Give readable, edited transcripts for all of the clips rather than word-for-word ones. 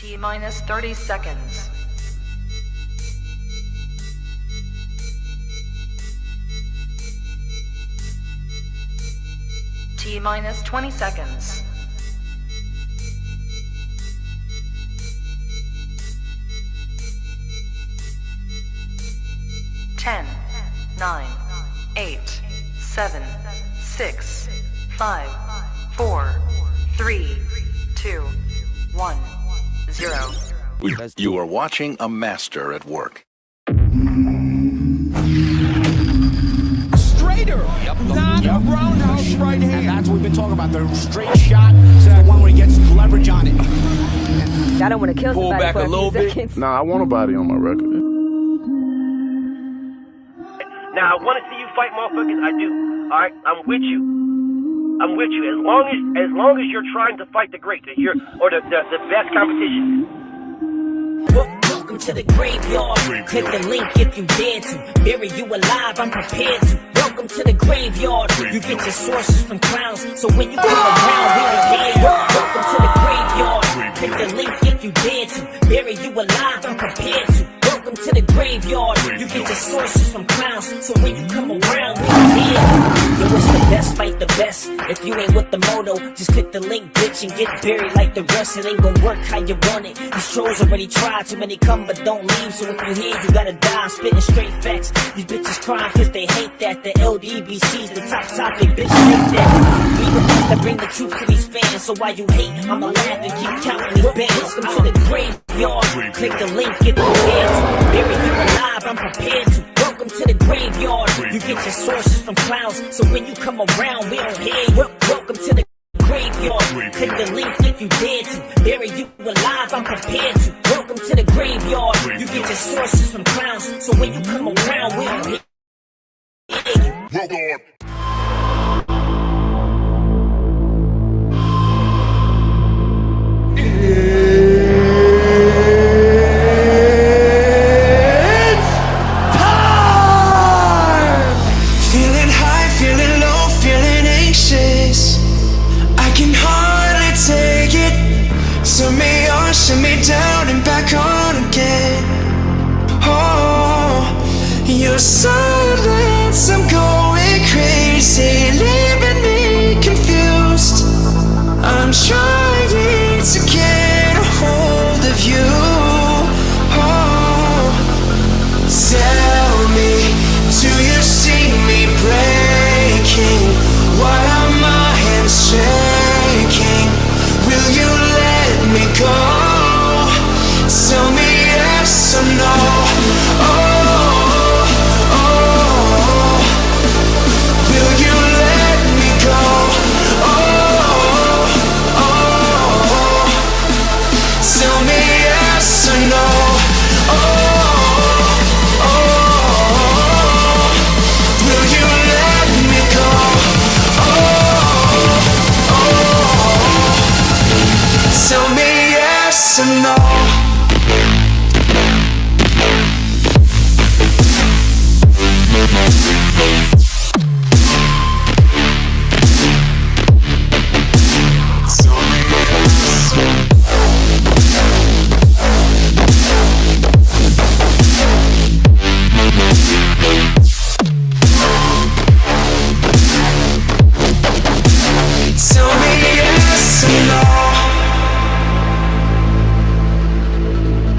T-minus 30 seconds. T-minus 20 seconds. 10, 9, 8, 7, 6, 5, 4, 3, 2, 1, 0. You are watching a master at work. Straighter, not a roundhouse right hand. And that's what we've been talking about. The straight shot is the one where he gets leverage on it. I don't want to kill Pull somebody back for a little bit. seconds. Nah, I want a body on my record. Now, I want to see you fight motherfuckers. I do. All right, I'm with you. I'm with you. As long as you're trying to fight the great, the best competition. Welcome to the graveyard. Click the link if you dare to. Bury you alive, I'm prepared to. Welcome to the graveyard. You get your sources from clowns, so when you come around, we don't hear you. Welcome to the graveyard. Click the link if you dare to. Bury you alive, I'm prepared to. Welcome to the graveyard. You get your sources from clowns, so when you come around, we don't hear you. Yo, it's the best, fight the best. If you ain't with the moto, just click the link, bitch, and get buried like the rest. It ain't gonna work how you want it. These trolls already tried, too many come but don't leave. So if you here, you gotta die. I'm spitting straight facts. These bitches crying cause they hate that. The LDBC's the top topic, bitch, hate that. We the ones that bring the truth to these fans. So while you hate, I'ma laugh and keep counting these bands. Welcome to the graveyard. Click the link, get the dance. Bury you alive, I'm prepared to. Welcome to the graveyard. You get your sources from clowns, so when you come around, we don't hear you. Welcome to the graveyard. Click the link if you dare to. Bury you alive, I'm prepared to. Welcome to the graveyard. You get your sources from clowns, so when you come around, we don't hear you. Turn me down and back on again. Oh, your silence, I'm going crazy, leaving me confused. I'm trying to get a hold of you. Oh, tell me, do you see me breaking? Why are my hands shaking? Will you let me go? Tell me yes or no. Oh, oh, will you let me go? Oh, oh, tell me yes or no. Oh, oh, will you let me go? Oh, oh, tell me yes or no.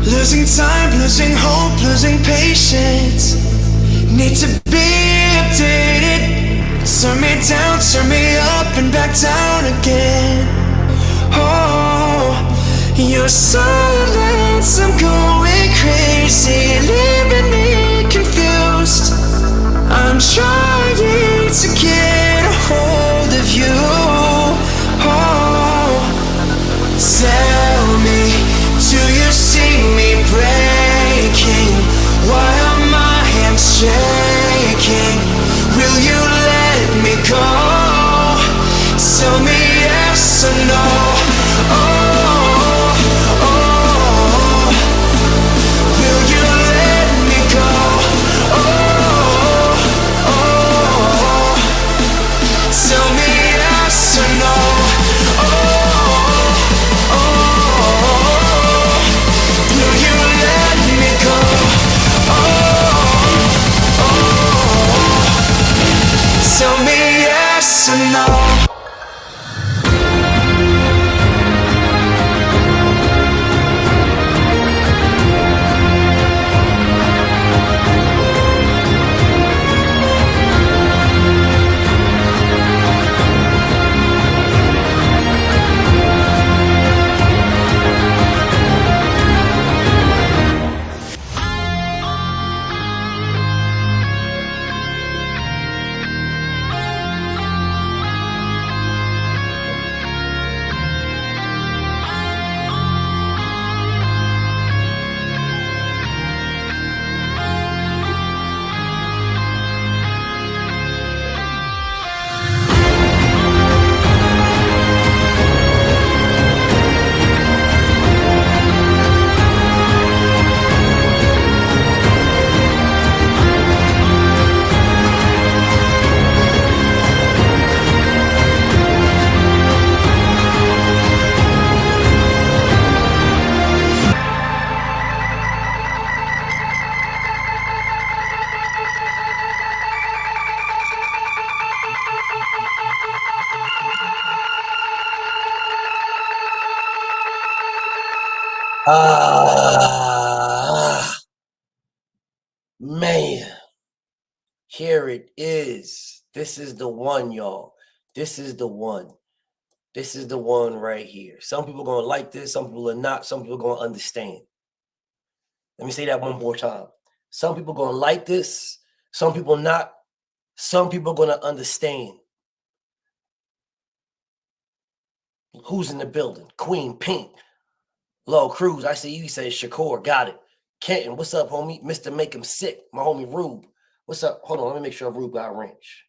Losing time, losing hope, losing patience. Need to be updated. Turn me down, turn me up and back down again. Oh, your silence, I'm going crazy, leaving me confused. I'm trying to get a hold of you. Oh, tell me, do you see me breaking? Why are my hands shaking? Will you let me go? Tell me yes or no. Oh, oh, will you let me go? Oh, oh, tell me yes or no. Oh, oh, Man, here it is. This is the one, y'all. This is the one. This is the one right here. Some people are going to like this. Some people are not. Some people are going to understand. Let me say that one more time. Some people are going to like this. Some people not. Some people are going to understand. Who's in the building? Queen Pink. Low Cruz. I see you. He says Shakur. Got it. Kenton. What's up, homie? Mr. Make Him Sick. My homie Rube. What's up? Hold on. Let me make sure Rube got a wrench.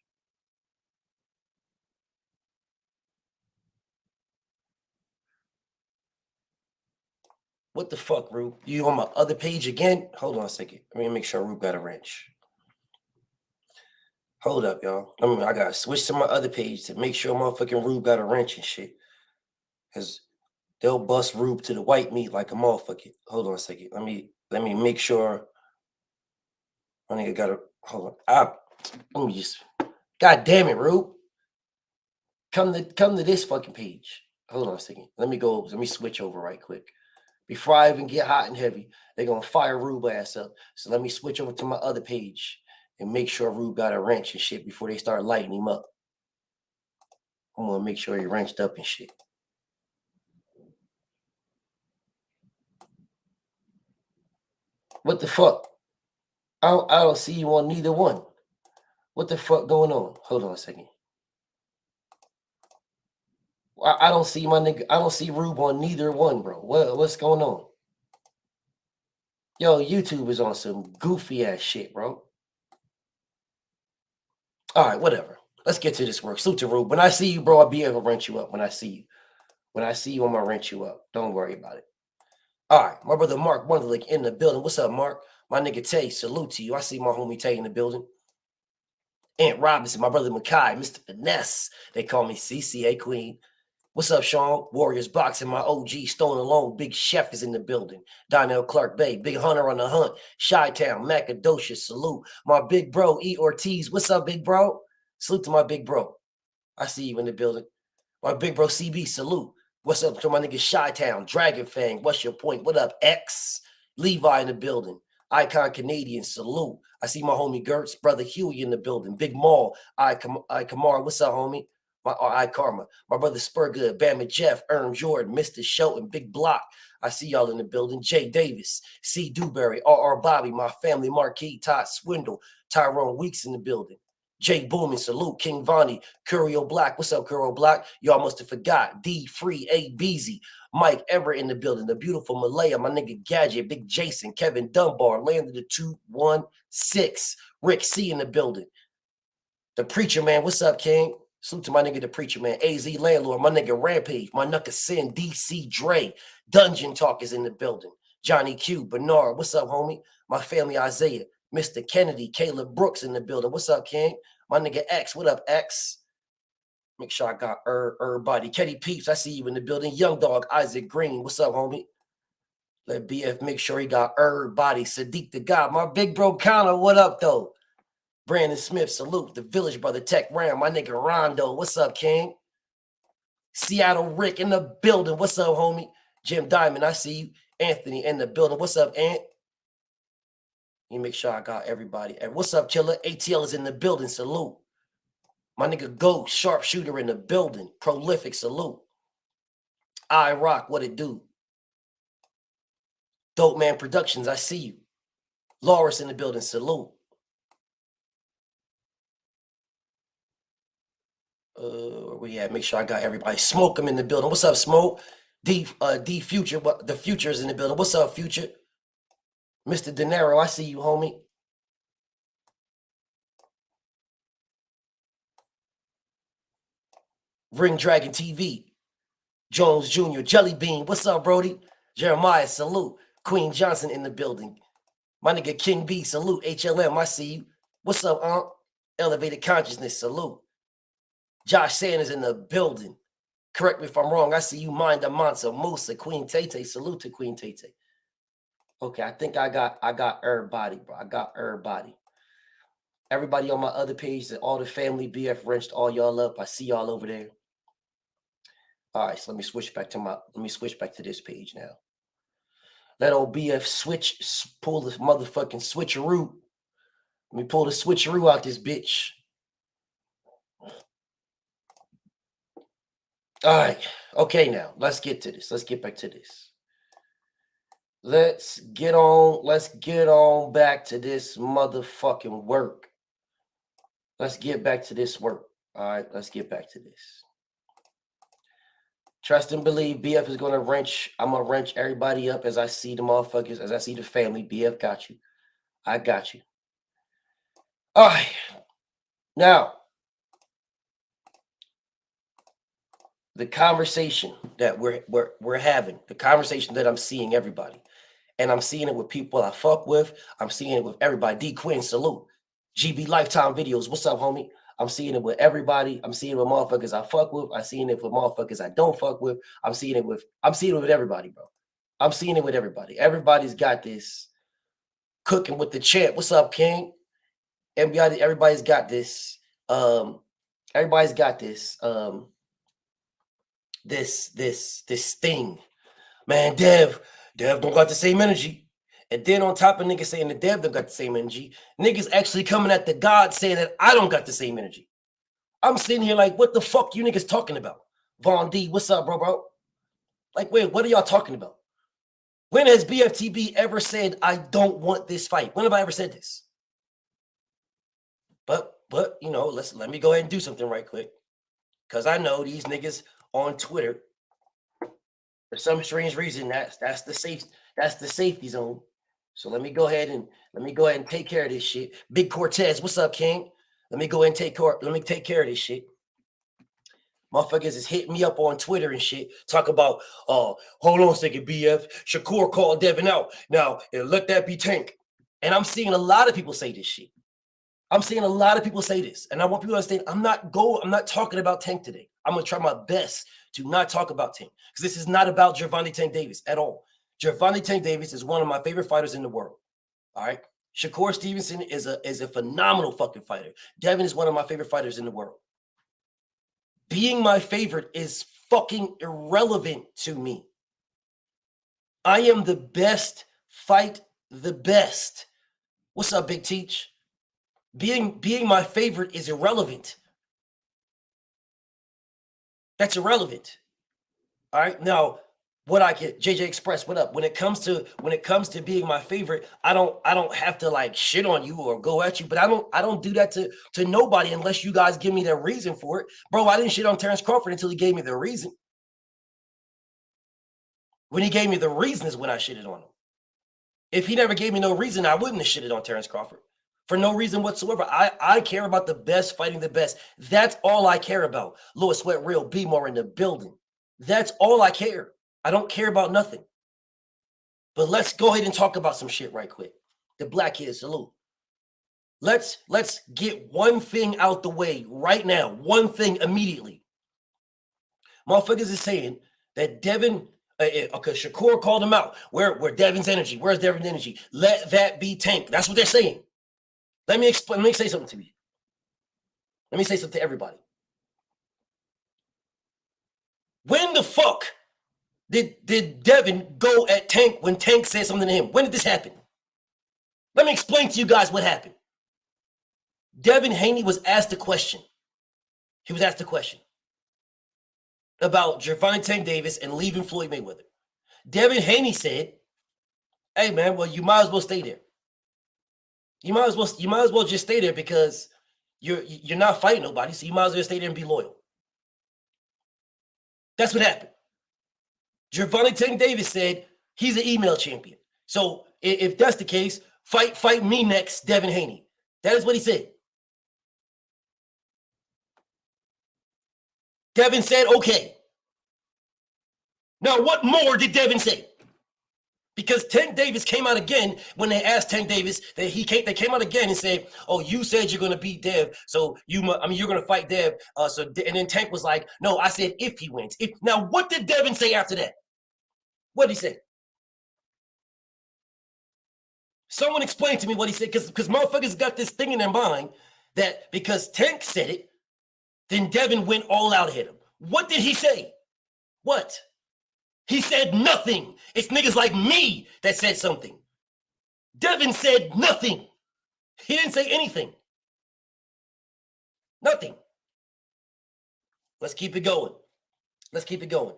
What the fuck, Rube? You on my other page again? Hold on a second. Let me make sure Rube got a wrench. Hold up, y'all. I gotta switch to my other page to make sure motherfucking Rube got a wrench and shit. Cause they'll bust Rube to the white meat like a motherfucker. Hold on a second. Let me make sure my nigga got a hold on. Let me just God damn it, Rube. Come to this fucking page. Hold on a second. Let me switch over right quick. Before I even get hot and heavy, they're gonna fire Rube ass up. So let me switch over to my other page and make sure Rube got a wrench and shit before they start lighting him up. I'm gonna make sure he wrenched up and shit. What the fuck? I don't see you on neither one. What the fuck going on? Hold on a second. I don't see my nigga. I don't see Rube on neither one, bro. What's going on? Yo, YouTube is on some goofy ass shit, bro. All right, whatever. Let's get to this work. Salute to Rube. When I see you, bro, I'll be able to wrench you up. When I see you. When I see you, I'm gonna wrench you up. Don't worry about it. All right, my brother Mark Wonderlick in the building. What's up, Mark? My nigga Tay, salute to you. I see my homie Tay in the building. Aunt Robinson, my brother Makai, Mr. Finesse. They call me CCA Queen. What's up, Sean? Warriors Boxing, my OG, Stone Alone. Big Chef is in the building. Donnell Clark Bay, Big Hunter on the hunt. Chi-Town, Macadocious, salute. My big bro, E. Ortiz. What's up, big bro? Salute to my big bro. I see you in the building. My big bro, CB, salute. What's up to my nigga Chi-Town, Dragon Fang? What's your point? What up, X? Levi in the building. Icon Canadian, salute. I see my homie Gertz, brother Huey in the building. Big Maul, I Kamara. What's up, homie? My Karma, my brother Spurgood, Bama Jeff, Jordan, Mr. Shelton, Big Block. I see y'all in the building. Jay Davis, C. Dewberry, R.R. Bobby, my family Marquis, Todd Swindle, Tyrone Weeks in the building. Jay Boomin, salute. King Vonnie, Curio Black. What's up, Curio Black? Y'all must have forgot. D Free, A Beezy, Mike Everett in the building. The beautiful Malaya, my nigga Gadget, Big Jason, Kevin Dunbar, landed the 216. Rick C in the building. The Preacher Man, what's up, King? Salute to my nigga, the Preacher Man. AZ Landlord, my nigga Rampage, my Nucka Sin, DC Dre. Dungeon Talk is in the building. Johnny Q, Bernard, what's up, homie? My family Isaiah, Mr. Kennedy, Caleb Brooks in the building. What's up, King? My nigga X, what up, X? Make sure I got everybody. Ketty Peeps, I see you in the building. Young Dog, Isaac Green, what's up, homie? Let BF make sure he got everybody. Sadiq the God, my big bro Connor, what up, though? Brandon Smith, salute. The Village Brother Tech Ram, my nigga Rondo. What's up, King? Seattle Rick in the building. What's up, homie? Jim Diamond, I see you. Anthony in the building. What's up, Ant? You make sure I got everybody. And what's up, Killer? ATL is in the building. Salute. My nigga Ghost, Sharpshooter in the building. Prolific, salute. I Rock, what it do? Dope Man Productions, I see you. Loris in the building. Salute. Where we at? Make sure I got everybody. Smoke him in the building. What's up, Smoke? D Future. What the Future is in the building. What's up, Future? Mr. De Niro, I see you, homie. Ring Dragon TV. Jones Jr. Jelly Bean. What's up, Brody? Jeremiah, salute. Queen Johnson in the building. My nigga King B, salute. HLM, I see you. What's up, Aunt? Elevated Consciousness, salute. Josh Sanders in the building. Correct me if I'm wrong. I see you, Mind Amansa, Musa, Queen Tay. Salute to Queen Tay. Okay, I think I got everybody, bro. I got everybody. Everybody on my other page, all the family BF wrenched all y'all up. I see y'all over there. All right, so let me switch back to this page now. Let old BF pull this motherfucking switcheroo. Let me pull the switcheroo out this bitch. All right. Okay, now let's get to this. Let's get back to this. Let's get on back to this motherfucking work. Let's get back to this work. All right, let's get back to this. Trust and believe BF is gonna wrench. I'm gonna wrench everybody up as I see the motherfuckers, as I see the family. BF got you. I got you. All right. Now, the conversation that we're having, the conversation that I'm seeing everybody, and I'm seeing it with people I fuck with. I'm seeing it with everybody. D Quinn, salute. GB Lifetime Videos. What's up, homie? I'm seeing it with everybody. I'm seeing it with motherfuckers I fuck with. I'm seeing it with motherfuckers I don't fuck with. I'm seeing it with everybody, bro. I'm seeing it with everybody. Everybody's got this cooking with the champ. What's up, King? Everybody's got this. Everybody's got this. This thing. Man, Dev don't got the same energy. And then on top of niggas saying the Dev don't got the same energy, niggas actually coming at the God saying that I don't got the same energy. I'm sitting here like, what the fuck you niggas talking about? Von D, what's up, bro? Like, wait, what are y'all talking about? When has BFTB ever said, I don't want this fight? When have I ever said this? But you know, let me go ahead and do something right quick. Because I know these niggas on Twitter, for some strange reason, that's the safety zone. So let me go ahead and take care of this shit. Big Cortez, what's up, King? Let me go ahead and take care of this shit. Motherfuckers is hitting me up on Twitter and shit. Talk about, hold on a second, BF. Shakur called Devin out. Now, let that be Tank. And I'm seeing a lot of people say this shit. I'm seeing a lot of people say this. And I want people to understand, I'm not talking about Tank today. I'm going to try my best to not talk about Tank. Because this is not about Gervonta Tank Davis at all. Gervonta Tank Davis is one of my favorite fighters in the world. All right. Shakur Stevenson is a phenomenal fucking fighter. Devin is one of my favorite fighters in the world. Being my favorite is fucking irrelevant to me. I am the best, fight the best. What's up, Big Teach? Being my favorite is irrelevant. That's irrelevant. All right. Now, what I get, JJ Express, what up? When it comes to being my favorite, I don't have to like shit on you or go at you, but I don't do that to nobody unless you guys give me the reason for it. Bro, I didn't shit on Terence Crawford until he gave me the reason. When he gave me the reason is when I shitted on him. If he never gave me no reason, I wouldn't have shitted on Terence Crawford. For no reason whatsoever. I care about the best fighting the best. That's all I care about. Louis Sweat Real, be more in the building. That's all I care. I don't care about nothing. But let's go ahead and talk about some shit right quick. The Black Kids, salute. Let's get one thing out the way right now. One thing immediately. Motherfuckers is saying that Devin, okay, Shakur called him out. Where Devin's energy? Where's Devin's energy? Let that be Tank. That's what they're saying. Let me explain. Let me say something to you. Let me say something to everybody. When the fuck did Devin go at Tank when Tank said something to him? When did this happen? Let me explain to you guys what happened. Devin Haney was asked a question. He was asked a question about Gervonta Tank Davis and leaving Floyd Mayweather. Devin Haney said, "Hey man, well you might as well stay there. You might as well just stay there because you're not fighting nobody, so you might as well stay there and be loyal." That's what happened. Gervonta Tank Davis said he's an email champion. So if that's the case, fight me next, Devin Haney. That is what he said. Devin said, okay. Now, what more did Devin say? Because Tank Davis came out again when they asked Tank Davis that they came out again and said, "Oh, you said you're going to beat Dev, so you're going to fight Dev." And then Tank was like, "No, I said if he wins." Now, what did Devin say after that? What did he say? Someone explain to me what he said, because motherfuckers got this thing in their mind that because Tank said it, then Devin went all out at him. What did he say? What? He said nothing. It's niggas like me that said something. Devin said nothing. He didn't say anything. Nothing. Let's keep it going. Let's keep it going.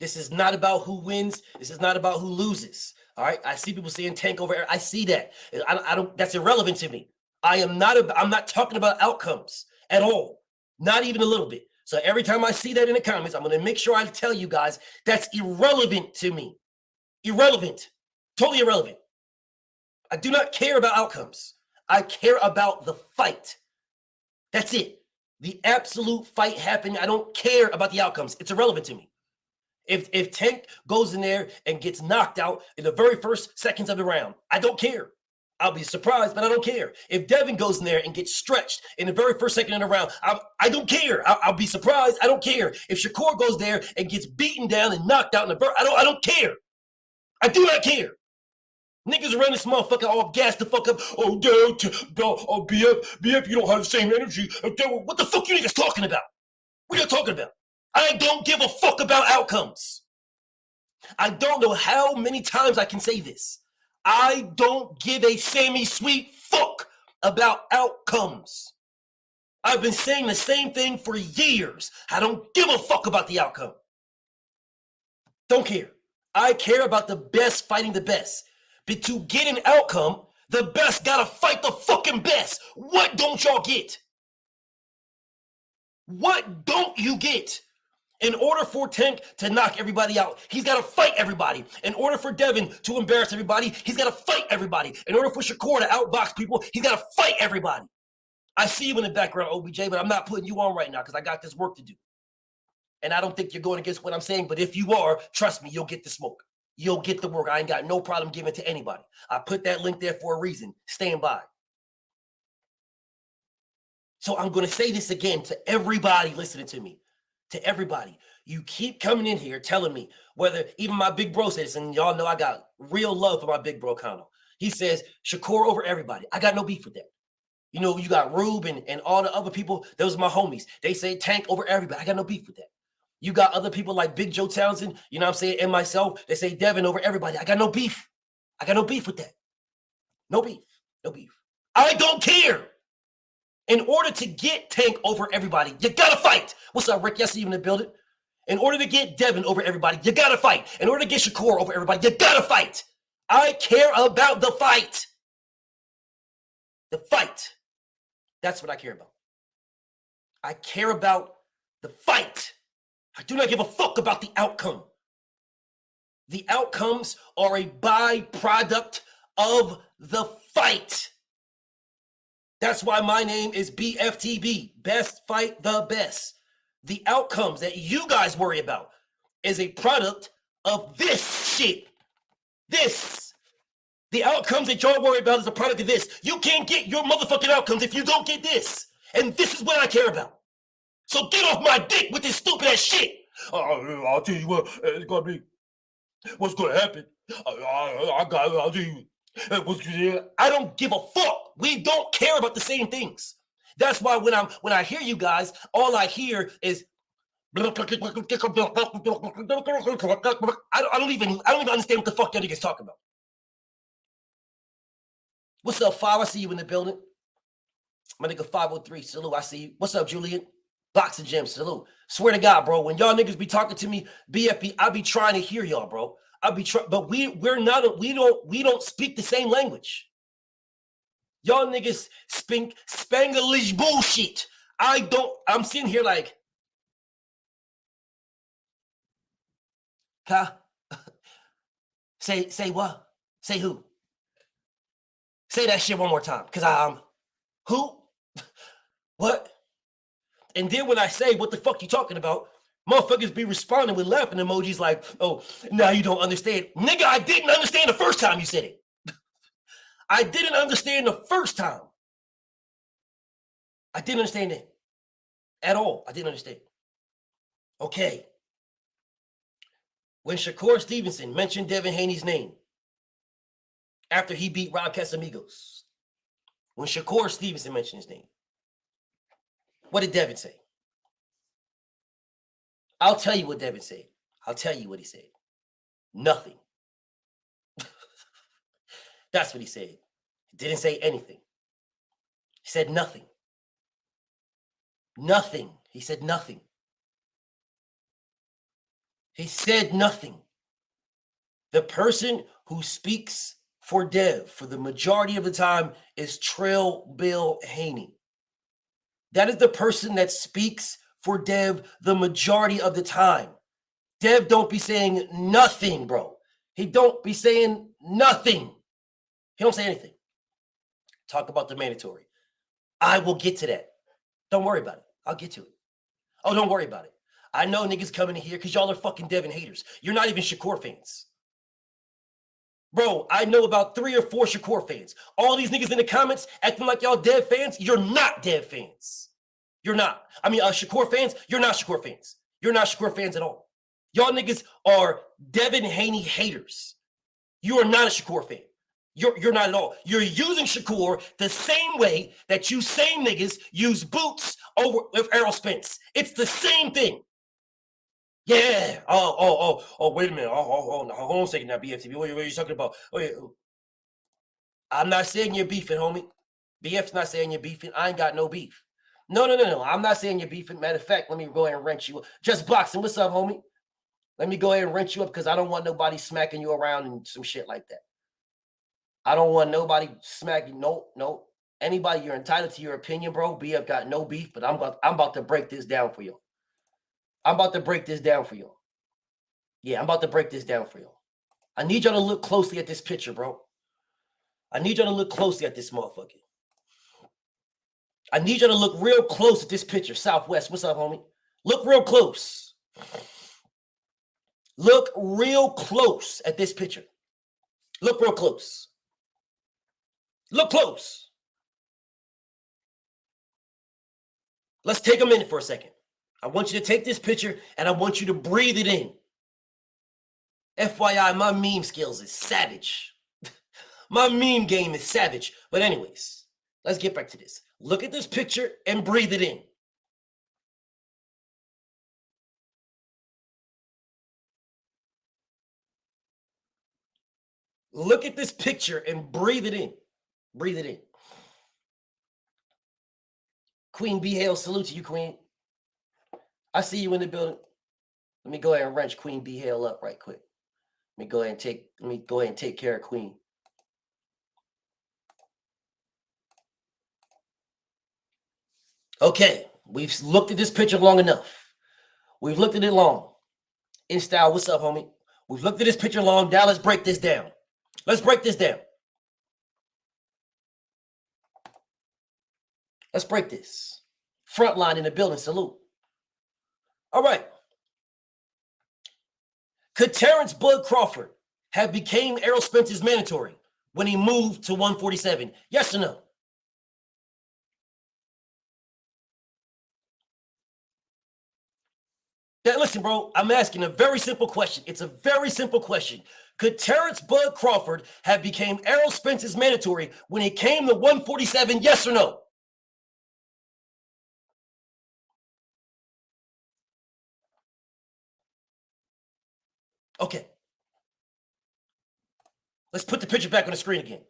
This is not about who wins. This is not about who loses. All right. I see people saying Tank over Errol. I see that. I don't. That's irrelevant to me. I'm not talking about outcomes at all. Not even a little bit. So every time I see that in the comments, I'm going to make sure I tell you guys that's irrelevant to me. Irrelevant. Totally irrelevant. I do not care about outcomes. I care about the fight. That's it. The absolute fight happening. I don't care about the outcomes. It's irrelevant to me. If Tank goes in there and gets knocked out in the very first seconds of the round, I don't care. I'll be surprised, but I don't care. If Devin goes in there and gets stretched in the very first second of the round, I don't care. I'll be surprised. I don't care. If Shakur goes there and gets beaten down and knocked out in the I don't care. I do not care. Niggas around this motherfucker all gassed the fuck up. Oh, BF, you don't have the same energy. What the fuck you niggas talking about? What are you talking about? I don't give a fuck about outcomes. I don't know how many times I can say this. I don't give a Sammy Sweet fuck about outcomes. I've been saying the same thing for years. I don't give a fuck about the outcome. Don't care. I care about the best fighting the best. But to get an outcome, the best gotta fight the fucking best. What don't y'all get? What don't you get? In order for Tank to knock everybody out, he's got to fight everybody. In order for Devin to embarrass everybody, he's got to fight everybody. In order for Shakur to outbox people, he's got to fight everybody. I see you in the background, OBJ, but I'm not putting you on right now because I got this work to do. And I don't think you're going against what I'm saying, but if you are, trust me, you'll get the smoke. You'll get the work. I ain't got no problem giving it to anybody. I put that link there for a reason. Stand by. So I'm going to say this again to everybody listening to me. To everybody. You keep coming in here telling me, whether even my big bro says, and y'all know I got real love for my big bro Kano. He says, Shakur over everybody. I got no beef with that. You know, you got Rube and all the other people. Those are my homies. They say Tank over everybody. I got no beef with that. You got other people like Big Joe Townsend, you know what I'm saying, and myself. They say Devin over everybody. I got no beef. I got no beef with that. No beef. No beef. I don't care. In order to get Tank over everybody, you gotta fight. What's up, Rick? Yes, you in the building. In order to get Devin over everybody, you gotta fight. In order to get Shakur over everybody, you gotta fight. I care about the fight. The fight. That's what I care about. I care about the fight. I do not give a fuck about the outcome. The outcomes are a byproduct of the fight. That's why my name is BFTB, Best Fight the Best. The outcomes that you guys worry about is a product of this shit. This. The outcomes that y'all worry about is a product of this. You can't get your motherfucking outcomes if you don't get this. And this is what I care about. So get off my dick with this stupid ass shit. I'll tell you what, it's gonna be. What's gonna happen? I'll tell you. I don't give a fuck. We don't care about the same things. That's why when I hear you guys, all I hear is I don't even understand what the fuck y'all niggas talking about. What's up, Five? I see you in the building. My nigga 503, salute. I see you. What's up, Julian? Boxing Gym, salute. Swear to God, bro, when y'all niggas be talking to me, BFB, I be trying to hear y'all, bro. But we don't speak the same language. Y'all niggas speak Spanglish bullshit. I'm sitting here like, huh? Say what? Say who? Say that shit one more time. Cause who? What? And then when I say, what the fuck you talking about? Motherfuckers be responding with laughing emojis like, oh, now you don't understand. Nigga, I didn't understand the first time you said it. I didn't understand the first time. I didn't understand it at all. I didn't understand. Okay. When Shakur Stevenson mentioned Devin Haney's name after he beat Rob Casamigos, when Shakur Stevenson mentioned his name, what did Devin say? I'll tell you what Devin said. I'll tell you what he said. Nothing. That's what he said. He didn't say anything. He said nothing. Nothing. He said nothing. He said nothing. The person who speaks for Dev for the majority of the time is Trail Bill Haney. That is the person that speaks for Dev the majority of the time. Dev don't be saying nothing, bro. He don't be saying nothing. He don't say anything. Talk about the mandatory. I will get to that. Don't worry about it. I'll get to it. Oh, don't worry about it. I know niggas coming in here because y'all are fucking Devin haters. You're not even Shakur fans. Bro, I know about 3 or 4 Shakur fans. All these niggas in the comments acting like y'all Dev fans. You're not Dev fans. You're not. I mean, Shakur fans, you're not Shakur fans. You're not Shakur fans at all. Y'all niggas are Devin Haney haters. You are not a Shakur fan. You're not at all. You're using Shakur the same way that you same niggas use Boots over with Errol Spence. It's the same thing. Yeah. Oh, wait a minute. Hold on a second now, BFTB. What are you talking about? Oh, yeah. I'm not saying you're beefing, homie. BF's not saying you're beefing. I ain't got no beef. No. I'm not saying you're beefing. Matter of fact, let me go ahead and wrench you up. Just boxing. What's up, homie? Let me go ahead and wrench you up because I don't want nobody smacking you around and some shit like that. I don't want nobody smacking. No. Anybody, you're entitled to your opinion, bro. BF got no beef, but I'm about to break this down for you. I'm about to break this down for you. Yeah, I'm about to break this down for you. I need y'all to look closely at this picture, bro. I need y'all to look closely at this motherfucker. I need y'all to look real close at this picture. Southwest, what's up, homie? Look real close. Look real close at this picture. Look real close. Look close. Let's take a minute for a second. I want you to take this picture and I want you to breathe it in. FYI, my meme skills is savage. My meme game is savage. But anyways, let's get back to this. Look at this picture and breathe it in. Look at this picture and breathe it in. Breathe it in. Queen B. Hale, salute to you, Queen. I see you in the building. Let me go ahead and wrench Queen B. Hale up right quick. Let me go ahead and take care of Queen. Okay, we've looked at this picture long enough. We've looked at it long. In style, what's up, homie? We've looked at this picture long. Now let's break this down. Let's break this down. Let's break this. Frontline in the building, salute. All right. Could Terence Bud Crawford have became Errol Spence's mandatory when he moved to 147? Yes or no? Now, listen, bro, I'm asking a very simple question. It's a very simple question. Could Terence Bud Crawford have became Errol Spence's mandatory when he came to 147? Yes or no? Okay. Let's put the picture back on the screen again.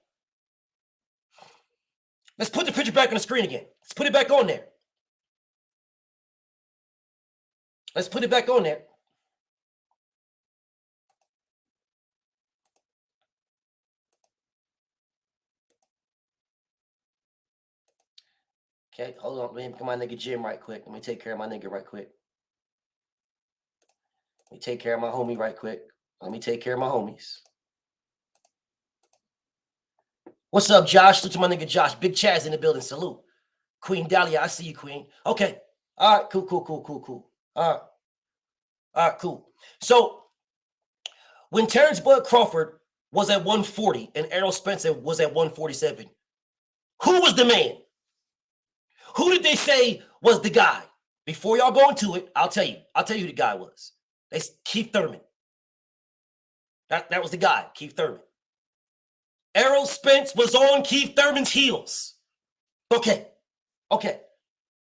Let's put the picture back on the screen again. Let's put it back on there. Let's put it back on there. Okay, hold on. Let me get my nigga Jim right quick. Let me take care of my nigga right quick. Let me take care of my homie right quick. Let me take care of my homies. What's up, Josh? Look to my nigga Josh. Big Chaz in the building. Salute. Queen Dahlia, I see you, Queen. Okay. All right, cool. All right, cool. So when Terence Bud Crawford was at 140 and Errol Spencer was at 147, who was the man? Who did they say was the guy? Before y'all go into it, I'll tell you who the guy was. It's Keith Thurman. That was the guy, Keith Thurman. Errol Spence was on Keith Thurman's heels. Okay.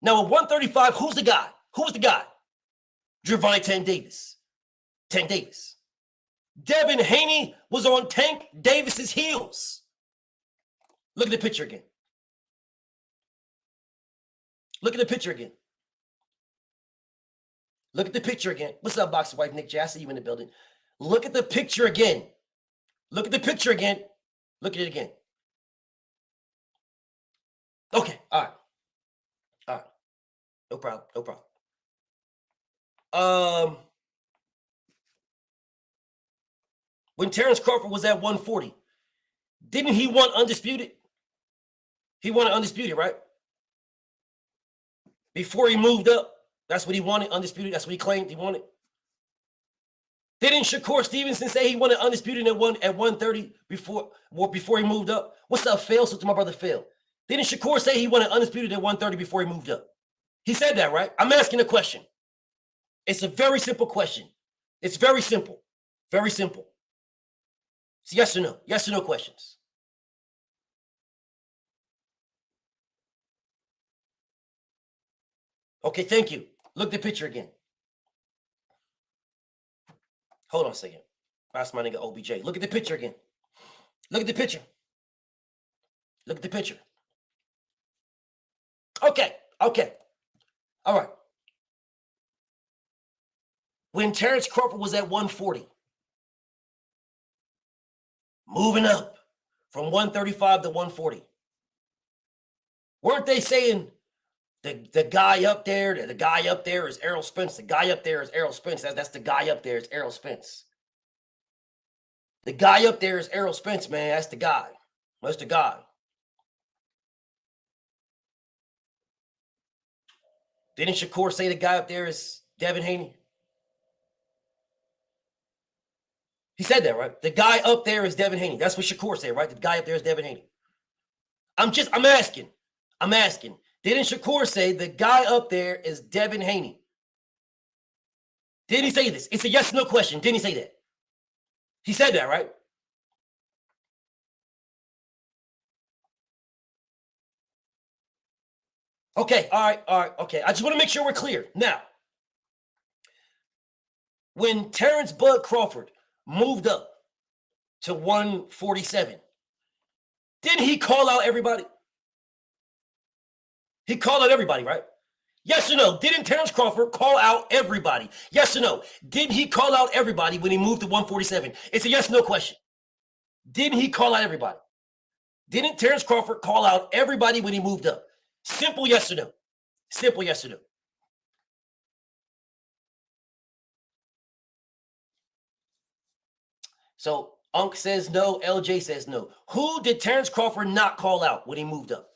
Now at 135, who's the guy? Who was the guy? Gervonta Tank Davis. Devin Haney was on Tank Davis's heels. Look at the picture again. Look at the picture again. Look at the picture again. What's up, boxer wife Nick J? I see you in the building. Look at the picture again. Look at the picture again. Look at it again. Okay, all right. All right. No problem. No problem. When Terence Crawford was at 140, didn't he want undisputed? He wanted undisputed, right? Before he moved up, that's what he wanted, undisputed. That's what he claimed he wanted. Didn't Shakur Stevenson say he wanted undisputed at 130 before he moved up? What's up, Phil? So to my brother Phil. Didn't Shakur say he wanted undisputed at 130 before he moved up? He said that, right? I'm asking a question. It's a very simple question. It's very simple. Very simple. It's yes or no. Yes or no questions. Okay, thank you. Look at the picture again. Hold on a second. That's my nigga OBJ. Look at the picture again. Look at the picture. Look at the picture. Okay. All right. When Terence Crawford was at 140, moving up from 135 to 140, weren't they saying the guy up there is Errol Spence. The guy up there is Errol Spence. That's the guy up there is Errol Spence. The guy up there is Errol Spence, man. That's the guy. That's the guy. Didn't Shakur say the guy up there is Devin Haney? He said that, right? The guy up there is Devin Haney. That's what Shakur said, right? The guy up there is Devin Haney. I'm asking. Didn't Shakur say the guy up there is Devin Haney? Didn't he say this? It's a yes or no question. Didn't he say that? He said that, right? Okay, all right, okay. I just want to make sure we're clear. Now, when Terence Bud Crawford moved up to 147, didn't he call out everybody? He called out everybody, right? Yes or no? Didn't Terence Crawford call out everybody? Yes or no? Did he call out everybody when he moved to 147? It's a yes or no question. Didn't he call out everybody? Didn't Terence Crawford call out everybody when he moved up? Simple yes or no. Simple yes or no. So Unc says no. LJ says no. Who did Terence Crawford not call out when he moved up?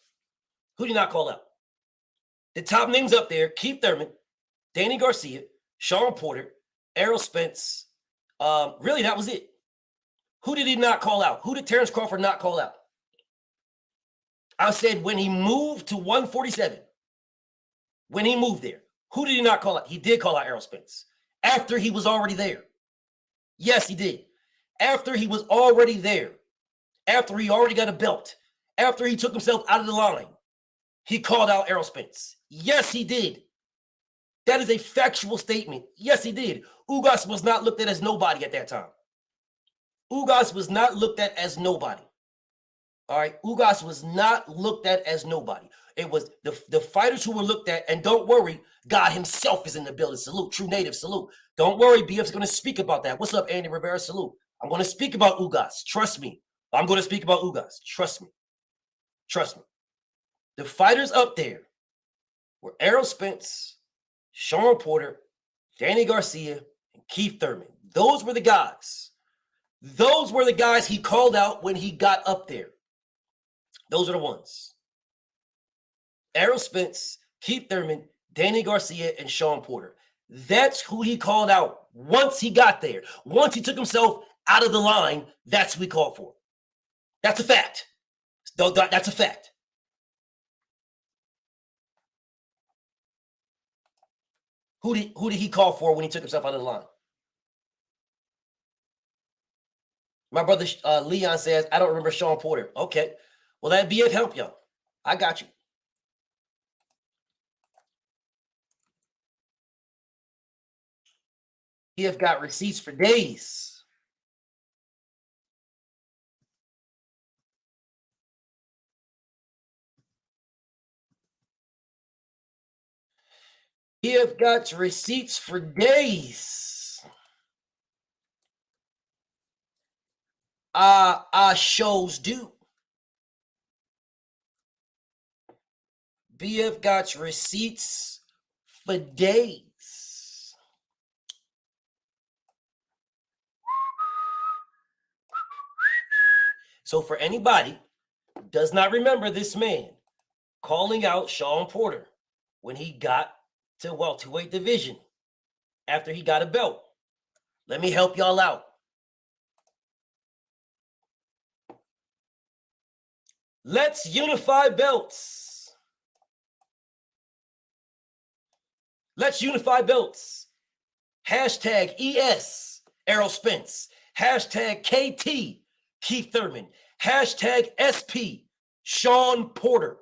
Who did he not call out? The top names up there: Keith Thurman, Danny Garcia, Sean Porter, Errol Spence. Really, that was it. Who did he not call out? Who did Terence Crawford not call out? I said when he moved to 147, when he moved there, who did he not call out? He did call out Errol Spence after he was already there. Yes, he did. After he was already there, after he already got a belt, after he took himself out of the line, he called out Errol Spence. Yes, he did. That is a factual statement. Yes, he did. Ugas was not looked at as nobody at that time. Ugas was not looked at as nobody. All right. Ugas was not looked at as nobody. It was the fighters who were looked at. And don't worry, God himself is in the building. Salute. True Native. Salute. Don't worry. BF's going to speak about that. What's up, Andy Rivera? Salute. I'm going to speak about Ugas. Trust me. I'm going to speak about Ugas. Trust me. Trust me. The fighters up there were Errol Spence, Sean Porter, Danny Garcia, and Keith Thurman. Those were the guys. Those were the guys he called out when he got up there. Those are the ones. Errol Spence, Keith Thurman, Danny Garcia, and Sean Porter. That's who he called out once he got there. Once he took himself out of the line, that's who he called for. That's a fact. That's a fact. Who did he call for when he took himself out of the line? My brother Leon says, I don't remember Sean Porter. Okay. Well, that BF help y'all. I got you. BF got receipts for days. He have got receipts for days. I shows do. BF got receipts for days. So for anybody who does not remember this man calling out Sean Porter when he got to welterweight division after he got a belt, let me help y'all out. Let's unify belts. Let's unify belts. Hashtag ES, Errol Spence. Hashtag KT, Keith Thurman. Hashtag SP, Sean Porter.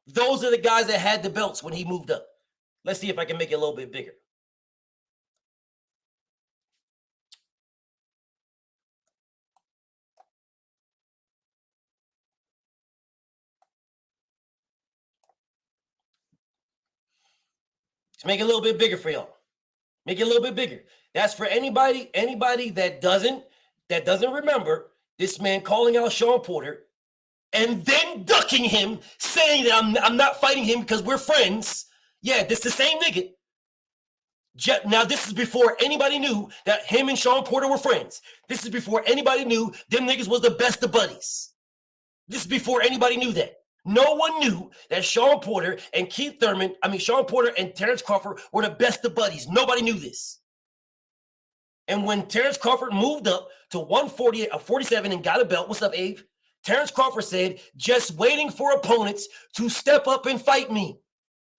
Those are the guys that had the belts when he moved up. Let's see if I can make it a little bit bigger. Let's make it a little bit bigger for y'all. Make it a little bit bigger. That's for anybody that doesn't remember this man calling out Sean Porter and then ducking him, saying that I'm not fighting him because we're friends. Yeah, this is the same nigga. Now, this is before anybody knew that him and Sean Porter were friends. This is before anybody knew them niggas was the best of buddies. This is before anybody knew that. No one knew that Sean Porter and Sean Porter and Terence Crawford were the best of buddies. Nobody knew this. And when Terence Crawford moved up to 147 and got a belt, what's up, Abe? Terence Crawford said, just waiting for opponents to step up and fight me.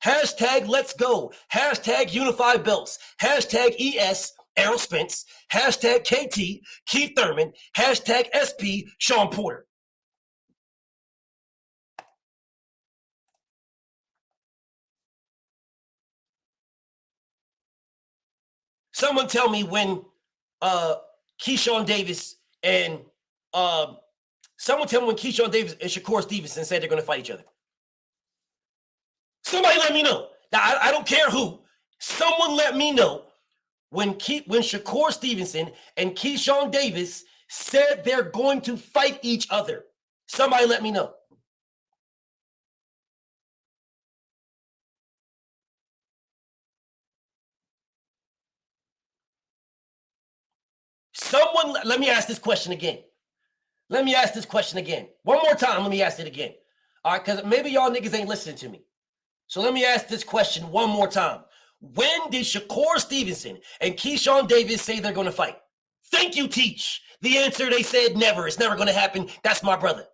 Hashtag let's go. Hashtag unify belts. Hashtag ES, Errol Spence. Hashtag KT, Keith Thurman. Hashtag SP, Sean Porter. Someone tell me when Keyshawn Davis and Shakur Stevenson said they're going to fight each other. Somebody let me know. Now, I don't care who. Someone let me know when Shakur Stevenson and Keyshawn Davis said they're going to fight each other. Somebody let me know. Someone, let me ask this question again. One more time, let me ask it again. All right, because maybe y'all niggas ain't listening to me. So let me ask this question one more time. When did Shakur Stevenson and Keyshawn Davis say they're going to fight? Thank you, Teach. The answer, they said never. It's never going to happen. That's my brother.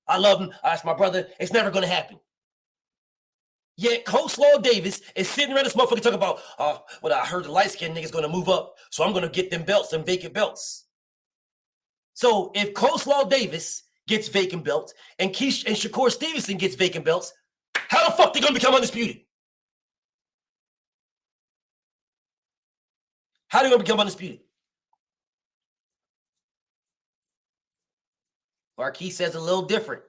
I love him. That's my brother. It's never going to happen. Yet Coleslaw Davis is sitting around this motherfucker talking about, well, I heard the light-skinned nigga's going to move up, so I'm going to get them belts, them vacant belts. So if Coleslaw Davis gets vacant belts and Shakur Stevenson gets vacant belts, how the fuck they going to become undisputed? How they going to become undisputed? Marquis says a little different.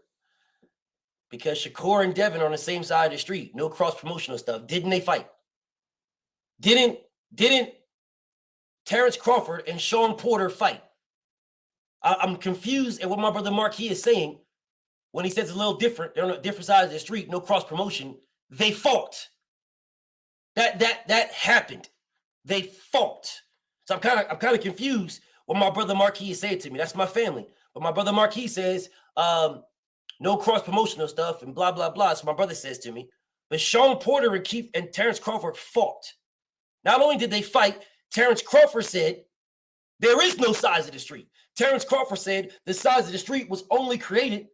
Because Shakur and Devin are on the same side of the street. No cross-promotional stuff. Didn't they fight? Didn't Terence Crawford and Sean Porter fight? I'm confused at what my brother Marquis is saying when he says it's a little different. They're on a different side of the street. No cross-promotion. They fought. That happened. They fought. So I'm kind of confused what my brother Marquis is saying to me. That's my family. But my brother Marquis says, no cross-promotional stuff and blah, blah, blah. So my brother says to me. But Sean Porter and Keith and Terence Crawford fought. Not only did they fight, Terence Crawford said, there is no size of the street. Terence Crawford said the size of the street was only created.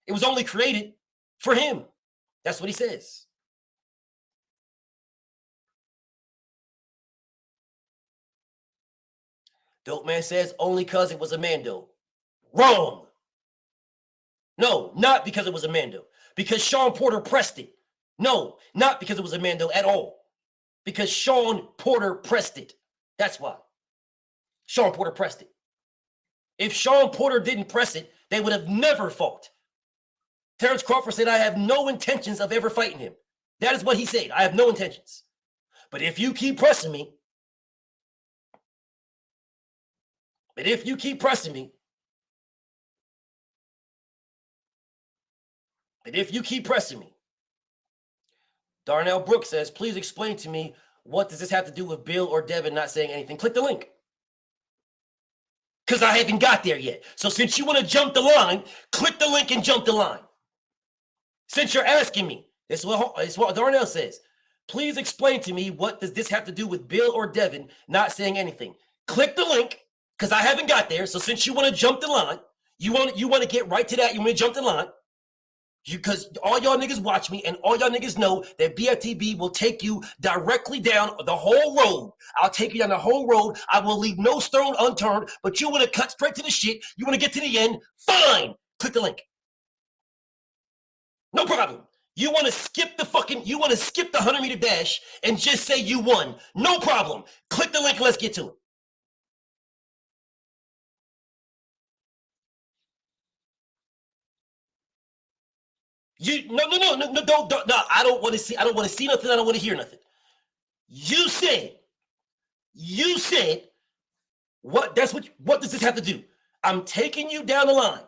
It was only created for him. That's what he says. Dope Man says only because it was a Mando. Wrong. No, not because it was a Mando. Because Sean Porter pressed it. No, not because it was a Mando at all. Because Sean Porter pressed it. That's why. Sean Porter pressed it. If Sean Porter didn't press it, they would have never fought. Terence Crawford said, I have no intentions of ever fighting him. That is what he said. I have no intentions. But if you keep pressing me, Darnell Brooks says, please explain to me, what does this have to do with Bill or Devin not saying anything? Click the link. Because I haven't got there yet. So since you want to jump the line, click the link and jump the line. Since you're asking me, this is what Darnell says. Please explain to me, what does this have to do with Bill or Devin not saying anything? Click the link, because I haven't got there. So since you want to jump the line, you want to get right to that. You want to jump the line. Because all y'all niggas watch me and all y'all niggas know that BFTB will take you directly down the whole road. I'll take you down the whole road. I will leave no stone unturned, but you want to cut straight to the shit. You want to get to the end. Fine. Click the link. No problem. You want to skip the 100-meter dash and just say you won. No problem. Click the link and let's get to it. No, don't. I don't want to see nothing. I don't want to hear nothing. You said, what does this have to do? I'm taking you down the line.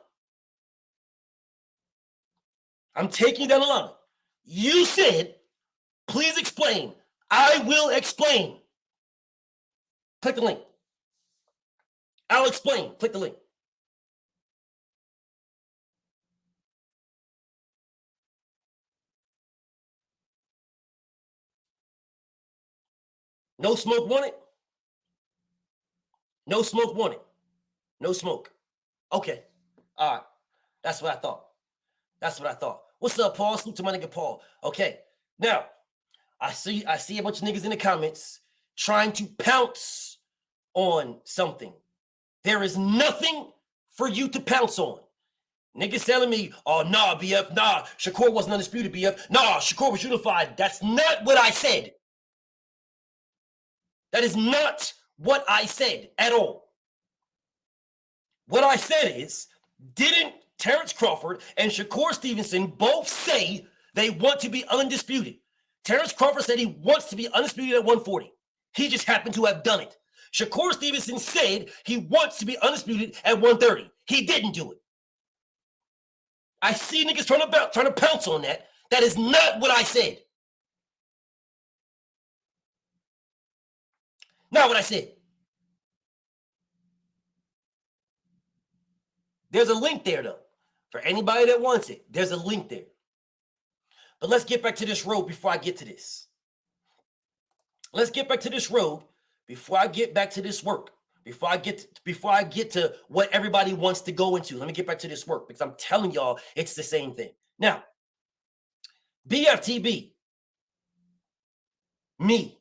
You said, please explain. I will explain. Click the link. I'll explain. Click the link. No smoke wanted? No smoke wanted. No smoke. Okay. All right. That's what I thought. What's up, Paul? Salute to my nigga Paul. Okay. Now, I see a bunch of niggas in the comments trying to pounce on something. There is nothing for you to pounce on. Niggas telling me, oh, nah, BF, nah, Shakur wasn't undisputed, BF. Nah, Shakur was unified. That's not what I said. That is not what I said at all. What I said is, didn't Terence Crawford and Shakur Stevenson both say they want to be undisputed? Terence Crawford said he wants to be undisputed at 140. He just happened to have done it. Shakur Stevenson said he wants to be undisputed at 130. He didn't do it. I see niggas trying to pounce on that. That is not what I said. Not what I said. There's a link there, though. For anybody that wants it, there's a link there. But let's get back to this road before I get to this. Let's get back to this road before I get back to this work. Before I get to what everybody wants to go into. Let me get back to this work because I'm telling y'all it's the same thing. Now, BFTB, me,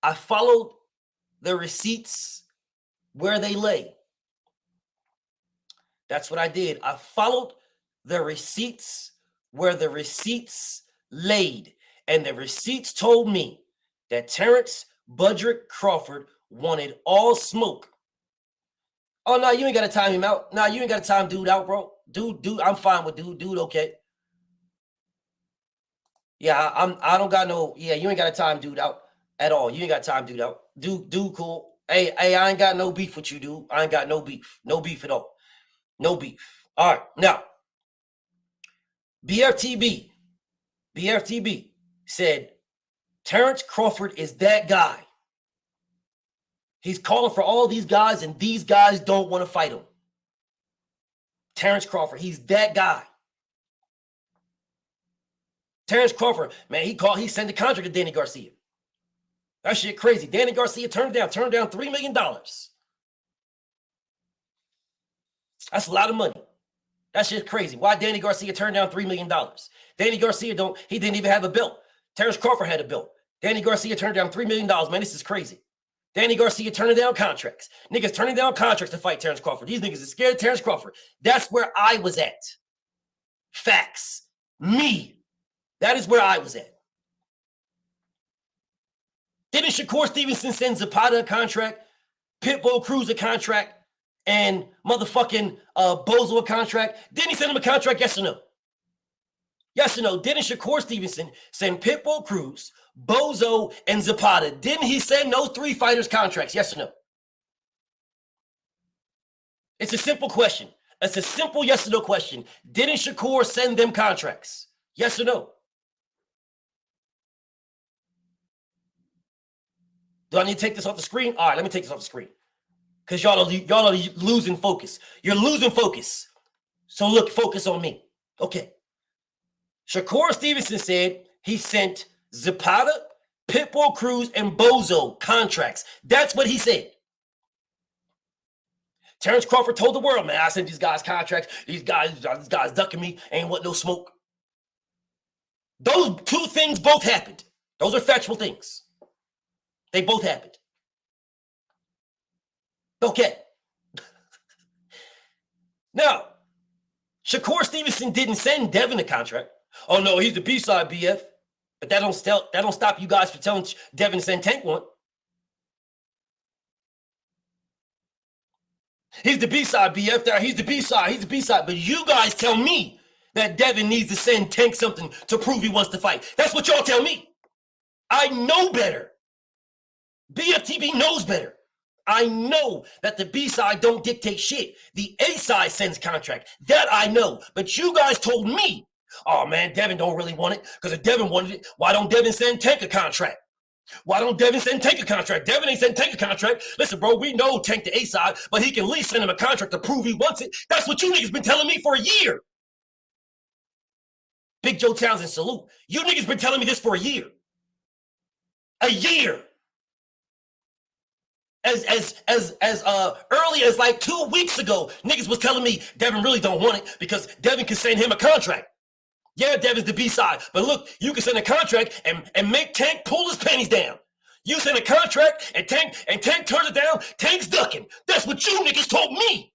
I followed the receipts where they lay. That's what I did. I followed the receipts where the receipts laid. And the receipts told me that Terence Budrick Crawford wanted all smoke. Oh, no, you ain't got to time him out. No, you ain't got to time dude out, bro. Dude, I'm fine with dude. Dude, okay. Yeah, I don't got no, yeah, you ain't got to time dude out at all. You ain't got time dude out. Dude, cool. Hey, I ain't got no beef with you, dude. I ain't got no beef. No beef at all. No beef. All right, now, BFTB said Terence Crawford is that guy. He's calling for all these guys, and these guys don't want to fight him. Terence Crawford, he's that guy. Terence Crawford, man, he sent a contract to Danny Garcia. That shit crazy. Danny Garcia turned down $3 million. That's a lot of money. That shit's crazy. Why Danny Garcia turned down $3 million? Danny Garcia he didn't even have a belt. Terence Crawford had a belt. Danny Garcia turned down $3 million. Man, this is crazy. Danny Garcia turning down contracts. Niggas turning down contracts to fight Terence Crawford. These niggas are scared of Terence Crawford. That's where I was at. Facts. Me. That is where I was at. Didn't Shakur Stevenson send Zapata a contract, Pitbull Cruz a contract, and motherfucking Bozo a contract? Didn't he send him a contract, yes or no? Yes or no? Didn't Shakur Stevenson send Pitbull Cruz, Bozo, and Zapata? Didn't he send those 3 fighters contracts? Yes or no? It's a simple question. It's a simple yes or no question. Didn't Shakur send them contracts? Yes or no? Do I need to take this off the screen? All right, let me take this off the screen. Because y'all are losing focus. You're losing focus. So look, focus on me. Okay. Shakur Stevenson said he sent Zapata, Pitbull Cruz, and Bozo contracts. That's what he said. Terence Crawford told the world, man, I sent these guys contracts. These guys ducking me. Ain't want no smoke. Those 2 things both happened. Those are factual things. They both happened. Okay. Now, Shakur Stevenson didn't send Devin a contract. Oh no, he's the B-side BF. But that don't stop you guys from telling Devin to send Tank one. He's the B-side BF there. He's the B-side. He's the B-side. But you guys tell me that Devin needs to send Tank something to prove he wants to fight. That's what y'all tell me. I know better. BFTB knows better. I know that the B-side don't dictate shit. The A-side sends contract. That I know. But you guys told me, oh man, Devin don't really want it. Because if Devin wanted it, why don't Devin send Tank a contract? Why don't Devin send Tank a contract? Devin ain't send Tank a contract. Listen, bro, we know Tank the A-side, but he can at least send him a contract to prove he wants it. That's what you niggas been telling me for a year. Big Joe Townsend, salute. You niggas been telling me this for a year. A year. As early as like 2 weeks ago, niggas was telling me Devin really don't want it because Devin can send him a contract. Yeah, Devin's the B-side, but look, you can send a contract and make Tank pull his panties down. You send a contract and Tank turns it down, Tank's ducking. That's what you niggas told me.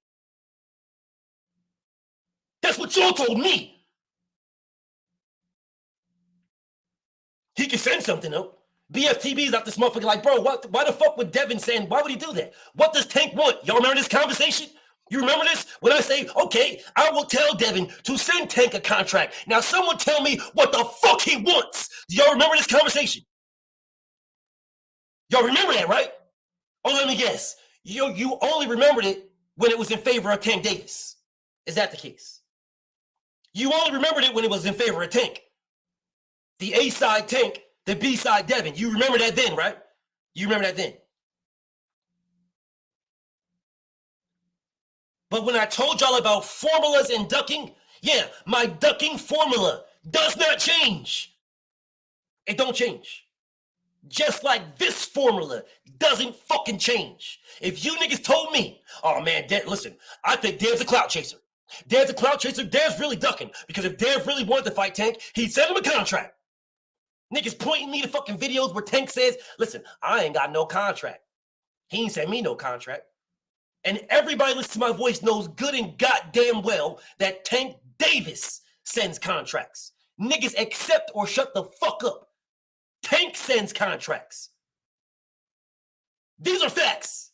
That's what y'all told me. He can send something though. BFTB's out this motherfucker like, bro, why the fuck would Devin send? Why would he do that? What does Tank want? Y'all remember this conversation? You remember this? When I say, okay, I will tell Devin to send Tank a contract. Now someone tell me what the fuck he wants. Do y'all remember this conversation? Y'all remember that, right? Oh, let me guess. You only remembered it when it was in favor of Tank Davis. Is that the case? You only remembered it when it was in favor of Tank. The A-side Tank, the B-side Devin. You remember that then, right? You remember that then. But when I told y'all about formulas and ducking, yeah, my ducking formula does not change. It don't change. Just like this formula doesn't fucking change. If you niggas told me, oh man, listen, I think Dev's a clout chaser. Dev's a clout chaser. Dev's really ducking. Because if Dev really wanted to fight Tank, he'd send him a contract. Niggas pointing me to fucking videos where Tank says, listen, I ain't got no contract. He ain't sent me no contract. And everybody listens to my voice knows good and goddamn well that Tank Davis sends contracts. Niggas accept or shut the fuck up. Tank sends contracts. These are facts.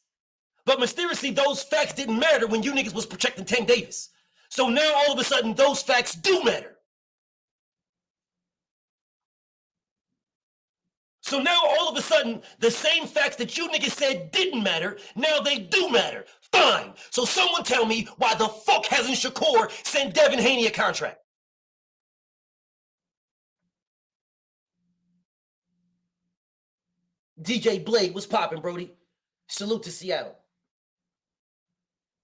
But mysteriously, those facts didn't matter when you niggas was protecting Tank Davis. So now all of a sudden, those facts do matter. So now all of a sudden, the same facts that you niggas said didn't matter, now they do matter. Fine. So someone tell me why the fuck hasn't Shakur sent Devin Haney a contract? DJ Blade, what's poppin', Brody? Salute to Seattle.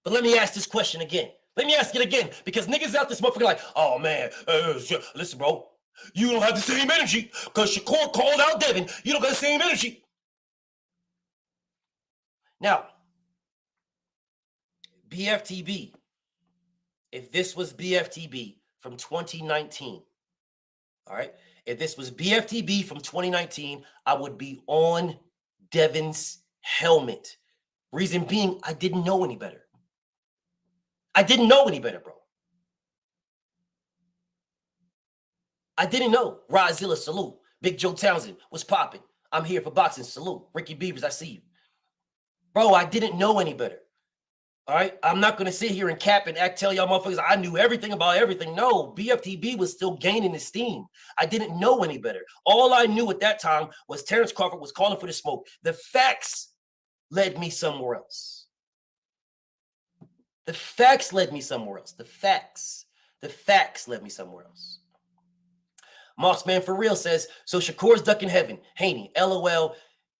But let me ask this question again. Let me ask it again, because niggas out this motherfucker like, oh man, listen, bro. You don't have the same energy because Shakur called out Devin. You don't got the same energy. Now, BFTB, if this was BFTB from 2019, all right? If this was BFTB from 2019, I would be on Devin's helmet. Reason being, I didn't know any better. I didn't know any better, bro. I didn't know. Rozilla, salute. Big Joe Townsend, what's popping? I'm here for boxing, salute. Ricky Beavers, I see you. Bro, I didn't know any better. All right, I'm not going to sit here and cap and tell y'all motherfuckers I knew everything about everything. No, BFTB was still gaining its steam. I didn't know any better. All I knew at that time was Terence Crawford was calling for the smoke. The facts led me somewhere else. The facts led me somewhere else. The facts led me somewhere else. Mossman for real says, so Shakur's ducking heaven. Haney, LOL,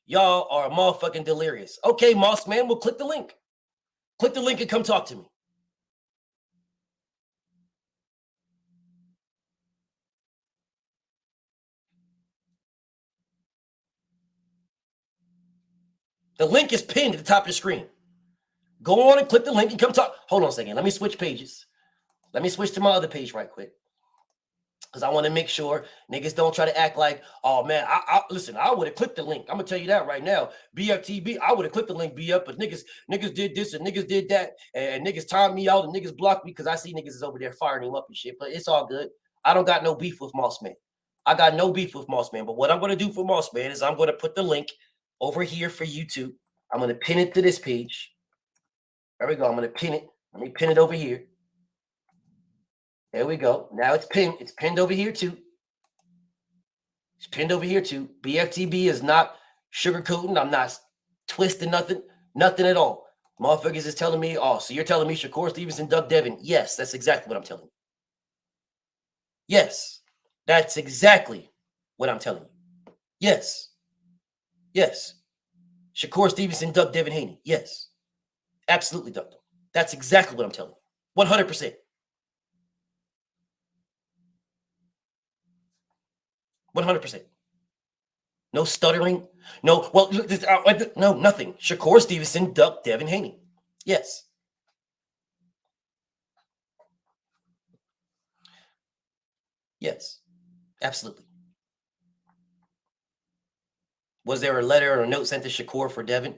y'all are motherfucking delirious. Okay, Mossman, we'll click the link. Click the link and come talk to me. The link is pinned at the top of the screen. Go on and click the link and come talk. Hold on a second. Let me switch pages. Let me switch to my other page right quick. Because I want to make sure niggas don't try to act like, oh, man, listen, I would have clicked the link. I'm going to tell you that right now. BFTB, I would have clicked the link, BF, but niggas did this and niggas did that, and niggas timed me out and niggas blocked me because I see niggas is over there firing him up and shit, but it's all good. I don't got no beef with Mossman. I got no beef with Mossman, but what I'm going to do for Mossman is I'm going to put the link over here for YouTube. I'm going to pin it to this page. There we go. I'm going to pin it. Let me pin it over here. There we go. Now it's pinned. It's pinned over here too. It's pinned over here too. BFTB is not sugarcoating. I'm not twisting nothing. Nothing at all. Motherfuckers is telling me, oh, so you're telling me Shakur Stevenson, Doug Devin. Yes, that's exactly what I'm telling you. Yes, that's exactly what I'm telling you. Yes. Yes. Shakur Stevenson, Doug Devin Haney. Yes. Absolutely, Doug. That's exactly what I'm telling you. 100%. 100%. No stuttering. No, well, no, nothing. Shakur Stevenson, Doug Devin Haney. Yes. Yes. Absolutely. Was there a letter or a note sent to Shakur for Devin?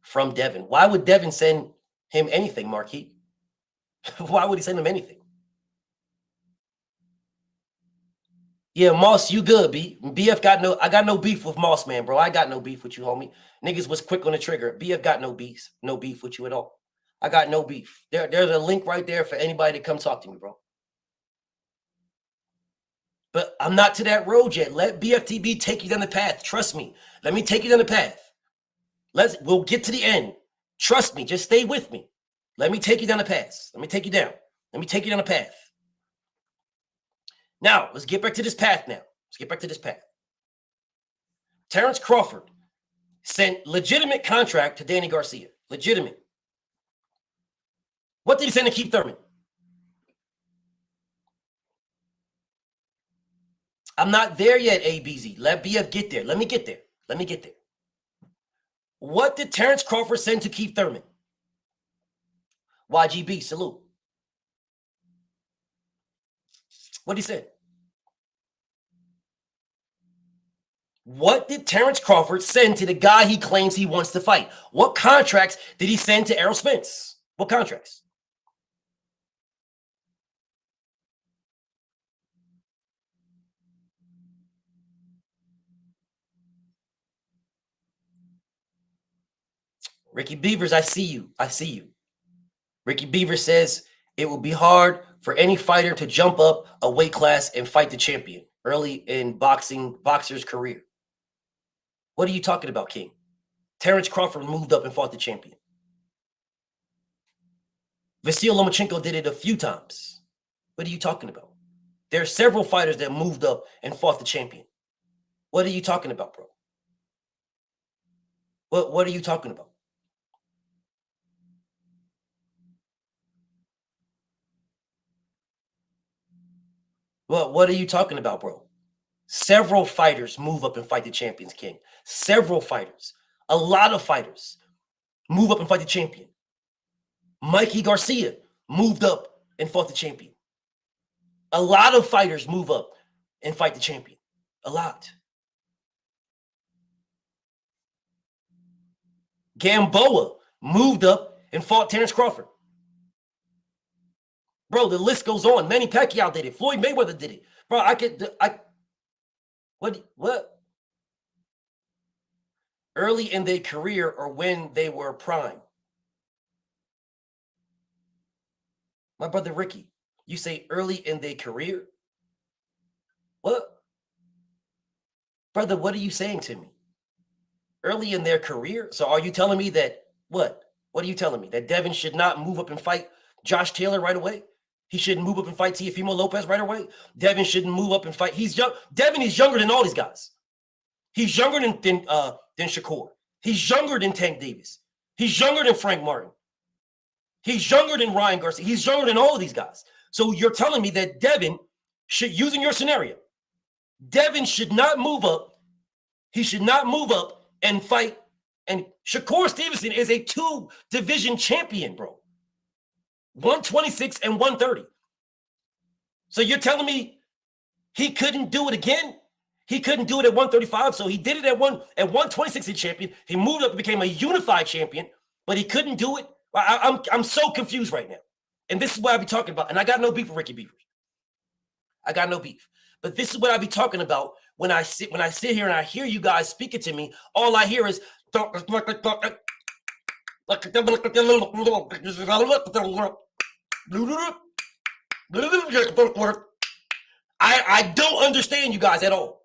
From Devin. Why would Devin send him anything, Marquis? Why would he send him anything? Yeah, Moss, you good, B. BF I got no beef with Moss, man, bro. I got no beef with you, homie. Niggas was quick on the trigger. BF got no beef with you at all. I got no beef. There's a link right there for anybody to come talk to me, bro. But I'm not to that road yet. Let BFTB take you down the path. Trust me. Let me take you down the path. We'll get to the end. Trust me. Just stay with me. Let me take you down the path. Let me take you down. Let me take you down the path. Now, let's get back to this path now. Let's get back to this path. Terence Crawford sent legitimate contract to Danny Garcia. Legitimate. What did he send to Keith Thurman? I'm not there yet, ABZ. Let BF get there. Let me get there. Let me get there. What did Terence Crawford send to Keith Thurman? YGB, salute. What did he say? What did Terence Crawford send to the guy he claims he wants to fight? What contracts did he send to Errol Spence? What contracts? Ricky Beavers, I see you. I see you. Ricky Beavers says it will be hard for any fighter to jump up a weight class and fight the champion early in boxer's career. What are you talking about, King? Terence Crawford moved up and fought the champion. Vasyl Lomachenko did it a few times. What are you talking about? There are several fighters that moved up and fought the champion. What are you talking about, bro? What are you talking about? What are you talking about, bro? Several fighters move up and fight the champions, King. Several fighters. A lot of fighters move up and fight the champion. Mikey Garcia moved up and fought the champion. A lot of fighters move up and fight the champion. A lot. Gamboa moved up and fought Terence Crawford. Bro, the list goes on. Manny Pacquiao did it. Floyd Mayweather did it. Bro, what? Early in their career or when they were prime. My brother Ricky, you say early in their career? What? Brother, what are you saying to me? Early in their career? So are you telling me that, what? What are you telling me? That Devin should not move up and fight Josh Taylor right away? He shouldn't move up and fight Teofimo Lopez right away? Devin shouldn't move up and fight. He's young. Devin is younger than all these guys. He's younger than Shakur. He's younger than Tank Davis. He's younger than Frank Martin. He's younger than Ryan Garcia. He's younger than all of these guys. So you're telling me that Devin should, using your scenario, Devin should not move up. He should not move up and fight. And Shakur Stevenson is a 2-division champion, bro. 126 and 130. So you're telling me he couldn't do it again? He couldn't do it at 135, so he did it at 126 as champion. He moved up and became a unified champion, but he couldn't do it. I'm so confused right now. And this is what I be talking about. And I got no beef with Ricky Beavers. I got no beef. But this is what I be talking about when I sit here and I hear you guys speaking to me. All I hear is I don't understand you guys at all.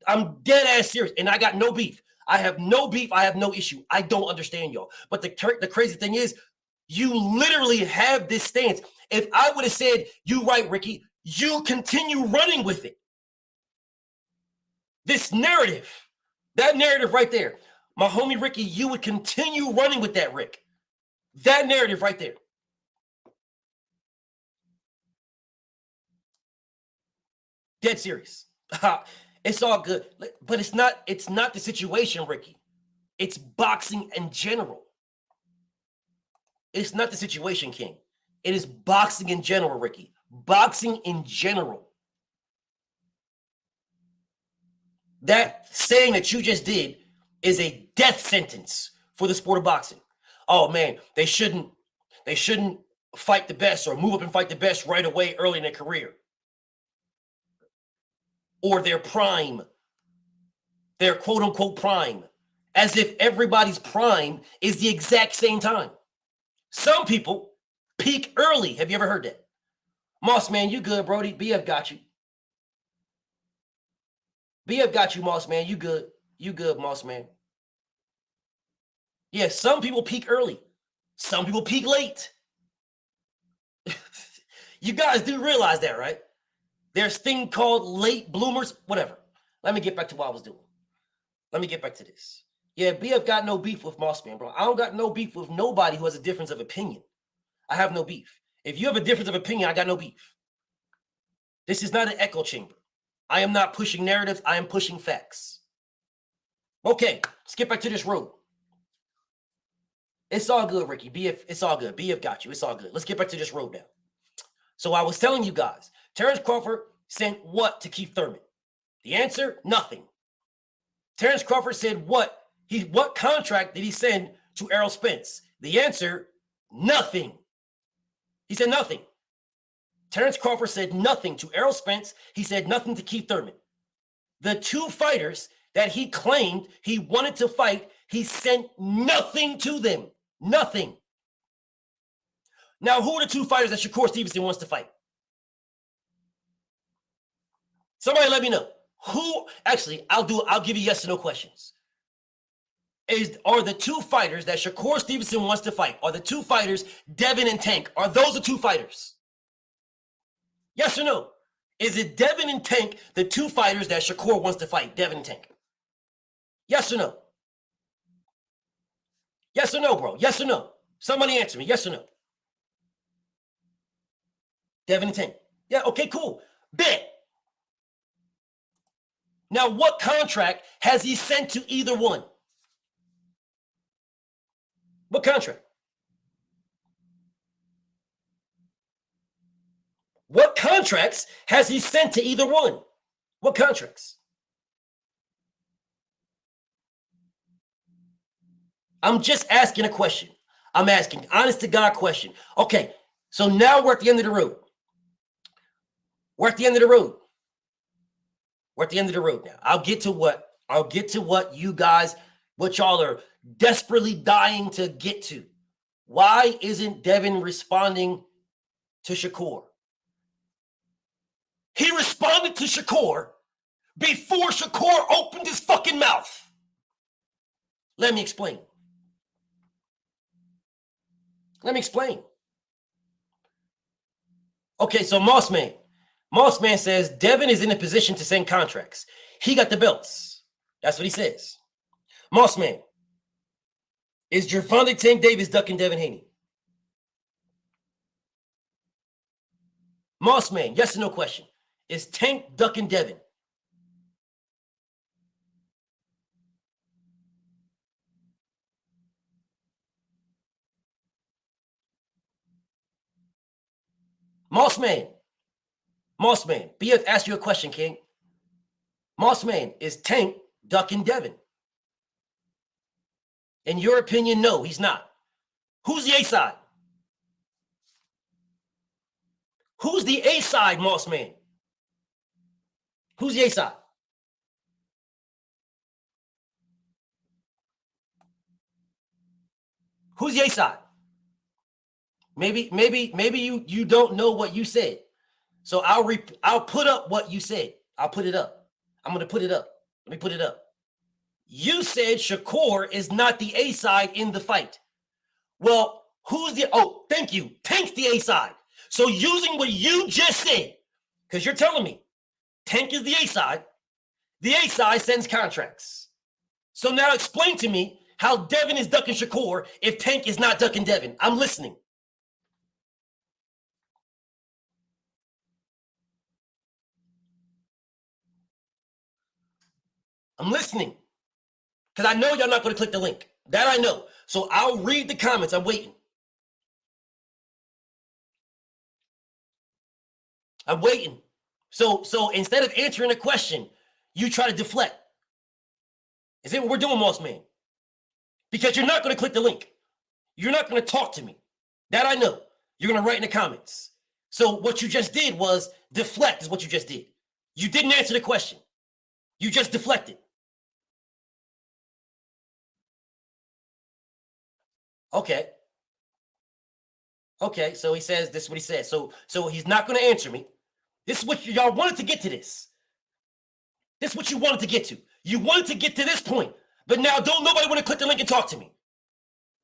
I'm dead ass serious, and I got no beef. I have no beef. I have no issue. I don't understand y'all. But the crazy thing is, you literally have this stance. If I would have said, you right, Ricky, you continue running with it. This narrative, that narrative right there, my homie Ricky, you would continue running with that, Rick. That narrative right there. Dead serious. It's all good. But it's not the situation, Ricky. It's boxing in general. It's not the situation, King. It is boxing in general, Ricky. Boxing in general. That saying that you just did is a death sentence for the sport of boxing. Oh man, they shouldn't fight the best or move up and fight the best right away early in their career. Or their prime. Their quote unquote prime. As if everybody's prime is the exact same time. Some people peak early. Have you ever heard that? Moss man, you good, Brody. BF got you. BF got you, Moss man. You good. You good, Moss man. Yeah, some people peak early. Some people peak late. You guys do realize that, right? There's a thing called late bloomers, whatever. Let me get back to what I was doing. Let me get back to this. Yeah, BF got no beef with Mossman, bro. I don't got no beef with nobody who has a difference of opinion. I have no beef. If you have a difference of opinion, I got no beef. This is not an echo chamber. I am not pushing narratives. I am pushing facts. Okay, let's get back to this road. It's all good, Ricky. BF, it's all good. BF got you. It's all good. Let's get back to this road now. So I was telling you guys, Terence Crawford sent what to Keith Thurman? The answer, nothing. Terence Crawford said what contract did he send to Errol Spence? The answer, nothing. He said nothing. Terence Crawford said nothing to Errol Spence. He said nothing to Keith Thurman. The two fighters that he claimed he wanted to fight, he sent nothing to them. Nothing. Now, who are the two fighters that Shakur Stevenson wants to fight? Somebody let me know. Who? Actually, I'll give you yes or no questions. Are the two fighters that Shakur Stevenson wants to fight, are the two fighters Devin and Tank? Are those the two fighters? Yes or no? Is it Devin and Tank, the two fighters that Shakur wants to fight, Devin and Tank? Yes or no? Yes or no, bro? Yes or no? Somebody answer me. Yes or no? Devin and Tank. Yeah, okay, cool. Bet. Now, what contract has he sent to either one? What contract? What contracts has he sent to either one? What contracts? I'm just asking a question. I'm asking honest to God question. Okay, so now we're at the end of the road. We're at the end of the road. We're at the end of the road now. I'll get to what you guys, what y'all are desperately dying to get to. Why isn't Devin responding to Shakur. He responded to Shakur before Shakur opened his fucking mouth. Let me explain. Okay, so Mossman says Devin is in a position to send contracts. He got the belts. That's what he says. Mossman, is Gervonta Tank Davis ducking Devin Haney? Mossman, yes or no question. Is Tank ducking Devin? Mossman, BF asked you a question, King. Mossman, is Tank ducking Devin? In your opinion, no, he's not. Who's the A side? Who's the A side, Mossman? Who's the A side? Who's the A side? Maybe you don't know what you said. So I'll put up what you said. I'll put it up. I'm going to put it up. Let me put it up. You said Shakur is not the A side in the fight. Well, who's the thank you. Tank's the A side. So using what you just said, because you're telling me Tank is the A side sends contracts. So now explain to me how Devin is ducking Shakur if Tank is not ducking Devin. I'm listening. I'm listening. Because I know y'all not going to click the link. That I know. So I'll read the comments. I'm waiting. So instead of answering a question, you try to deflect. Is that what we're doing, Mossman? Because you're not going to click the link. You're not going to talk to me. That I know. You're going to write in the comments. So what you just did was deflect is what you just did. You didn't answer the question. You just deflected. Okay, so he says this is what he says. So he's not going to answer me. This is what y'all wanted to get to this. This is what you wanted to get to. You wanted to get to this point. But now don't nobody want to click the link and talk to me.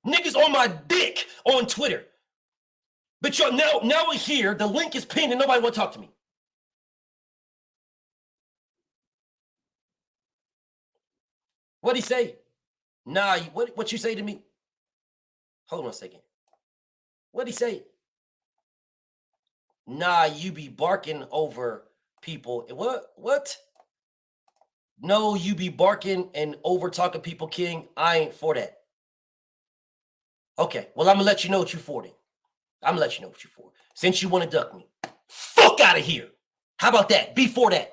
Niggas on my dick on Twitter. But y'all now we're here. The link is pinned and nobody want to talk to me. What'd he say? Nah, what you say to me? Hold on a second. What'd he say? Nah, you be barking over people. What? No, you be barking and over talking people, King. I ain't for that. Okay, well, I'm going to let you know what you for then. I'm going to let you know what you for. Since you want to duck me. Fuck out of here. How about that? Before that.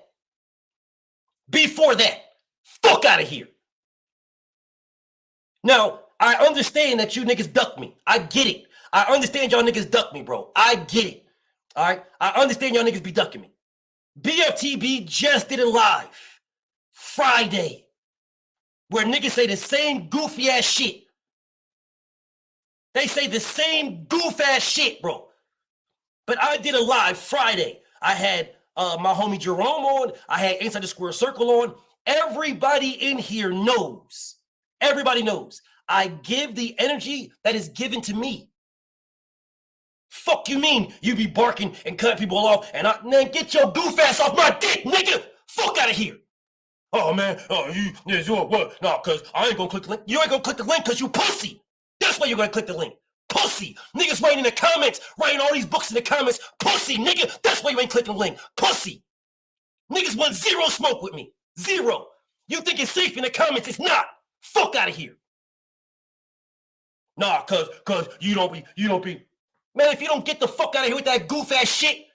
Fuck out of here. Now, I understand that you niggas duck me. I get it. I understand y'all niggas duck me, bro. I get it. All right? I understand y'all niggas be ducking me. BFTB just did it live Friday where niggas say the same goofy ass shit. They say the same goof ass shit, bro. But I did a live Friday. I had my homie Jerome on. I had Inside the Square Circle on. Everybody in here knows. Everybody knows. I give the energy that is given to me. Fuck you mean you be barking and cutting people off and man, get your goof ass off my dick, nigga. Fuck out of here. Oh, man. Oh, you what? No, because I ain't going to click the link. You ain't going to click the link because you pussy. That's why you're going to click the link. Pussy. Niggas writing in the comments, writing all these books in the comments. Pussy, nigga. That's why you ain't clicking the link. Pussy. Niggas want zero smoke with me. Zero. You think it's safe in the comments. It's not. Fuck out of here. Nah, cause you don't be. Man, if you don't get the fuck out of here with that goof ass shit,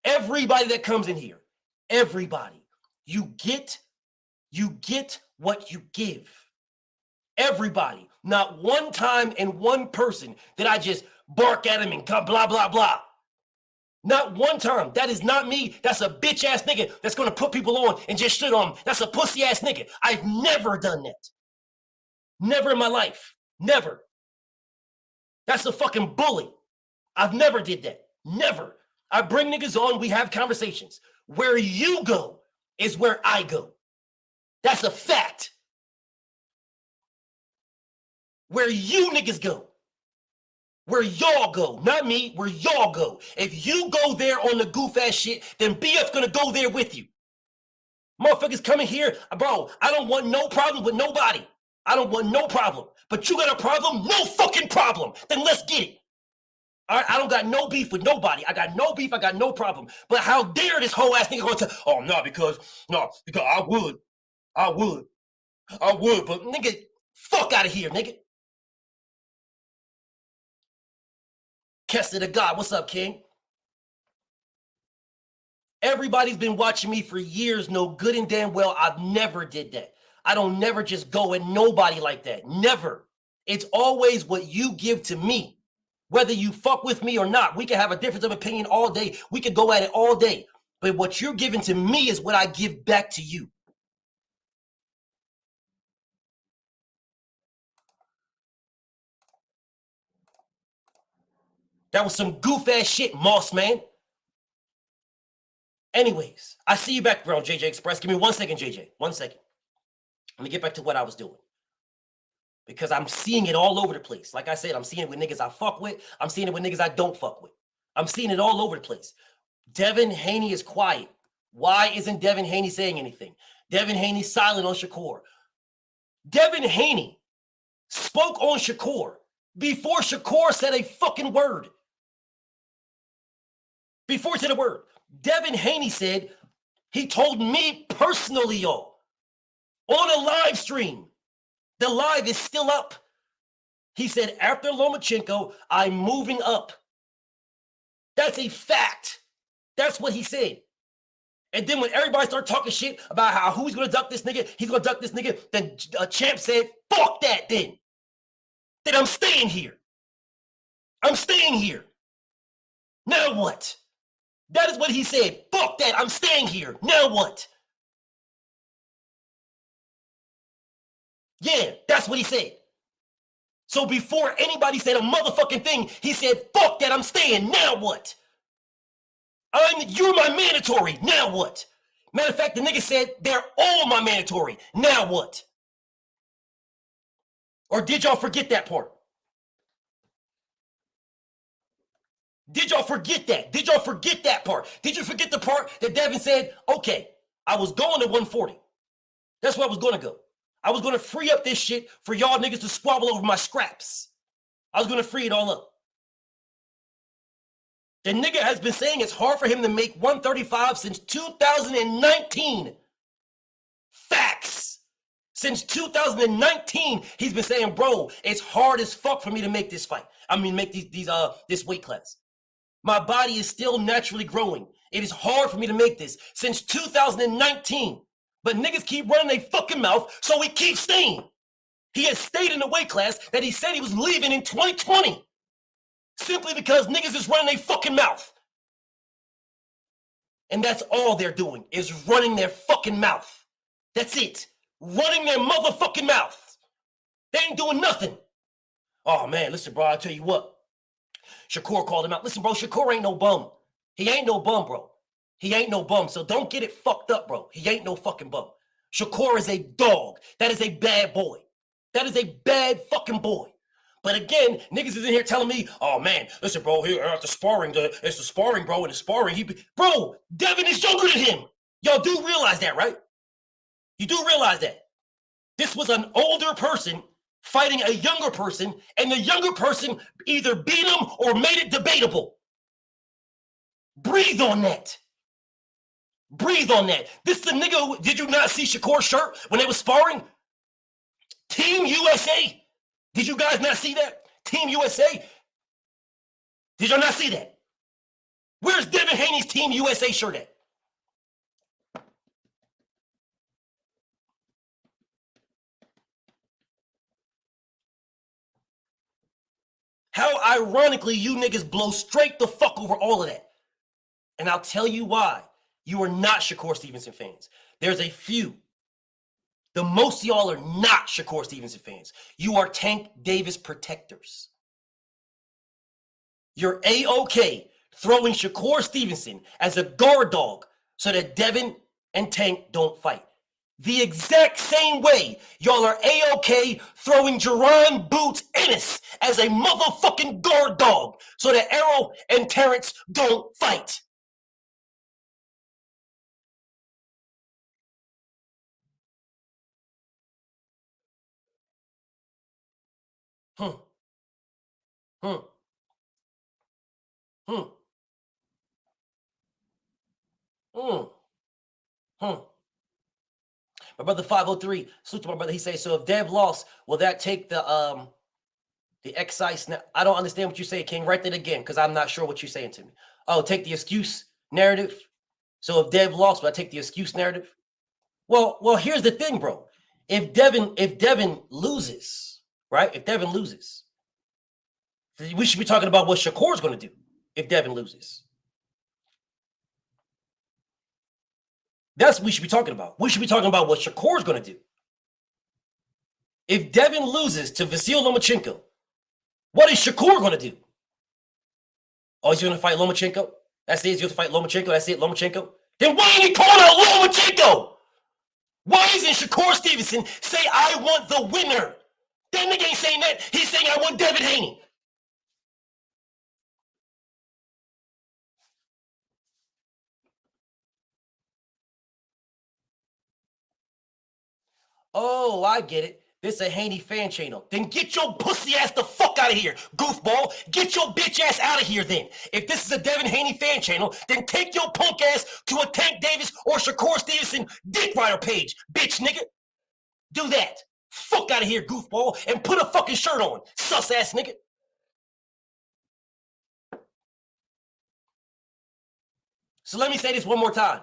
everybody that comes in here, everybody, you get what you give. Everybody. Not one time and one person did I just bark at him and blah, blah, blah. Not one time. That is not me. That's a bitch ass nigga that's going to put people on and just shit on them. That's a pussy ass nigga. I've never done that. Never in my life. Never. That's a fucking bully. I've never did that. Never. I bring niggas on, we have conversations. Where you go is where I go. That's a fact. Where you niggas go. Where y'all go. Not me, where y'all go. If you go there on the goof ass shit, then BF's gonna go there with you. Motherfuckers coming here, bro, I don't want no problem with nobody. I don't want no problem. But you got a problem? No fucking problem. Then let's get it. All right, I don't got no beef with nobody. I got no beef. I got no problem. But how dare this whole ass nigga going to, oh, no, because I would. But nigga, fuck out of here, nigga. Kester the God, what's up, King? Everybody's been watching me for years, know good and damn well I've never did that. I don't never just go at nobody like that. Never. It's always what you give to me. Whether you fuck with me or not, we can have a difference of opinion all day. We could go at it all day. But what you're giving to me is what I give back to you. That was some goof ass shit, Moss man. Anyways, I see you back, bro, JJ Express. Give me 1 second, JJ. 1 second. Let me get back to what I was doing. Because I'm seeing it all over the place. Like I said, I'm seeing it with niggas I fuck with. I'm seeing it with niggas I don't fuck with. I'm seeing it all over the place. Devin Haney is quiet. Why isn't Devin Haney saying anything? Devin Haney silent on Shakur. Devin Haney spoke on Shakur before Shakur said a fucking word. Before he said a word. Devin Haney said, he told me personally, y'all, on a live stream. The live is still up. He said, after Lomachenko, I'm moving up. That's a fact. That's what he said. And then when everybody started talking shit about how who's going to duck this nigga, he's going to duck this nigga, then Champ said, fuck that then. Then I'm staying here. I'm staying here. Now what? That is what he said. Fuck that. I'm staying here. Now what? Yeah, that's what he said. So before anybody said a motherfucking thing, he said, fuck that, I'm staying. Now what? You're my mandatory. Now what? Matter of fact, the nigga said, they're all my mandatory. Now what? Or did y'all forget that part? Did y'all forget that? Did y'all forget that part? Did you forget the part that Devin said, okay, I was going to 140. That's where I was going to go. I was going to free up this shit for y'all niggas to squabble over my scraps. I was going to free it all up. The nigga has been saying it's hard for him to make 135 since 2019. Facts. Since 2019, he's been saying, bro, it's hard as fuck for me to make this fight. I mean, make this weight class. My body is still naturally growing. It is hard for me to make this since 2019. But niggas keep running their fucking mouth, so he keeps staying. He has stayed in the weight class that he said he was leaving in 2020. Simply because niggas is running their fucking mouth. And that's all they're doing, is running their fucking mouth. That's it. Running their motherfucking mouth. They ain't doing nothing. Oh, man, listen, bro, I'll tell you what. Shakur called him out. Listen, bro, Shakur ain't no bum. He ain't no bum, bro. He ain't no bum, so don't get it fucked up, bro. He ain't no fucking bum. Shakur is a dog. That is a bad boy. That is a bad fucking boy. But again, niggas is in here telling me, oh, man, listen, bro, here at the sparring, it's the sparring, bro, and the sparring, bro, Devin is younger than him. Y'all do realize that, right? You do realize that. This was an older person fighting a younger person, and the younger person either beat him or made it debatable. Breathe on that. Breathe on that. This is a nigga, did you not see Shakur's shirt when they were sparring? Team USA. Did you guys not see that? Team USA? Did y'all not see that? Where's Devin Haney's Team USA shirt at? How ironically you niggas blow straight the fuck over all of that. And I'll tell you why. You are not Shakur Stevenson fans. There's a few. The most of y'all are not Shakur Stevenson fans. You are Tank Davis protectors. You're A-OK throwing Shakur Stevenson as a guard dog so that Devin and Tank don't fight. The exact same way y'all are A-OK throwing Jerron Boots Ennis as a motherfucking guard dog so that Errol and Terence don't fight. My brother 503, salute to my brother. He says, so if Dev lost, will that take the excise? I don't understand what you say, King. Write that again, because I'm not sure what you're saying to me. Oh, take the excuse narrative. So if Dev lost, will I take the excuse narrative? Well, here's the thing, bro. If Devin loses, right? If Devin loses, we should be talking about what Shakur's going to do if Devin loses. That's what we should be talking about. We should be talking about what Shakur's going to do. If Devin loses to Vasyl Lomachenko, what is Shakur going to do? Oh, he's going to fight Lomachenko? That's it? He's going to fight Lomachenko? That's it, Lomachenko? Then why ain't he calling out Lomachenko? Why isn't Shakur Stevenson say, I want the winner? That nigga ain't saying that. He's saying, I want Devin Haney. Oh, I get it. This is a Haney fan channel. Then get your pussy ass the fuck out of here, goofball. Get your bitch ass out of here then. If this is a Devin Haney fan channel, then take your punk ass to a Tank Davis or Shakur Stevenson dick rider page, bitch nigga. Do that. Fuck out of here, goofball, and put a fucking shirt on, sus ass nigga. So let me say this one more time.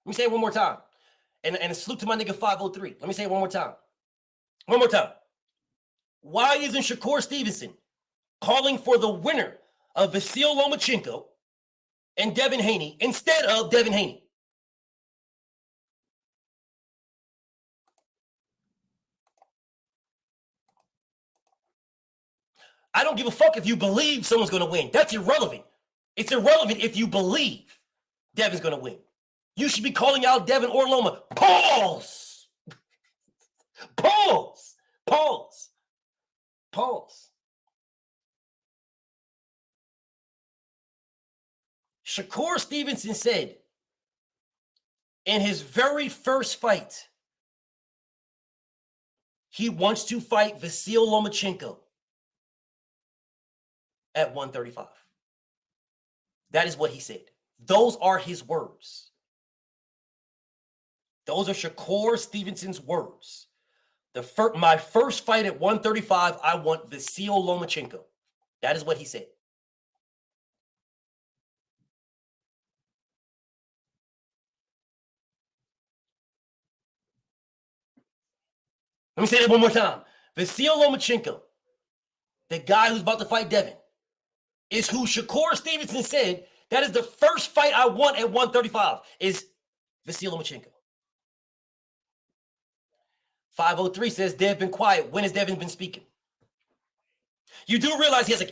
Let me say it one more time. And a salute to my nigga 503. Let me say it one more time. One more time. Why isn't Shakur Stevenson calling for the winner of Vasyl Lomachenko and Devin Haney instead of Devin Haney? I don't give a fuck if you believe someone's going to win. That's irrelevant. It's irrelevant if you believe Devin's going to win. You should be calling out Devin or Loma. Pause. Pause. Pause. Pause. Shakur Stevenson said in his very first fight, he wants to fight Vasyl Lomachenko at 135. That is what he said. Those are his words. Those are Shakur Stevenson's words. My first fight at 135, I want Vasyl Lomachenko. That is what he said. Let me say that one more time. Vasyl Lomachenko, the guy who's about to fight Devin, is who Shakur Stevenson said that is the first fight I want at 135 is Vasyl Lomachenko. 503 says Dev been quiet. When has Devin been speaking? You do realize he has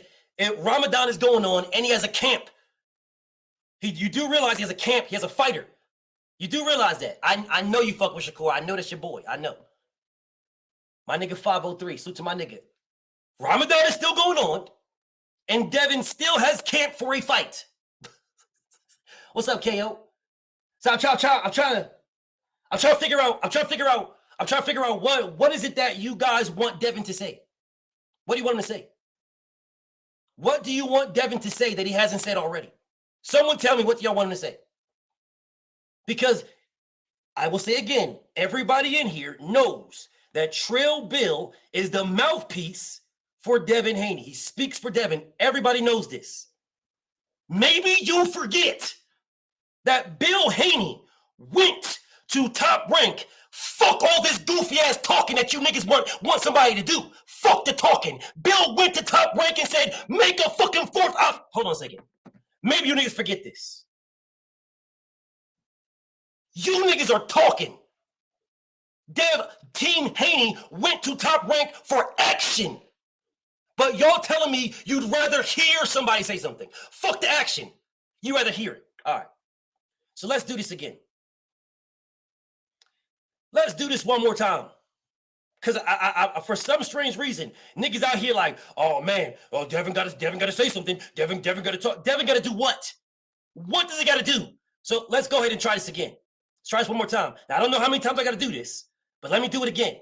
Ramadan is going on and he has a camp. You do realize he has a camp. He has a fighter. You do realize that. I know you fuck with Shakur. I know that's your boy. I know. My nigga 503. Salute to my nigga. Ramadan is still going on and Devin still has camp for a fight. What's up, KO? So I'm trying to figure out what is it that you guys want Devin to say? What do you want him to say? What do you want Devin to say that he hasn't said already? Someone tell me what y'all want him to say. Because I will say again, everybody in here knows that Trill Bill is the mouthpiece for Devin Haney. He speaks for Devin. Everybody knows this. Maybe you forget that Bill Haney went to Top Rank. Fuck all this goofy ass talking that you niggas want somebody to do. Fuck the talking. Bill went to Top Rank and said, make a fucking fourth op. Hold on a second. Maybe you niggas forget this. You niggas are talking. Team Haney went to Top Rank for action. But y'all telling me you'd rather hear somebody say something. Fuck the action. You rather hear it. All right. So let's do this again. Let's do this one more time. Because I for some strange reason, niggas out here like, oh man, oh Devin got to say something. Devin got to talk. Devin got to do what? What does he got to do? So let's go ahead and try this again. Let's try this one more time. Now I don't know how many times I got to do this, but let me do it again.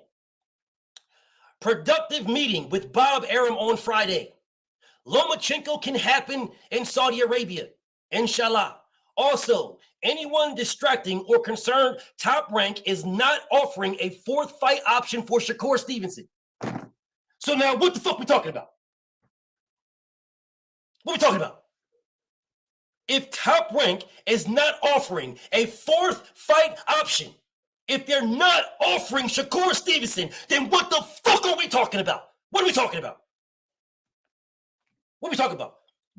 Productive meeting with Bob Arum on Friday. Lomachenko can happen in Saudi Arabia, inshallah. Also, anyone distracting or concerned, Top Rank is not offering a fourth fight option for Shakur Stevenson. So now what the fuck we talking about? What we talking about? If Top Rank is not offering a fourth fight option, if they're not offering Shakur Stevenson, then what the fuck are we talking about? What are we talking about? What are we talking about?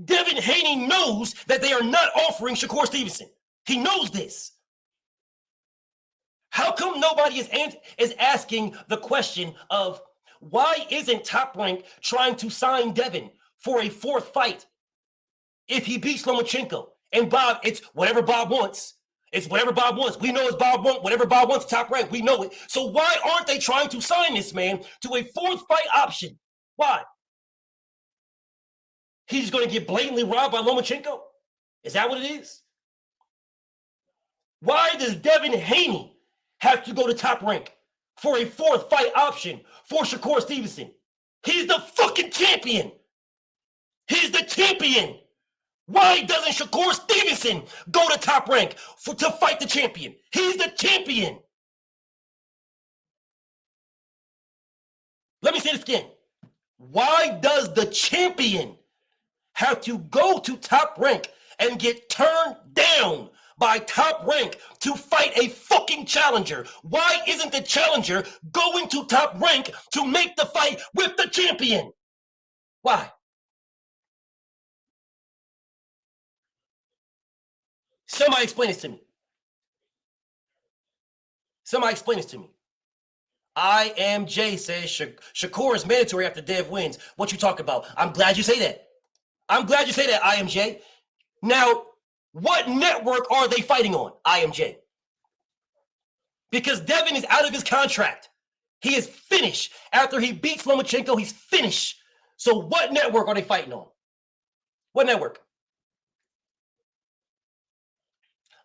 Devin Haney knows that they are not offering Shakur Stevenson. He knows this. How come nobody is asking the question of why isn't Top Rank trying to sign Devin for a fourth fight if he beats Lomachenko? And Bob, it's whatever Bob wants. It's whatever Bob wants. We know it's Bob wants. Whatever Bob wants, Top Rank. We know it. So why aren't they trying to sign this man to a fourth fight option? Why? He's going to get blatantly robbed by Lomachenko? Is that what it is? Why does Devin Haney have to go to Top Rank for a fourth fight option for Shakur Stevenson? He's the fucking champion. He's the champion. Why doesn't Shakur Stevenson go to Top Rank to fight the champion? He's the champion. Let me say this again. Why does the champion have to go to Top Rank and get turned down by Top Rank to fight a fucking challenger? Why isn't the challenger going to Top Rank to make the fight with the champion? Why? Somebody explain this to me. Somebody explain this to me. I am Jay says Shakur is mandatory after Dev wins. What you talk about? I'm glad you say that. I'm glad you say that, IMJ. Now, what network are they fighting on, IMJ? Because Devin is out of his contract. He is finished. After he beats Lomachenko, he's finished. So what network are they fighting on? What network?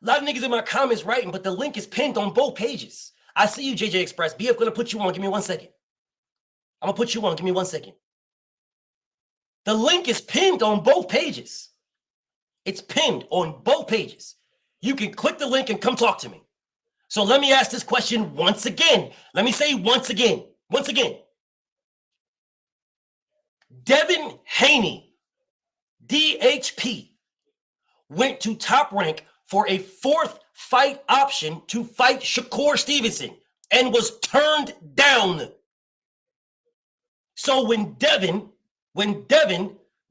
A lot of niggas in my comments writing, but the link is pinned on both pages. I see you, JJ Express. BF gonna put you on. Give me 1 second. I'm gonna put you on. Give me 1 second. The link is pinned on both pages. It's pinned on both pages. You can click the link and come talk to me. So let me ask this question once again. Let me say once again. Once again. Devin Haney, DHP, went to Top Rank for a fourth fight option to fight Shakur Stevenson and was turned down. So when Devin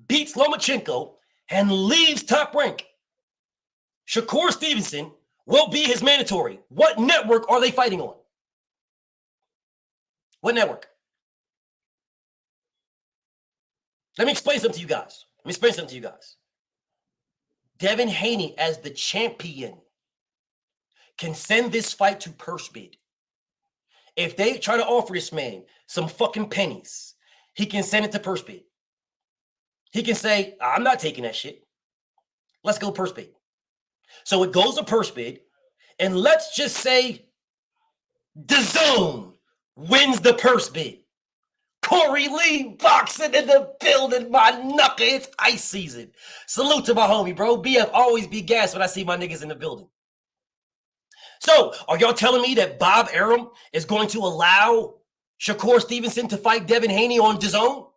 beats Lomachenko and leaves Top Rank, Shakur Stevenson will be his mandatory. What network are they fighting on? What network? Let me explain something to you guys. Devin Haney, as the champion, can send this fight to purse bid. If they try to offer this man some fucking pennies, he can send it to purse bid. He can say, I'm not taking that shit. Let's go purse bid. So it goes to purse bid, and let's just say DAZN wins the purse bid. Corey Lee boxing in the building, my knucker. It's ice season. Salute to my homie, bro. BF always be gassed when I see my niggas in the building. So, are y'all telling me that Bob Arum is going to allow Shakur Stevenson to fight Devin Haney on DAZN?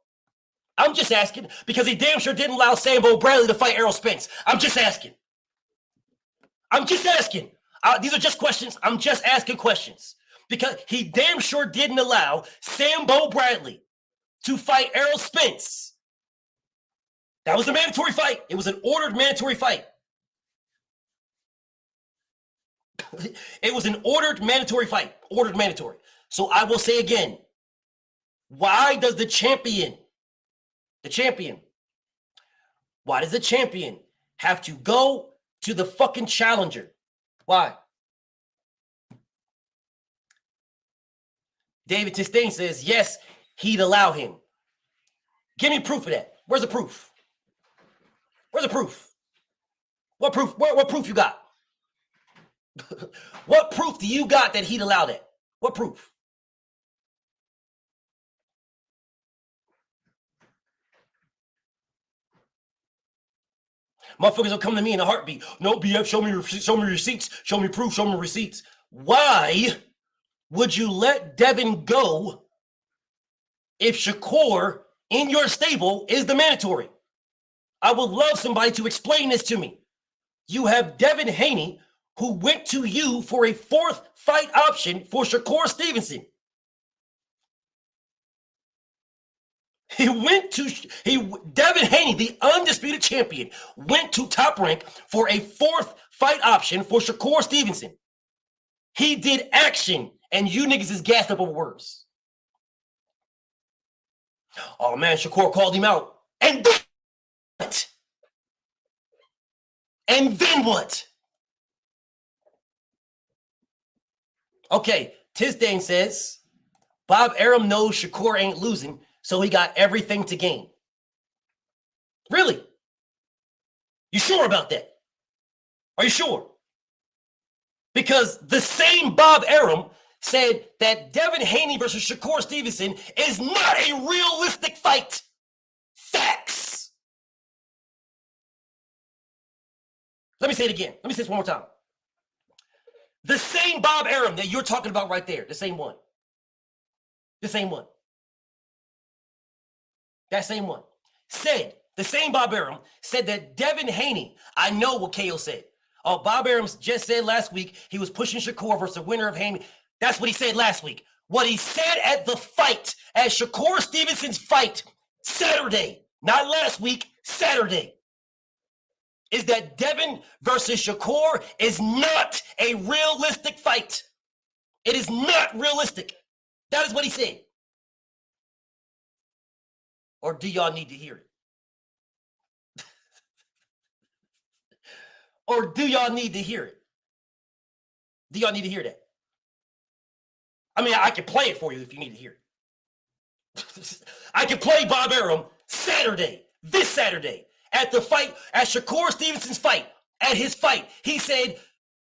I'm just asking, because he damn sure didn't allow Sambo Bradley to fight Errol Spence. I'm just asking. These are just questions. I'm just asking questions. Because he damn sure didn't allow Sambo Bradley to fight Errol Spence. That was a mandatory fight. It was an ordered mandatory fight. It was an ordered mandatory fight. Ordered mandatory. So I will say again, why does the champion The champion. Why does the champion have to go to the fucking challenger? Why? David Tistain says, yes, he'd allow him. Give me proof of that. Where's the proof? Where's the proof? What proof? What proof you got? What proof do you got that he'd allow that? What proof? Motherfuckers will come to me in a heartbeat. No, BF, show me receipts. Show me proof. Show me receipts. Why would you let Devin go if Shakur in your stable is the mandatory? I would love somebody to explain this to me. You have Devin Haney, who went to you for a fourth fight option for Shakur Stevenson. Devin Haney, the undisputed champion, went to Top Rank for a fourth fight option for Shakur Stevenson. He did action, and you niggas is gassed up over words. Oh man, Shakur called him out. And then what? And then what? Okay, Tisdane says, Bob Arum knows Shakur ain't losing, so he got everything to gain. Really? You sure about that? Are you sure? Because the same Bob Arum said that Devin Haney versus Shakur Stevenson is not a realistic fight. Facts. Let me say it again. Let me say this one more time. The same Bob Arum that you're talking about right there, the same one. The same one. That same one. Said, the same Bob Arum said that Devin Haney, I know what KO said. Oh, Bob Arum just said last week he was pushing Shakur versus the winner of Haney. That's what he said last week. What he said at the fight, at Shakur Stevenson's fight, Saturday, not last week, Saturday, is that Devin versus Shakur is not a realistic fight. It is not realistic. That is what he said. Or do y'all need to hear it? Or do y'all need to hear it? Do y'all need to hear that? I mean, I can play it for you if you need to hear it. I can play Bob Arum Saturday, this Saturday, at the fight, at Shakur Stevenson's fight, at his fight. He said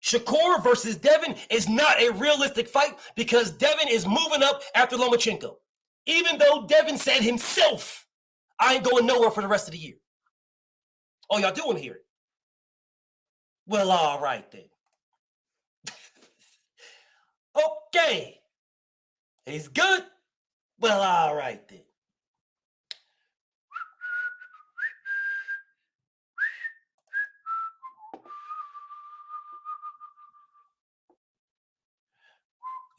Shakur versus Devin is not a realistic fight because Devin is moving up after Lomachenko. Even though Devin said himself, I ain't going nowhere for the rest of the year. Oh, y'all do want to hear it? Well, all right then. Okay. He's good. Well, all right then.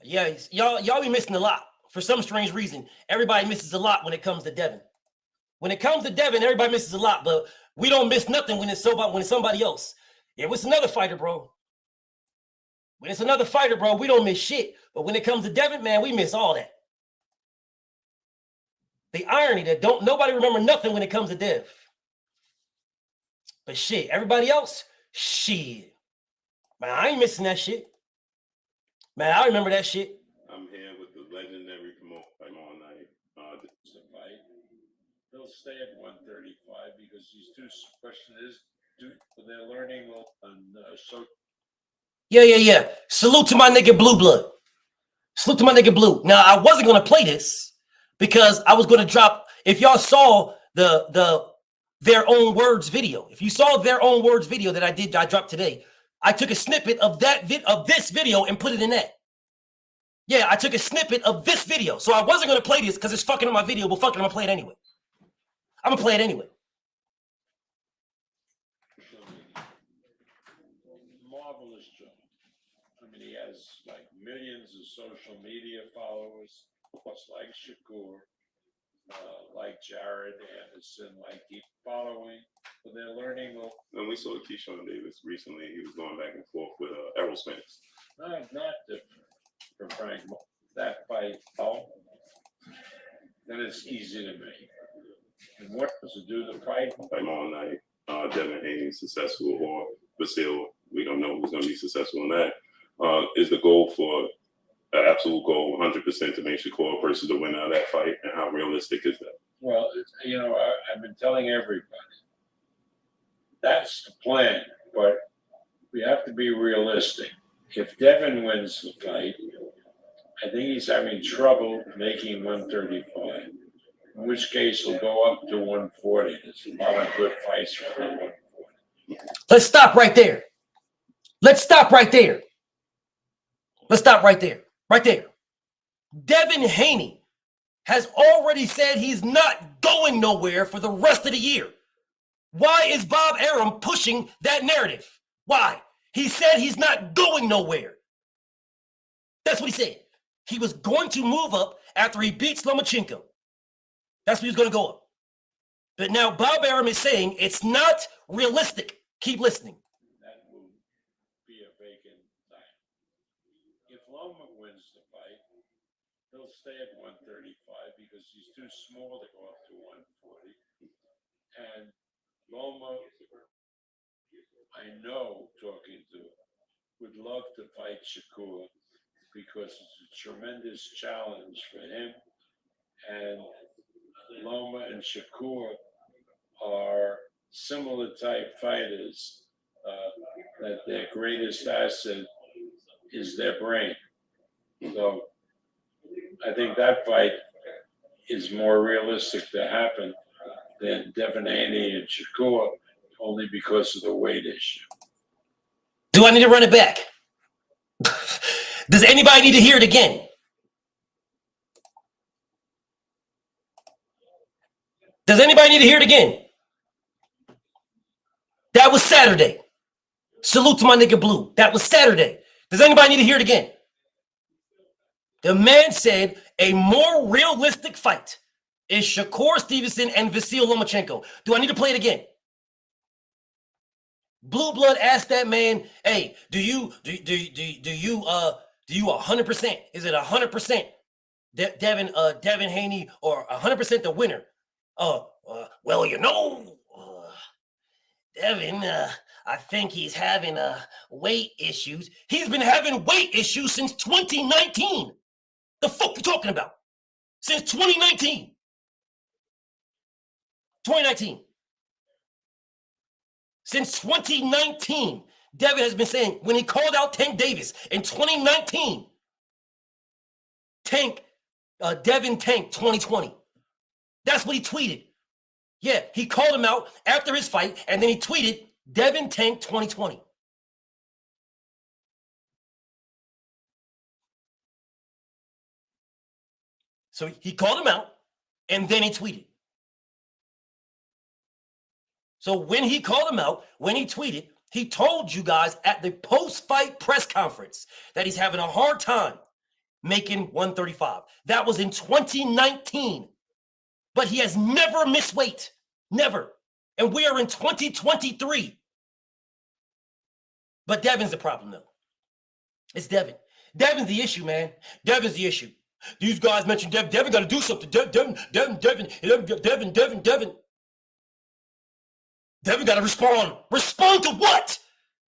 Yeah, y'all be missing a lot. For some strange reason, everybody misses a lot when it comes to Devin. When it comes to Devin, everybody misses a lot, but we don't miss nothing when it's somebody else. Yeah, it's another fighter, bro. When it's another fighter, bro, we don't miss shit. But when it comes to Devin, man, we miss all that. The irony that nobody remember nothing when it comes to Dev. But shit, everybody else, shit. Man, I ain't missing that shit. Man, I remember that shit. I'm here with the legendary promoter all night. This is a fight. They'll stay at 135 because these two question is, they're learning on so. Yeah. Salute to my nigga Blue Blood. Salute to my nigga Blue. Now, I wasn't going to play this because I was going to drop, if y'all saw their own words video. If you saw their own words video that I dropped today, I took a snippet of this video and put it in that. Yeah, I took a snippet of this video. So I wasn't going to play this because it's fucking on my video, but fuck it, I'm going to play it anyway. I'm going to play it anyway. Marvelous job. I mean, he has like millions of social media followers, plus like Shakur, like Jared Anderson, like keep following, but they're learning. And we saw Keyshawn Davis recently. He was going back and forth with Errol Spence. Not different for Frank. That fight, then it's easy to make. And what was to do the fight? Fight all night. Devin Haney successful, or Vasil. We don't know who's going to be successful in that. Is the goal for an absolute goal, 100% to make Shakur versus the winner of that fight, and how realistic is that? Well, I've been telling everybody that's the plan, but we have to be realistic. If Devin wins the fight, I think he's having trouble making 135. In which case, he'll go up to 140. There's a lot of good fights for 140. Let's stop right there. Let's stop right there. Let's stop right there. Right there. Devin Haney has already said he's not going nowhere for the rest of the year. Why is Bob Arum pushing that narrative? Why? He said he's not going nowhere. That's what he said. He was going to move up after he beat Lomachenko. That's what he was going to go up. But now Bob Arum is saying it's not realistic. Keep listening. That will be a vacant time. If Loma wins the fight, he'll stay at 135 because he's too small to go up to 140. And Loma, I know, talking to him, would love to fight Shakur because it's a tremendous challenge for him. And Loma and Shakur are similar type fighters that their greatest asset is their brain. So I think that fight is more realistic to happen than Devin Haney and Shakur, only because of the weight issue. Do I need to run it back? Does anybody need to hear it again? Does anybody need to hear it again? That was Saturday. Salute to my nigga Blue. That was Saturday. Does anybody need to hear it again? The man said a more realistic fight is Shakur Stevenson and Vasil Lomachenko. Do I need to play it again? Blue Blood asked that man, "Hey, do you 100%? Is it 100% Devin Haney or 100% the winner?" Well, Devin, I think he's having weight issues. He's been having weight issues since 2019. The fuck you talking about? Since 2019. 2019. Since 2019, Devin has been saying when he called out Tank Davis in 2019, Devin Tank 2020. That's what he tweeted. Yeah, he called him out after his fight, and then he tweeted Devin Tank 2020. So he called him out, and then he tweeted. So when he called him out, when he tweeted, he told you guys at the post-fight press conference that he's having a hard time making 135. That was in 2019. But he has never missed weight. Never. And we are in 2023. But Devin's the problem, though. It's Devin. Devin's the issue, man. Devin's the issue. These guys mentioned Devin. Devin got to do something. Devin. Devin got to respond. Respond to what?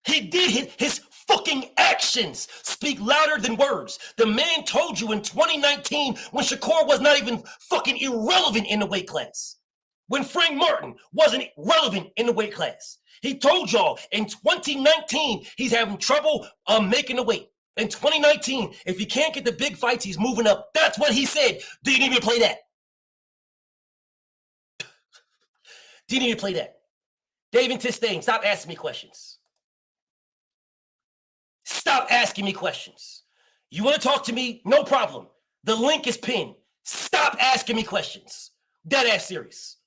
He did his fucking actions speak louder than words. The man told you in 2019 when Shakur was not even fucking irrelevant in the weight class. When Frank Martin wasn't relevant in the weight class. He told y'all in 2019 he's having trouble making the weight. In 2019, if he can't get the big fights, he's moving up. That's what he said. Do you need me to play that? Do you need me to play that? David Tistain, stop asking me questions. Stop asking me questions. You want to talk to me? No problem. The link is pinned. Stop asking me questions. Dead ass serious.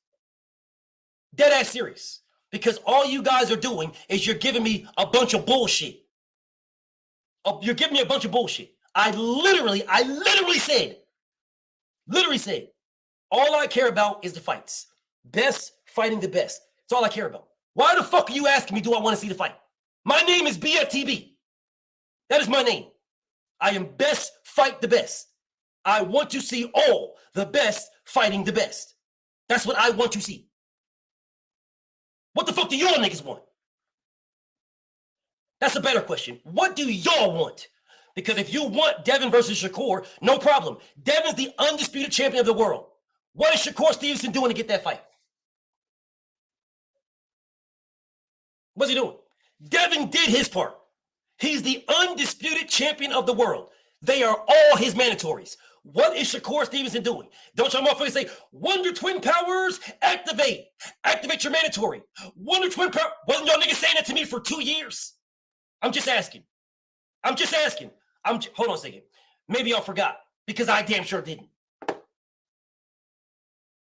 Dead ass serious. Because all you guys are doing is you're giving me a bunch of bullshit. You're giving me a bunch of bullshit. I literally said, all I care about is the fights. Best fighting the best. That's all I care about. Why the fuck are you asking me, do I want to see the fight? My name is BFTB. That is my name. I am best fight the best. I want to see all the best fighting the best. That's what I want to see. What the fuck do y'all niggas want? That's a better question. What do y'all want? Because if you want Devin versus Shakur, no problem. Devin's the undisputed champion of the world. What is Shakur Stevenson doing to get that fight? What's he doing? Devin did his part. He's the undisputed champion of the world. They are all his mandatories. What is Shakur Stevenson doing? Don't y'all motherfuckers say, Wonder Twin Powers, activate. Activate your mandatory. Wonder Twin Powers. Wasn't y'all niggas saying that to me for 2 years? I'm just asking. Hold on a second. Maybe y'all forgot because I damn sure didn't.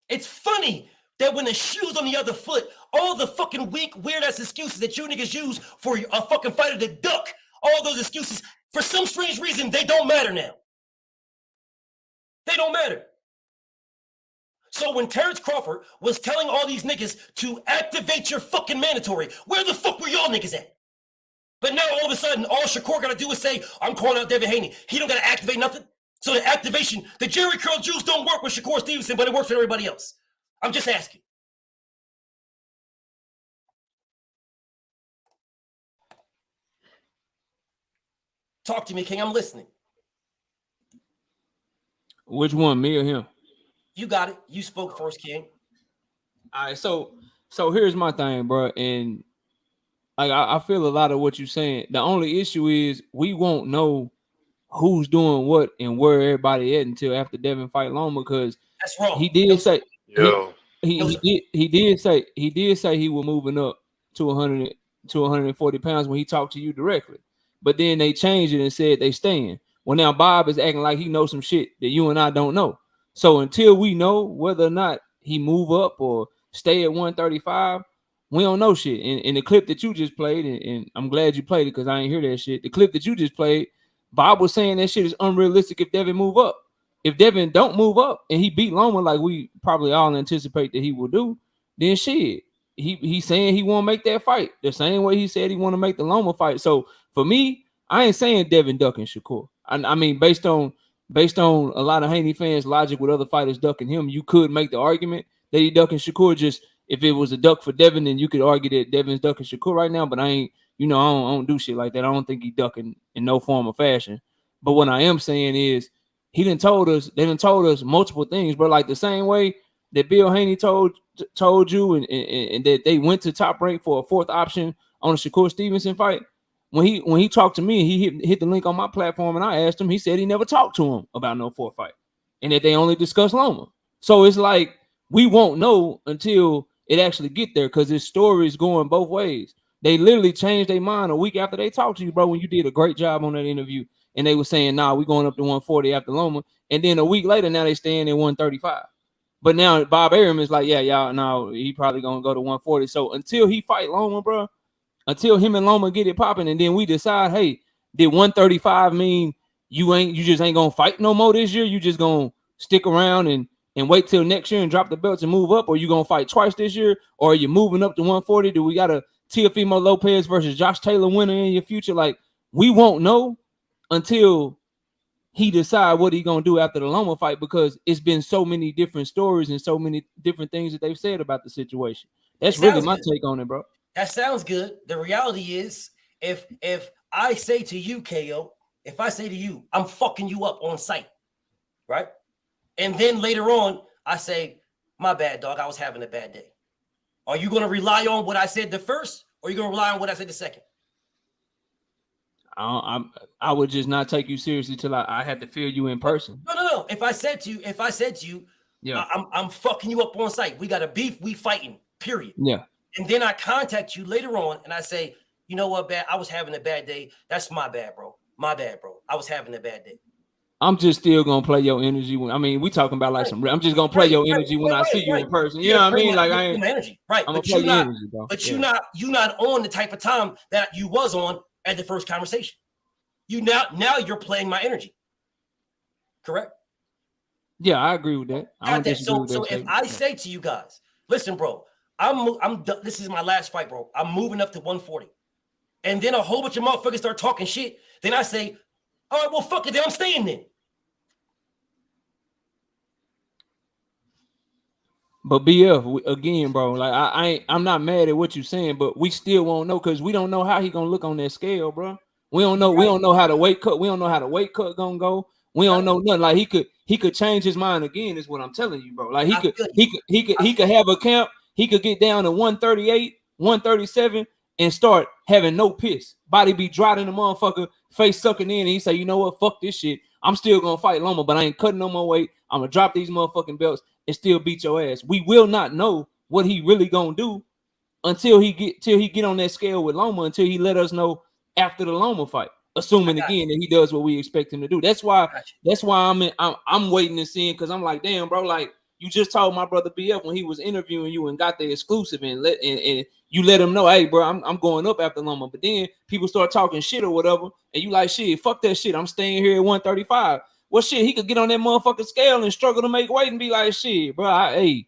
It's funny that when the shoe's on the other foot, all the fucking weak, weird-ass excuses that you niggas use for a fucking fighter to duck, all those excuses, for some strange reason, they don't matter now. They don't matter. So when Terence Crawford was telling all these niggas to activate your fucking mandatory, where the fuck were y'all niggas at? But now all of a sudden, all Shakur got to do is say, I'm calling out Devin Haney. He don't got to activate nothing. So the activation, the Jerry Curl juice don't work with Shakur Stevenson, but it works for everybody else. I'm just asking. Talk to me, King. I'm listening. Which one, me or him? You got it. You spoke first, King. All right, so here's my thing, bro, and like I feel a lot of what you're saying. The only issue is we won't know who's doing what and where everybody at until after Devin fight Loma, because that's wrong. He did say he did say he was moving up to 100 to 140 pounds when he talked to you directly, but then they changed it and said they staying. Well, now Bob is acting like he knows some shit that you and I don't know. So until we know whether or not he move up or stay at 135, we don't know shit. And the clip that you just played, and I'm glad you played it because I ain't hear that shit. The clip that you just played, Bob was saying that shit is unrealistic if Devin move up. If Devin don't move up and he beat Loma like we probably all anticipate that he will do, then shit, he's saying he won't make that fight the same way he said he want to make the Loma fight. So for me, I ain't saying Devin ducking Shakur. I mean, based on a lot of Haney fans' logic with other fighters ducking him, you could make the argument that he ducking Shakur. Just if it was a duck for Devin, then you could argue that Devin's ducking Shakur right now. But I ain't, I don't do shit like that. I don't think he ducking in no form or fashion. But what I am saying is they done told us multiple things, bro. Like the same way that Bill Haney told you and that they went to Top Rank for a fourth option on the Shakur Stevenson fight. When he talked to me, he hit the link on my platform, and I asked him. He said he never talked to him about no fourth fight, and that they only discussed Loma. So it's like we won't know until it actually get there, because this story is going both ways. They literally changed their mind a week after they talked to you, bro. When you did a great job on that interview, and they were saying, "Nah, we going up to 140 after Loma," and then a week later, now they staying at 135. But now Bob Arum is like, "Yeah, y'all, no, he probably gonna go to 140." So until he fight Loma, bro. Until him and Loma get it popping, and then we decide, hey, did 135 mean you just ain't gonna fight no more this year? You just gonna stick around and wait till next year and drop the belts and move up, or you gonna fight twice this year, or are you moving up to 140? Do we got a Teofimo Lopez versus Josh Taylor winner in your future? Like, we won't know until he decide what he gonna do after the Loma fight, because it's been so many different stories and so many different things that they've said about the situation. That's really my take on it, bro. That sounds good. The reality is, if I say to you, KO, if I say to you, I'm fucking you up on sight, right? And then later on, I say, my bad, dog, I was having a bad day. Are you going to rely on what I said the first, or are you going to rely on what I said the second? I would just not take you seriously till I had to feel you in person. No. If I said to you, yeah, I'm fucking you up on sight. We got a beef, we fighting, period. Yeah. And then I contact you later on and I say, you know what, I was having a bad day. That's my bad, bro. My bad, bro. I was having a bad day. I'm just still gonna play your energy. We talking about like I'm just gonna play your energy when I see you in person. You know what I mean? Like I ain't my energy, right? I'm gonna play your energy, bro. But you not on the type of time that you was on at the first conversation. You now you're playing my energy. Correct? Yeah, I agree with that. I don't disagree with that. So if I say to you guys, listen, bro. This is my last fight, bro. I'm moving up to 140. And then a whole bunch of motherfuckers start talking shit. Then I say, all right, well, fuck it, then I'm staying then. But BF again, bro. Like I'm not mad at what you're saying, but we still won't know because we don't know how he gonna look on that scale, bro. We don't know. Right. We don't know how the weight cut. We don't know how the weight cut gonna go. We don't know nothing. Like he could change his mind again. Is what I'm telling you, bro. Like he could have a camp. He could get down to 138, 137, and start having no piss. Body be dry in the motherfucker, face sucking in, and he say, you know what, fuck this shit. I'm still gonna fight Loma, but I ain't cutting no more weight. I'm gonna drop these motherfucking belts and still beat your ass. We will not know what he really gonna do until he get on that scale with Loma, until he let us know after the Loma fight. Assuming again that he does what we expect him to do. That's why I'm waiting and seeing, because I'm like, damn, bro, like you just told my brother BF when he was interviewing you and got the exclusive and you let him know, hey, bro, I'm going up after Loma. But then people start talking shit or whatever, and you like, shit, fuck that shit. I'm staying here at 135. Well, shit, he could get on that motherfucking scale and struggle to make weight and be like, shit, bro, I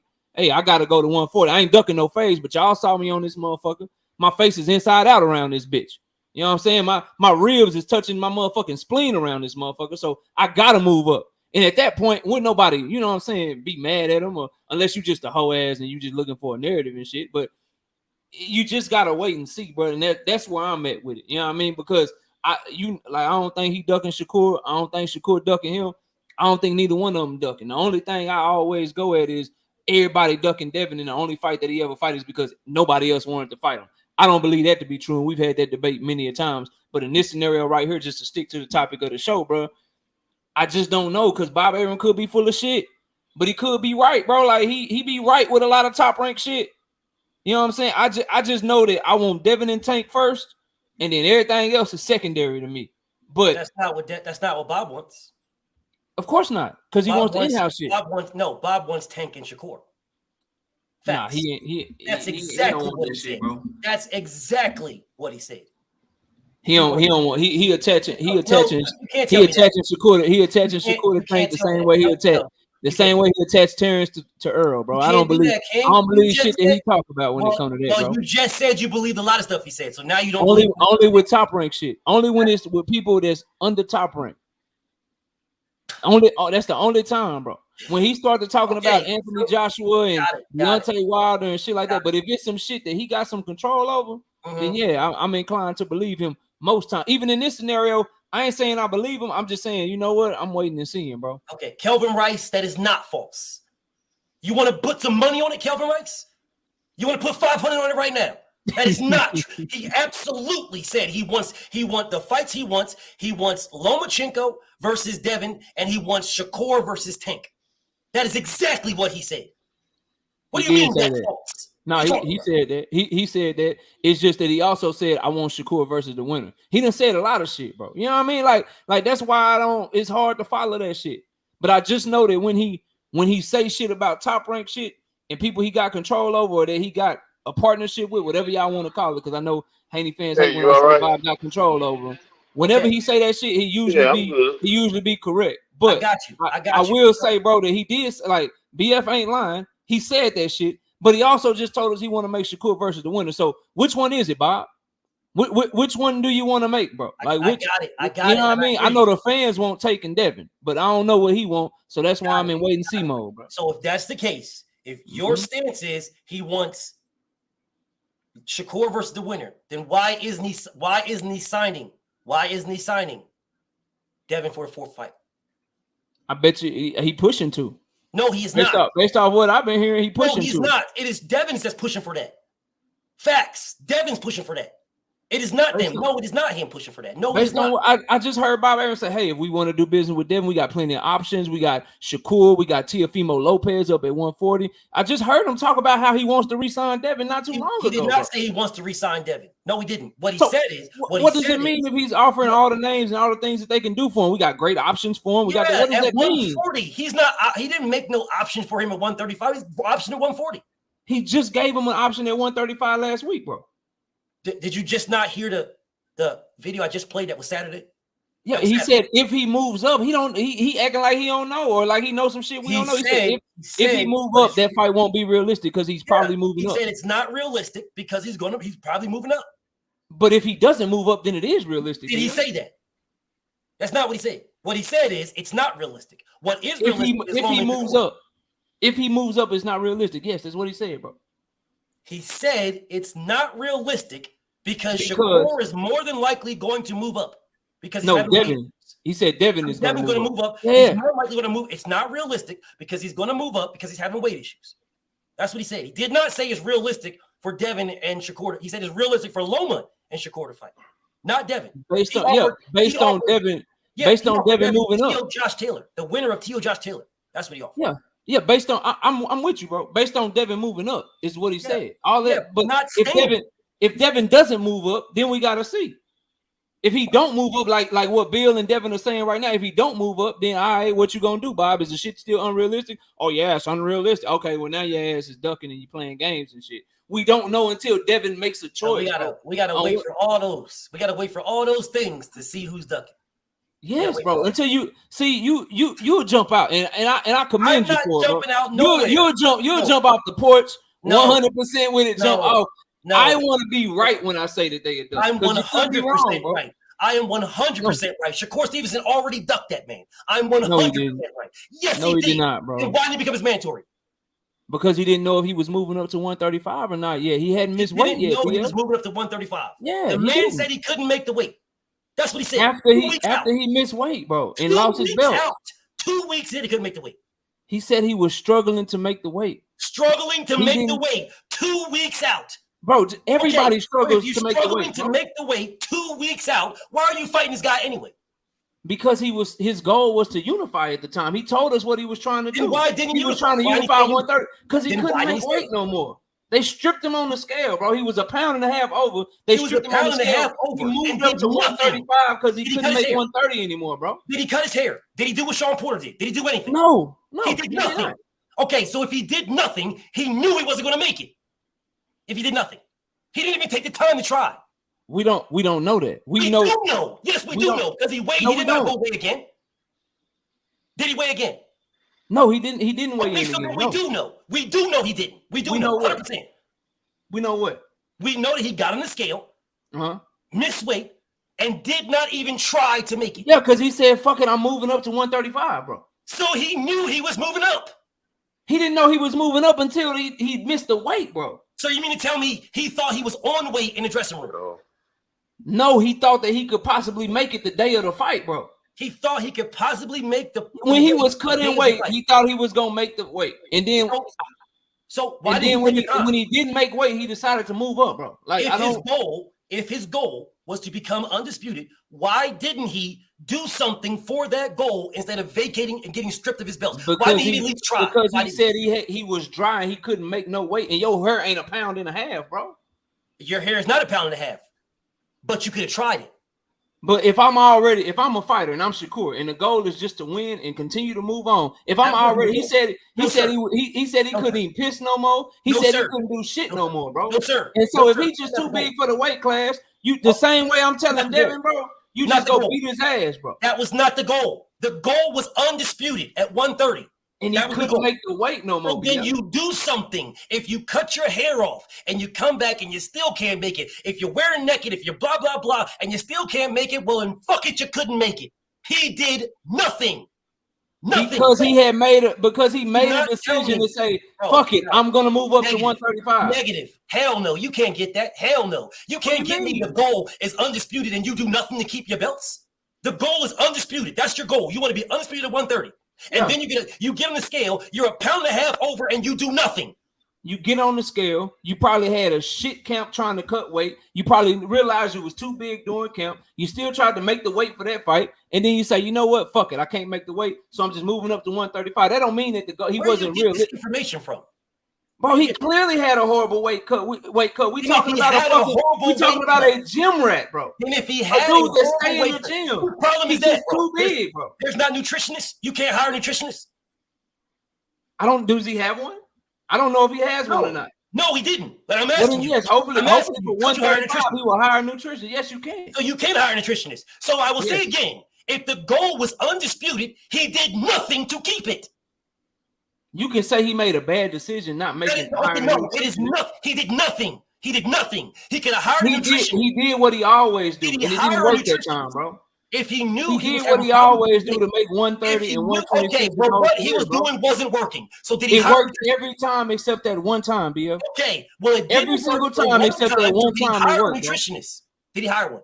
gotta go to 140. I ain't ducking no face, but y'all saw me on this motherfucker. My face is inside out around this bitch. You know what I'm saying? My ribs is touching my motherfucking spleen around this motherfucker. So I gotta move up. And at that point, would nobody, you know what I'm saying, be mad at him, or unless you just a hoe ass and you just looking for a narrative and shit. But you just gotta wait and see, bro. And that's where I'm at with it. You know what I mean? Because I don't think he ducking Shakur. I don't think Shakur ducking him. I don't think neither one of them ducking. The only thing I always go at is everybody ducking Devin, and the only fight that he ever fight is because nobody else wanted to fight him. I don't believe that to be true, and we've had that debate many a times. But in this scenario right here, just to stick to the topic of the show, bro, I just don't know, because Bob Arum could be full of shit, but he could be right, bro. Like he be right with a lot of top rank shit. You know what I'm saying? I just know that I want Devin and Tank first, and then everything else is secondary to me. But that's not what Bob wants. Of course not, because he wants the in-house shit. Bob wants Tank and Shakur. Facts. Nah, that's exactly what he said. Bro. That's exactly what he said. He attaching Shakur to Tank the same way he attached Terence to Errol, bro. I don't believe shit that he talked about when it comes to that, bro. You just said you believed a lot of stuff he said, so now you don't only with top rank shit. Only when it's with people that's under top rank. That's the only time, bro. When he started talking about Anthony Joshua and Deontay Wilder and shit like that. But if it's some shit that he got some control over, then yeah, I'm inclined to believe him most times. Even in this scenario, I ain't saying I believe him. I'm just saying, you know what? I'm waiting and seeing, bro. Okay, Kelvin Rice, that is not false. You want to put some money on it, Kelvin Rice? You want to put 500 on it right now? That is not true. He absolutely said he wants the fights he wants. He wants Lomachenko versus Devin, and he wants Shakur versus Tank. That is exactly what he said. What do you mean that's false? No, he said that. He said that. It's just that he also said, I want Shakur versus the winner. He done said a lot of shit, bro. You know what I mean? Like that's why it's hard to follow that shit. But I just know that when he say shit about top rank shit and people he got control over, or that he got a partnership with, whatever y'all want to call it, because I know Haney fans hate when I got control over him. Whenever he say that shit, he usually be correct. But I will say, bro, that he did, like, BF ain't lying. He said that shit, but he also just told us he want to make Shakur versus the winner. So which one is it, Bob? Which one do you want to make, bro? Like, I got it. You know what I mean? I know the fans won't take in Devin, but I don't know what he want. So that's why I'm in wait and see mode, bro. So if that's the case, if your stance is he wants Shakur versus the winner, then why isn't he signing Devin for a fourth fight? I bet you he pushing to. No, he is not. Based off what I've been hearing, he pushing to. No, he's not. It is Devin that's pushing for that. Facts. Devin's pushing for that. It is not them. No, it is not him pushing for that. No, based on I just heard Bob Arum say, hey, if we want to do business with Devin, we got plenty of options. We got Shakur, we got Teofimo Lopez up at 140. I just heard him talk about how he wants to re-sign Devin not too long ago. He did not say he wants to re-sign Devin. No, he didn't. What he said is what does it mean if he's offering all the names and all the things that they can do for him? We got great options for him. What does that mean? 140. He's not. He didn't make no options for him at 135. He's option at 140. He just gave him an option at 135 last week, bro. Did you just not hear the video I just played that was Saturday? Yeah, he said if he moves up, he acting like he don't know, or like he knows some shit we don't know. He said if he move up, that fight won't be realistic because he's probably moving up. He said it's not realistic because he's probably moving up. But if he doesn't move up, then it is realistic. Did he say that? That's not what he said. What he said is it's not realistic. What is realistic if he moves up. If he moves up, it's not realistic. Yes, that's what he said, bro. He said it's not realistic because Shakur is more than likely going to move up. Because he's Devin. He said Devin is going to move up. Yeah. He's more likely going to move. It's not realistic because he's going to move up because he's having weight issues. That's what he said. He did not say it's realistic for Devin and Shakur. He said it's realistic for Loma and Shakur to fight, not Devin. Based on Devin moving up. Josh Taylor, the winner of T.O. Josh Taylor. That's what he offered. Yeah. Based on I'm with you, bro. Based on Devin moving up is what he said. All that, but not if Devin doesn't move up, then we gotta see. If he don't move up, like what Bill and Devin are saying right now, if he don't move up, then all right, what you gonna do, Bob? Is the shit still unrealistic? Oh yeah, it's unrealistic. Okay, well now your ass is ducking and you playing games and shit. We don't know until Devin makes a choice. We gotta wait for all those. We gotta wait for all those things to see who's ducking. Yes, bro. Until you see you'll jump out and I commend you for it, bro. You'll jump off the porch 100% with it. Jump off. No. I want to be right when I say that they are ducking. I'm 100% right. I am 100% right. Shakur Stevenson already ducked that man. I'm 100% right. Yes, he did not, bro. And why did he become his mandatory? Because he didn't know if he was moving up to 135 or not. Yeah, he hadn't missed weight yet. He was moving up to 135. Yeah, the man said he couldn't make the weight. That's what he said. After he missed weight, bro, and lost his belt. 2 weeks in, he couldn't make the weight. He said he was struggling to make the weight. Struggling to make the weight. 2 weeks out. Bro, everybody struggles to make the weight. To make the weight 2 weeks out, why are you fighting this guy anyway? Because his goal was to unify at the time. He told us what he was trying to do. Why didn't he was trying to unify 130? Because he couldn't make weight no more. They stripped him on the scale, bro. He was a pound and a half over. They stripped him on the scale. He moved up to 135 because he couldn't make 130 anymore, bro. Did he cut his hair? Did he do what Sean Porter did? Did he do anything? No. He did nothing. Okay, so if he did nothing, he knew he wasn't going to make it. If he did nothing. He didn't even take the time to try. We don't know that. We do know. Yes, we do know. Because he weighed. No, he did not go weigh again. Did he weigh again? No, he didn't. He didn't weigh in again. We do know. We do know he didn't. We know 100%. We know what? We know that he got on the scale, missed weight, and did not even try to make it. Yeah, because he said, fuck it, I'm moving up to 135, bro. So he knew he was moving up. He didn't know he was moving up until he missed the weight, bro. So you mean to tell me he thought he was on weight in the dressing room? No, he thought that he could possibly make it the day of the fight, bro. He thought he could possibly make the when he was cutting weight, he thought he was gonna make the weight, and then when he didn't make weight, he decided to move up, bro. Like if his goal was to become undisputed, why didn't he do something for that goal instead of vacating and getting stripped of his belt? Why didn't he at least try? Because he said he was dry and he couldn't make no weight, and your hair ain't a pound and a half, bro. Your hair is not a pound and a half, but you could have tried it. But if I'm a fighter and I'm Shakur, and the goal is just to win and continue to move on. If I'm already, he said he couldn't even piss no more. He said he couldn't do shit no more, bro. No, sir. And so if he's just too big for the weight class, the same way I'm telling Devin, bro, you just go beat his ass, bro. That was not the goal. The goal was undisputed at 130. And he couldn't make the weight no more. So then you do something. If you cut your hair off and you come back and you still can't make it, if you're wearing naked, if you're blah, blah, blah, and you still can't make it, well, then fuck it, you couldn't make it. He did nothing. Nothing. Because he made a decision to say, fuck it, I'm going to move up to 135. Negative. Hell no. You can't get that. Hell no. You can't get me. The goal is undisputed and you do nothing to keep your belts. The goal is undisputed. That's your goal. You want to be undisputed at 130. And then you get on the scale, you're a pound and a half over and you do nothing. You get on the scale, you probably had a shit camp trying to cut weight. You probably realized you was too big during camp. You still tried to make the weight for that fight. And then you say, you know what? Fuck it. I can't make the weight. So I'm just moving up to 135. That don't mean that he wasn't real. Where do you get this information from? Bro, he clearly had a horrible weight cut. We talking about a gym rat, bro. And if he had a dude that stay in the gym, the problem is that too big, bro. There's not nutritionists. You can't hire nutritionists. Does he have one? I don't know if he has one or not. No, he didn't. But I'm asking you. Yes, hopefully for 135, he will hire a nutritionist. Yes, you can. So you can hire a nutritionist. So I will say again, if the goal was undisputed, he did nothing to keep it. You can say he made a bad decision not making. No, it is nothing. He did nothing. He did nothing. He could have hired a nutritionist. He did what he always do, and it didn't work that time, bro. If he knew he did what he always do to make 130 and 126. Okay, but what he was doing wasn't working. So did he? It worked every time except that one time, BF. Okay, well, it every single time except that one time it worked. Nutritionist. Did he hire one?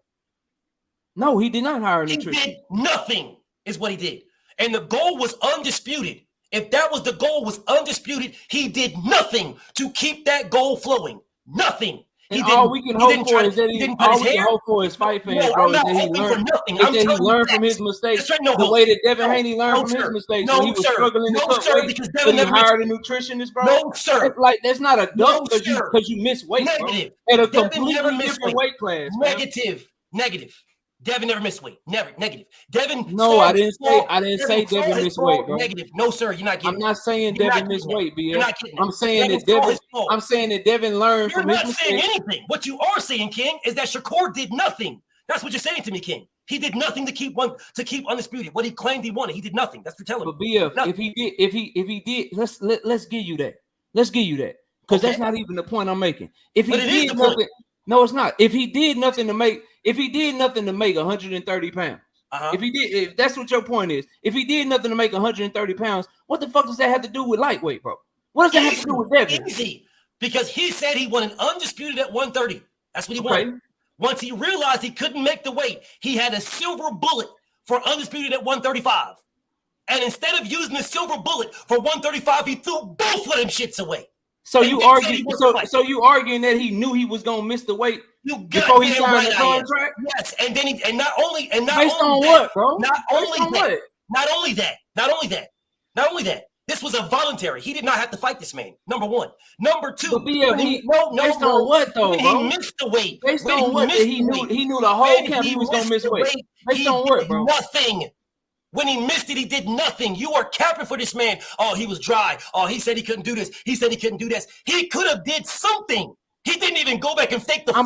No, he did not hire a nutritionist. He did nothing. Is what he did, and the goal was undisputed. If that was the goal, was undisputed, he did nothing to keep that goal flowing. Nothing. All we can hope for is that his fight fans, bro, is that he learned from his mistakes. The way that Devin Haney learned from his mistakes when he was struggling to cut weight, because Devin hired a nutritionist, bro. No, sir. Like, that's not a duck because you miss weight, Negative. Bro. At a completely different weight class. Negative. Devin never missed weight. Never. Negative. Devin. No, I didn't say Devin missed weight, bro. Negative. No, sir. You're not getting. I'm not saying Devin missed weight, BF. You're not getting. I'm saying that Devin. I'm saying that Devin learned from his mistakes. You're not saying anything. What you are saying, King, is that Shakur did nothing. That's what you're saying to me, King. He did nothing to keep undisputed. What he claimed he wanted, he did nothing. That's what you're telling me. But BF, nothing. if he did, let's give you that. Let's give you that, because that's not even the point I'm making. If he did nothing. No, it's not. If he did nothing to make 130 pounds, if that's what your point is, if he did nothing to make 130 pounds, what the fuck does that have to do with lightweight, bro? What does that have to do with Devin? Easy, because he said he wanted undisputed at 130. That's what he wanted. Once he realized he couldn't make the weight, he had a silver bullet for undisputed at 135. And instead of using the silver bullet for 135, he threw both of them shits away. So you arguing that he knew he was gonna miss the weight before he signed the contract? Yes, and then not only based on what, bro? Not only that. This was a voluntary. He did not have to fight this man. Number one. Number two. Based on what though, bro? He missed the weight. Based on what? He knew the whole camp he was gonna miss weight. Based on what, bro? Nothing. When he missed it, he did nothing. You are capping for this man. Oh, he was dry. Oh, he said he couldn't do this. He said he couldn't do this. He could have did something. He didn't even go back and fake the phone.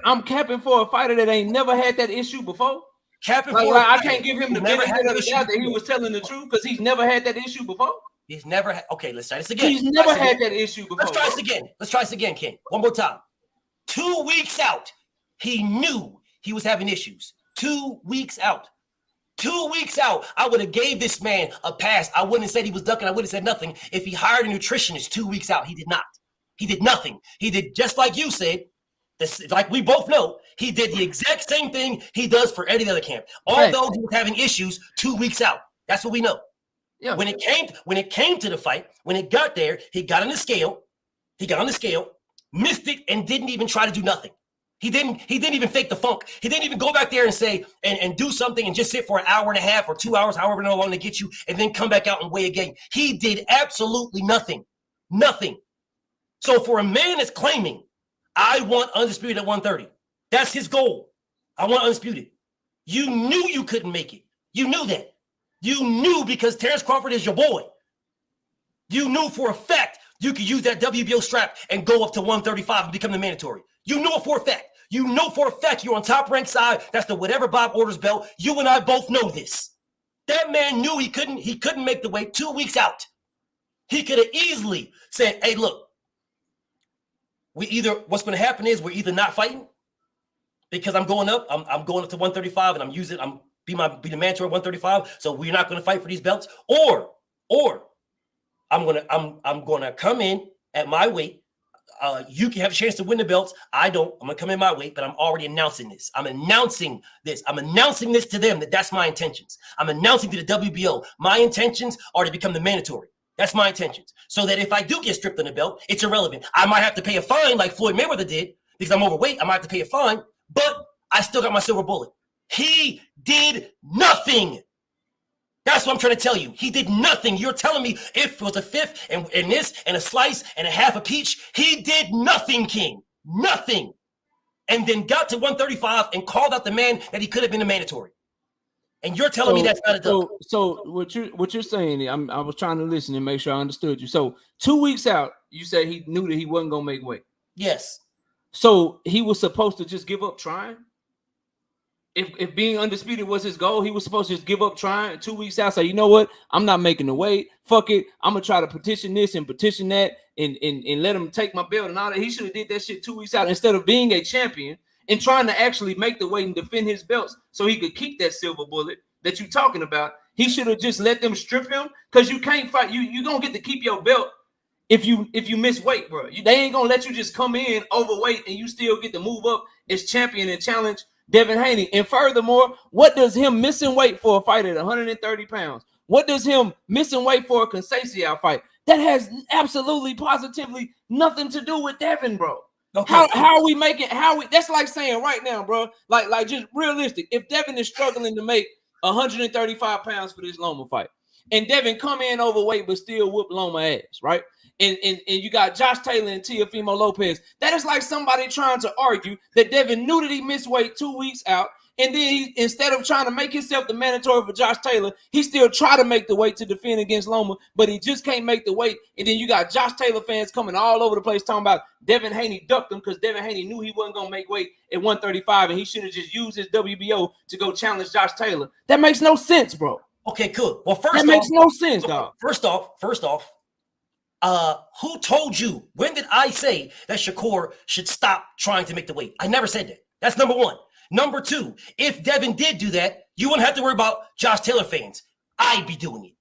I'm capping for a fighter that ain't never had that issue before. Capping for I can't give him the benefit of the doubt that he was telling the truth because he's never had that issue before. He's never had. Okay, let's try this again. He's never had that issue before. Let's try this again, King. One more time. 2 weeks out, he knew he was having issues. 2 weeks out. 2 weeks out, I would have gave this man a pass. I wouldn't have said he was ducking. I wouldn't have said nothing if he hired a nutritionist 2 weeks out. He did not. He did nothing. He did just like you said, like we both know, he did the exact same thing he does for any other camp. Although he was having issues 2 weeks out. That's what we know. Yeah. When it came to the fight, when it got there, he got on the scale. Missed it, and didn't even try to do nothing. He didn't even fake the funk. He didn't even go back there and say and do something and just sit for an hour and a half or 2 hours, however long to get you, and then come back out and weigh again. He did absolutely nothing. Nothing. So for a man that's claiming, I want undisputed at 130, that's his goal. I want undisputed. You knew you couldn't make it. You knew that. You knew because Terence Crawford is your boy. You knew for a fact you could use that WBO strap and go up to 135 and become the mandatory. You knew it for a fact. You know for a fact you're on top ranked side. That's the whatever Bob orders belt. You and I both know this. That man knew he couldn't make the weight 2 weeks out. He could have easily said, hey, look, what's going to happen is we're either not fighting because I'm going up. I'm going up to 135 and I'm be the mandatory 135. So we're not going to fight for these belts, or I'm gonna come in at my weight. You can have a chance to win the belts. I don't. I'm gonna come in my weight, but I'm already announcing this. I'm announcing this to them that's my intentions. I'm announcing to the WBO my intentions are to become the mandatory. That's my intentions. So that if I do get stripped on the belt, it's irrelevant. I might have to pay a fine like Floyd Mayweather did because I'm overweight. I might have to pay a fine, but I still got my silver bullet. He did nothing. That's what I'm trying to tell you. He did nothing. You're telling me if it was a fifth and this and a slice and a half a peach, he did nothing, King. Nothing. And then got to 135 and called out the man that he could have been a mandatory. And you're telling me that's not a duck. So what you're saying, I was trying to listen and make sure I understood you. So 2 weeks out, you said he knew that he wasn't going to make weight. Yes. So he was supposed to just give up trying? If being undisputed was his goal, he was supposed to just give up trying 2 weeks out. Say, you know what? I'm not making the weight. Fuck it. I'm gonna try to petition this and petition that and let him take my belt and all that. He should have did that shit 2 weeks out instead of being a champion and trying to actually make the weight and defend his belts so he could keep that silver bullet that you're talking about, he should have just let them strip him, because you can't fight. You gonna get to keep your belt if you miss weight, bro. They ain't gonna let you just come in overweight and you still get to move up as champion and challenge Devin Haney. And furthermore, what does him missing weight for a fight at 130 pounds? What does him missing weight for a Cashapp fight? That has absolutely, positively nothing to do with Devin, bro. Okay. How are we making? That's like saying right now, bro. Like just realistic. If Devin is struggling to make 135 pounds for this Loma fight, and Devin come in overweight but still whoop Loma ass, right? And you got Josh Taylor and Teofimo Lopez. That is like somebody trying to argue that Devin knew that he missed weight 2 weeks out, and then instead of trying to make himself the mandatory for Josh Taylor, he still try to make the weight to defend against Loma, but he just can't make the weight. And then you got Josh Taylor fans coming all over the place talking about Devin Haney ducked him because Devin Haney knew he wasn't going to make weight at 135, and he should have just used his WBO to go challenge Josh Taylor. That makes no sense, bro. Okay, cool. Well, first that makes no sense, dog. First off, who told you? When did I say that Shakur should stop trying to make the weight? I never said that. That's number one. Number two, if Devin did do that, you wouldn't have to worry about Josh Taylor fans. I'd be doing it.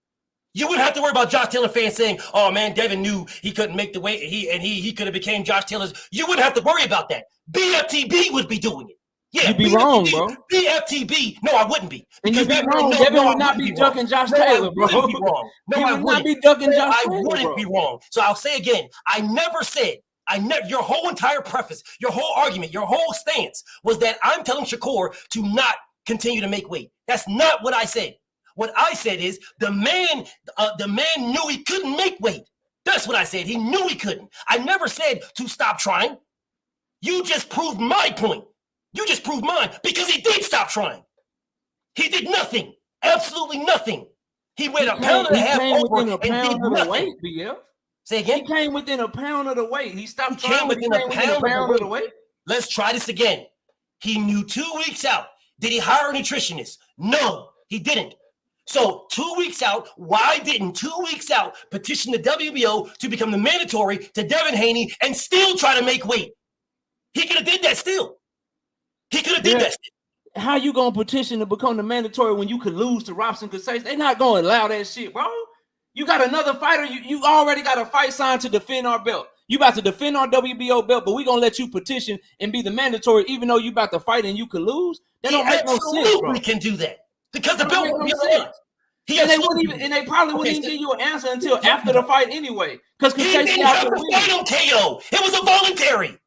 You wouldn't have to worry about Josh Taylor fans saying, "Oh man, Devin knew he couldn't make the weight. He could have became Josh Taylor's." You wouldn't have to worry about that. BFTB would be doing it. Yeah, you'd be wrong, bro. BFTB. No, I wouldn't be. Because you'd be wrong. Devin would not be ducking Josh Taylor, bro. He would not be ducking Josh Taylor. I wouldn't be wrong. So I'll say again, I never said. Your whole entire preface, your whole argument, your whole stance was that I'm telling Shakur to not continue to make weight. That's not what I said. What I said is the man knew he couldn't make weight. That's what I said. He knew he couldn't. I never said to stop trying. You just proved my point. You just proved mine because he did stop trying. He did nothing. Absolutely nothing. He went a pound and a half over and did nothing. Say again? He came within a pound of the weight. He stopped trying. Came within a pound of the weight. Let's try this again. He knew 2 weeks out. Did he hire a nutritionist? No, he didn't. So 2 weeks out, why didn't 2 weeks out petition the WBO to become the mandatory to Devin Haney and still try to make weight? He could have did that still. He could have did that still. How you gonna petition to become the mandatory when you could lose to Robson Cashapp? They're not gonna allow that shit, bro. You got another fighter. You already got a fight signed to defend our belt. You about to defend our WBO belt, but we gonna let you petition and be the mandatory, even though you about to fight and you could lose. That don't make no sense, bro. We can do that because the belt will be on. And they probably wouldn't even give you an answer until after the fight anyway. Because he didn't have to fight him, KO. It was a voluntary.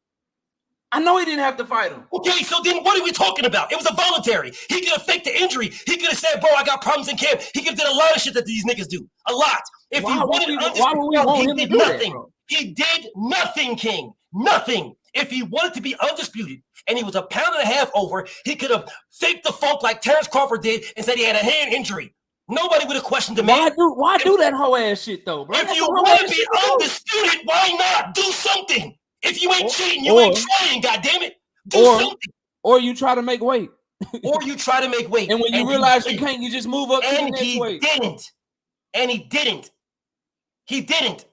I know he didn't have to fight him. Okay, so then what are we talking about? It was a voluntary. He could have faked the injury. He could have said, "Bro, I got problems in camp." He could have did a lot of shit that these niggas do. A lot. If he wanted undisputed, he did nothing. He did nothing, King. Nothing. If he wanted to be undisputed and he was a pound and a half over, he could have faked the funk like Terence Crawford did and said he had a hand injury. Nobody would have questioned the man. Why do that whole ass shit though, bro? If you want to be undisputed, why not do something? If you ain't cheating, you ain't trying, goddammit. Do something. Or you try to make weight. Or you try to make weight. And when you realize you can't, you just move up to the next weight. And he didn't. He didn't.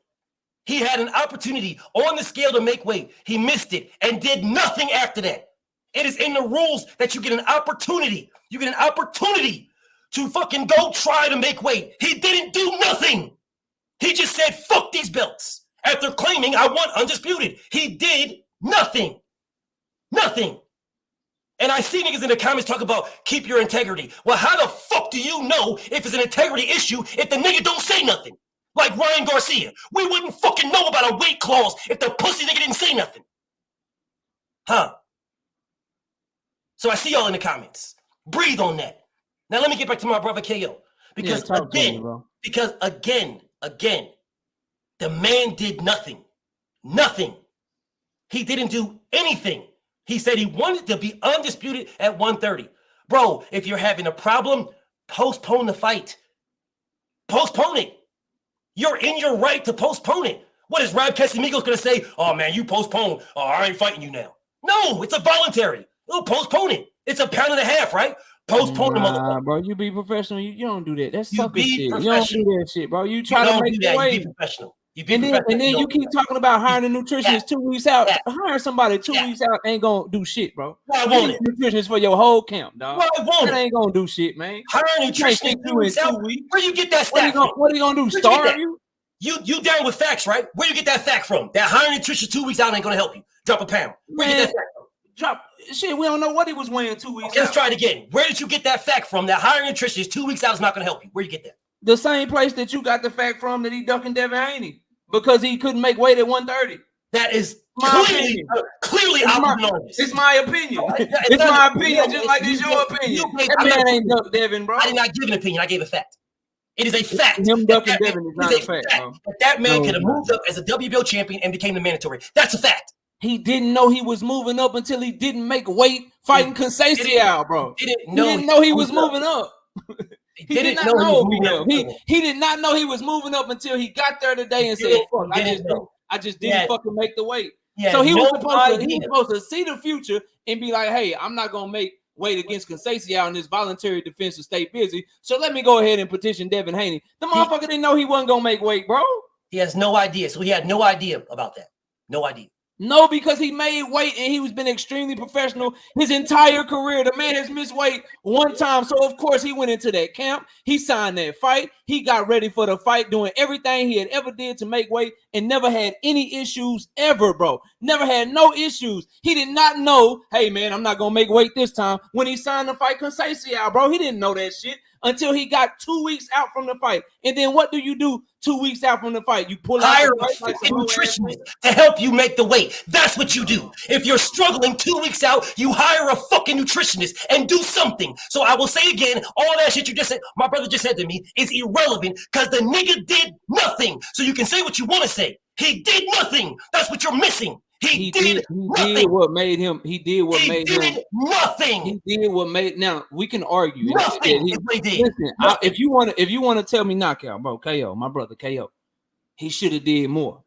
He had an opportunity on the scale to make weight. He missed it and did nothing after that. It is in the rules that you get an opportunity. You get an opportunity to fucking go try to make weight. He didn't do nothing. He just said, "Fuck these belts." After claiming I want undisputed. He did nothing. Nothing. And I see niggas in the comments talk about keep your integrity. Well, how the fuck do you know if it's an integrity issue if the nigga don't say nothing? Like Ryan Garcia. We wouldn't fucking know about a weight clause if the pussy nigga didn't say nothing. Huh? So I see y'all in the comments. Breathe on that. Now let me get back to my brother KO. Because again, the man did nothing. Nothing. He didn't do anything. He said he wanted to be undisputed at 130. Bro, if you're having a problem, postpone the fight. Postpone it. You're in your right to postpone it. What is Rob Casamigos going to say? "Oh, man, you postpone. Oh, I ain't fighting you now." No, it's a voluntary. We'll postpone it. It's a pound and a half, right? Postpone the motherfucker. Bro, you be professional. You don't do that. That's sucker shit. You don't do that shit, bro. You try to make the weight. You be professional. And then you keep talking about hiring a nutritionist 2 weeks out. Hiring somebody 2 weeks out ain't gonna do shit, bro. Why won't it? Nutritionist for your whole camp, dog. Why won't that it? ain't gonna do shit, man. Hiring a nutritionist 2 weeks out. Where you get that stat from? What are you gonna do? Starve you? You down with facts, right? Where you get that fact from? That hiring a nutritionist 2 weeks out ain't gonna help you. Drop a pound. Where you get that fact from? Drop shit. We don't know what he was weighing 2 weeks. Okay, let's try it again. Where did you get that fact from? That hiring a nutritionist 2 weeks out is not gonna help you. Where you get that? The same place that you got the fact from that he ducking Devin Haney. Because he couldn't make weight at 130. That is clearly it's my opinion. It's my opinion, just like it's your opinion. That man ain't duck Devin, bro. I did not give an opinion. I gave a fact. It is a fact. Him ducking Devin is not a fact, bro. That man could have moved up as a WBO champion and became the mandatory. That's a fact. He didn't know he was moving up until he didn't make weight fighting Cashapp, bro. He didn't know he was moving up. He did not know he did not know he was moving up until he got there today and said, "Fuck, I just didn't fucking make the weight." So he was supposed to see the future and be like, "Hey, I'm not gonna make weight against Cashapp in this voluntary defense to stay busy. So let me go ahead and petition Devin Haney." The motherfucker didn't know he wasn't gonna make weight, bro. He has no idea. So he had no idea about that. No idea. No, because he made weight and he was been extremely professional his entire career. The man has missed weight one time. So, of course, he went into that camp. He signed that fight. He got ready for the fight, doing everything he had ever did to make weight and never had any issues ever, bro. Never had no issues. He did not know, hey, man, I'm not going to make weight this time. When he signed the fight, Cashapp, bro, he didn't know that shit until he got 2 weeks out from the fight. And then what do you do 2 weeks out from the fight? You pull out a nutritionist to help you make the weight. That's what you do. If you're struggling 2 weeks out, you hire a fucking nutritionist and do something. So I will say again, all that shit you just said, my brother just said to me, is irrelevant because the nigga did nothing. So you can say what you want to say. He did nothing. That's what you're missing. He did nothing. Did what made him. He did what made him. Nothing. He did what made. Now we can argue. Nothing. He did. Listen, if you want to tell me knockout, bro, KO, my brother KO, he should have did more.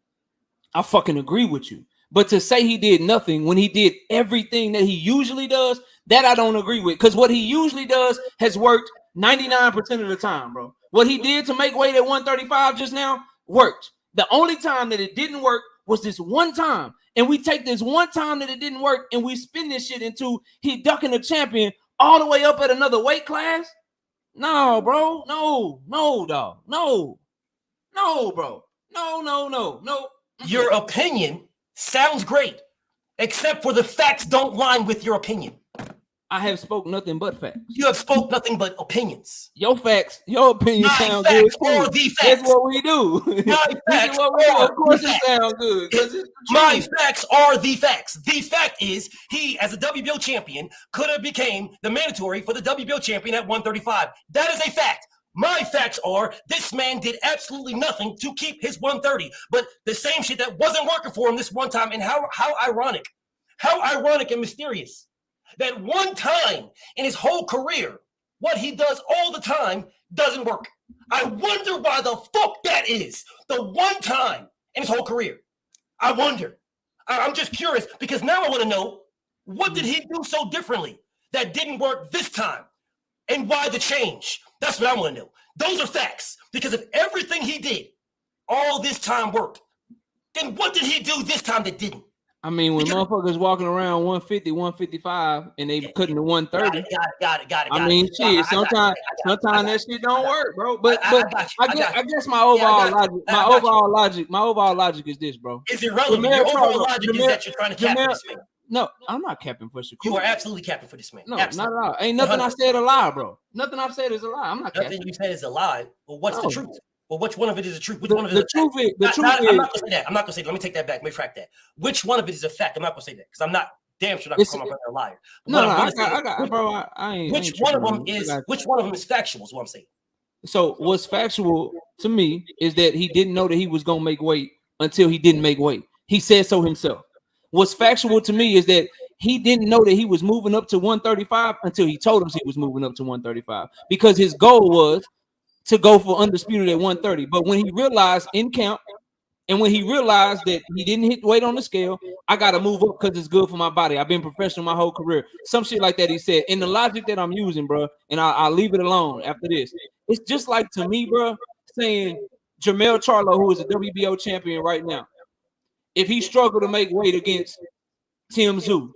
I fucking agree with you. But to say he did nothing when he did everything that he usually does, that I don't agree with. Because what he usually does has worked 99% of the time, bro. What he did to make weight at 135 just now worked. The only time that it didn't work was this one time. And we take this one time that it didn't work and we spin this shit into he ducking a champion all the way up at another weight class? No, bro. No, dog. No, bro. No. Your opinion sounds great, except for the facts don't line with your opinion. I have spoke nothing but facts. You have spoke nothing but opinions. Your opinion sound good too. That's what we do. Of course it sounds good. My facts are the facts. The fact is, he, as a WBO champion, could have became the mandatory for the WBO champion at 135. That is a fact. My facts are this man did absolutely nothing to keep his 130. But the same shit that wasn't working for him this one time, and how ironic and mysterious. That one time in his whole career, what he does all the time doesn't work. I wonder why the fuck that is. The one time in his whole career. I wonder. I'm just curious because now I want to know, what did he do so differently that didn't work this time? And why the change? That's what I want to know. Those are facts. Because if everything he did all this time worked, then what did he do this time that didn't? I mean, when motherfuckers walking around 150, 155, and they cutting to 130. Got it. I mean, shit. Sometimes that shit don't work, bro. But I guess my overall logic is this, bro. Is irrelevant. Your overall logic is that you're trying to cap this man. No, I'm not capping for Shakur. You are absolutely capping for this man. No, absolutely. Not at all. Ain't nothing I said a lie, bro. Nothing I've said is a lie. I'm not capping. Nothing you said is a lie. Well, what's the truth? Well, which one of it is the truth? Which one of it the truth is the truth is. I'm not gonna say that. I'm not gonna say that. Let me take that back. Let me track that. Which one of it is a fact? I'm not gonna say that because I'm not damn sure not gonna call my brother a liar. Which one of them is factual? Is what I'm saying. So what's factual to me is that he didn't know that he was gonna make weight until he didn't make weight. He said so himself. What's factual to me is that he didn't know that he was moving up to 135 until he told us he was moving up to 135 because his goal was to go for undisputed at 130. But when he realized in camp and when he realized that he didn't hit weight on the scale, I got to move up because it's good for my body. I've been professional my whole career. Some shit like that he said. And the logic that I'm using, bro, and I'll leave it alone after this. It's just like to me, bro, saying Jermell Charlo, who is a WBO champion right now, if he struggled to make weight against Tim Tszyu,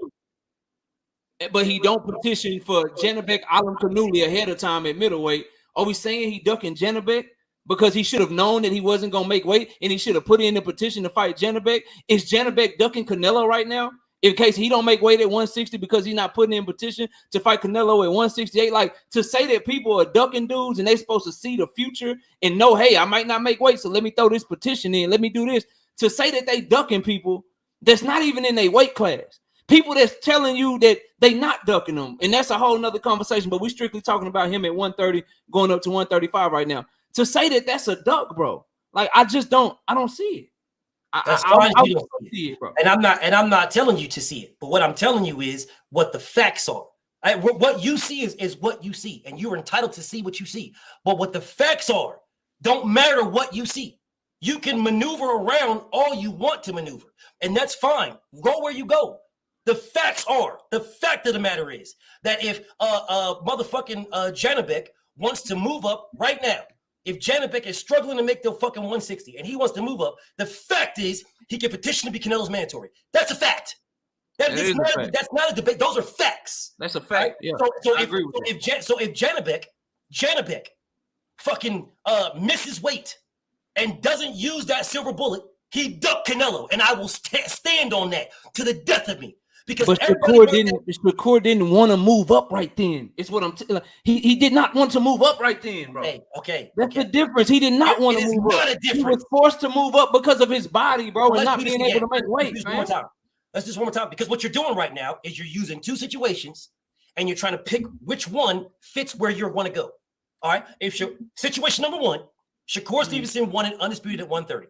but he don't petition for Janabek Alam Kanuli ahead of time at middleweight, are we saying he ducking Janabek because he should have known that he wasn't going to make weight and he should have put in the petition to fight Janabek? Is Janabek ducking Canelo right now in case he don't make weight at 160 because he's not putting in petition to fight Canelo at 168? Like, to say that people are ducking dudes and they're supposed to see the future and know, hey, I might not make weight, so let me throw this petition in, let me do this. To say that they ducking people that's not even in their weight class. People that's telling you that they not ducking them. And that's a whole nother conversation, but we're strictly talking about him at 130 going up to 135 right now. To say that that's a duck, bro, like I don't see it. That's fine. I don't see it, bro. And I'm not telling you to see it, but what I'm telling you is what the facts are. What you see is what you see, and you're entitled to see what you see. But what the facts are don't matter what you see. You can maneuver around all you want to maneuver, and that's fine. Go where you go. The facts are, the fact of the matter is that if motherfucking Janabek wants to move up right now, if Janabek is struggling to make the fucking 160 and he wants to move up, the fact is he can petition to be Canelo's mandatory. That's a fact. That's not a debate. Those are facts. That's a fact. Right? Yeah. So if Janabek fucking misses weight and doesn't use that silver bullet, he ducked Canelo, and I will stand on that to the death of me. Because Shakur didn't want to move up right then. It's what I'm telling. He did not want to move up right then, bro. Okay. That's the difference. He did not want to move up. He was forced to move up because of his body, bro, and not being able to make weight. Let's do this one more time. Because what you're doing right now is you're using two situations, and you're trying to pick which one fits where you want to go. All right. If situation number one, Shakur Stevenson won it undisputed at 130.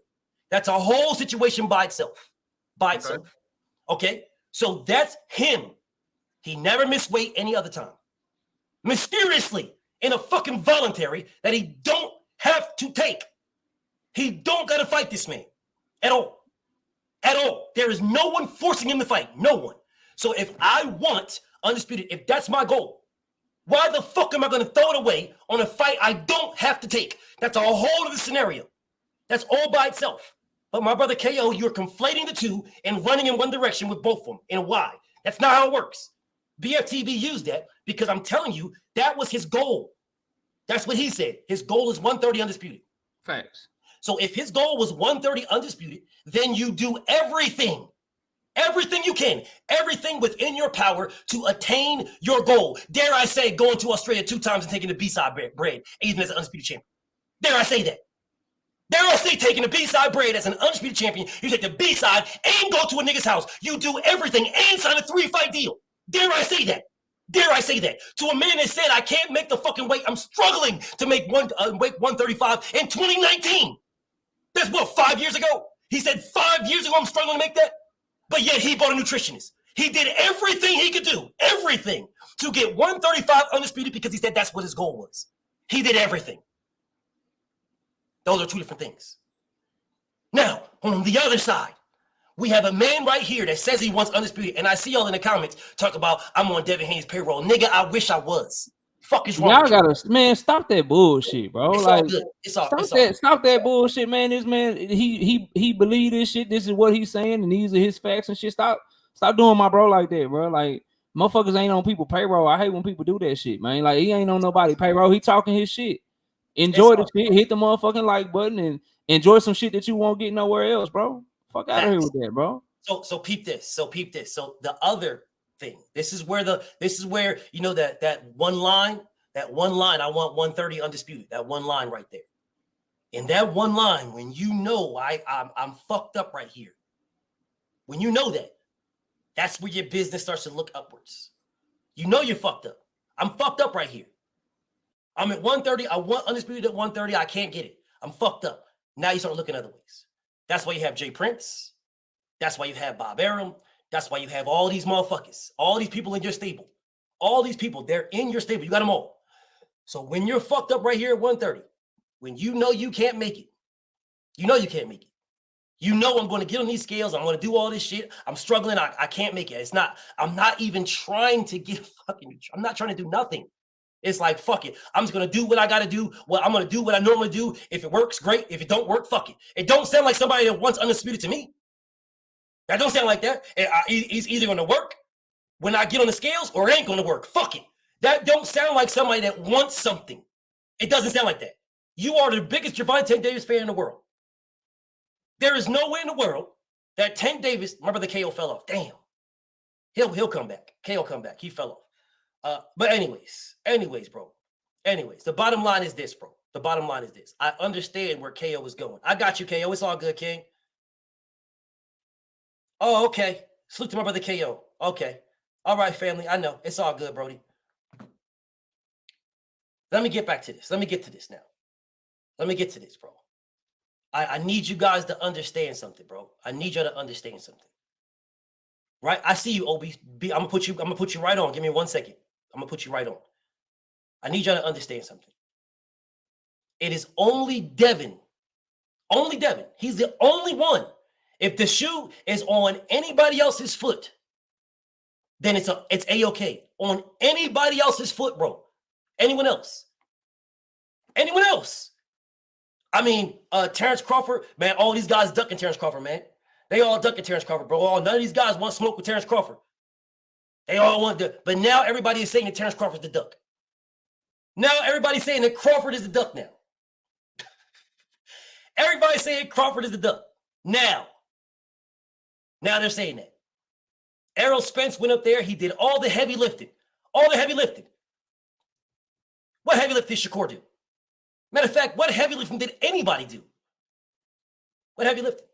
That's a whole situation by itself. Okay. So that's him. He never missed weight any other time. Mysteriously, in a fucking voluntary that he don't have to take. He don't got to fight this man at all. At all. There is no one forcing him to fight. No one. So if I want undisputed, if that's my goal, why the fuck am I going to throw it away on a fight I don't have to take? That's a whole other scenario. That's all by itself. But my brother KO, you're conflating the two and running in one direction with both of them. And why? That's not how it works. BFTB used that because I'm telling you, that was his goal. That's what he said. His goal is 130 undisputed. Facts. So if his goal was 130 undisputed, then you do everything you can, everything within your power to attain your goal. Dare I say, going to Australia 2 times and taking the B-side bread, even as an undisputed champion. Dare I say that? Dare I say, taking the B-side bread as an undisputed champion, you take the B-side and go to a nigga's house. You do everything and sign a 3-fight deal. Dare I say that? Dare I say that? To a man that said, I can't make the fucking weight. I'm struggling to make weight 135 in 2019. That's what, 5 years ago? He said 5 years ago I'm struggling to make that? But yet he bought a nutritionist. He did everything he could do, everything, to get 135 undisputed because he said that's what his goal was. He did everything. Those are two different things. Now, on the other side, we have a man right here that says he wants undisputed, and I see y'all in the comments talk about I'm on Devin Haney's payroll. Nigga, I wish I was. Fuck is wrong? Y'all gotta, man, stop that bullshit, bro. It's like, all good. Stop that bullshit, man. This man, he believe this shit. This is what he's saying, and these are his facts and shit. Stop doing my bro like that, bro. Like, motherfuckers ain't on people payroll. I hate when people do that shit, man. Like, he ain't on nobody payroll. He talking his shit. Enjoy the shit. Hit the motherfucking like button and enjoy some shit that you won't get nowhere else, bro. Fuck out of here with that, bro. So peep this. So the other thing. This is where you know that one line. That one line, I want 130 undisputed. That one line right there. In that one line, when you know I'm fucked up right here. When you know that, that's where your business starts to look upwards. You know you're fucked up. I'm fucked up right here. I'm at 130. I want undisputed at 130. I can't get it. I'm fucked up. Now you start looking other ways. That's why you have Jay Prince. That's why you have Bob Arum. That's why you have all these motherfuckers. All these people in your stable. All these people, they're in your stable. You got them all. So when you're fucked up right here at 130, when you know you can't make it, you know you can't make it. You know I'm going to get on these scales. I'm going to do all this shit. I'm struggling. I can't make it. I'm not even trying to get I'm not trying to do nothing. It's like, fuck it. I'm just going to do what I got to do. Well, I'm going to do what I normally do. If it works, great. If it don't work, fuck it. It don't sound like somebody that wants undisputed to me. That don't sound like that. It's either going to work when I get on the scales or it ain't going to work. Fuck it. That don't sound like somebody that wants something. It doesn't sound like that. You are the biggest Gervonta Tank Davis fan in the world. There is no way in the world that Tank Davis, my brother KO fell off. Damn. He'll come back. KO come back. He fell off. But anyways, bro. Anyways, the bottom line is this, bro. The bottom line is this. I understand where KO is going. I got you, KO. It's all good, King. Oh, okay. Salute to my brother KO. Okay. All right, family. I know. It's all good, Brody. Let me get back to this. Let me get to this now. Let me get to this, bro. I need you guys to understand something, bro. I need you to understand something. Right? I see you, Obi. I'm gonna put you right on. Give me 1 second. I'm gonna put you right on. I need y'all to understand something. It is only Devin. Only Devin. He's the only one. If the shoe is on anybody else's foot, then it's A-okay. On anybody else's foot, bro. Anyone else? Anyone else? I mean, Terence Crawford, man, all these guys ducking Terence Crawford, man. They all ducking Terence Crawford, bro. None of these guys want to smoke with Terence Crawford. They all want to, but now everybody is saying that Terence Crawford's the duck. Now everybody's saying that Crawford is the duck now. Everybody's saying Crawford is the duck. Now they're saying that. Errol Spence went up there. He did all the heavy lifting. All the heavy lifting. What heavy lift did Shakur do? Matter of fact, what heavy lifting did anybody do? What heavy lifting?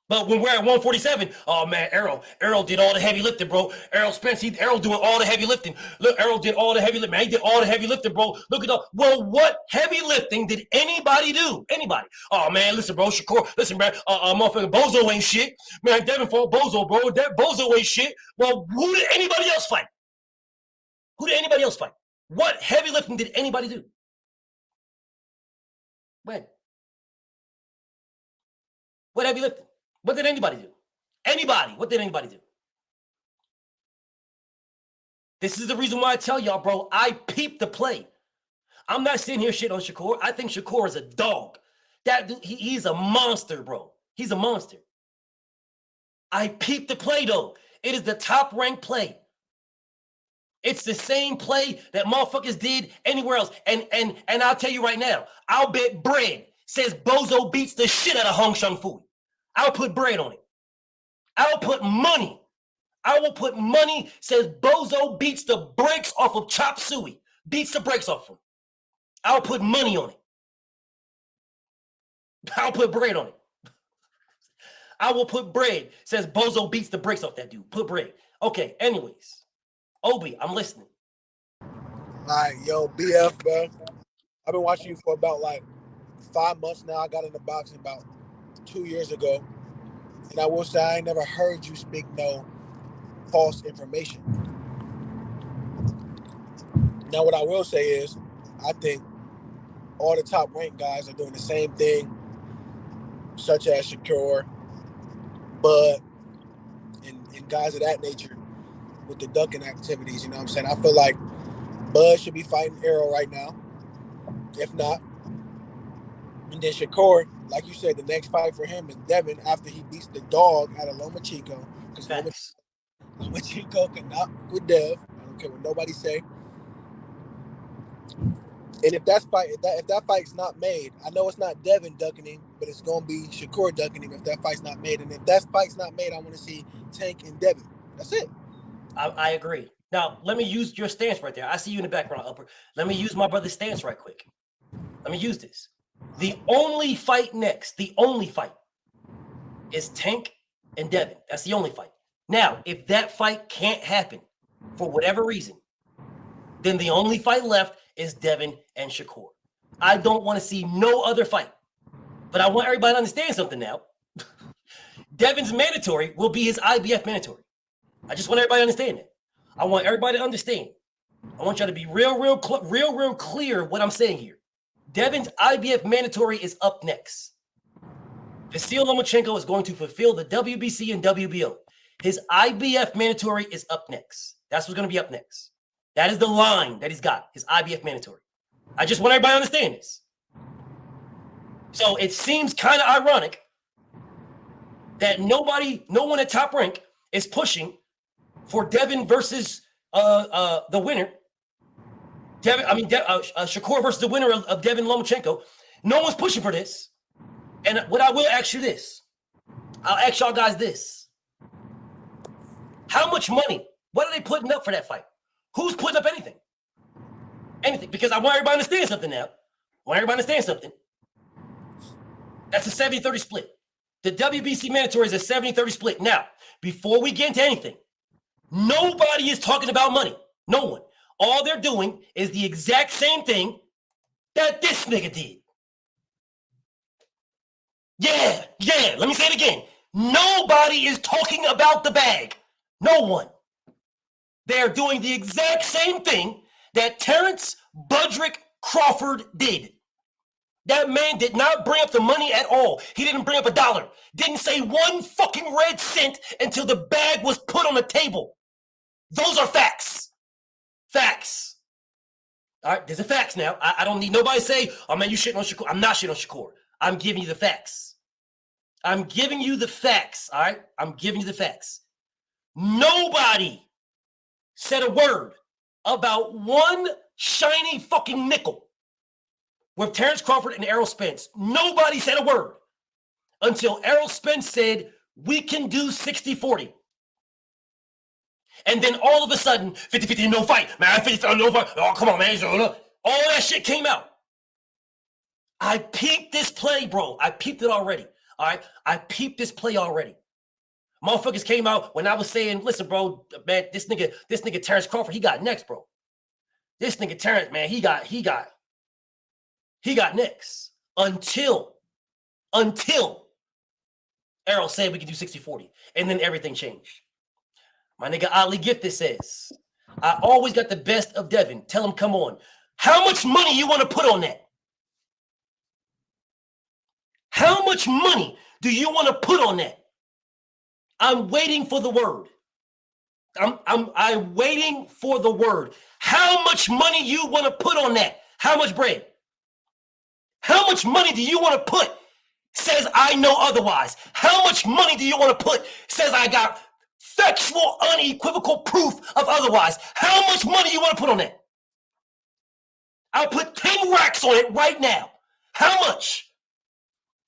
But when we're at 147, oh man, Errol did all the heavy lifting, bro. Errol Spence, Errol doing all the heavy lifting. Look, Errol did all the heavy lifting. Man, he did all the heavy lifting, bro. Look at that. Well, what heavy lifting did anybody do? Anybody? Oh man, listen, bro, Shakur, listen, man, motherfucking Bozo ain't shit. Man, Devin fought Bozo, bro. That Bozo ain't shit. Well, who did anybody else fight? Who did anybody else fight? What heavy lifting did anybody do? When? What heavy lifting? What did anybody do? Anybody. What did anybody do? This is the reason why I tell y'all, bro, I peep the play. I'm not sitting here shit on Shakur. I think Shakur is a dog. That dude, he's a monster, bro. He's a monster. I peep the play, though. It is the top-ranked play. It's the same play that motherfuckers did anywhere else. And I'll tell you right now, I'll bet bread says Bozo beats the shit out of Hong Shun Fui. I'll put bread on it. I'll put money. I will put money says Bozo beats the brakes off of Chop Suey. Beats the brakes off him. I'll put money on it. I'll put bread on it. I will put bread says Bozo beats the brakes off that dude. Put bread. Okay, anyways. Obi, I'm listening. All right, yo, BF, bro. I've been watching you for about like 5 months now. I got into boxing about 2 years ago. And I will say I ain't never heard you speak no false information. Now, what I will say is, I think all the top ranked guys are doing the same thing, such as Shakur, Bud, and guys of that nature with the ducking activities, you know what I'm saying? I feel like Bud should be fighting Errol right now, if not. And then Shakur, like you said, the next fight for him is Devin after he beats the dog out of Loma Chico. Because Loma Chico can knock with Dev. I don't care what nobody say. And if that fight's not made, I know it's not Devin ducking him, but it's gonna be Shakur ducking him if that fight's not made. And if that fight's not made, I want to see Tank and Devin. That's it. I agree. Now, let me use your stance right there. I see you in the background, Upper. Let me use my brother's stance right quick. Let me use this. The only fight next, is Tank and Devin. That's the only fight. Now, if that fight can't happen for whatever reason, then the only fight left is Devin and Shakur. I don't want to see no other fight. But I want everybody to understand something now. Devin's mandatory will be his IBF mandatory. I just want everybody to understand that. I want everybody to understand. I want y'all to be real clear what I'm saying here. Devin's IBF mandatory is up next. Vasil Lomachenko is going to fulfill the WBC and WBO. His IBF mandatory is up next. That's what's going to be up next. That is the line that he's got, his IBF mandatory. I just want everybody to understand this. So it seems kind of ironic that no one at Top Rank is pushing for Devin versus the winner. Shakur versus the winner of Devin Lomachenko. No one's pushing for this. And what I will ask you this. I'll ask y'all guys this. How much money? What are they putting up for that fight? Who's putting up anything? Anything. Because I want everybody to understand something now. That's a 70-30 split. The WBC mandatory is a 70-30 split. Now, before we get into anything, nobody is talking about money. No one. All they're doing is the exact same thing that this nigga did. Yeah. Let me say it again. Nobody is talking about the bag. No one. They're doing the exact same thing that Terence Budrick Crawford did. That man did not bring up the money at all. He didn't bring up $1. Didn't say one fucking red cent until the bag was put on the table. Those are facts. Facts. All right, there's a facts now. I don't need nobody to say, oh man, you shitting on Shakur. I'm not shitting on Shakur. I'm giving you the facts. All right? I'm giving you the facts. Nobody said a word about one shiny fucking nickel with Terence Crawford and Errol Spence. Nobody said a word until Errol Spence said, we can do 60-40. And then all of a sudden, 50-50 no fight. Man, 50-50 no fight. Oh, come on, man. All that shit came out. I peeped this play, bro. I peeped it already. All right? I peeped this play already. Motherfuckers came out when I was saying, listen, bro, man, this nigga Terence Crawford, he got next, bro. This nigga Terence, man, he got next. Until Errol said we could do 60-40. And then everything changed. My nigga Ali Gifted says, I always got the best of Devin. Tell him, come on. How much money you want to put on that? How much money do you want to put on that? I'm waiting for the word. I'm waiting for the word. How much money you want to put on that? How much bread? How much money do you want to put? Says I know otherwise. How much money do you want to put? Says I got factual, unequivocal proof of otherwise. How much money you want to put on that? I'll put 10 racks on it right now. How much?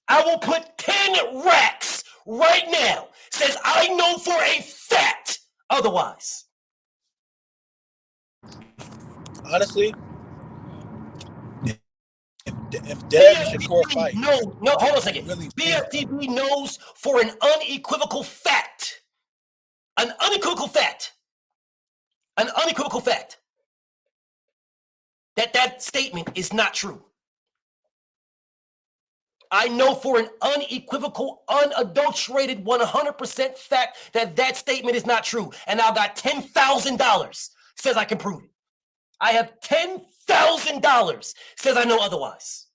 I will put 10 racks right now. Says I know for a fact otherwise. Honestly, if Dev and Shakur fight, no, hold on a second. Really BFTB knows for an unequivocal fact. An unequivocal fact that statement is not true. I know for an unequivocal, unadulterated, 100% fact that statement is not true. And I got $10,000 says I can prove it. I have $10,000 says I know otherwise.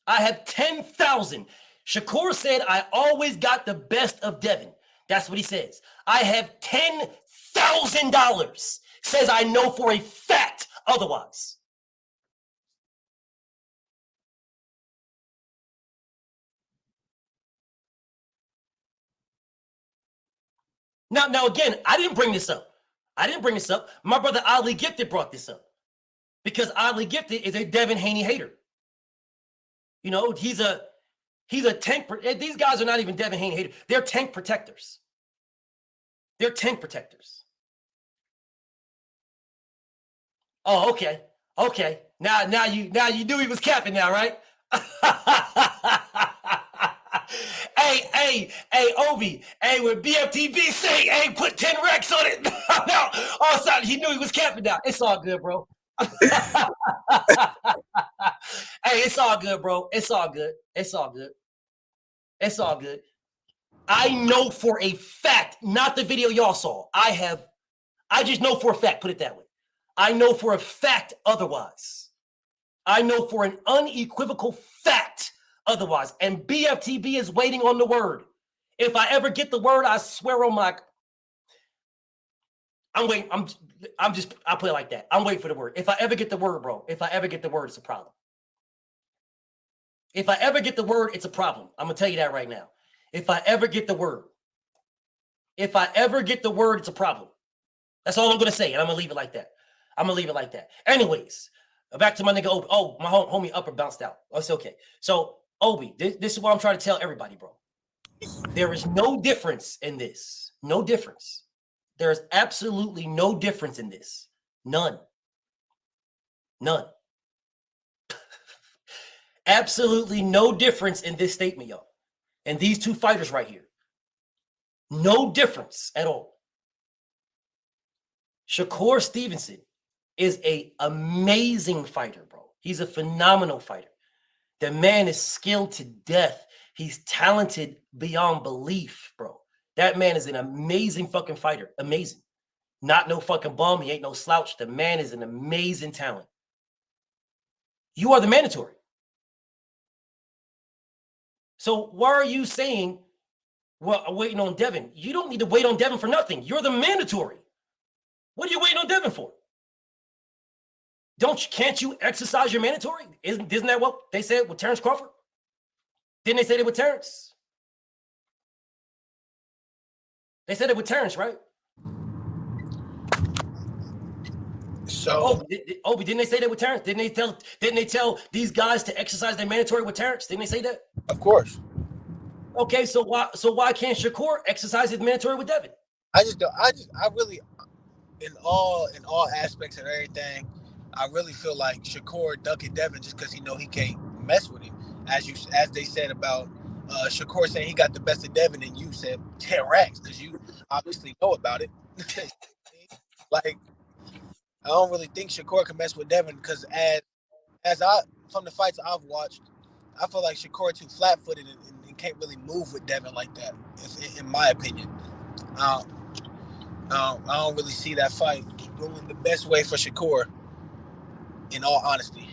I have 10,000. Shakur said I always got the best of Devin. That's what he says. I have $10,000 says I know for a fact otherwise. Now again, I didn't bring this up. My brother Ali Gifted brought this up because Ali Gifted is a Devin Haney hater. You know, he's a tank. These guys are not even Devin Haney haters. They're tank protectors. Oh, okay. Now you knew he was capping now, right? Hey, Obi. Hey, when BFTB say, hey, put 10 racks on it. Now, all of a sudden, he knew he was capping now. It's all good, bro. Hey, it's all good, bro. It's all good. I know for a fact, not the video y'all saw. I just know for a fact, put it that way. I know for a fact otherwise. I know for an unequivocal fact otherwise. And BFTB is waiting on the word. If I ever get the word, I swear on my... I'm waiting. I'll put it like that. I'm waiting for the word. If I ever get the word, bro, if I ever get the word, it's a problem. If I ever get the word, it's a problem. I'm going to tell you that right now. If I ever get the word, it's a problem. That's all I'm going to say, and I'm going to leave it like that. Anyways, back to my nigga Obi. Oh, my homie Upper bounced out. Oh, it's okay. So, Obi, this is what I'm trying to tell everybody, bro. There is no difference in this. No difference. There is absolutely no difference in this. None. Absolutely no difference in this statement, y'all. And these two fighters right here. No difference at all. Shakur Stevenson is an amazing fighter, bro. He's a phenomenal fighter. The man is skilled to death. He's talented beyond belief, bro. That man is an amazing fucking fighter. Amazing. Not no fucking bum. He ain't no slouch. The man is an amazing talent. You are the mandatory. So why are you saying, well, I'm waiting on Devin? You don't need to wait on Devin for nothing. You're the mandatory. What are you waiting on Devin for? Can't you exercise your mandatory? Isn't that what they said with Terence Crawford? Didn't they say that with Terence? They said it with Terence, right? So, Obi, didn't they say that with Terence? Didn't they tell these guys to exercise their mandatory with Terence? Didn't they say that? Of course. Okay, so why can't Shakur exercise his mandatory with Devin? I really, in all aspects of everything, I really feel like Shakur ducking Devin just because he can't mess with him. As they said about Shakur saying he got the best of Devin, and you said 10 racks because you obviously know about it. Like, I don't really think Shakur can mess with Devin because from the fights I've watched, I feel like Shakur too flat-footed and can't really move with Devin like that, in my opinion. I don't really see that fight going the best way for Shakur, in all honesty.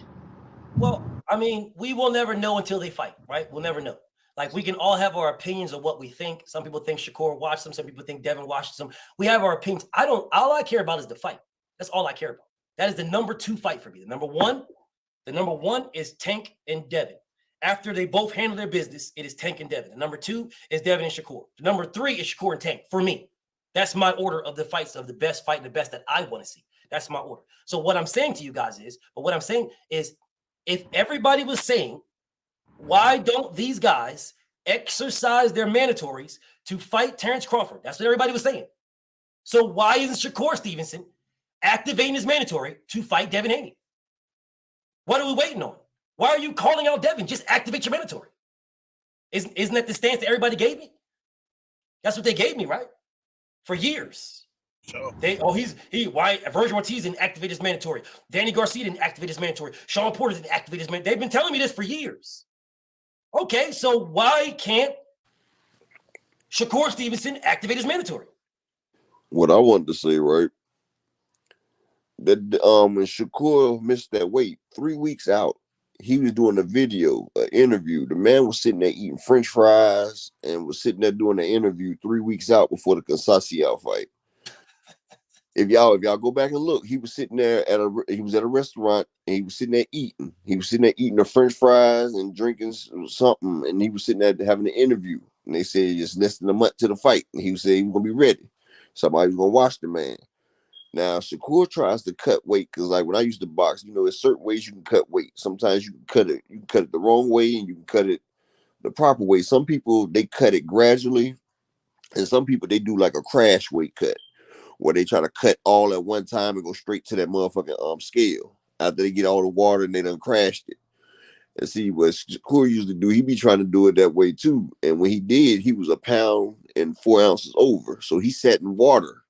Well, I mean, we will never know until they fight, right? We'll never know. Like, we can all have our opinions of what we think. Some people think Shakur watched them. Some people think Devin watched them. We have our opinions. All I care about is the fight. That's all I care about. That is the number 2 fight for me. The number one is Tank and Devin. After they both handle their business, it is Tank and Devin. The number 2 is Devin and Shakur. The number 3 is Shakur and Tank for me. That's my order of the fights of the best fight and the best that I want to see. That's my order. So what I'm saying to you guys is, if everybody was saying, why don't these guys exercise their mandatories to fight Terence Crawford? That's what everybody was saying. So why isn't Shakur Stevenson activating his mandatory to fight Devin Haney? What are we waiting on? Why are you calling out Devin? Just activate your mandatory. Isn't that the stance that everybody gave me? That's what they gave me, right? For years. Sure. Why Virgil Ortiz didn't activate his mandatory. Danny Garcia didn't activate his mandatory. Sean Porter didn't activate his mandatory. They've been telling me this for years. Okay, so why can't Shakur Stevenson activate his mandatory? What I wanted to say, right? That when Shakur missed that weight 3 weeks out, he was doing a video, an interview. The man was sitting there eating French fries and was sitting there doing an interview 3 weeks out before the Cashapp fight. If y'all go back and look, he was sitting there he was at a restaurant and he was sitting there eating. He was sitting there eating the French fries and drinking something, and he was sitting there having an interview. And they said it's less than a month to the fight, and he said he was gonna be ready. Somebody was gonna watch the man. Now Shakur tries to cut weight because, like, when I used to box, there's certain ways you can cut weight. Sometimes you can cut it the wrong way, and you can cut it the proper way. Some people, they cut it gradually, and some people, they do like a crash weight cut, where they try to cut all at one time and go straight to that motherfucking scale after they get all the water and they done crashed it. And see, what Shakur used to do, he be trying to do it that way too. And when he did, he was 1 pound and 4 ounces over. So he sat in water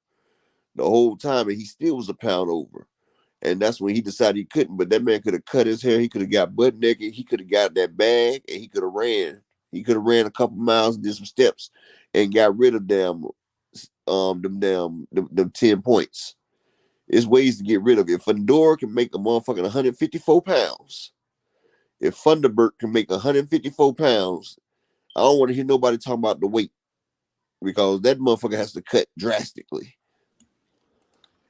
the whole time, and he still was 1 pound over. And that's when he decided he couldn't. But that man could have cut his hair. He could have got butt naked. He could have got that bag, and he could have ran. He could have ran a couple miles and did some steps and got rid of them 10 points. There's ways to get rid of it. If Fedor can make a motherfucking 154 pounds, If Thunderbird can make 154 pounds, I don't want to hear nobody talking about the weight because that motherfucker has to cut drastically.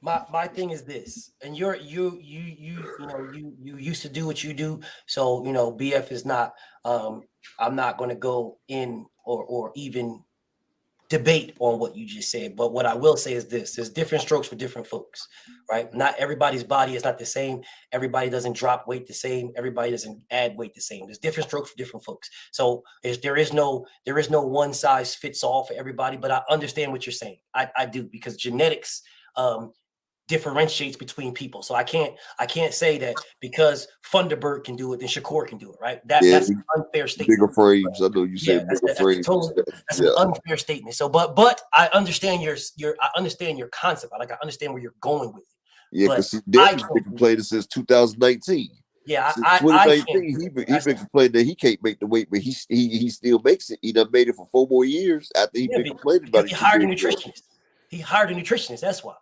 My thing is this, and you used to do what you do, so BF is not. I'm not going to go in or even debate on what you just said, but what I will say is this: there's different strokes for different folks, right? Not everybody's body is not the same. Everybody doesn't drop weight the same. Everybody doesn't add weight the same. There's different strokes for different folks. So there is no one size fits all for everybody. But I understand what you're saying. I do, because genetics differentiates between people. So I can't say that because Thunderbird can do it, then Shakur can do it, right? That's an unfair statement. Bigger frames. I know you said bigger frames. That's an unfair statement. So, but I understand your concept. I understand where you're going with it. Yeah, because Dan's been complaining since 2019. Yeah, since 2019, he been complaining that he can't make the weight, but he still makes it. He done made it for 4 more years after he been complaining about it. He hired a nutritionist. He hired a nutritionist. That's why.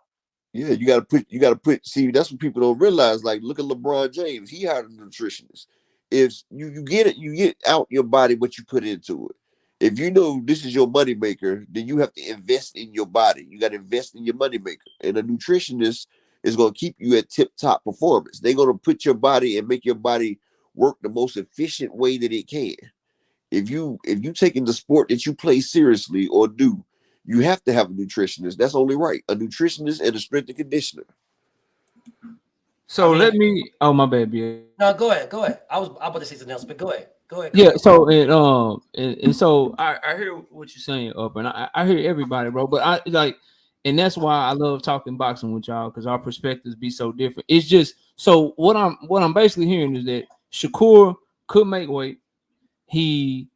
Yeah, you gotta put. See, that's what people don't realize. Like, look at LeBron James. He hired a nutritionist. If you get out your body what you put into it. If you know this is your money maker, then you have to invest in your body. You got to invest in your money maker, and a nutritionist is going to keep you at tip top performance. They're going to put your body and make your body work the most efficient way that it can. If you taking the sport that you play seriously or do, you have to have a nutritionist. That's only right. A nutritionist and a strength and conditioner. So let me. Oh, my bad, B. No, go ahead. I was about to say something else, but go ahead. Yeah. So and so I hear what you're saying, Up, and I hear everybody, bro. But I like, and that's why I love talking boxing with y'all, because our perspectives be so different. It's just so what I'm basically hearing is that Shakur could make weight. He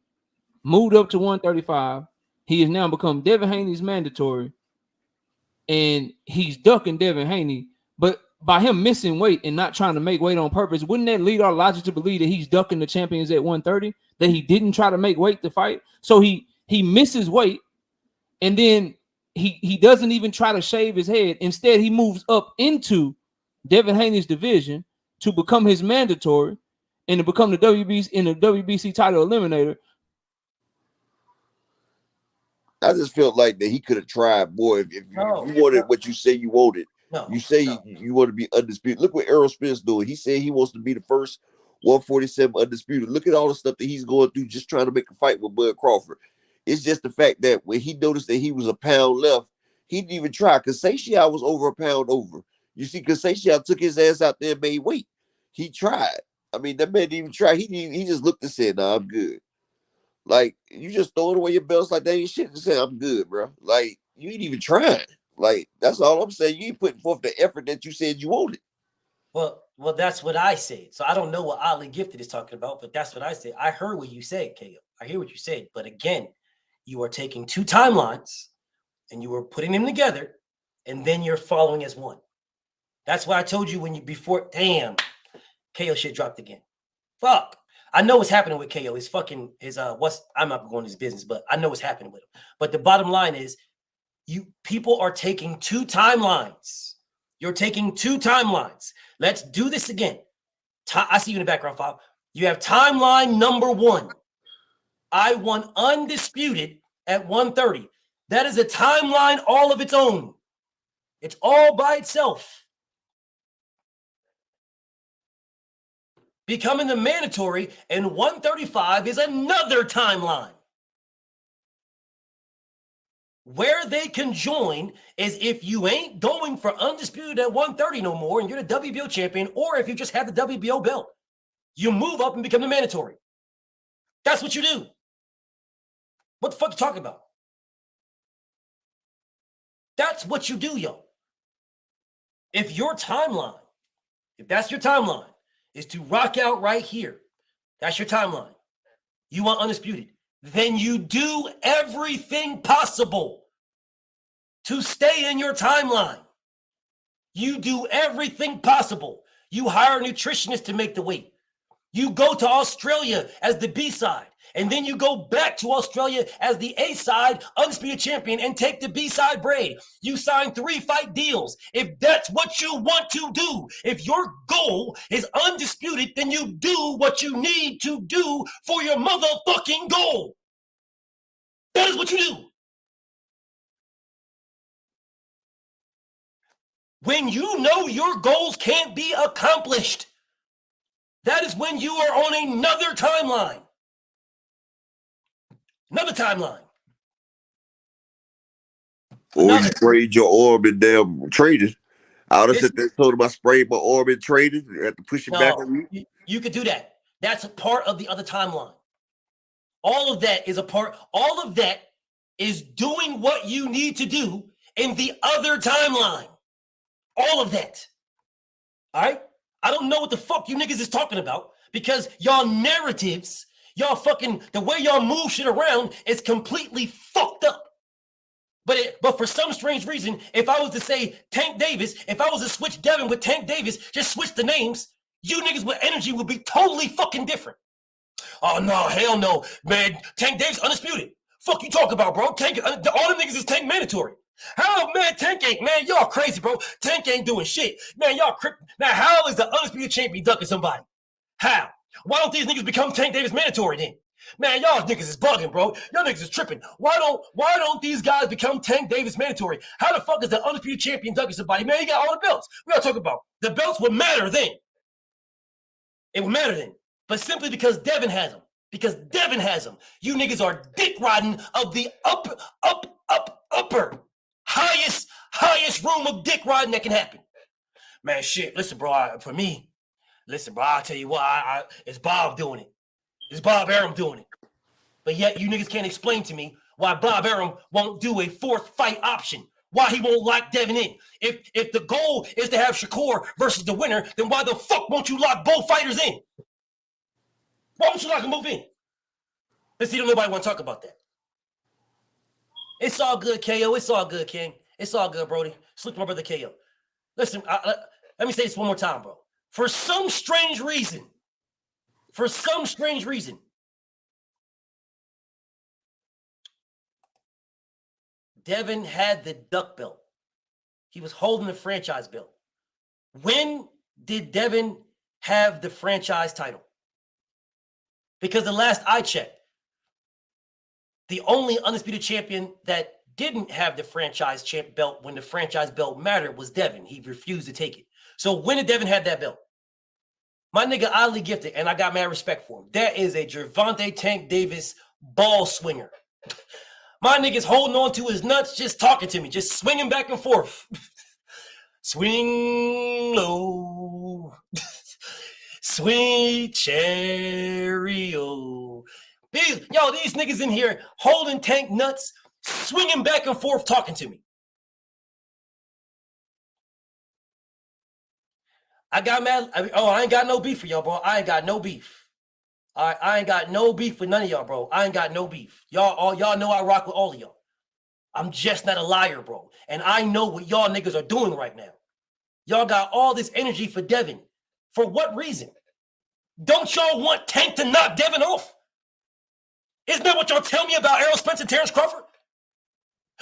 moved up to 135. He has now become Devin Haney's mandatory, and he's ducking Devin Haney. But by him missing weight and not trying to make weight on purpose, wouldn't that lead our logic to believe that he's ducking the champions at 130? That he didn't try to make weight to fight? So he misses weight, and then he doesn't even try to shave his head. Instead, he moves up into Devin Haney's division to become his mandatory and to become the WBC title eliminator. I just felt like that he could have tried more. If you wanted what you say you wanted, you say you want to be undisputed. Look what Errol Spence doing. He said he wants to be the first 147 undisputed. Look at all the stuff that he's going through just trying to make a fight with Bud Crawford. It's just the fact that when he noticed that he was a pound left, he didn't even try. Cashapp was over a pound over. You see, Cashapp took his ass out there and made weight. He tried. I mean, that man didn't even try. He just looked and said, "Nah, I'm good." Like, you just throwing away your belts like that ain't shit to say, "I'm good, bro." Like, you ain't even trying. Like, that's all I'm saying. You ain't putting forth the effort that you said you wanted. Well, that's what I said. So I don't know what Oddly Gifted is talking about, but that's what I said. I heard what you said, KO. I hear what you said. But again, you are taking two timelines and you are putting them together, and then you're following as one. That's why I told you damn, KO shit dropped again. Fuck. I know what's happening with KO. I'm not going to his business, but I know what's happening with him. But the bottom line is, people are taking two timelines. You're taking two timelines. Let's do this again. I see you in the background, Fob. You have timeline number 1. I won undisputed at 130. That is a timeline all of its own. It's all by itself. Becoming the mandatory and 135 is another timeline. Where they can join is if you ain't going for undisputed at 130 no more and you're the WBO champion, or if you just have the WBO belt, you move up and become the mandatory. That's what you do. What the fuck you talking about? That's what you do, yo. If that's your timeline, is to rock out right here, that's your timeline, you want undisputed, then you do everything possible to stay in your timeline. You do everything possible. You hire a nutritionist to make the weight. You go to Australia as the B side, and then you go back to Australia as the A side, undisputed champion, and take the B side braid. You sign 3 fight deals. If that's what you want to do, if your goal is undisputed, then you do what you need to do for your motherfucking goal. That is what you do. When you know your goals can't be accomplished, that is when you are on another timeline. Another timeline. Or you sprayed your orbit damn traded. I would have said that, told him I sprayed my orbit traded. You have to push it back on you. You could do that. That's a part of the other timeline. All of that is a part. All of that is doing what you need to do in the other timeline. All of that. All right? I don't know what the fuck you niggas is talking about because y'all narratives, y'all fucking, the way y'all move shit around is completely fucked up. But for some strange reason, if I was to say Tank Davis, if I was to switch Devin with Tank Davis, just switch the names, you niggas with energy would be totally fucking different. Oh, no, hell no. Man, Tank Davis, undisputed. Fuck you talk about, bro? Tank, all them niggas is Tank mandatory. How, man, Tank ain't, man, y'all crazy, bro. Tank ain't doing shit. Man, y'all, now how is the undisputed champion ducking somebody? How? Why don't these niggas become Tank Davis mandatory then? Man, y'all niggas is bugging, bro. Y'all niggas is tripping. Why don't these guys become Tank Davis mandatory? How the fuck is the undisputed champion ducking somebody? Man, he got all the belts. We gotta talk about the belts would matter then. It would matter then. But simply because Devin has them. Because Devin has them. You niggas are dick riding of the upper highest room of dick riding that can happen. Man, shit. Listen, bro. For me, listen, bro. I'll tell you what. It's Bob doing it. It's Bob Arum doing it. But yet you niggas can't explain to me why Bob Arum won't do a 4th fight option. Why he won't lock Devin in. If the goal is to have Shakur versus the winner, then why the fuck won't you lock both fighters in? Why won't you lock them both in? Let's see, don't nobody want to talk about that. It's all good, KO. It's all good, King. It's all good, Brody. Salute to my brother, KO. Listen, let me say this one more time, bro. For some strange reason, Devin had the duck belt. He was holding the franchise belt. When did Devin have the franchise title? Because the last I checked, the only undisputed champion that didn't have the franchise champ belt when the franchise belt mattered was Devin. He refused to take it. So when did Devin have that belt? My nigga oddly gifted, and I got mad respect for him. That is a Gervonta Tank Davis ball swinger. My nigga's holding on to his nuts, just talking to me, just swinging back and forth. Swing low. Sweet cherry. These niggas in here holding Tank nuts, swinging back and forth, talking to me. I got mad. I ain't got no beef for y'all, bro. I ain't got no beef. All right, I ain't got no beef with none of y'all, bro. I ain't got no beef. Y'all know I rock with all of y'all. I'm just not a liar, bro. And I know what y'all niggas are doing right now. Y'all got all this energy for Devin. For what reason? Don't y'all want Tank to knock Devin off? Isn't that what y'all tell me about Errol Spence and Terence Crawford?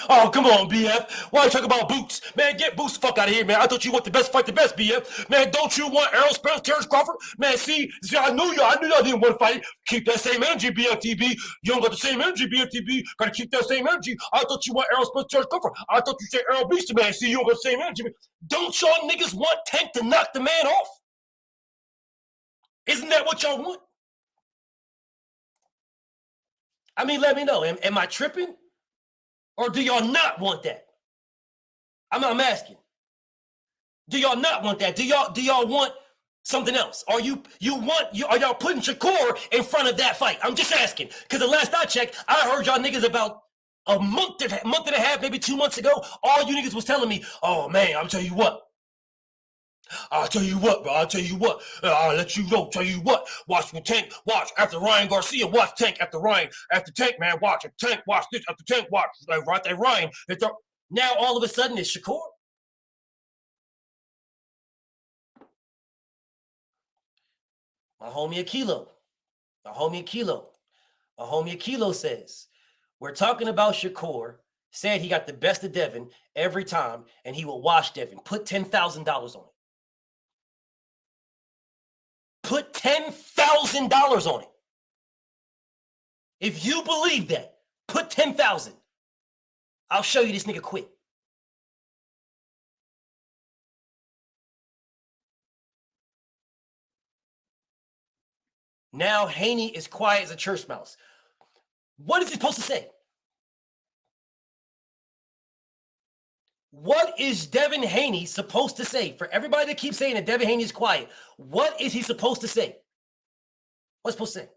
Oh, come on, BF. Why you talking about Boots? Man, get Boots the fuck out of here, man. I thought you want the best fight the best, BF. Man, don't you want Errol Spence, Terence Crawford? Man, see, I knew y'all didn't want to fight. Keep that same energy, BFTB. You don't got the same energy, BFTB. Gotta keep that same energy. I thought you want Errol Spence, Terence Crawford. I thought you said Errol Beast, man. See, you don't got the same energy. Don't y'all niggas want Tank to knock the man off? Isn't that what y'all want? I mean, let me know. Am I tripping? Or do y'all not want that? I'm asking. Do y'all not want that? Do y'all want something else? Are y'all putting Shakur in front of that fight? I'm just asking. Because the last I checked, I heard y'all niggas about a month and a half, maybe 2 months ago. All you niggas was telling me, oh man, I'll tell you what, bro. I'll tell you what. I'll let you go. Tell you what. Watch with Tank. Watch after Ryan Garcia. Watch Tank after Ryan. After Tank, man. Watch after Tank. Watch this after Tank. Watch right there, Ryan. Now all of a sudden it's Shakur. My homie Akilo says, we're talking about Shakur, said he got the best of Devin every time, and he will wash Devin. Put $10,000 on it. Put $10,000 on it. If you believe that, put 10,000. I'll show you this nigga quit. Now Haney is quiet as a church mouse. What is he supposed to say? What is Devin Haney supposed to say? For everybody that keeps saying that Devin Haney is quiet, what is he supposed to say? What's he supposed to say?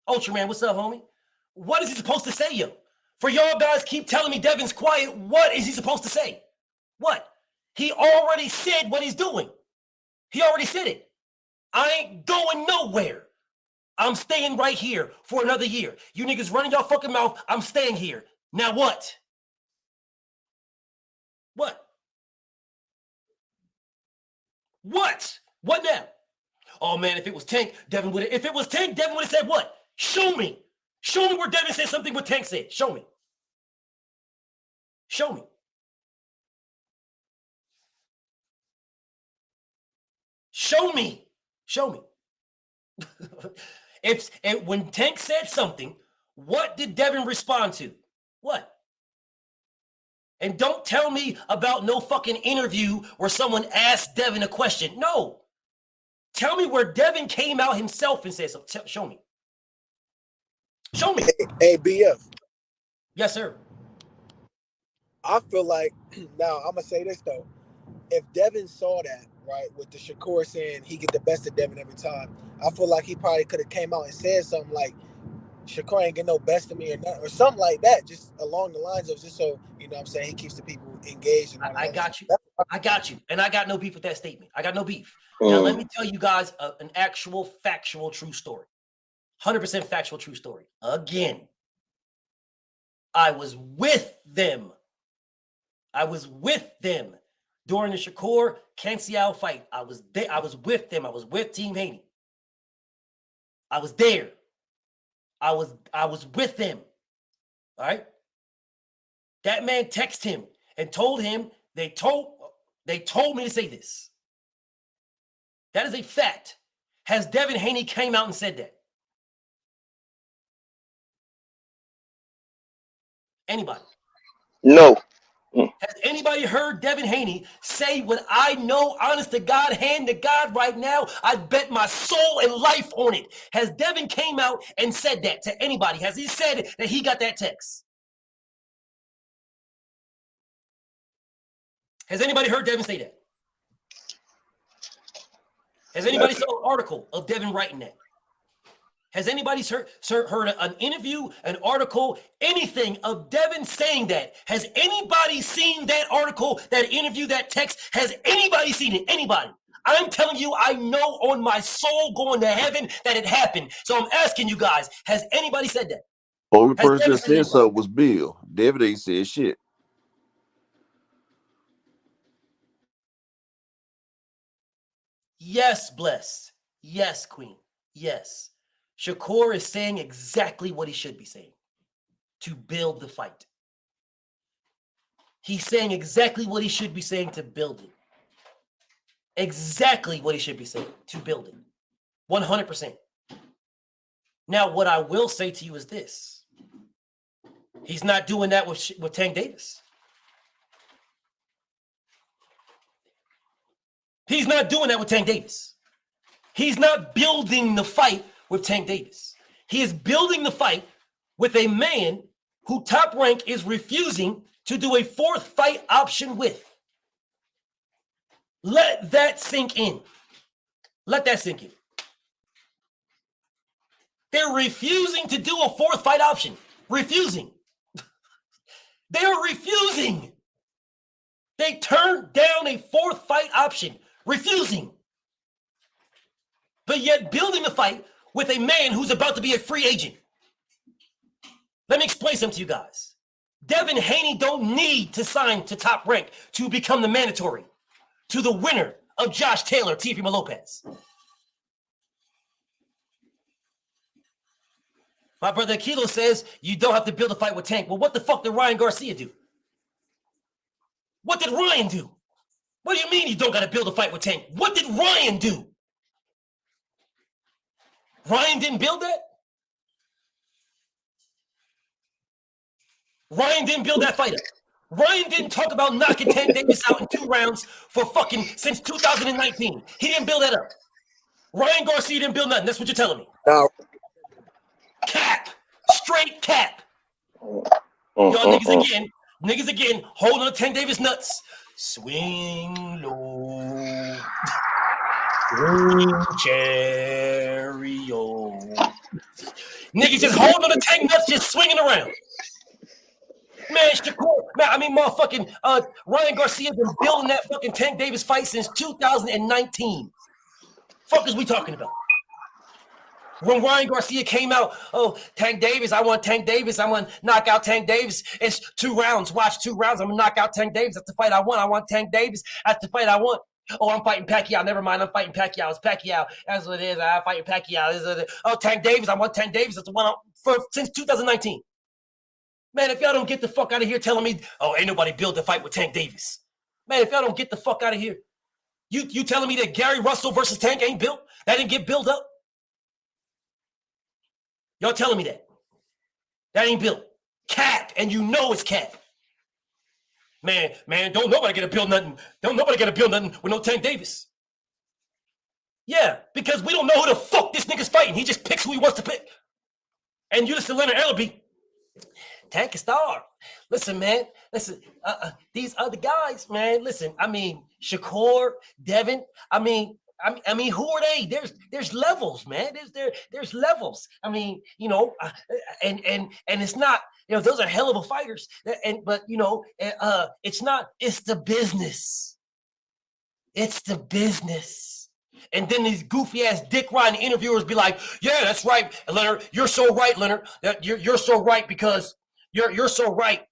Ultraman, what's up, homie? What is he supposed to say, yo? For y'all guys keep telling me Devin's quiet, what is he supposed to say? What? He already said what he's doing. He already said it. I ain't going nowhere. I'm staying right here for another year. You niggas running your fucking mouth. I'm staying here. Now what? What? What? What now? Oh man, if it was Tank, Devin would have. If it was Tank, Devin would have said what? Show me. Show me where Devin said something what Tank said. Show me. Show me. Show me. Show me. When Tank said something, what did Devin respond to? What? And don't tell me about no fucking interview where someone asked Devin a question. No. Tell me where Devin came out himself and said something. Show me. Show me. Hey, BF. Yes, sir. I feel like, now I'm going to say this, though. If Devin saw that, right, with the Shakur saying he get the best of Devin every time, I feel like he probably could have came out and said something like, Shakur ain't get no best of me or something like that, just along the lines of just so, you know what I'm saying, he keeps the people engaged. And I got you. I got you. And I got no beef with that statement. I got no beef. Now, let me tell you guys an actual, factual, true story. 100% factual, true story. Again, I was with them. During the Shakur Cancial fight. I was there. I was with them. I was with Team Haney. I was there. I was with them. All right. That man texted him and told him they told me to say this. That is a fact. Has Devin Haney came out and said that? Anybody? No. Has anybody heard Devin Haney say what I know, honest to God, hand to God right now? I bet my soul and life on it. Has Devin came out and said that to anybody? Has he said that he got that text? Has anybody heard Devin say that? Has anybody saw an article of Devin writing that? Has anybody heard an interview, an article, anything of Devin saying that? Has anybody seen that article, that interview, that text? Has anybody seen it? Anybody? I'm telling you, I know on my soul going to heaven that it happened. So I'm asking you guys, has anybody said that? Only person that said something was Bill. David ain't said shit. Yes, Bless. Yes, Queen. Yes. Shakur is saying exactly what he should be saying to build the fight. He's saying exactly what he should be saying to build it. Exactly what he should be saying to build it. 100%. Now, what I will say to you is this. He's not doing that with Tank Davis. He's not doing that with Tank Davis. He's not building the fight with Tank Davis. He is building the fight with a man who Top Rank is refusing to do a fourth fight option with. Let that sink in. Let that sink in. They're refusing to do a fourth fight option. Refusing. They are refusing. They turned down a fourth fight option. Refusing. But yet building the fight with a man who's about to be a free agent. Let me explain something to you guys. Devin Haney don't need to sign to Top Rank to become the mandatory, to the winner of Josh Taylor, Teofimo Lopez. My brother Kilo says you don't have to build a fight with Tank. Well, what the fuck did Ryan Garcia do? What did Ryan do? What do you mean you don't got to build a fight with Tank? What did Ryan do? Ryan didn't build that? Ryan didn't build that fight up. Ryan didn't talk about knocking Tank Davis out in 2 rounds for fucking since 2019. He didn't build that up. Ryan Garcia didn't build nothing. That's what you're telling me. No. Cap. Straight cap. Y'all niggas again, holding on to Tank Davis nuts. Swing low. Cherry-o. Niggas just holding on to Tank nuts, just swinging around. Man, Shakur, man, I mean, motherfucking Ryan Garcia been building that fucking Tank Davis fight since 2019. Fuck is we talking about? When Ryan Garcia came out, oh, Tank Davis, I want Tank Davis. I want to knock out Tank Davis. It's 2 rounds. Watch 2 rounds. I'm going to knock out Tank Davis. That's the fight I want. I want Tank Davis. That's the fight I want. Oh, I'm fighting Pacquiao. Never mind. I'm fighting Pacquiao. It's Pacquiao. That's what it is. I'm fighting Pacquiao. Oh, Tank Davis. I want Tank Davis. That's the one since 2019. Man, if y'all don't get the fuck out of here telling me, oh, ain't nobody build a fight with Tank Davis. Man, if y'all don't get the fuck out of here, you telling me that Gary Russell versus Tank ain't built? That didn't get built up? Y'all telling me that? That ain't built. Cap, and you know it's cap. Man, don't nobody get to build nothing. Don't nobody get to build nothing with no Tank Davis. Yeah, because we don't know who the fuck this nigga's fighting. He just picks who he wants to pick. And you listen to Leonard Ellerby. Tank a star. Listen, man. Listen, these other guys, man. Listen, I mean, Shakur, Devin. I mean, who are they? There's levels, man. There's levels. I mean, you know, and it's not, you know, those are hell of a fighters. But you know, it's not. It's the business. It's the business. And then these goofy ass dick riding interviewers be like, "Yeah, that's right, Leonard. You're so right, Leonard. You're so right because you're so right.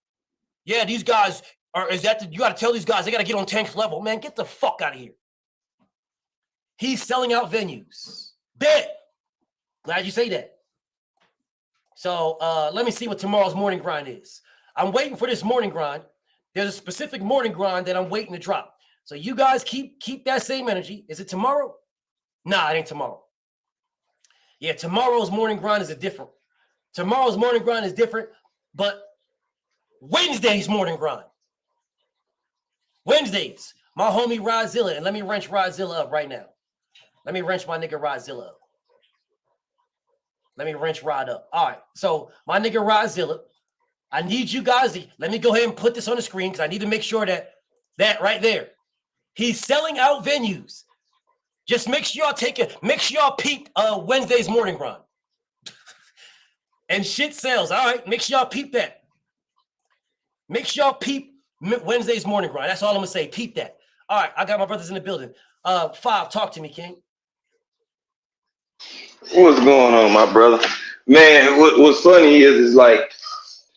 Yeah, these guys are. You got to tell these guys they got to get on Tank's level, man. Get the fuck out of here." He's selling out venues. Bet. Glad you say that. So let me see what tomorrow's morning grind is. I'm waiting for this morning grind. There's a specific morning grind that I'm waiting to drop. So you guys keep that same energy. Is it tomorrow? Nah, it ain't tomorrow. Yeah, tomorrow's morning grind is different. Tomorrow's morning grind is different, but Wednesday's morning grind. Wednesdays, my homie Rodzilla, and let me wrench Rodzilla up right now. Let me wrench my nigga Rodzilla up. Let me wrench Rod up. All right, so my nigga Rodzilla, I need you guys to, let me go ahead and put this on the screen because I need to make sure that right there, he's selling out venues. Just make sure y'all peep Wednesday's morning grind. And shit sells. All right, make sure y'all peep that. Make sure y'all peep Wednesday's morning grind. That's all I'm gonna say. Peep that. All right, I got my brothers in the building. 5, talk to me, King. What's going on, my brother? Man, what's funny is like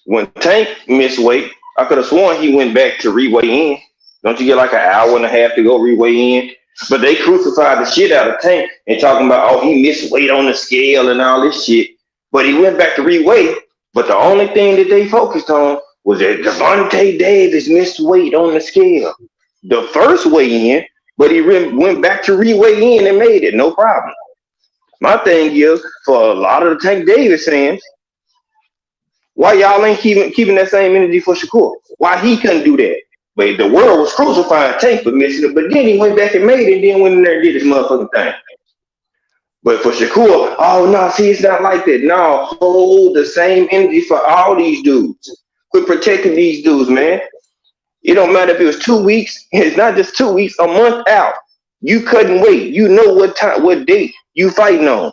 when Tank missed weight, I could have sworn he went back to reweigh in. Don't you get like an hour and a half to go reweigh in? But they crucified the shit out of Tank and talking about, oh, he missed weight on the scale and all this shit. But he went back to reweigh. But the only thing that they focused on was that Devontae Davis missed weight on the scale. The first weigh-in, but he went back to reweigh in and made it, no problem. My thing is, for a lot of the Tank Davis fans, why y'all ain't keeping that same energy for Shakur? Why he couldn't do that? But the world was crucifying Tank for missing it, but then he went back and made it, and then went in there and did his motherfucking thing. But for Shakur, oh no, see, it's not like that. No, hold the same energy for all these dudes. Quit protecting these dudes, man. It don't matter if it was 2 weeks. It's not just 2 weeks, a month out. You couldn't wait. You know what time, what date you fighting on.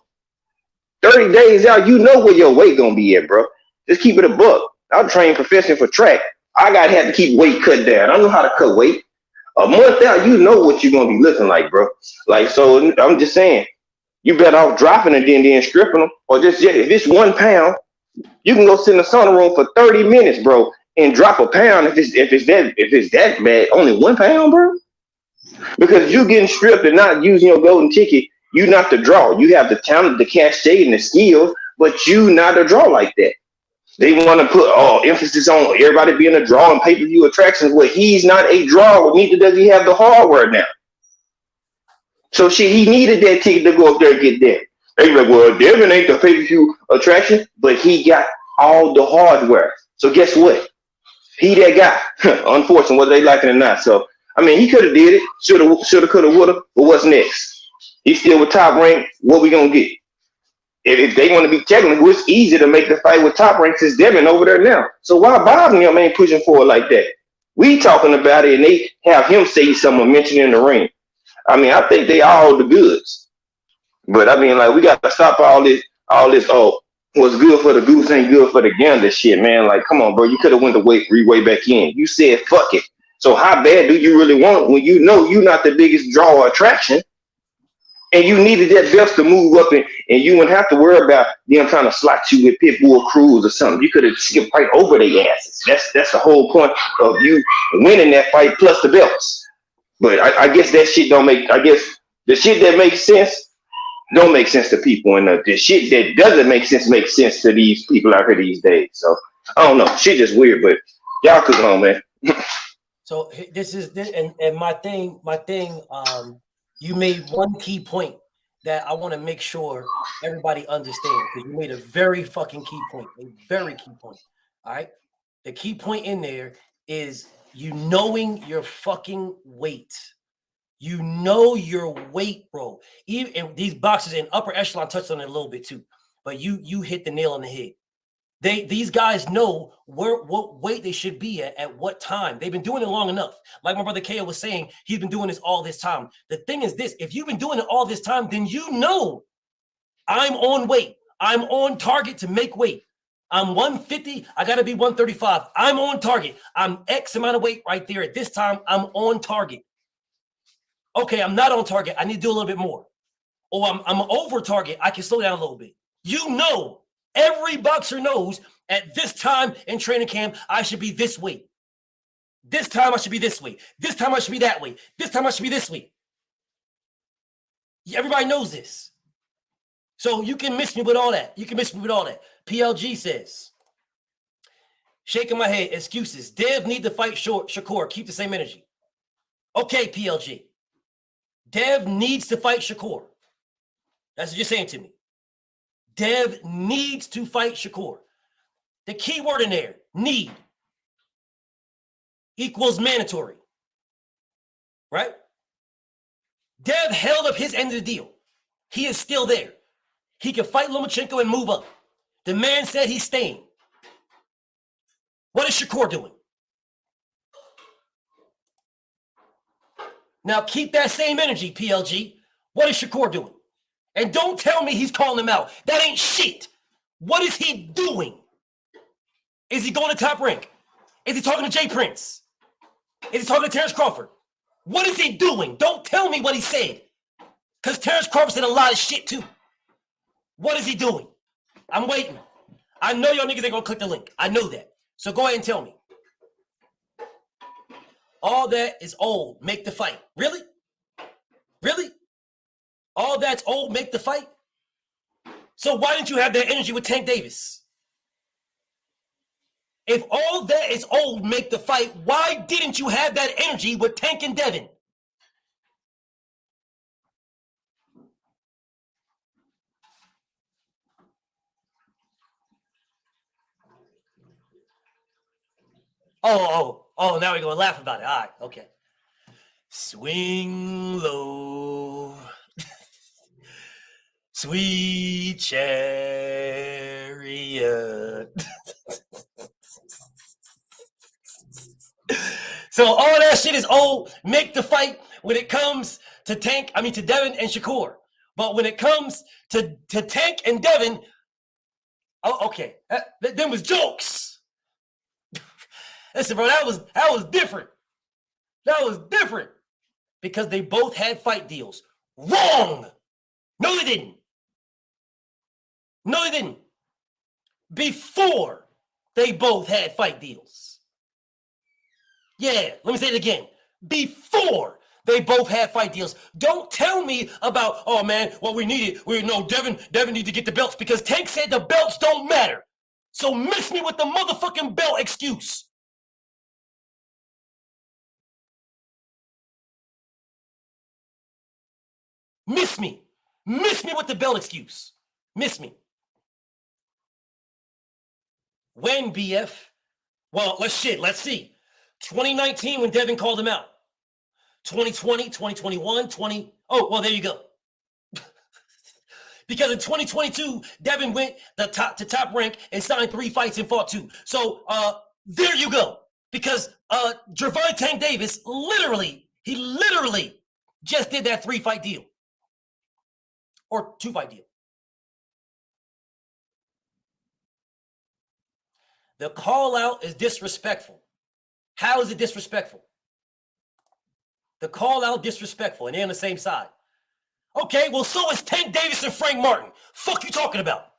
30 days out, you know where your weight gonna be at, bro. Just keep it a buck. I'm trained professional for track. I gotta have to keep weight cut down. I know how to cut weight. A month out, you know what you're gonna be looking like, bro. Like, so I'm just saying, you better off dropping it then stripping them, or just if it's 1 pound, you can go sit in the sauna room for 30 minutes, bro, and drop a pound if it's that bad. Only 1 pound, bro. Because you getting stripped and not using your golden ticket, you not the draw. You have the talent, the cachet, and the skill, but you not a draw like that. They want to put emphasis on everybody being a draw and pay-per-view attractions. Well, he's not a draw. Neither does he have the hardware now. So shit, he needed that ticket to go up there and get that. They be like, well, Devin ain't the pay-per-view attraction, but he got all the hardware. So guess what? He that guy. Unfortunately, whether they like it or not. So I mean, he could have did it. Shoulda, coulda, woulda. But what's next? He's still with Top Rank. What we gonna get? If they want to be technical, it's easy to make the fight with Top Rank since Devin over there now. So why Bob and them ain't pushing for it like that? We talking about it, and they have him say something, mention in the ring. I mean, I think they all the goods. But I mean, like, we got to stop all this, what's good for the goose ain't good for the gander shit, man. Like, come on, bro. You could have went the way back in. You said, fuck it. So how bad do you really want when you know you're not the biggest draw or attraction and you needed that belt to move up and you wouldn't have to worry about them trying to slot you with Pitbull Crews or something. You could have skipped right over their asses. That's the whole point of you winning that fight plus the belts. But I guess that shit don't make, I guess the shit that makes sense don't make sense to people. And the shit that doesn't make sense makes sense to these people out here these days. So I don't know. Shit just weird, but y'all could go on, man. So this is and my thing. You made one key point that I want to make sure everybody understands, because you made a very fucking key point, a very key point. All right, the key point in there is you knowing your fucking weight. You know your weight, bro. Even these boxers in upper echelon touched on it a little bit too, but you hit the nail on the head. These guys know what weight they should be at what time. They've been doing it long enough. Like my brother K was saying, he's been doing this all this time. The thing is this: if you've been doing it all this time, then you know I'm on weight. I'm on target to make weight. I'm 150. I got to be 135. I'm on target. I'm X amount of weight right there. At this time, I'm on target. Okay, I'm not on target. I need to do a little bit more. Or I'm over target. I can slow down a little bit. You know. Every boxer knows at this time in training camp, I should be this weight. This time I should be this way. This time I should be that way. This time I should be this way. Everybody knows this. So you can miss me with all that. You can miss me with all that. PLG says, shaking my head, excuses. Dev need to fight Shakur. Keep the same energy. Okay, PLG. Dev needs to fight Shakur. That's what you're saying to me. Dev needs to fight Shakur. The key word in there, need, equals mandatory. Right? Dev held up his end of the deal. He is still there. He can fight Lomachenko and move up. The man said he's staying. What is Shakur doing? Now keep that same energy, PLG. What is Shakur doing? And don't tell me he's calling him out. That ain't shit. What is he doing? Is he going to Top Rank? Is he talking to Jay Prince? Is he talking to Terence Crawford? What is he doing? Don't tell me what he said. Because Terence Crawford said a lot of shit too. What is he doing? I'm waiting. I know y'all niggas ain't going to click the link. I know that. So go ahead and tell me. All that is old. Make the fight. Really? Really? All that's old, make the fight? So why didn't you have that energy with Tank Davis? If all that is old, make the fight, why didn't you have that energy with Tank and Devin? Oh, now we're going to laugh about it. All right, okay. Swing low. Sweet chariot. So all that shit is old. Make the fight when it comes to Devin and Shakur. But when it comes to Tank and Devin, oh, okay. Them was jokes. Listen, bro, that was different. That was different. Because they both had fight deals. Wrong. No, they didn't. No, they didn't. Before they both had fight deals. Yeah, let me say it again. Before They both had fight deals. Don't tell me about, oh man, what we needed. Devin need to get the belts because Tank said the belts don't matter. So miss me with the motherfucking belt excuse. Miss me. Miss me with the belt excuse. Miss me. When, BF? Well, let's see. 2019 when Devin called him out. 2020, 2021, there you go. Because in 2022, Devin went to top rank and signed 3 fights and fought 2. So there you go. Because Gervonta Tank Davis literally just did that 3-fight deal. Or 2-fight deal. The call out is disrespectful. How is it disrespectful? The call out disrespectful, and they're on the same side. Okay, well, so is Tank Davis and Frank Martin. Fuck you talking about?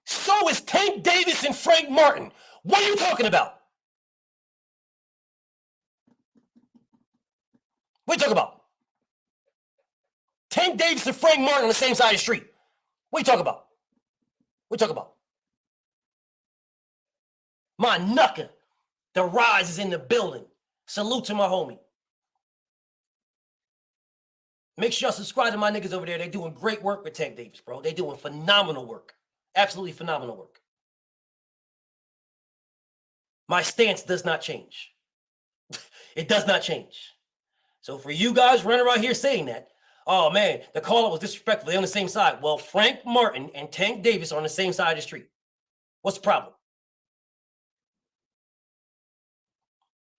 So is Tank Davis and Frank Martin. What are you talking about? What are you talking about? Tank Davis and Frank Martin on the same side of the street. What are you talking about? What are you talking about? My knucker. The Rise is in the building. Salute to my homie. Make sure y'all subscribe to my niggas over there. They're doing great work with Tank Davis, bro. They're doing phenomenal work. Absolutely phenomenal work. My stance does not change. It does not change. So for you guys running around here saying that, oh man, the call-out was disrespectful. They're on the same side. Well, Frank Martin and Tank Davis are on the same side of the street. What's the problem?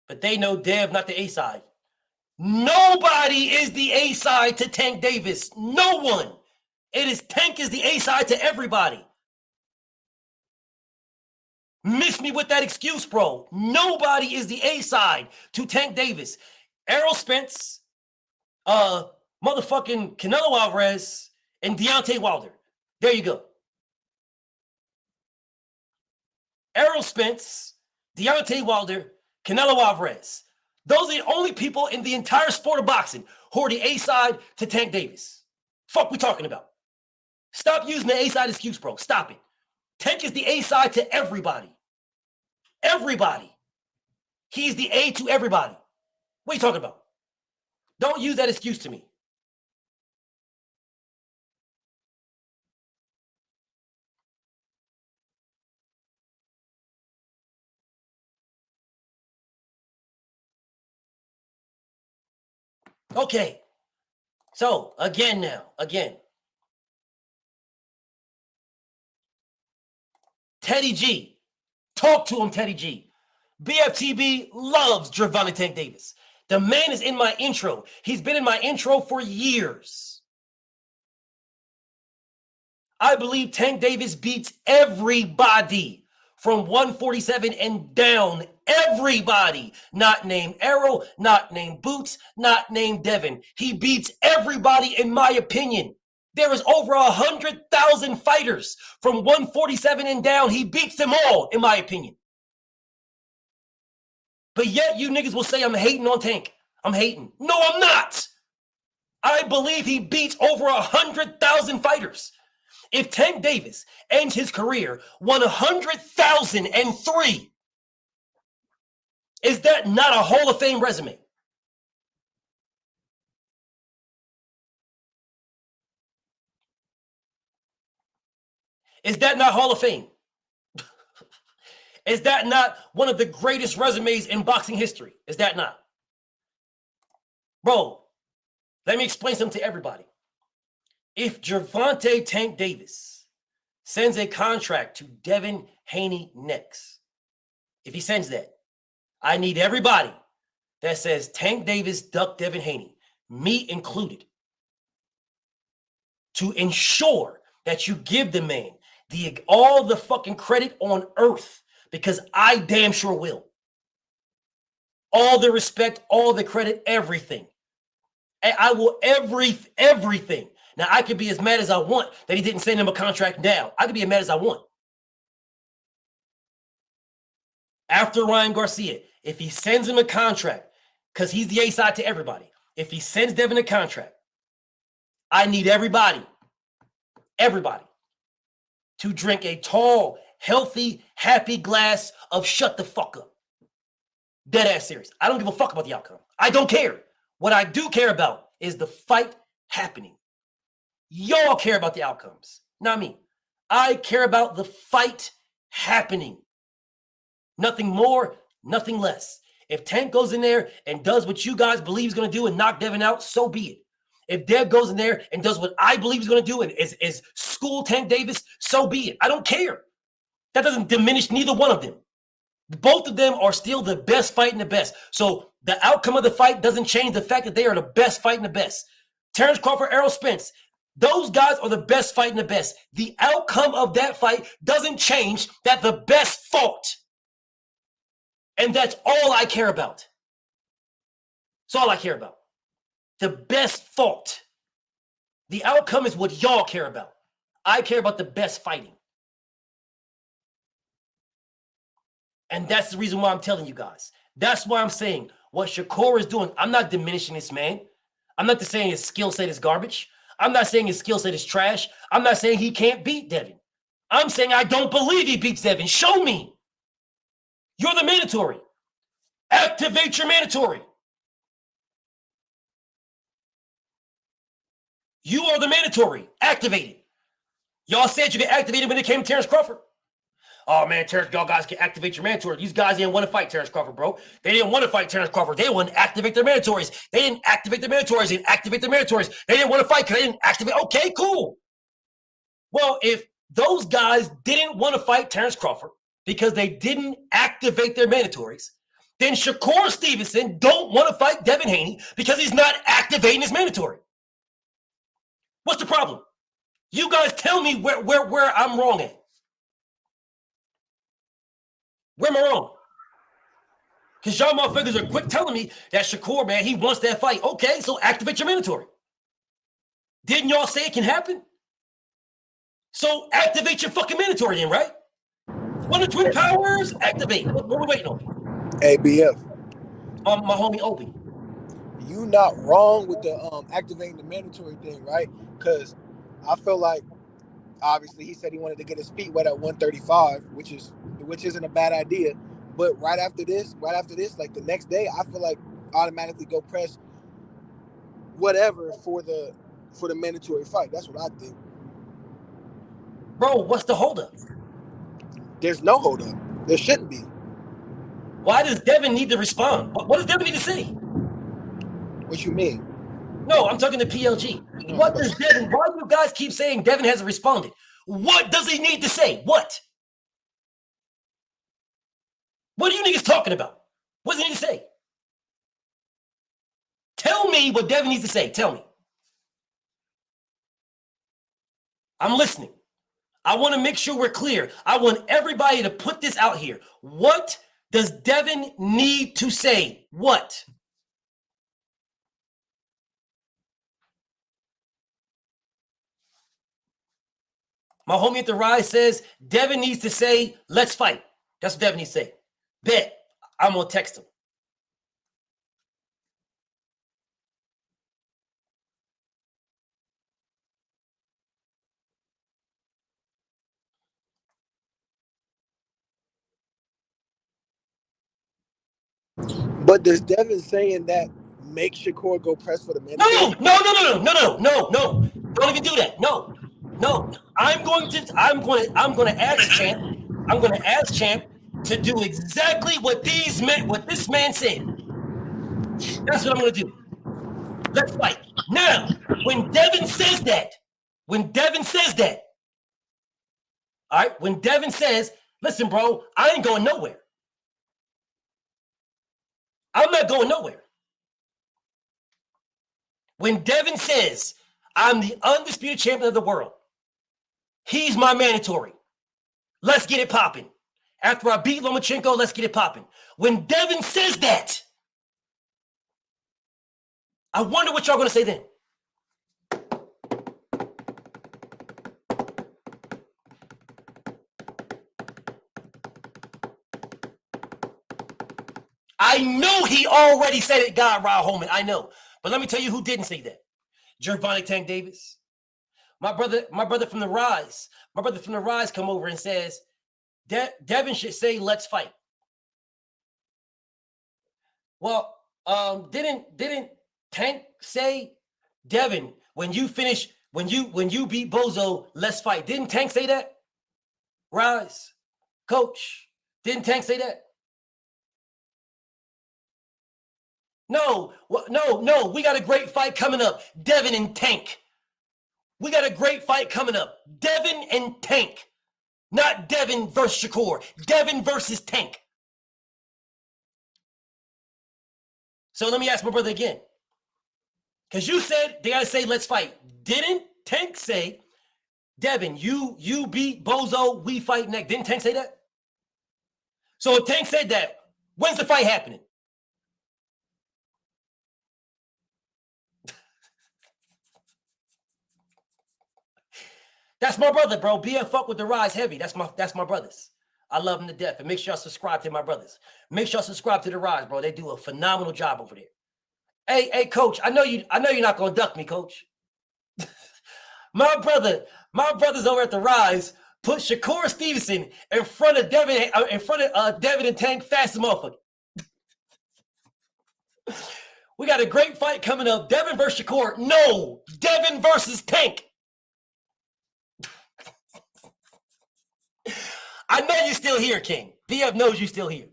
But they know Dev not the A side. Nobody is the A side to Tank Davis. No one. It is Tank is the A side to everybody. Miss me with that excuse, bro. Nobody is the A side to Tank Davis. Errol Spence, motherfucking Canelo Alvarez, and Deontay Wilder. There you go. Errol Spence, Deontay Wilder, Canelo Alvarez. Those are the only people in the entire sport of boxing who are the A side to Tank Davis. Fuck we talking about. Stop using the A side excuse, bro. Stop it. Tank is the A side to everybody. Everybody. He's the A to everybody. What are you talking about? Don't use that excuse to me. Okay. So, again. Teddy G. Talk to him, Teddy G. BFTB loves Gervonta Tank Davis. The man is in my intro. He's been in my intro for years. I believe Tank Davis beats everybody from 147 and down. Everybody. Not named Errol, not named Boots, not named Devin. He beats everybody in my opinion. There is over 100,000 fighters from 147 and down. He beats them all, in my opinion. But yet you niggas will say I'm hating on Tank. I'm hating. No, I'm not. I believe he beats over 100,000 fighters. If Tank Davis ends his career 100,003, is that not a Hall of Fame resume? Is that not Hall of Fame? Is that not one of the greatest resumes in boxing history? Is that not? Bro, let me explain something to everybody. If Gervonta Tank Davis sends a contract to Devin Haney next, if he sends that, I need everybody that says Tank Davis ducked Devin Haney, me included, to ensure that you give the man all the fucking credit on earth, because I damn sure will. All the respect, all the credit, everything. I will everything. Now, I could be as mad as I want that he didn't send him a contract now. I could be as mad as I want. After Ryan Garcia, if he sends him a contract, because he's the A side to everybody, if he sends Devin a contract, I need everybody to drink a tall, healthy, happy glass of shut the fuck up. Dead ass serious. I don't give a fuck about the outcome. I don't care. What I do care about is the fight happening. Y'all care about the outcomes, not me. I care about the fight happening. Nothing more, nothing less. If Tank goes in there and does what you guys believe he's going to do and knock Devin out, so be it. If Dev goes in there and does what I believe he's going to do and is school Tank Davis, so be it. I don't care. That doesn't diminish neither one of them. Both of them are still the best fighting the best. So the outcome of the fight doesn't change the fact that they are the best fighting the best. Terence Crawford, Errol Spence, those guys are the best fighting the best. The outcome of that fight doesn't change that the best fought. And that's all I care about. That's all I care about. The best fought. The outcome is what y'all care about. I care about the best fighting. And that's the reason why I'm telling you guys. That's why I'm saying what Shakur is doing. I'm not diminishing this man. I'm not saying his skill set is garbage. I'm not saying his skill set is trash. I'm not saying he can't beat Devin. I'm saying I don't believe he beats Devin. Show me. You're the mandatory. Activate your mandatory. You are the mandatory. Activate it. Y'all said you could activate it when it came to Terence Crawford. Oh, man, Terence, y'all guys can activate your mandatory. These guys didn't want to fight Terence Crawford, bro. They didn't want to fight Terence Crawford. They wanted to activate their mandatories. They didn't activate their mandatories. They didn't activate their mandatories. They didn't want to fight because they didn't activate. Okay, cool. Well, if those guys didn't want to fight Terence Crawford because they didn't activate their mandatories, then Shakur Stevenson don't want to fight Devin Haney because he's not activating his mandatory. What's the problem? You guys tell me where I'm wrong at. Where am I wrong? Because y'all motherfuckers are quick telling me that Shakur, man, he wants that fight. Okay, so activate your mandatory. Didn't y'all say it can happen? So activate your fucking mandatory then, right? One of the Twin Powers, activate. What are we waiting on? ABF. My homie Obi. You not wrong with the activating the mandatory thing, right? Because I feel like obviously he said he wanted to get his feet wet at 135, which isn't a bad idea. But right after this, like the next day, I feel like automatically go press whatever for the mandatory fight. That's what I think. Bro, what's the holdup? There's no holdup. There shouldn't be. Why does Devin need to respond? What does Devin need to say? What you mean? No, I'm talking to PLG. What does Devin, why do you guys keep saying Devin hasn't responded? What does he need to say? What? What are you niggas talking about? What does he need to say? Tell me what Devin needs to say. Tell me. I'm listening. I want to make sure we're clear. I want everybody to put this out here. What does Devin need to say? What? My homie at the Rise says Devin needs to say, let's fight. That's what Devin needs to say. Bet. I'm going to text him. But does Devin saying that make Shakur go press for the mandatory? No. Don't even do that. No. I'm going to ask Champ. I'm going to ask Champ to do exactly what this man said. That's what I'm going to do. Let's fight. Now, when Devin says that, all right, when Devin says, listen, bro, I ain't going nowhere. I'm not going nowhere. When Devin says, I'm the undisputed champion of the world, he's my mandatory. Let's get it popping. After I beat Lomachenko, let's get it popping. When Devin says that, I wonder what y'all going to say then. I know he already said it, God, Rod Holman. I know. But let me tell you who didn't say that. Gervonta Tank Davis. My brother from the Rise. My brother from the Rise come over and says, Devin should say, let's fight. Well, didn't Tank say, Devin, when you beat Bozo, let's fight? Didn't Tank say that? Rise, coach, didn't Tank say that? No, we got a great fight coming up. Devin and Tank. We got a great fight coming up. Devin and Tank. Not Devin versus Shakur. Devin versus Tank. So let me ask my brother again. Because you said they got to say, let's fight. Didn't Tank say, Devin, you beat Bozo, we fight next? Didn't Tank say that? So if Tank said that, when's the fight happening? That's my brother, bro. BF fuck with the Rise heavy. That's my brothers. I love them to death. And make sure y'all subscribe to my brothers. Make sure y'all subscribe to the Rise, bro. They do a phenomenal job over there. Hey, coach. I know you're not gonna duck me, coach. my brothers over at the Rise put Shakur Stevenson in front of Devin and Tank fast as motherfucker. We got a great fight coming up. Devin versus Shakur. No, Devin versus Tank. I know you're still here, King. BF knows you're still here.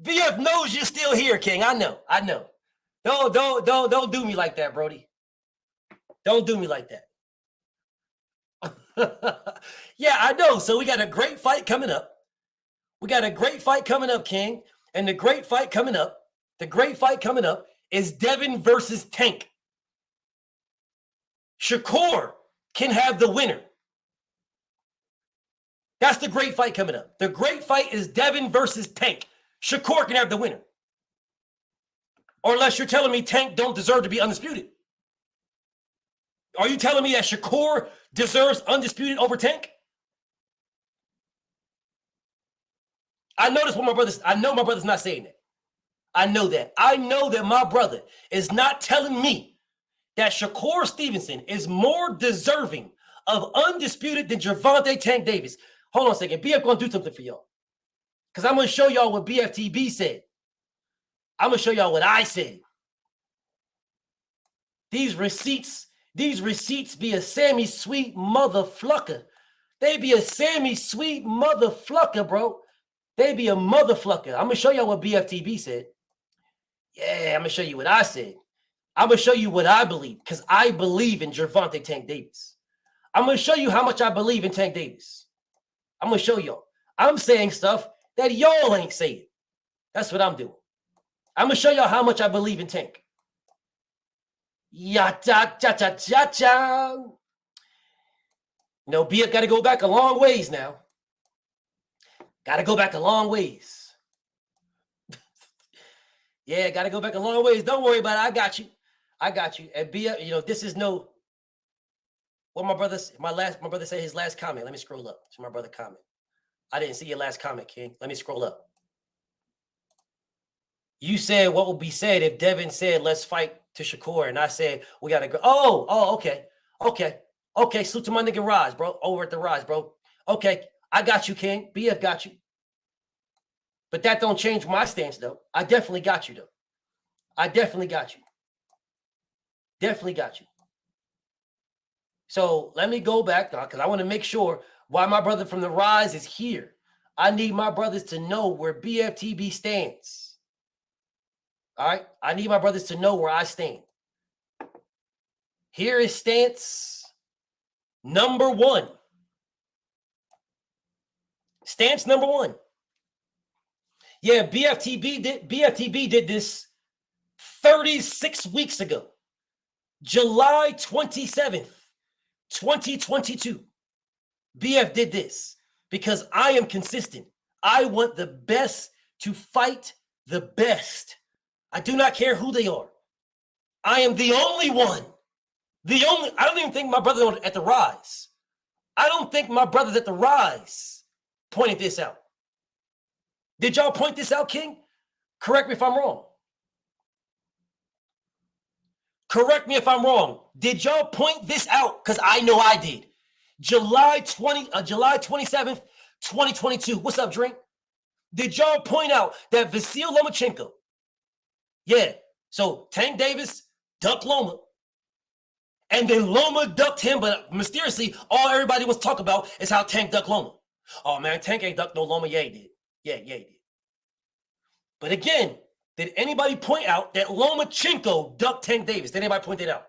BF knows you're still here, King. I know. Don't do me like that, Brody. Don't do me like that. Yeah, I know. So we got a great fight coming up. King. And the great fight coming up is Devin versus Tank. Shakur can have the winner. That's the great fight coming up. The great fight is Devin versus Tank. Shakur can have the winner. Or unless you're telling me Tank don't deserve to be undisputed. Are you telling me that Shakur deserves undisputed over Tank? I know my brother's not saying that. I know that. I know that my brother is not telling me that Shakur Stevenson is more deserving of undisputed than Gervonta Tank Davis. Hold on a second. BF going to do something for y'all. Because I'm going to show y'all what BFTB said. I'm going to show y'all what I said. These receipts be a Sammy Sweet motherflucker. They be a Sammy Sweet motherflucker, bro. They be a motherflucker. I'm going to show y'all what BFTB said. Yeah, I'm going to show you what I said. I'm going to show you what I believe, because I believe in Gervonta Tank Davis. I'm going to show you how much I believe in Tank Davis. I'm going to show y'all. I'm saying stuff that y'all ain't saying. That's what I'm doing. I'm going to show y'all how much I believe in Tank. Ya-cha-cha-cha-cha-cha. No, BF got to go back a long ways now. Got to go back a long ways. Yeah, got to go back a long ways. Don't worry about it. I got you. And BF, this is no. What my brother said his last comment. Let me scroll up to my brother comment. I didn't see your last comment, King. Let me scroll up. You said what would be said if Devin said, let's fight to Shakur. And I said, we got to go. Oh, okay. Okay. Salute to my nigga Rise, bro. Over at the Rise, bro. Okay. I got you, King. BF got you. But that don't change my stance, though. I definitely got you, though. Definitely got you. So let me go back, because I want to make sure why my brother from the Rise is here. I need my brothers to know where BFTB stands. All right? I need my brothers to know where I stand. Here is stance number 1. Stance number 1. Yeah, BFTB did this 36 weeks ago. July 27th, 2022. BF did this because I am consistent. I want the best to fight the best. I do not care who they are. I am the only one. I don't even think my brother at the Rise. I don't think my brothers at the Rise pointed this out. Did y'all point this out, King? Correct me if I'm wrong. Correct me if I'm wrong. Did y'all point this out? Because I know I did. July 27th, 2022. What's up, Drink? Did y'all point out that Vasil Lomachenko? Yeah. So Tank Davis ducked Loma. And then Loma ducked him, but mysteriously, all everybody was talking about is how Tank ducked Loma. Oh, man, Tank ain't ducked no Loma. Yeah, he did. Yeah, he did. But again, did anybody point out that Lomachenko ducked Tank Davis? Did anybody point that out?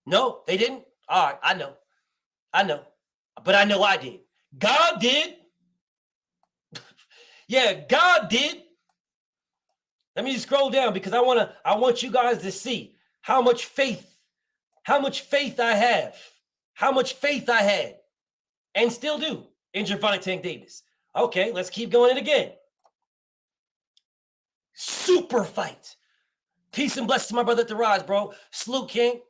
No, they didn't? All right, I know. But I know I did. God did. Yeah, God did. Let me scroll down because I want you guys to see how much faith I have, how much faith I had, and still do in Gervonta Tank Davis. Okay, let's keep going it again. Super fight. Peace and blessings to my brother at the rise, bro. Salute, King.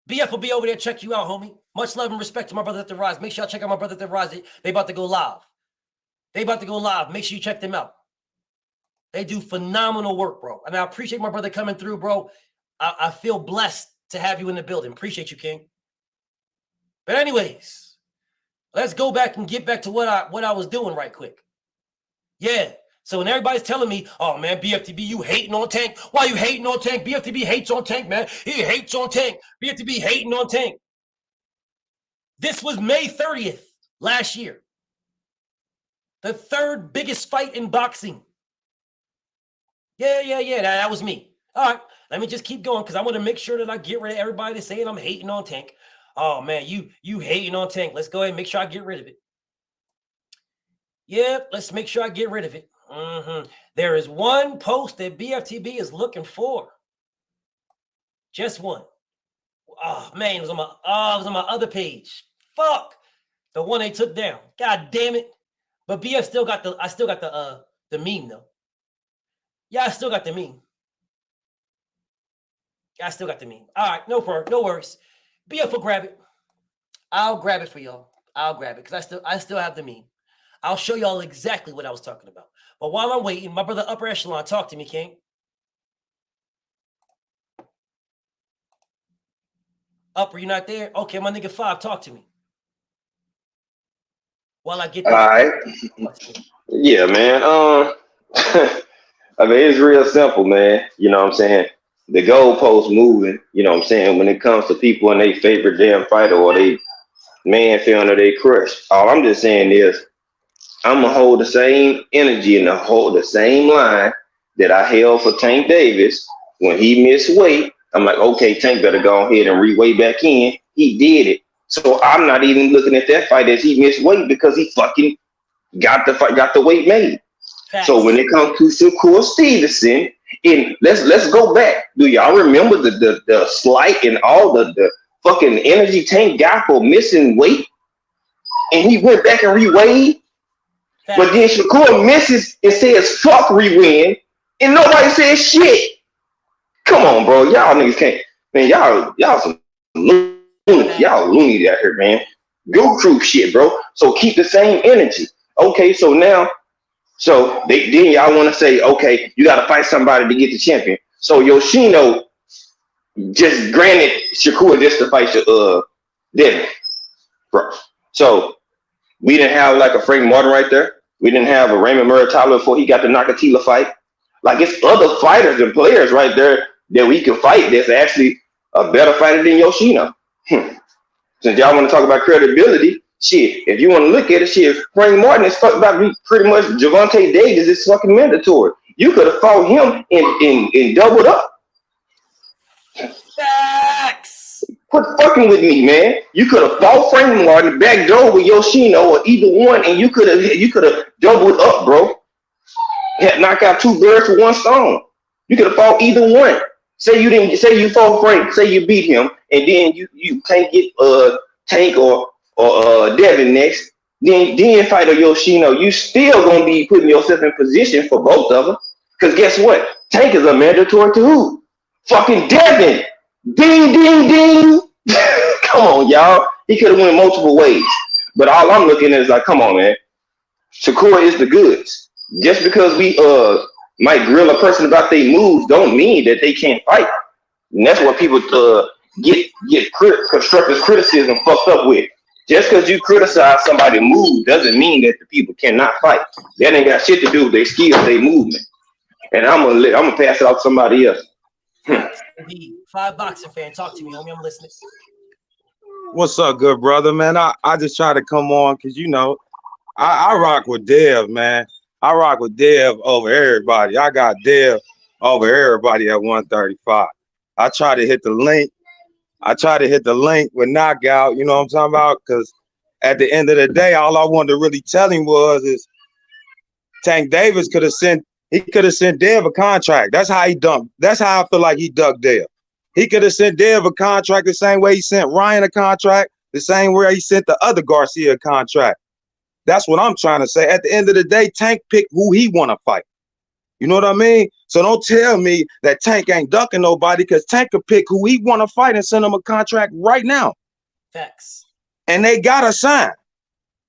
BF will be over there. Check you out, homie. Much love and respect to my brother at the rise. Make sure y'all check out my brother at the rise. They about to go live. Make sure you check them out. They do phenomenal work, bro. And I appreciate my brother coming through, bro. I feel blessed to have you in the building. Appreciate you, King. But anyways, let's go back and get back to what I was doing right quick. Yeah. So when everybody's telling me, oh, man, BFTB, you hating on Tank. Why you hating on Tank? BFTB hates on Tank, man. He hates on Tank. BFTB hating on Tank. This was May 30th last year. The third biggest fight in boxing. Yeah. That was me. All right, let me just keep going because I want to make sure that I get rid of everybody that's saying I'm hating on Tank. Oh, man, you hating on Tank. Let's go ahead and make sure I get rid of it. Yep, let's make sure I get rid of it. There is one post that BFTB is looking for. Just one. Oh, man, it was on my other page. Fuck. The one they took down. God damn it. But BF still got the meme though. Yeah, I still got the meme. All right, no problem, no worries. BF will grab it. I'll grab it for y'all. I'll grab it because I still have the meme. I'll show y'all exactly what I was talking about. But while I'm waiting, my brother Upper Echelon, talk to me, King. Upper, you not there? Okay, my nigga 5, talk to me. While I get all right. Yeah, man. I mean, it's real simple, man. You know what I'm saying? The goalpost moving, you know what I'm saying, when it comes to people and their favorite damn fighter or they man feeling or they crush. All I'm just saying is I'm gonna hold the same energy and hold the same line that I held for Tank Davis when he missed weight. I'm like, okay, Tank better go ahead and re-weigh back in. He did it. So I'm not even looking at that fight as he missed weight because he fucking got the weight made. Thanks. So when it comes to Shakur Stevenson, and let's go back. Do y'all remember the slight and all the fucking energy Tank got for missing weight? And he went back and re-weighed. But then Shakur misses and says fuck re-win, and nobody says shit. Come on, bro. Y'all niggas can't. Man, y'all some loony. Y'all loony out here, man. Go crew shit, bro. So keep the same energy. Okay, so now, then y'all want to say, okay, you got to fight somebody to get the champion. So Yoshino just granted Shakur just to fight Devin, bro. So we didn't have like a Frank Martin right there. We didn't have a Raymond Muratalo before he got the Nakatila fight. Like it's other fighters and players right there that we can fight that's actually a better fighter than Yoshino. Since y'all want to talk about credibility, shit, if you want to look at it, shit, Frank Martin is fucked about pretty much Gervonta Davis is fucking mandatory. You could have fought him and doubled up. Facts. Quit fucking with me, man. You could have fought Frank Martin, backdoor with Yoshino or either one, and you could have doubled up, bro. Had knocked out 2 birds with 1 stone. You could have fought either one. Say you fought Frank, say you beat him, and then you can't get Tank or Devin next. Then fight a Yoshino. You still gonna be putting yourself in position for both of them. Cause guess what? Tank is a mandatory to who? Fucking Devin. Ding ding ding. Come on, y'all. He could have went multiple ways. But all I'm looking at is like, come on, man. Shakur is the goods. Just because we might grill a person about their moves, don't mean that they can't fight. And that's what people get constructive criticism fucked up with. Just because you criticize somebody's move doesn't mean that the people cannot fight. That ain't got shit to do with their skills, their movement. And I'm gonna pass it out to somebody else. The Bftbboxing fan, talk to me, homie. I'm listening. What's up, good brother, man? I just try to come on because you know I rock with Dev, man. I rock with Dev over everybody. I got Dev over everybody at 135. I try to hit the link. I try to hit the link with knockout. You know what I'm talking about? Because at the end of the day, all I wanted to really tell him is Tank Davis could have sent Dev a contract. That's how he dumped. That's how I feel like he ducked Dev. He could have sent Dev a contract the same way he sent Ryan a contract, the same way he sent the other Garcia a contract. That's what I'm trying to say. At the end of the day, Tank picked who he want to fight. You know what I mean? So don't tell me that Tank ain't ducking nobody, because Tank could pick who he want to fight and send him a contract right now. Facts. And they got to sign.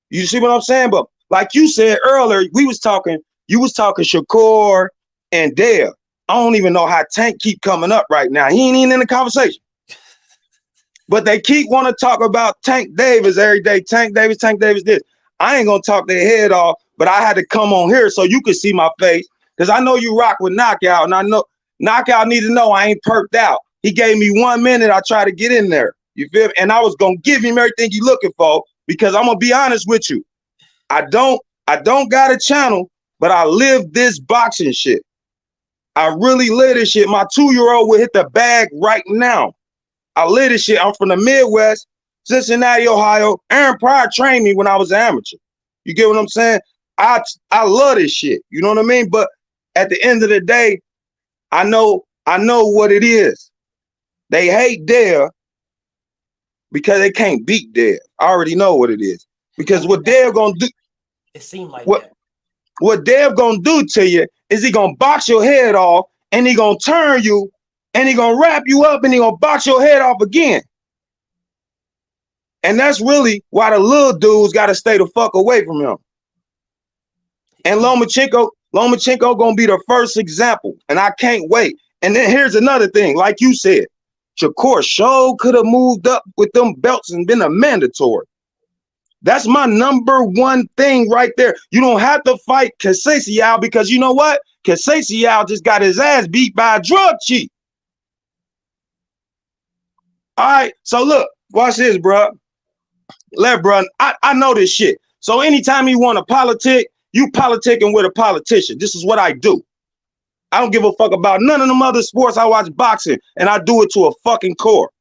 You see what I'm saying? But like you said earlier, you was talking Shakur and Dev. I don't even know how Tank keep coming up right now. He ain't even in the conversation. But they keep want to talk about Tank Davis every day. Tank Davis this. I ain't going to talk their head off, but I had to come on here so you could see my face, because I know you rock with Knockout, and I know Knockout need to know I ain't perked out. He gave me 1 minute. I tried to get in there. You feel me? And I was going to give him everything he looking for, because I'm going to be honest with you. I don't got a channel, but I live this boxing shit. I really live this shit. My 2-year-old will hit the bag right now. I live this shit. I'm from the Midwest, Cincinnati, Ohio. Aaron Pryor trained me when I was an amateur. You get what I'm saying? I love this shit. You know what I mean? But at the end of the day, I know what it is. They hate Dev because they can't beat Dev. I already know what it is. Because what Dev gonna do, it seemed like what Dev gonna do to you is he gonna box your head off, and he gonna turn you, and he gonna wrap you up, and he gonna box your head off again. And that's really why the little dudes got to stay the fuck away from him. And Lomachenko gonna be the first example, and I can't wait. And then here's another thing, like you said, Shakur sure could have moved up with them belts and been a mandatory. That's my #1 thing right there. You don't have to fight Cashapp, because you know what? Cashapp just got his ass beat by a drug cheat. All right, so look, watch this, bro. I know this shit. So anytime you want to politic, you politicking with a politician. This is what I do. I don't give a fuck about none of them other sports. I watch boxing, and I do it to a fucking core.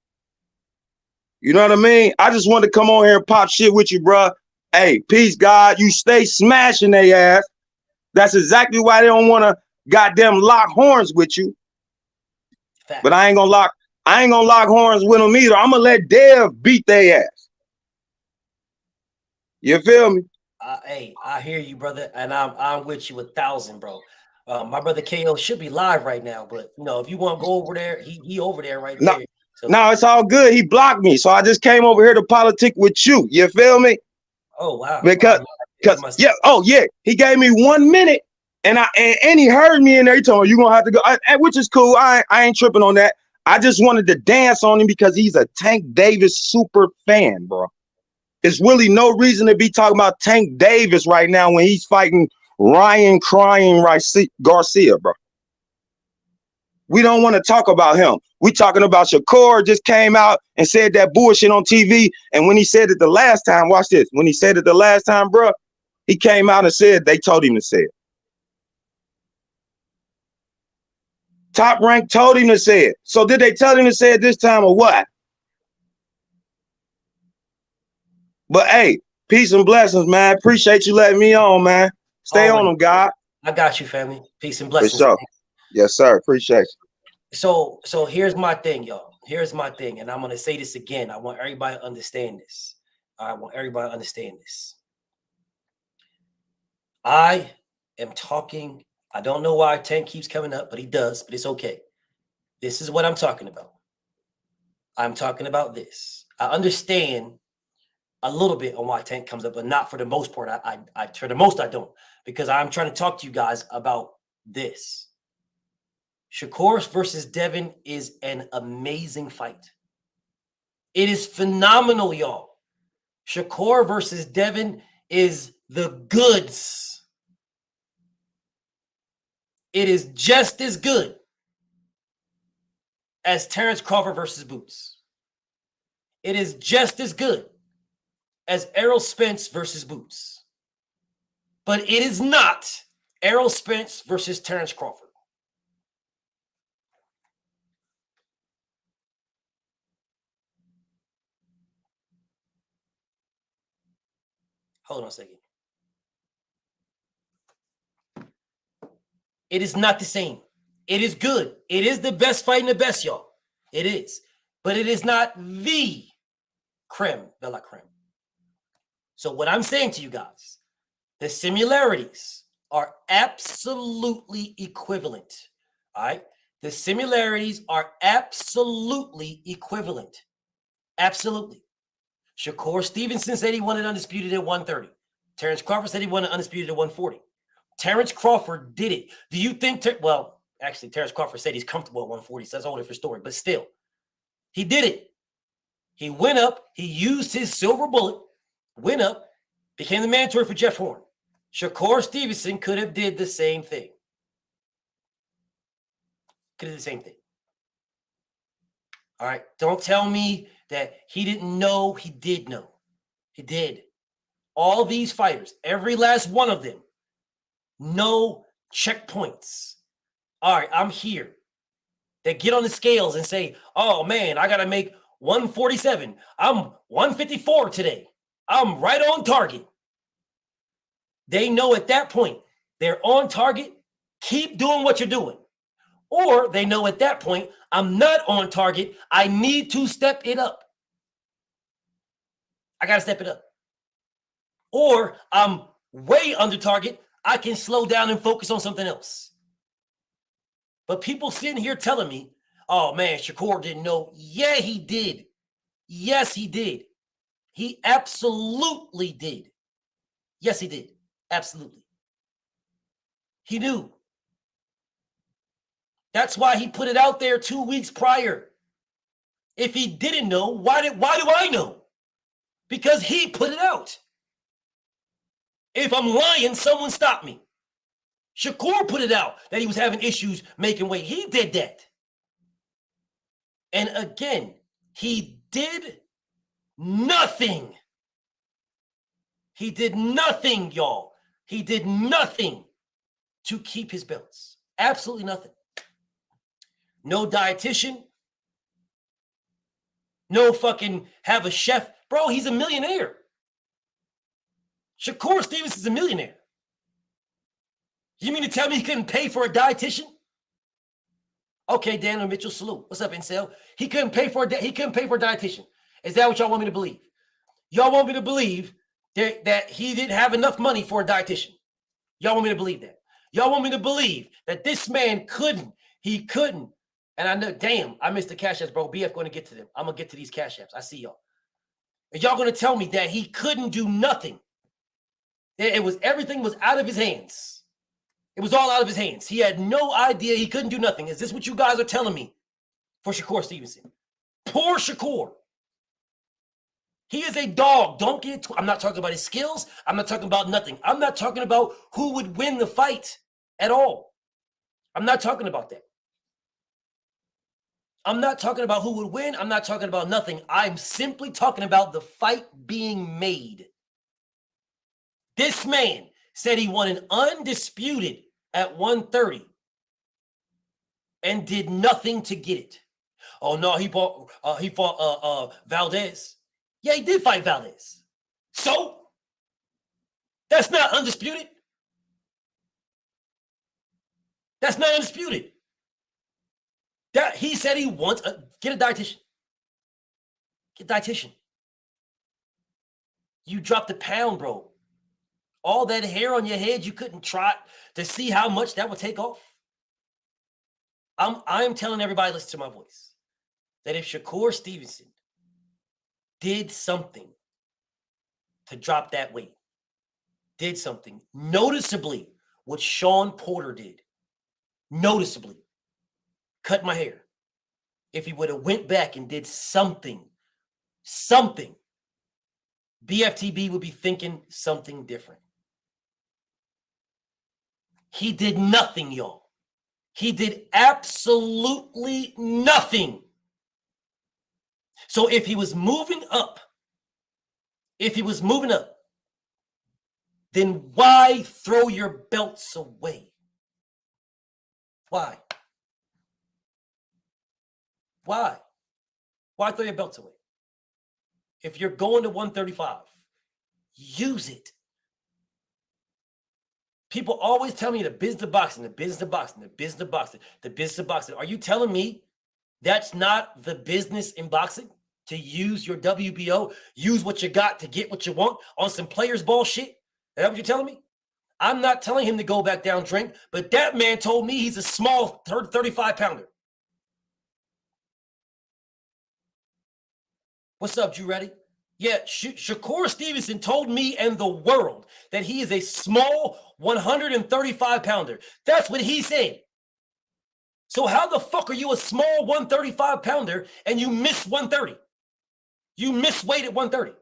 You know what I mean? I just wanted to come on here and pop shit with you, bro. Hey, peace, God. You stay smashing their ass. That's exactly why they don't want to goddamn lock horns with you. Facts. But I ain't gonna lock horns with them either. I'm gonna let Dev beat their ass. You feel me? Hey, I hear you, brother, and I'm with you 1,000, bro. My brother KO should be live right now, but you know, if you want to go over there, he over there right there. So. No, it's all good. He blocked me, so I just came over here to politic with you. You feel me? Oh wow! Because yeah, oh yeah, he gave me 1 minute, and he heard me in there. He told me you gonna have to go, which is cool. I ain't tripping on that. I just wanted to dance on him because he's a Tank Davis super fan, bro. There's really no reason to be talking about Tank Davis right now when he's fighting Ryan crying Garcia, bro. We don't want to talk about him. We talking about Shakur just came out and said that bullshit on TV. And when he said it the last time, watch this. When he said it the last time, bro, he came out and said they told him to say it. Top Rank told him to say it. So did they tell him to say it this time or what? But hey, peace and blessings, man. Appreciate you letting me on, man. Stay on them, God. I got you, family. Peace and blessings. For sure. Yes, sir. Appreciate you. So here's my thing, y'all. Here's my thing, and I'm gonna say this again. I want everybody to understand this. I want everybody to understand this. I am talking. I don't know why Tank keeps coming up, but he does. But it's okay. This is what I'm talking about. I'm talking about this. I understand a little bit on why Tank comes up, but not for the most part. For the most I don't, because I'm trying to talk to you guys about this. Shakur versus Devin is an amazing fight. It is phenomenal, y'all. Shakur versus Devin is the goods. It is just as good as Terence Crawford versus Boots. It is just as good as Errol Spence versus Boots. But it is not Errol Spence versus Terence Crawford. Hold on a second. It is not the same. It is good. It is the best fight in the best, y'all. It is. But it is not the creme de la creme. So what I'm saying to you guys, the similarities are absolutely equivalent. All right? The similarities are absolutely equivalent. Absolutely. Shakur Stevenson said he wanted undisputed at 130. Terence Crawford said he wanted undisputed at 140. Terence Crawford did it. Do you think, well, actually, Terence Crawford said he's comfortable at 140, so that's a whole different story. But still, he did it. He went up. He used his silver bullet, went up, became the mandatory for Jeff Horn. Shakur Stevenson could have did the same thing. Could have did the same thing. All right? Don't tell me that he didn't know. He did know. He did. All these fighters, every last one of them, no checkpoints. All right, I'm here. They get on the scales and say, oh, man, I got to make 147. I'm 154 today. I'm right on target. They know at that point they're on target. Keep doing what you're doing. Or they know at that point, I'm not on target. I need to step it up. I got to step it up. Or I'm way under target. I can slow down and focus on something else. But people sitting here telling me, oh, man, Shakur didn't know. Yeah, he did. Yes, he did. He absolutely did. Yes, he did. Absolutely. He knew. That's why he put it out there 2 weeks prior. If he didn't know, why do I know? Because he put it out. If I'm lying, someone stop me. Shakur put it out that he was having issues making weight. He did that. And again, he did nothing. He did nothing, y'all. He did nothing to keep his belts. Absolutely nothing. No dietitian. No fucking have a chef. Bro, he's a millionaire. Shakur Stevenson's a millionaire. You mean to tell me he couldn't pay for a dietitian? Okay, Daniel Mitchell, salute. What's up, Incel? He couldn't pay for a dietitian. Is that what y'all want me to believe? Y'all want me to believe that he didn't have enough money for a dietitian? Y'all want me to believe that? Y'all want me to believe that this man couldn't? He couldn't. And I know, damn, I missed the cash apps, bro. BF going to get to them. I'm going to get to these cash apps. I see y'all. And y'all going to tell me that he couldn't do nothing. Everything was out of his hands. It was all out of his hands. He had no idea. He couldn't do nothing. Is this what you guys are telling me for Shakur Stevenson? Poor Shakur. He is a dog. Don't get it. I'm not talking about his skills. I'm not talking about nothing. I'm not talking about who would win the fight at all. I'm not talking about that. I'm not talking about who would win. I'm not talking about nothing. I'm simply talking about the fight being made. This man said he wanted undisputed at 130 and did nothing to get it. Oh no, he fought Valdez. Yeah, he did fight Valdez. So that's not undisputed. That's not undisputed. That he said he wants get a dietitian. Get a dietitian. You dropped a pound, bro. All that hair on your head, you couldn't try to see how much that would take off. I'm telling everybody, listen to my voice, that if Shakur Stevenson did something to drop that weight. Did something noticeably what Sean Porter did. Noticeably. Cut my hair. If he would have went back and did something, BFTB would be thinking something different. He did nothing, y'all. He did absolutely nothing. So if he was moving up, then why throw your belts away? Why? Why? Why throw your belts away? If you're going to 135, use it. People always tell me the business of boxing, the business of boxing, the business of boxing, the business of boxing. Are you telling me that's not the business in boxing? To use your WBO, use what you got to get what you want on some players ball shit? Is that what you're telling me? I'm not telling him to go back down drink, but that man told me he's a small 35 pounder. What's up, Drew Reddy? Yeah, Shakur Stevenson told me and the world that he is a small 135 pounder. That's what he said. So how the fuck are you a small 135 pounder and you miss 130? You miss weight at 130.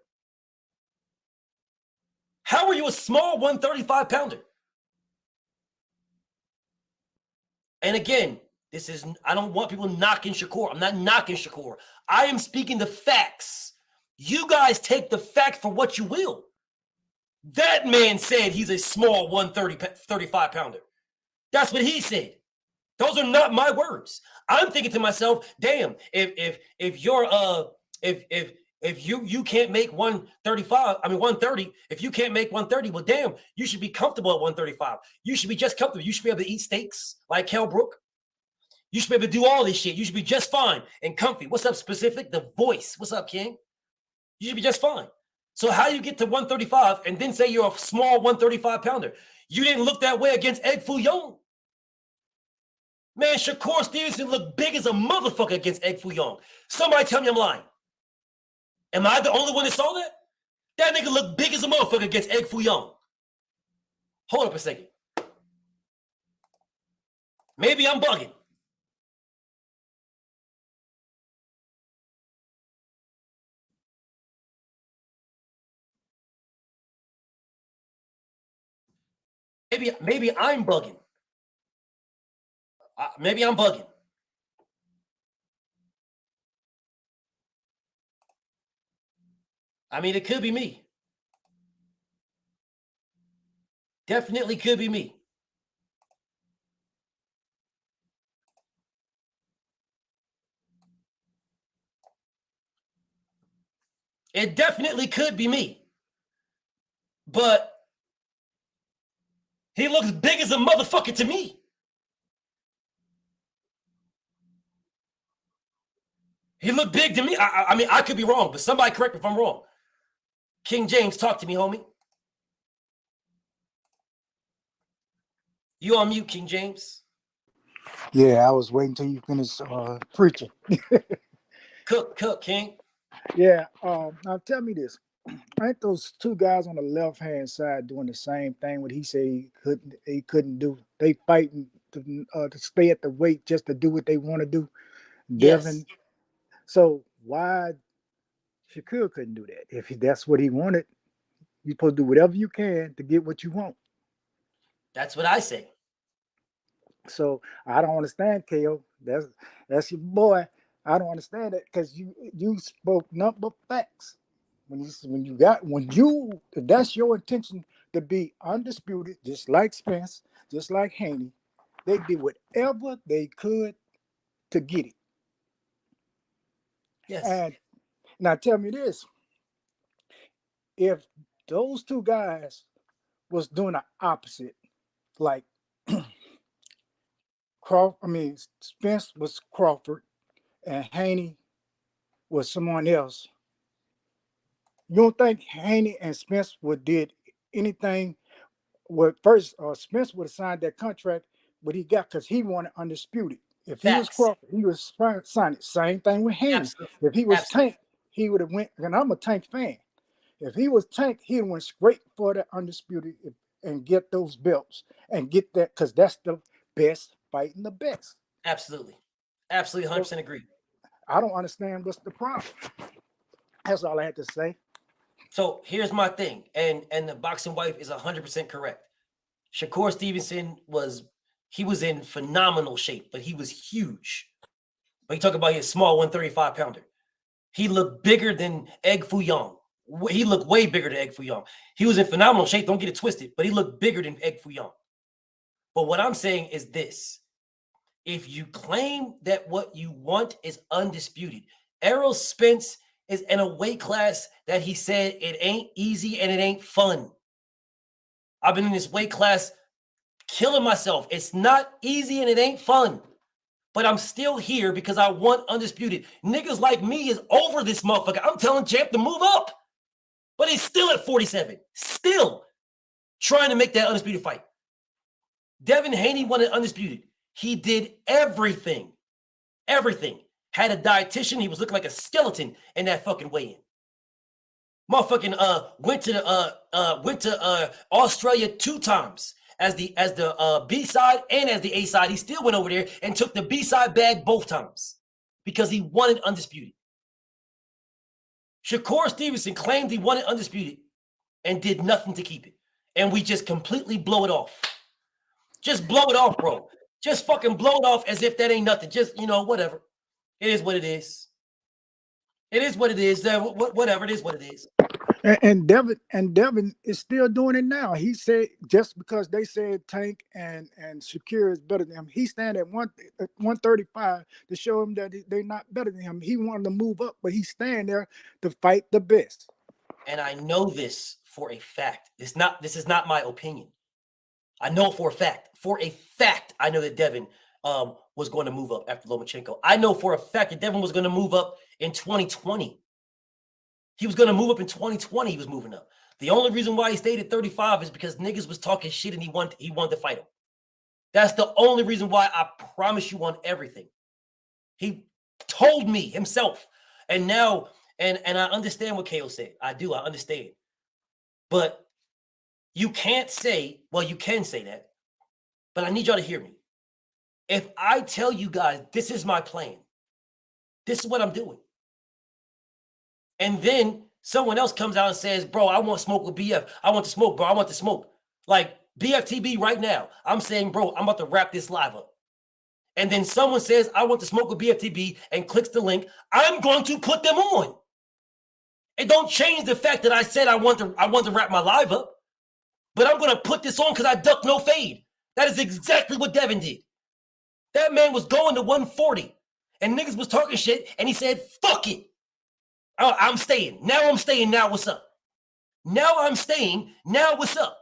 How are you a small 135 pounder? And again, I don't want people knocking Shakur. I'm not knocking Shakur. I am speaking the facts. You guys take the fact for what you will. That man said he's a small 135 pounder. That's what he said. Those are not my words. I'm thinking to myself, damn, if you can't make 130, if you can't make 130, well, damn, you should be comfortable at 135. You should be just comfortable. You should be able to eat steaks like Kell Brook. You should be able to do all this shit. You should be just fine and comfy. What's up, Specific? The Voice. What's up, King? You should be just fine. So how you get to 135 and then say you're a small 135 pounder? You didn't look that way against Egg Foo Young. Man, Shakur Stevenson looked big as a motherfucker against Egg Foo Young. Somebody tell me I'm lying. Am I the only one that saw that? That nigga looked big as a motherfucker against Egg Foo Young. Hold up a second. Maybe I'm bugging. Maybe I'm bugging. Maybe I'm bugging. I mean, it could be me. Definitely could be me. It definitely could be me. But he looks big as a motherfucker to me. He looked big to me. I mean, I could be wrong, but somebody correct me if I'm wrong. King James, talk to me, homie. You on mute, King James? Yeah, I was waiting till you finish preaching. Cook, King. Yeah, now tell me this. Ain't those two guys on the left-hand side doing the same thing what he said he couldn't do? They fighting to stay at the weight just to do what they want to do. Yes. Devin. So why Shakur couldn't do that? If that's what he wanted, you're supposed to do whatever you can to get what you want. That's what I say. So I don't understand, KO. That's your boy. I don't understand it because you spoke nothing but facts. If that's your intention to be undisputed, just like Spence, just like Haney, they did whatever they could to get it. Yes. And now tell me this: if those two guys was doing the opposite, like Spence was Crawford and Haney was someone else, you don't think Haney and Spence would did anything? Well, first, Spence would have signed that contract, but he got because he wanted undisputed. If he was Crawford, he was signed it. Same thing with Haney. Absolutely. If he was Tank, he would have went. And I'm a Tank fan. If he was Tank, he'd went straight for the undisputed and get those belts and get that, because that's the best fighting the best. Absolutely. Absolutely 100% agree. I don't understand what's the problem. That's all I had to say. So here's my thing, and the boxing wife is 100% correct. Shakur Stevenson was in phenomenal shape, but he was huge. But you talk about his small 135 pounder. He looked bigger than Egg Fuyang. He looked way bigger than Egg Fuyang. He was in phenomenal shape. Don't get it twisted, but he looked bigger than Egg Fuyang. But what I'm saying is this. If you claim that what you want is undisputed, Errol Spence is in a weight class that he said it ain't easy and it ain't fun. I've been in this weight class killing myself. It's not easy and it ain't fun. But I'm still here because I want undisputed. Niggas like me is over this motherfucker. I'm telling Champ to move up. But he's still at 47. Still trying to make that undisputed fight. Devin Haney wanted undisputed. He did everything. Everything. Had a dietitian. He was looking like a skeleton in that fucking weigh-in. Motherfucking went to Australia 2 times as the B side and as the A side. He still went over there and took the B side bag both times because he wanted undisputed. Shakur Stevenson claimed he wanted undisputed and did nothing to keep it. And we just completely blow it off. Just blow it off, bro. Just fucking blow it off as if that ain't nothing. Just, whatever. It is what it is. It is what it is. Whatever, it is what it is. And Devin is still doing it now. He said just because they said Tank and Shakir is better than him, he stand at 135 to show him that they're not better than him. He wanted to move up, but he's staying there to fight the best. And I know this for a fact. This is not my opinion. I know for a fact. For a fact, I know that Devin was going to move up after Lomachenko. I know for a fact that Devin was going to move up in 2020. He was going to move up in 2020. He was moving up. The only reason why he stayed at 35 is because niggas was talking shit and he wanted to fight him. That's the only reason why. I promise you on everything. He told me himself. And now, and I understand what KO said. I do. I understand. But you can't say, well, you can say that, but I need y'all to hear me. If I tell you guys, this is my plan, this is what I'm doing. And then someone else comes out and says, bro, I want smoke with BF. I want to smoke, bro. I want to smoke. Like BFTB right now, I'm saying, bro, I'm about to wrap this live up. And then someone says, I want to smoke with BFTB and clicks the link. I'm going to put them on. It don't change the fact that I said I want to wrap my live up. But I'm going to put this on because I duck no fade. That is exactly what Devin did. That man was going to 140. And niggas was talking shit. And he said, fuck it. Oh, I'm staying. Now I'm staying. Now what's up? Now I'm staying. Now what's up?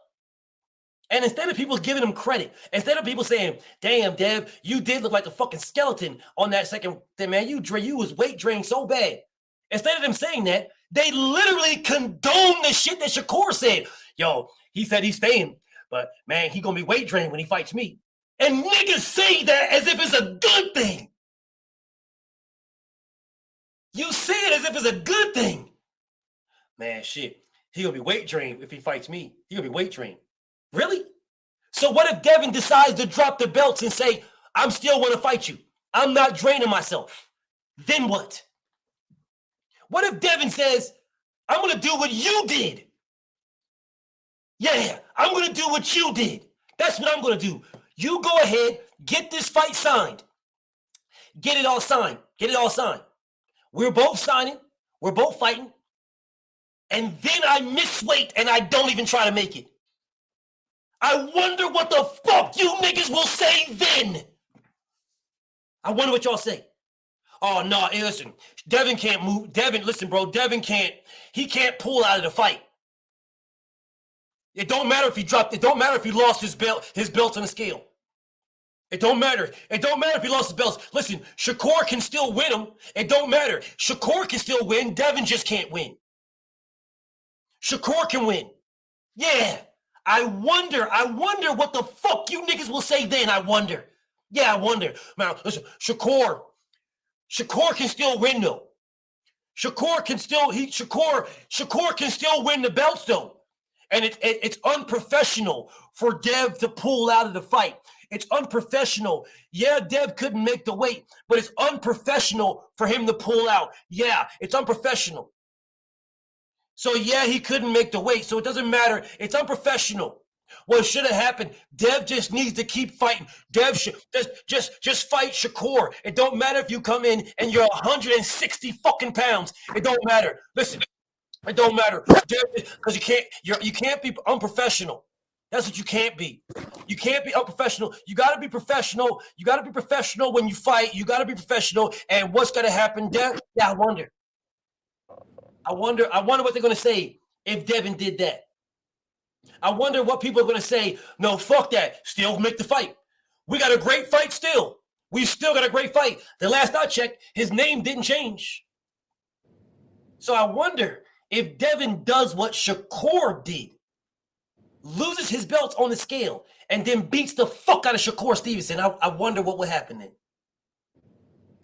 And instead of people giving him credit, instead of people saying, damn, Dev, you did look like a fucking skeleton on that second thing, man. You was weight drained so bad. Instead of them saying that, they literally condone the shit that Shakur said. Yo, he said he's staying, but man, he gonna be weight drained when he fights me. And niggas say that as if it's a good thing. You say it as if it's a good thing. Man, shit, he gonna be weight drained if he fights me. He gonna be weight drained. Really? So what if Devin decides to drop the belts and say, I'm still want to fight you. I'm not draining myself. Then what? What if Devin says, I'm going to do what you did? Yeah, I'm going to do what you did. That's what I'm going to do. You go ahead, get this fight signed. Get it all signed. Get it all signed. We're both signing. We're both fighting. And then I miss weight and I don't even try to make it. I wonder what the fuck you niggas will say then. I wonder what y'all say. Oh, no, hey, listen, Devin can't move. Devin, listen, bro, Devin can't, he can't pull out of the fight. It don't matter if he dropped, it don't matter if he lost his belt on the scale. It don't matter. It don't matter if he lost his belts. Listen, Shakur can still win him. It don't matter. Shakur can still win. Devin just can't win. Shakur can win. Yeah. I wonder what the fuck you niggas will say then. I wonder. Yeah, I wonder. Man, listen, Shakur can still win though. Shakur can still Shakur can still win the belts though. And it's unprofessional for Dev to pull out of the fight. It's unprofessional. Yeah, Dev couldn't make the weight, but it's unprofessional for him to pull out. Yeah, it's unprofessional. So yeah, he couldn't make the weight, so it doesn't matter. It's unprofessional. What should have happened? Dev just needs to keep fighting. Dev should just fight Shakur. It don't matter if you come in and you're 160 fucking pounds. It don't matter. Listen. It don't matter because you can't be unprofessional. That's what you can't be. You can't be unprofessional. You got to be professional. You got to be professional when you fight. You got to be professional. And what's going to happen, Dev? Yeah, I wonder what they're going to say if Devin did that. I wonder what people are going to say. No, fuck that. Still make the fight. We got a great fight still. We still got a great fight. The last I checked, his name didn't change. So I wonder if Devin does what Shakur did, loses his belts on the scale, and then beats the fuck out of Shakur Stevenson, I wonder what would happen then.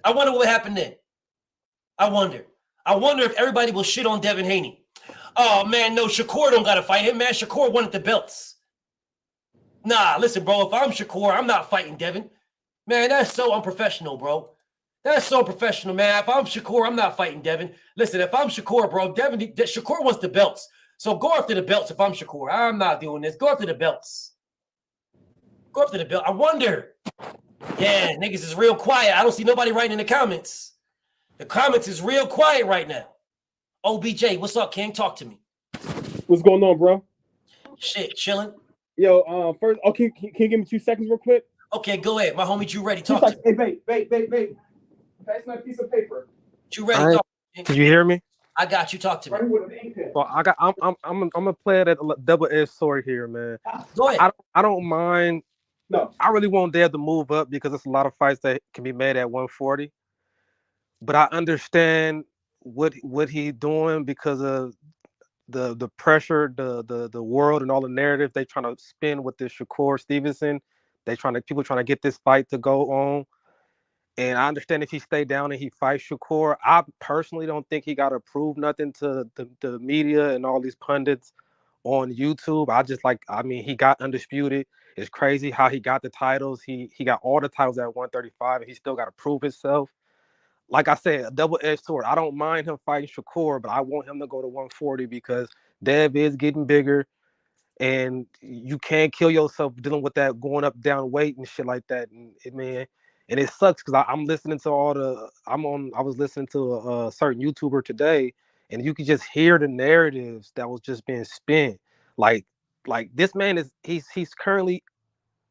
I wonder if everybody will shit on Devin Haney. Oh, man, no, Shakur don't got to fight him, man. Shakur wanted the belts. Nah, listen, bro, if I'm Shakur, I'm not fighting Devin. Man, that's so unprofessional, bro. That's so professional, man. If I'm Shakur, I'm not fighting Devin. Listen, if I'm Shakur, bro, Shakur wants the belts. So go after the belts if I'm Shakur. I'm not doing this. Go after the belts. Go after the belt. I wonder. Yeah, niggas is real quiet. I don't see nobody writing in the comments. The comments is real quiet right now. OBJ, what's up, King? Talk to me. What's going on, bro? Shit, chilling. Yo, first, can you give me 2 seconds real quick? Okay, go ahead. My homie, you ready? Talk to me. Hey, babe. Pass my piece of paper. You ready? Talk. Can you hear me? I got you. Talk to me. Well, I'm gonna play it at a double-edged sword here, man. Go ahead. I don't mind. No, I really want Dev to move up because there's a lot of fights that can be made at 140. But I understand what he's doing because of the pressure, the world, and all the narrative they trying to spin with this Shakur Stevenson. People trying to get this fight to go on. And I understand if he stay down and he fights Shakur, I personally don't think he got to prove nothing to the media and all these pundits on YouTube. He got undisputed. It's crazy how he got the titles. He got all the titles at 135, and he still got to prove himself. Like I said, a double-edged sword. I don't mind him fighting Shakur, but I want him to go to 140 because Dev is getting bigger, and you can't kill yourself dealing with that going up, down weight and shit like that. And it sucks because I'm listening to I was listening to a certain YouTuber today, and you could just hear the narratives that was just being spin. Like this man he's currently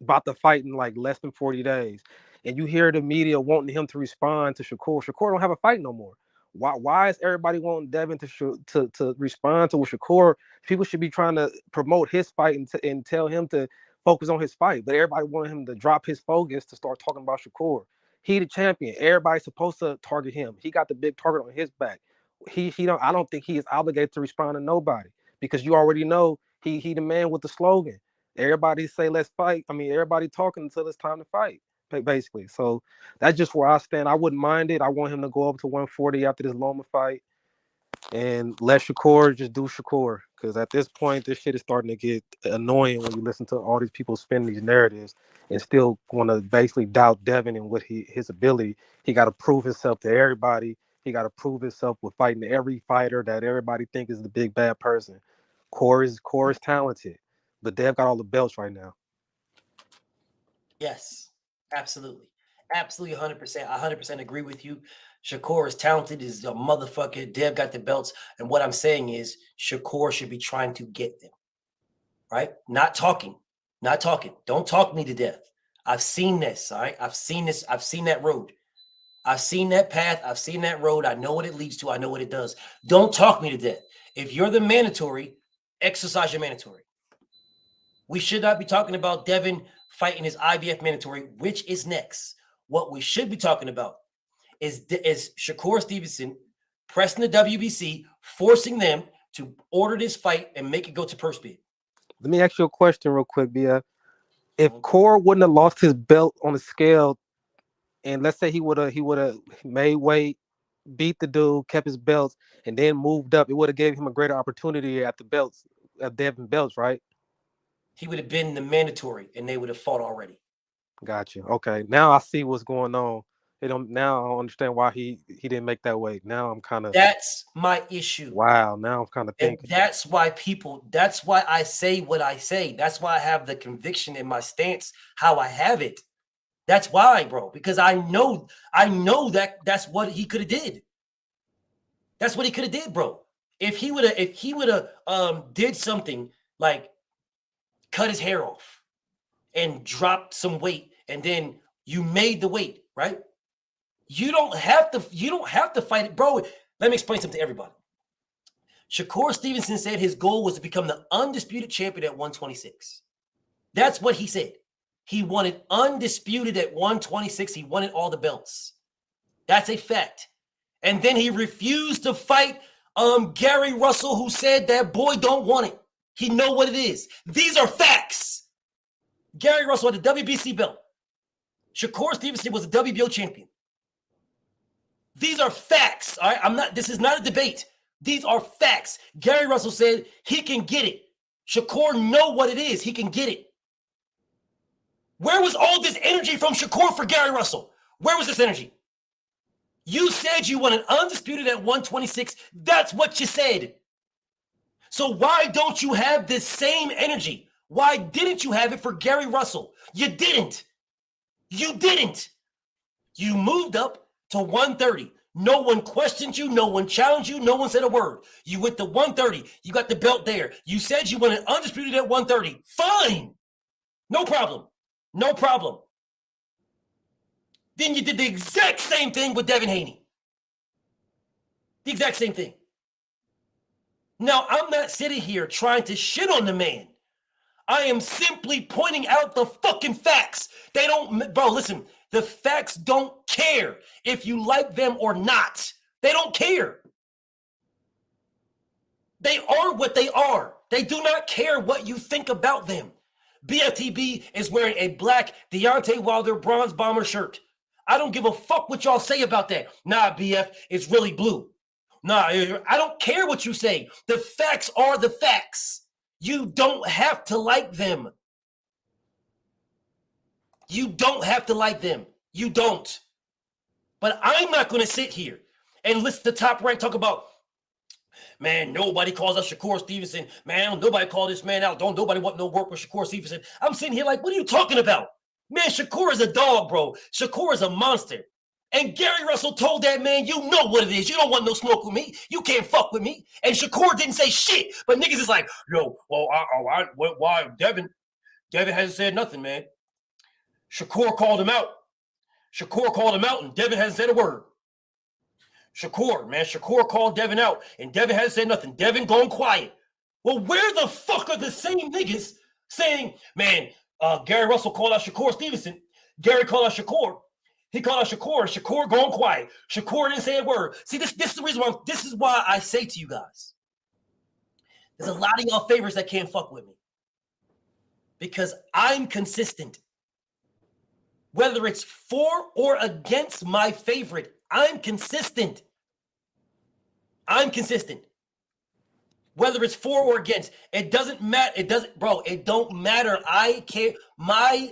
about to fight in like less than 40 days. And you hear the media wanting him to respond to Shakur. Shakur don't have a fight no more. Why is everybody wanting Devin to respond to Shakur? People should be trying to promote his fight and tell him to focus on his fight, but everybody wanted him to drop his focus to start talking about Shakur. He the champion. Everybody's supposed to target him. He got the big target on his back. I don't think he is obligated to respond to nobody because you already know he the man with the slogan. Everybody say let's fight. Everybody talking until it's time to fight, basically. So that's just where I stand. I wouldn't mind it. I want him to go up to 140 after this Loma fight and let Shakur just do Shakur. Because at this point, this shit is starting to get annoying when you listen to all these people spin these narratives and still want to basically doubt Devin and what his ability. He got to prove himself to everybody. He got to prove himself with fighting every fighter that everybody think is the big bad person. Core is talented, but Dev got all the belts right now. Yes, absolutely. Absolutely 100%. I 100% agree with you. Shakur is talented, is a motherfucker. Dev got the belts. And what I'm saying is Shakur should be trying to get them, right? Not talking. Don't talk me to death. I've seen this, all right? I've seen this. I've seen that road. I've seen that path. I've seen that road. I know what it leads to. I know what it does. Don't talk me to death. If you're the mandatory, exercise your mandatory. We should not be talking about Devin fighting his IBF mandatory, which is next. What we should be talking about is Shakur Stevenson pressing the WBC, forcing them to order this fight and make it go to purse bid. Let me ask you a question real quick, Bia. If Core wouldn't have lost his belt on the scale, and let's say he would have made weight beat the dude, kept his belts, and then moved up, it would have gave him a greater opportunity at the belts, at Devin belts, right? He would have been the mandatory, and they would have fought already. Got you. Okay, now I see what's going on. Now I don't understand why he didn't make that weight. Now I'm kind of. That's my issue. Wow. Now I'm kind of thinking. And that's why that's why I say what I say. That's why I have the conviction in my stance, how I have it. That's why, bro, because I know that that's what he could have did. That's what he could have did, bro. If he would have did something like cut his hair off and dropped some weight, and then you made the weight, right? You don't have to fight it, bro. Let me explain something to everybody. Shakur Stevenson said his goal was to become the undisputed champion at 126. That's what he said. He wanted undisputed at 126. He wanted all the belts. That's a fact. And then he refused to fight Gary Russell, who said that boy don't want it. He know what it is. These are facts. Gary Russell had the WBC belt. Shakur Stevenson was a WBO champion. These are facts. All right, this is not a debate. These are facts. Gary Russell said he can get it. Shakur know what it is. He can get it. Where was all this energy from Shakur for Gary Russell? Where was this energy? You said you wanted undisputed at 126. That's what you said. So why don't you have this same energy? Why didn't you have it for Gary Russell? You didn't. You didn't. You moved up to 130. No one questioned you. No one challenged you. No one said a word. You went to 130. You got the belt there. You said you wanted undisputed at 130. Fine. No problem. No problem. Then you did the exact same thing with Devin Haney. The exact same thing. Now, I'm not sitting here trying to shit on the man. I am simply pointing out the fucking facts. They don't, bro, listen, the facts don't care if you like them or not. They don't care. They are what they are. They do not care what you think about them. BFTB is wearing a black Deontay Wilder bronze bomber shirt. I don't give a fuck what y'all say about that. Nah, BF, it's really blue. Nah, I don't care what you say. The facts are the facts. You don't have to like them. You don't have to like them. You don't. But I'm not going to sit here and listen to Top Rank talk about, man, nobody calls out Shakur Stevenson. Man, nobody call this man out. Don't nobody want no work with Shakur Stevenson. I'm sitting here like, what are you talking about? Man, Shakur is a dog, bro. Shakur is a monster. And Gary Russell told that man, you know what it is. You don't want no smoke with me. You can't fuck with me. And Shakur didn't say shit. But niggas is like, yo, well, why? Devin hasn't said nothing, man. Shakur called him out. Shakur called him out, and Devin hasn't said a word. Shakur called Devin out, and Devin hasn't said nothing. Devin gone quiet. Well, where the fuck are the same niggas saying, man, Gary Russell called out Shakur Stevenson. Gary called out Shakur. He called out Shakur. Shakur gone quiet. Shakur didn't say a word. See, this is the reason why. This is why I say to you guys, there's a lot of y'all favorites that can't fuck with me because I'm consistent. Whether it's for or against my favorite, I'm consistent. I'm consistent. Whether it's for or against, it doesn't matter. It doesn't, bro. It don't matter. I can't. My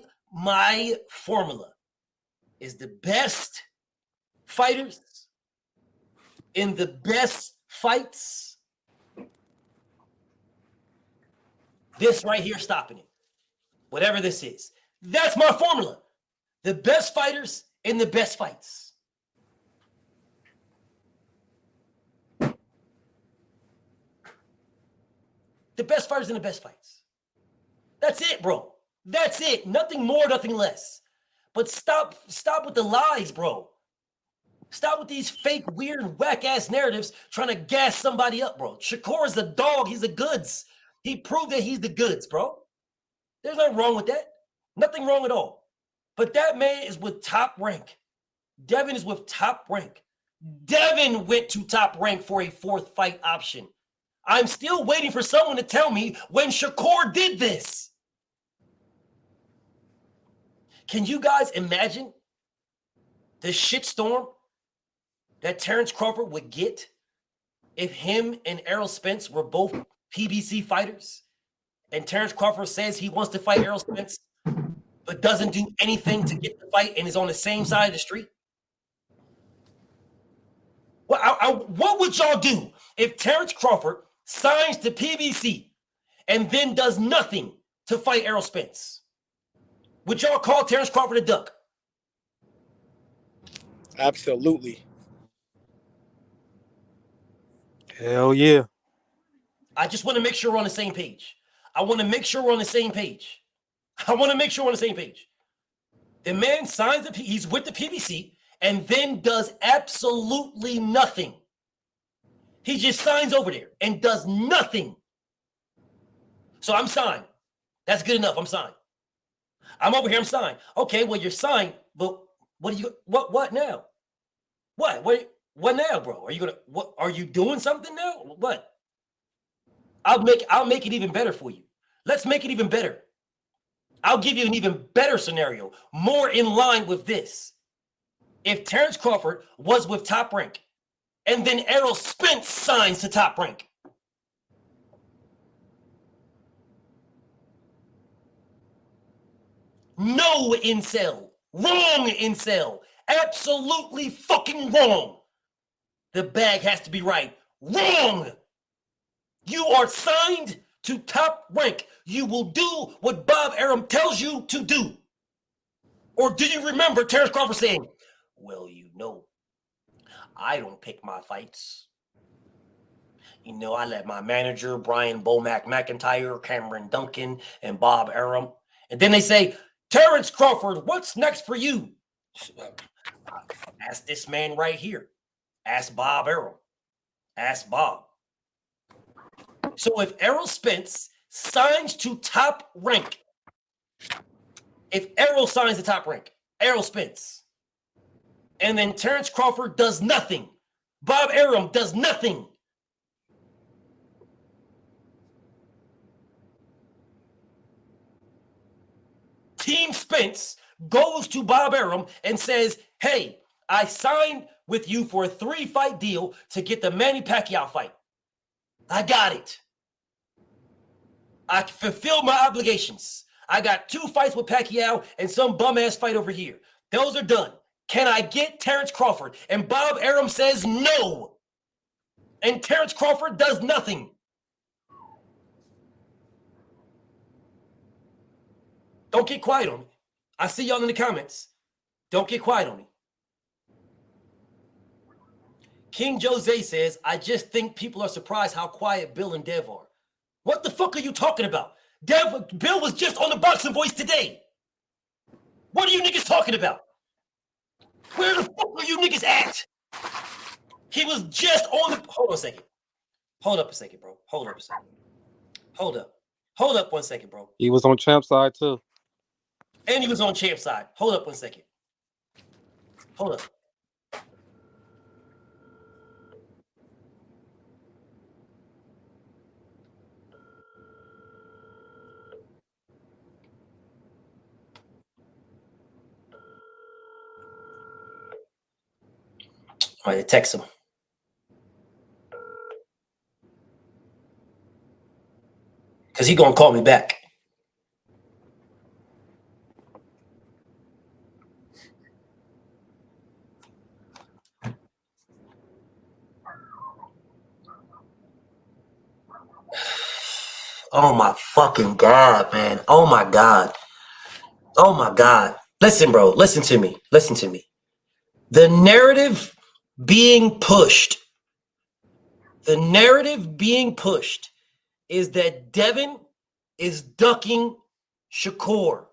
formula is the best fighters in the best fights. This right here stopping it. Whatever this is. That's my formula. The best fighters in the best fights. The best fighters in the best fights. That's it, bro. That's it. Nothing more, nothing less. But stop with the lies, bro. Stop with these fake, weird, whack-ass narratives trying to gas somebody up, bro. Shakur is the dog. He's the goods. He proved that he's the goods, bro. There's nothing wrong with that. Nothing wrong at all. But that man is with Top Rank. Devin is with Top Rank. Devin went to Top Rank for a fourth fight option. I'm still waiting for someone to tell me when Shakur did this. Can you guys imagine the shitstorm that Terence Crawford would get if him and Errol Spence were both PBC fighters, and Terence Crawford says he wants to fight Errol Spence, but doesn't do anything to get the fight and is on the same side of the street? What would y'all do if Terence Crawford signs to PBC and then does nothing to fight Errol Spence? Would y'all call Terence Crawford a duck? Absolutely. Hell yeah. I just want to make sure we're on the same page. I want to make sure we're on the same page. I want to make sure we're on the same page. The man signs he's with the PBC and then does absolutely nothing. He just signs over there and does nothing. So I'm signed. That's good enough. I'm signed. I'm over here. I'm signed. Okay, well, you're signed, but what now? What now, bro? Are you doing something now? What? I'll make it even better for you. Let's make it even better. I'll give you an even better scenario, more in line with this. If Terence Crawford was with Top Rank and then Errol Spence signs to Top Rank, no incel, wrong incel, absolutely fucking wrong. The bag has to be right. Wrong. You are signed to Top Rank. You will do what Bob Arum tells you to do. Or do you remember Terence Crawford saying, well, I don't pick my fights. I let my manager, Brian Bomack McIntyre, Cameron Duncan, and Bob Arum. And then they say, Terence Crawford, what's next for you? Ask this man right here. Ask Bob Arum. Ask Bob. So if Errol Spence signs to Top Rank, if Errol signs to Top Rank, Errol Spence, and then Terence Crawford does nothing, Bob Arum does nothing, Team Spence goes to Bob Arum and says, hey, I signed with you for a 3-fight deal to get the Manny Pacquiao fight. I got it. I fulfilled my obligations. I got 2 fights with Pacquiao and some bum-ass fight over here. Those are done. Can I get Terence Crawford? And Bob Arum says no. And Terence Crawford does nothing. Don't get quiet on me. I see y'all in the comments. Don't get quiet on me. King Jose says, I just think people are surprised how quiet Bill and Dev are. What the fuck are you talking about? Bill was just on the Boxing Voice today. What are you niggas talking about? Where the fuck are you niggas at? He was just on the... Hold on a second. Hold up a second, bro. Hold up a second. Hold up. Hold up 1 second, bro. He was on Champ side too. And he was on Champ side. Hold up 1 second. Hold up. All right, text him. Because he's going to call me back. Oh my fucking God, man. Oh my God. Oh my God. Listen, bro. Listen to me. Listen to me. The narrative being pushed is that Devin is ducking Shakur.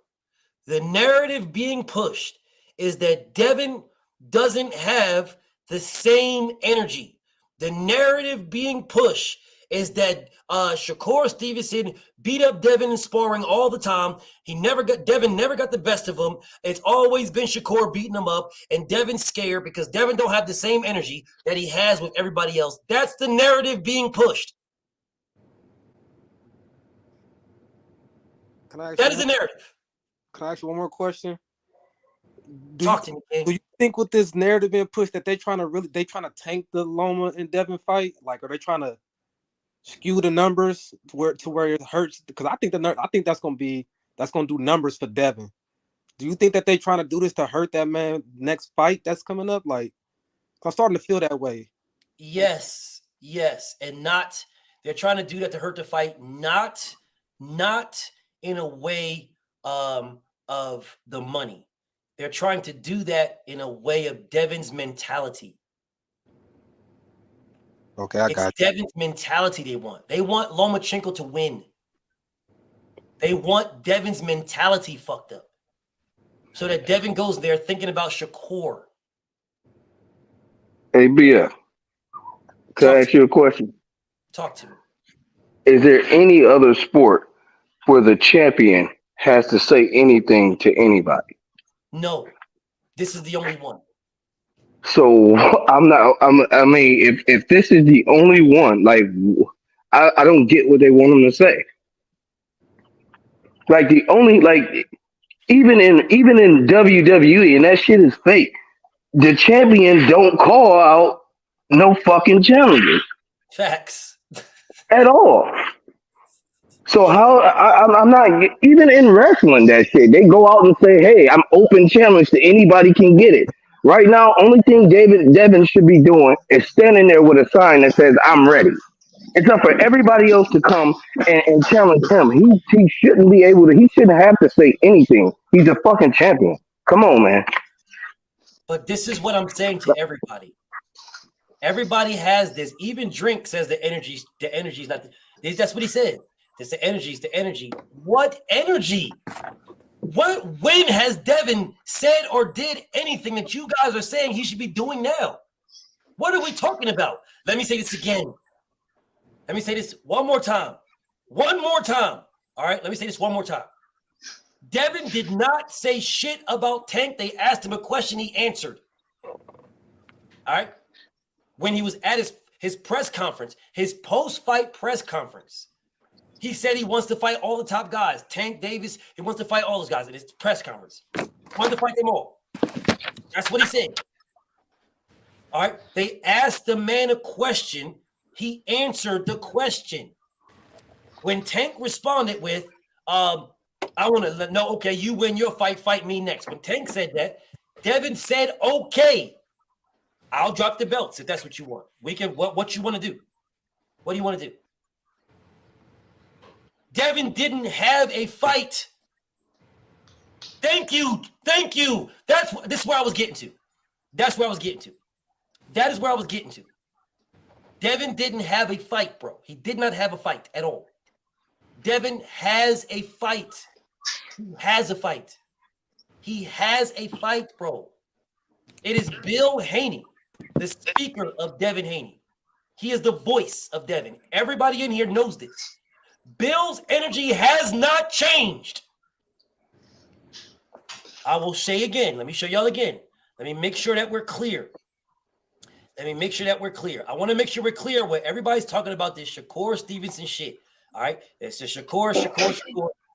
The narrative being pushed is that Devin doesn't have the same energy. The narrative being pushed is that Shakur Stevenson beat up Devin in sparring all the time. Devin never got the best of him. It's always been Shakur beating him up, and Devin's scared because Devin don't have the same energy that he has with everybody else. That's the narrative being pushed. That is the narrative. Can I ask you one more question? Talk to me, King. Do you think with this narrative being pushed that they trying to tank the Loma and Devin fight? Like, are they trying to skew the numbers to where it hurts? Because I think that's gonna do numbers for Devin. Do you think that they trying to do this to hurt that man next fight that's coming up? Like, I'm starting to feel that way. Yes, and they're trying to do that to hurt the fight, not in a way of the money. They're trying to do that in a way of Devin's mentality. Okay, I got you. Devin's mentality they want. They want Lomachenko to win. They want Devin's mentality fucked up. So that Devin goes there thinking about Shakur. Hey, BF, can I ask you a question? Talk to me. Is there any other sport where the champion has to say anything to anybody? No. This is the only one. So I mean, if this is the only one, like, I don't get what they want them to say. Like, even in WWE, and that shit is fake. The champion don't call out no fucking challenges. Facts. At all. So how I'm not, even in wrestling, that shit, they go out and say, hey, I'm open challenge to anybody can get it. Right now, only thing Devin should be doing is standing there with a sign that says, I'm ready. It's up for everybody else to come and challenge him. He shouldn't be able to, he shouldn't have to say anything. He's a fucking champion. Come on, man. But this is what I'm saying to everybody. Everybody has this. Even Drink says the energy's not. That's what he said. It's the energy. What energy? When has Devin said or did anything that you guys are saying he should be doing now? What are we talking about? Let me say this again. Let me say this one more time. One more time. All right, let me say this one more time. Devin did not say shit about Tank. They asked him a question, he answered. All right? When he was at his press conference, his post-fight press conference, he said he wants to fight all the top guys. Tank Davis, he wants to fight all those guys at his press conference. He wants to fight them all. That's what he said. All right? They asked the man a question. He answered the question. When Tank responded with, I want to know, okay, you win your fight me next. When Tank said that, Devin said, okay, I'll drop the belts if that's what you want. We can, what you want to do? What do you want to do? Devin didn't have a fight. Thank you. This is where I was getting to. That is where I was getting to. Devin didn't have a fight, bro. He did not have a fight at all. Devin has a fight. He has a fight, bro. It is Bill Haney, the speaker of Devin Haney. He is the voice of Devin. Everybody in here knows this. Bill's energy has not changed. I will say again. Let me show y'all again. Let me make sure that we're clear. I want to make sure we're clear what everybody's talking about this Shakur Stevenson shit. All right. It's the Shakur.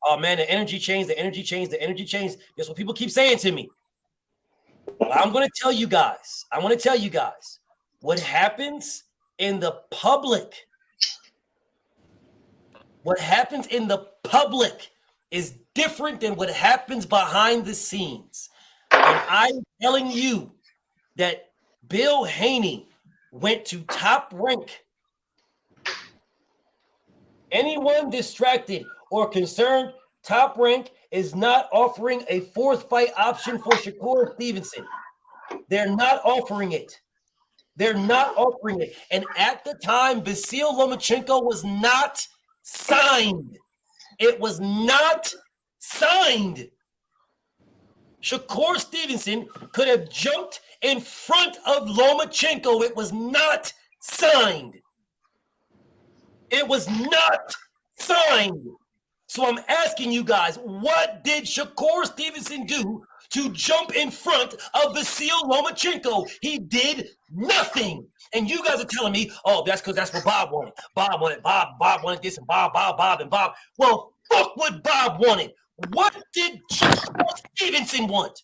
Oh, man, the energy changed. That's what people keep saying to me. But I'm going to tell you guys. What happens in the public. Is different than what happens behind the scenes. And I'm telling you that Bill Haney went to Top Rank. Anyone distracted or concerned, Top Rank is not offering a fourth fight option for Shakur Stevenson. They're not offering it. And at the time, Vasyl Lomachenko was not signed. It was not signed. Shakur Stevenson could have jumped in front of Lomachenko. It was not signed. So I'm asking you guys, what did Shakur Stevenson do to jump in front of Vasyl Lomachenko? He did nothing. And you guys are telling me, oh, that's because that's what Bob wanted. Bob wanted this, and Bob. Well, fuck what Bob wanted. What did Shakur Stevenson want?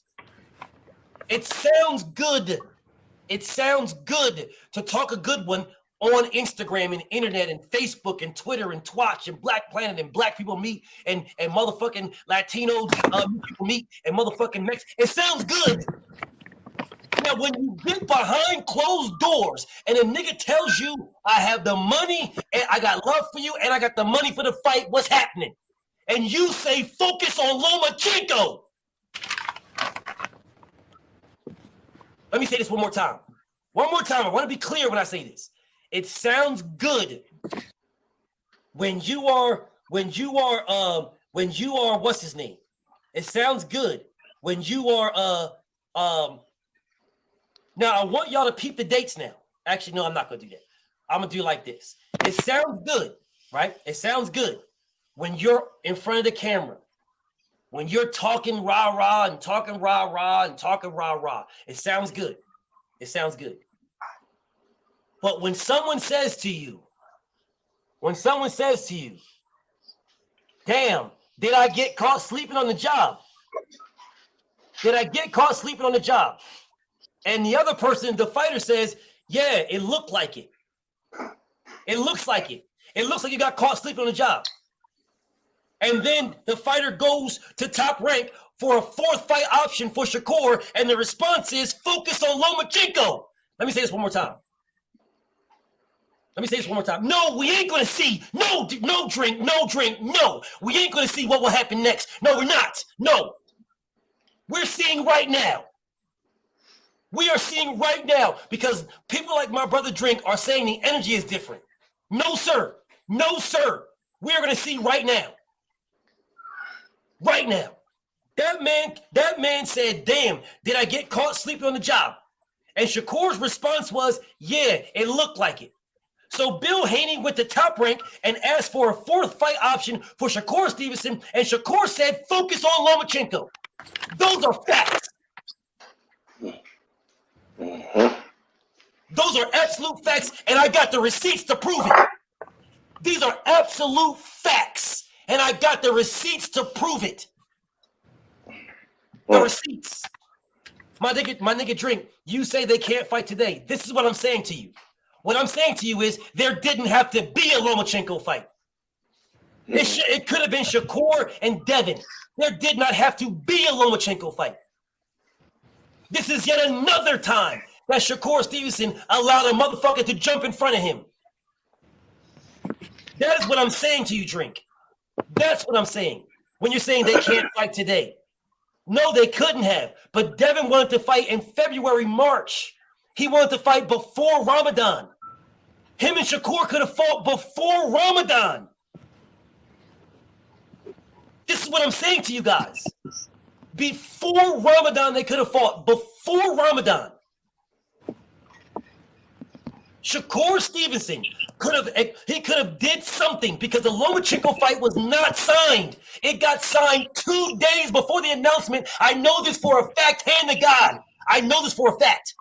It sounds good. It sounds good to talk a good one on Instagram and internet and Facebook and Twitter and Twitch and Black Planet and Black People Meet and motherfucking Latinos people meet and motherfucking Mex. It sounds good. Now, when you get behind closed doors and a nigga tells you, I have the money and I got love for you and I got the money for the fight, what's happening? And you say, focus on Lomachenko. Let me say this one more time. One more time. I want to be clear when I say this. It sounds good when you are what's his name? It sounds good when you are now I want y'all to peep the dates now. Actually, no, I'm not gonna do that. I'm gonna do it like this. It sounds good, right? It sounds good when you're in front of the camera. When you're talking rah-rah and talking rah-rah and talking rah-rah, it sounds good. It sounds good. But when someone says to you, damn, did I get caught sleeping on the job? Did I get caught sleeping on the job? And the other person, the fighter says, yeah, it looked like it. It looks like it. It looks like you got caught sleeping on the job. And then the fighter goes to Top Rank for a fourth fight option for Shakur, and the response is focus on Lomachenko. Let me say this one more time. No, we ain't going to see. No drink. No, we ain't going to see what will happen next. No, we're not. No. We're seeing right now. We are seeing right now because people like my brother Drink are saying the energy is different. No, sir. No, sir. We are going to see right now. Right now. That man said, damn, did I get caught sleeping on the job? And Shakur's response was, yeah, it looked like it. So Bill Haney went to Top Rank and asked for a fourth fight option for Shakur Stevenson, and Shakur said, focus on Lomachenko. Those are facts. Those are absolute facts, and I got the receipts to prove it. These are absolute facts, and I got the receipts to prove it. The receipts. My nigga Drink, you say they can't fight today. This is what I'm saying to you. What I'm saying to you is there didn't have to be a Lomachenko fight. It could have been Shakur and Devin. There did not have to be a Lomachenko fight. This is yet another time that Shakur Stevenson allowed a motherfucker to jump in front of him. That is what I'm saying to you, Drink. That's what I'm saying. When you're saying they can't fight today. No, they couldn't have. But Devin wanted to fight in February, March. He wanted to fight before Ramadan. Him and Shakur could have fought before Ramadan. This is what I'm saying to you guys. Before Ramadan, they could have fought. Before Ramadan. Shakur Stevenson could have did something because the Lomachenko fight was not signed. It got signed 2 days before the announcement. I know this for a fact, hand to God. I know this for a fact.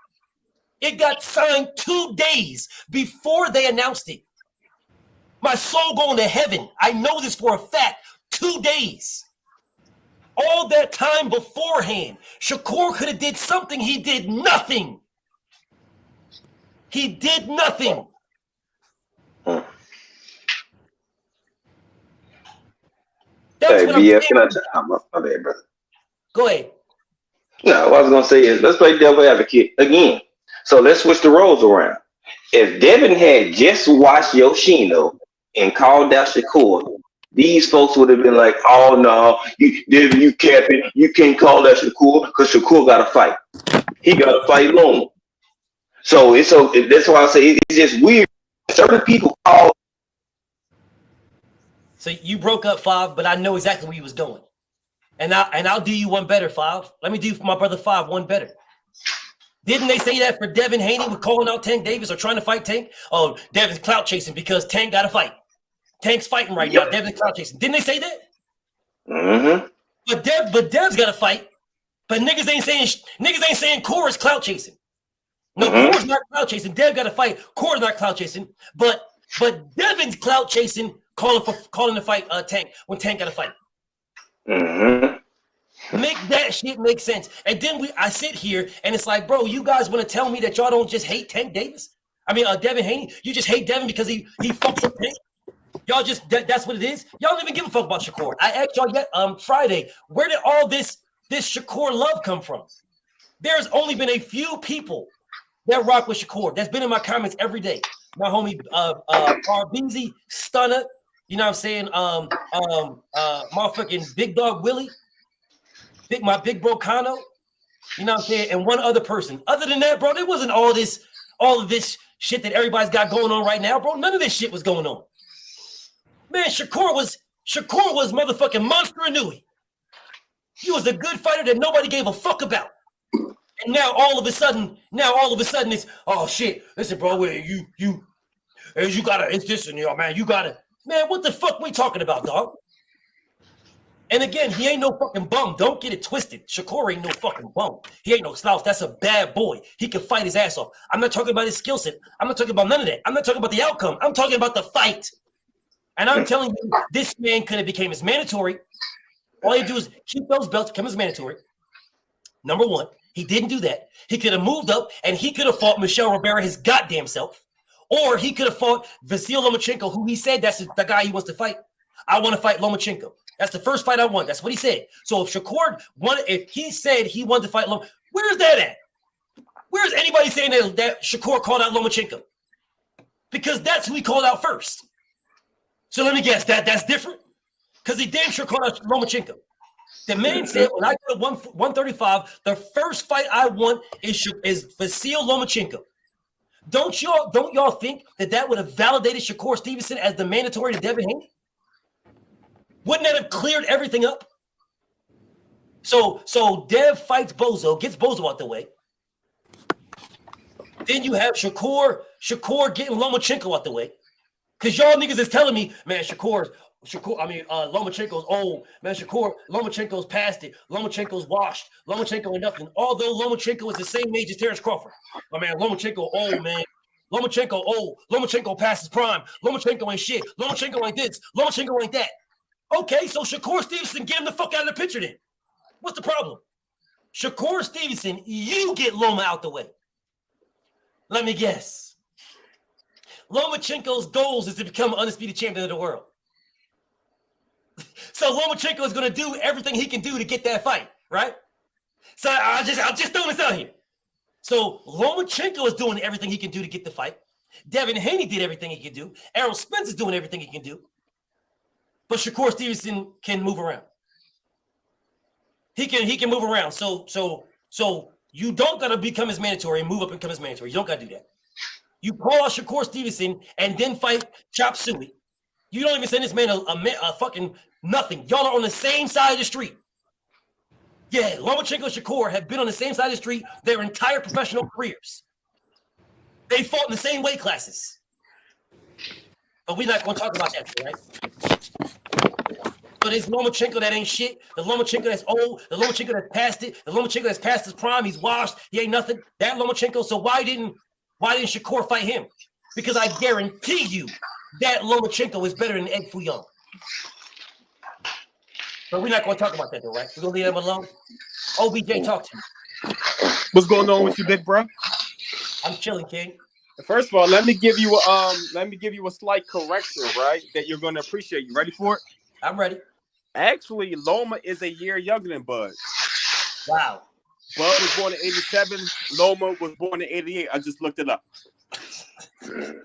It got signed 2 days before they announced it. My soul going to heaven. I know this for a fact. 2 days. All that time beforehand, Shakur could have did something. He did nothing. He did nothing. Hey, BF, can I my bad, brother. Go ahead. No, what I was gonna say is let's play devil advocate again. So let's switch the roles around. If Devin had just watched Yoshino and called out Shakur, these folks would have been like, "Oh no, Devin, you capping? You can't call that Shakur because Shakur got to fight. He got to fight Loma." So that's why I say it's just weird. Certain people call. So you broke up, Five, but I know exactly where you was going. And I'll do you one better, Five. Let me do for my brother Five one better. Didn't they say that for Devin Haney with calling out Tank Davis or trying to fight Tank? Oh, Devin's clout chasing because Tank got to fight. Tank's fighting right now. Devin's clout chasing. Didn't they say that? Mm-hmm. But Dev's got to fight. But niggas ain't saying Cora's clout chasing. No, Cora's not clout chasing. Dev got to fight. Cora's not clout chasing. But Devin's clout chasing, calling to fight Tank when Tank got to fight. Mm-hmm. Make that shit make sense. And then I sit here and it's like, bro, you guys want to tell me that y'all don't just hate Tank Davis? I mean, Devin Haney. You just hate Devin because he fucks up Tank. Y'all just that's what it is. Y'all don't even give a fuck about Shakur. I asked y'all yet Friday, where did all this Shakur love come from? There's only been a few people that rock with Shakur. That's been in my comments every day. My homie RBZ, Stunner, you know what I'm saying? Motherfucking Big Dog Willie, my big bro Kano, you know what I'm saying? And one other person. Other than that, bro, there wasn't all of this shit that everybody's got going on right now, bro. None of this shit was going on. Man, Shakur was motherfucking Monster Inouye. He was a good fighter that nobody gave a fuck about. And now all of a sudden it's, oh shit, listen, bro, you gotta, it's this and man, you gotta, man, what the fuck we talking about, dog? And again, he ain't no fucking bum. Don't get it twisted. Shakur ain't no fucking bum. He ain't no slouch. That's a bad boy. He can fight his ass off. I'm not talking about his skill set. I'm not talking about none of that. I'm not talking about the outcome. I'm talking about the fight. And I'm telling you, this man could have became his mandatory. All he do is keep those belts, become his mandatory. Number one, he didn't do that. He could have moved up and he could have fought Michelle Rivera his goddamn self. Or he could have fought Vasyl Lomachenko, who he said that's the guy he wants to fight. I want to fight Lomachenko. That's the first fight I want. That's what he said. So if Shakur if he said he wanted to fight Lomachenko, where's that at? Where's anybody saying that Shakur called out Lomachenko? Because that's who he called out first. So let me guess, that's different? Because he damn sure called out Lomachenko. The man said, when I go to 135, the first fight I want is Vasyl Lomachenko. Don't y'all think that would have validated Shakur Stevenson as the mandatory to Devin Haney? Wouldn't that have cleared everything up? So Dev fights Bozo, gets Bozo out the way. Then you have Shakur getting Lomachenko out the way. Because y'all niggas is telling me, man, Lomachenko's old. Man, Lomachenko's past it. Lomachenko's washed. Lomachenko ain't nothing. Although Lomachenko is the same age as Terence Crawford. My man, Lomachenko old, man. Lomachenko old. Lomachenko past his prime. Lomachenko ain't shit. Lomachenko ain't this. Lomachenko ain't that. Okay, so Shakur Stevenson, get him the fuck out of the picture then. What's the problem? Shakur Stevenson, you get Loma out the way. Let me guess. Lomachenko's goals is to become undisputed champion of the world. So Lomachenko is going to do everything he can do to get that fight, right? So I'm just throwing this out here. So Lomachenko is doing everything he can do to get the fight. Devin Haney did everything he can do. Errol Spence is doing everything he can do. But Shakur Stevenson can move around. He can move around. So you don't gotta become his mandatory and move up and become his mandatory. You don't gotta do that. You call out Shakur Stevenson and then fight Chop Suey. You don't even send this man a fucking nothing. Y'all are on the same side of the street. Yeah, Lomachenko and Shakur have been on the same side of the street their entire professional careers. They fought in the same weight classes. But we're not going to talk about that, right? So there's Lomachenko that ain't shit. The Lomachenko that's old. The Lomachenko that's past it. The Lomachenko that's past his prime. He's washed. He ain't nothing. That Lomachenko. So why didn't Shakur fight him? Because I guarantee you that Lomachenko is better than Ed Fuyong. But we're not going to talk about that, though, right? We're going to leave him alone. OBJ, talk to me. What's going on with you, big bro? I'm chilling, King. First of all, let me give you a slight correction, right? That you're going to appreciate. You ready for it? I'm ready. Actually, Loma is a year younger than Bud. Wow. Bud was born in 87. Loma was born in 88. I just looked it up.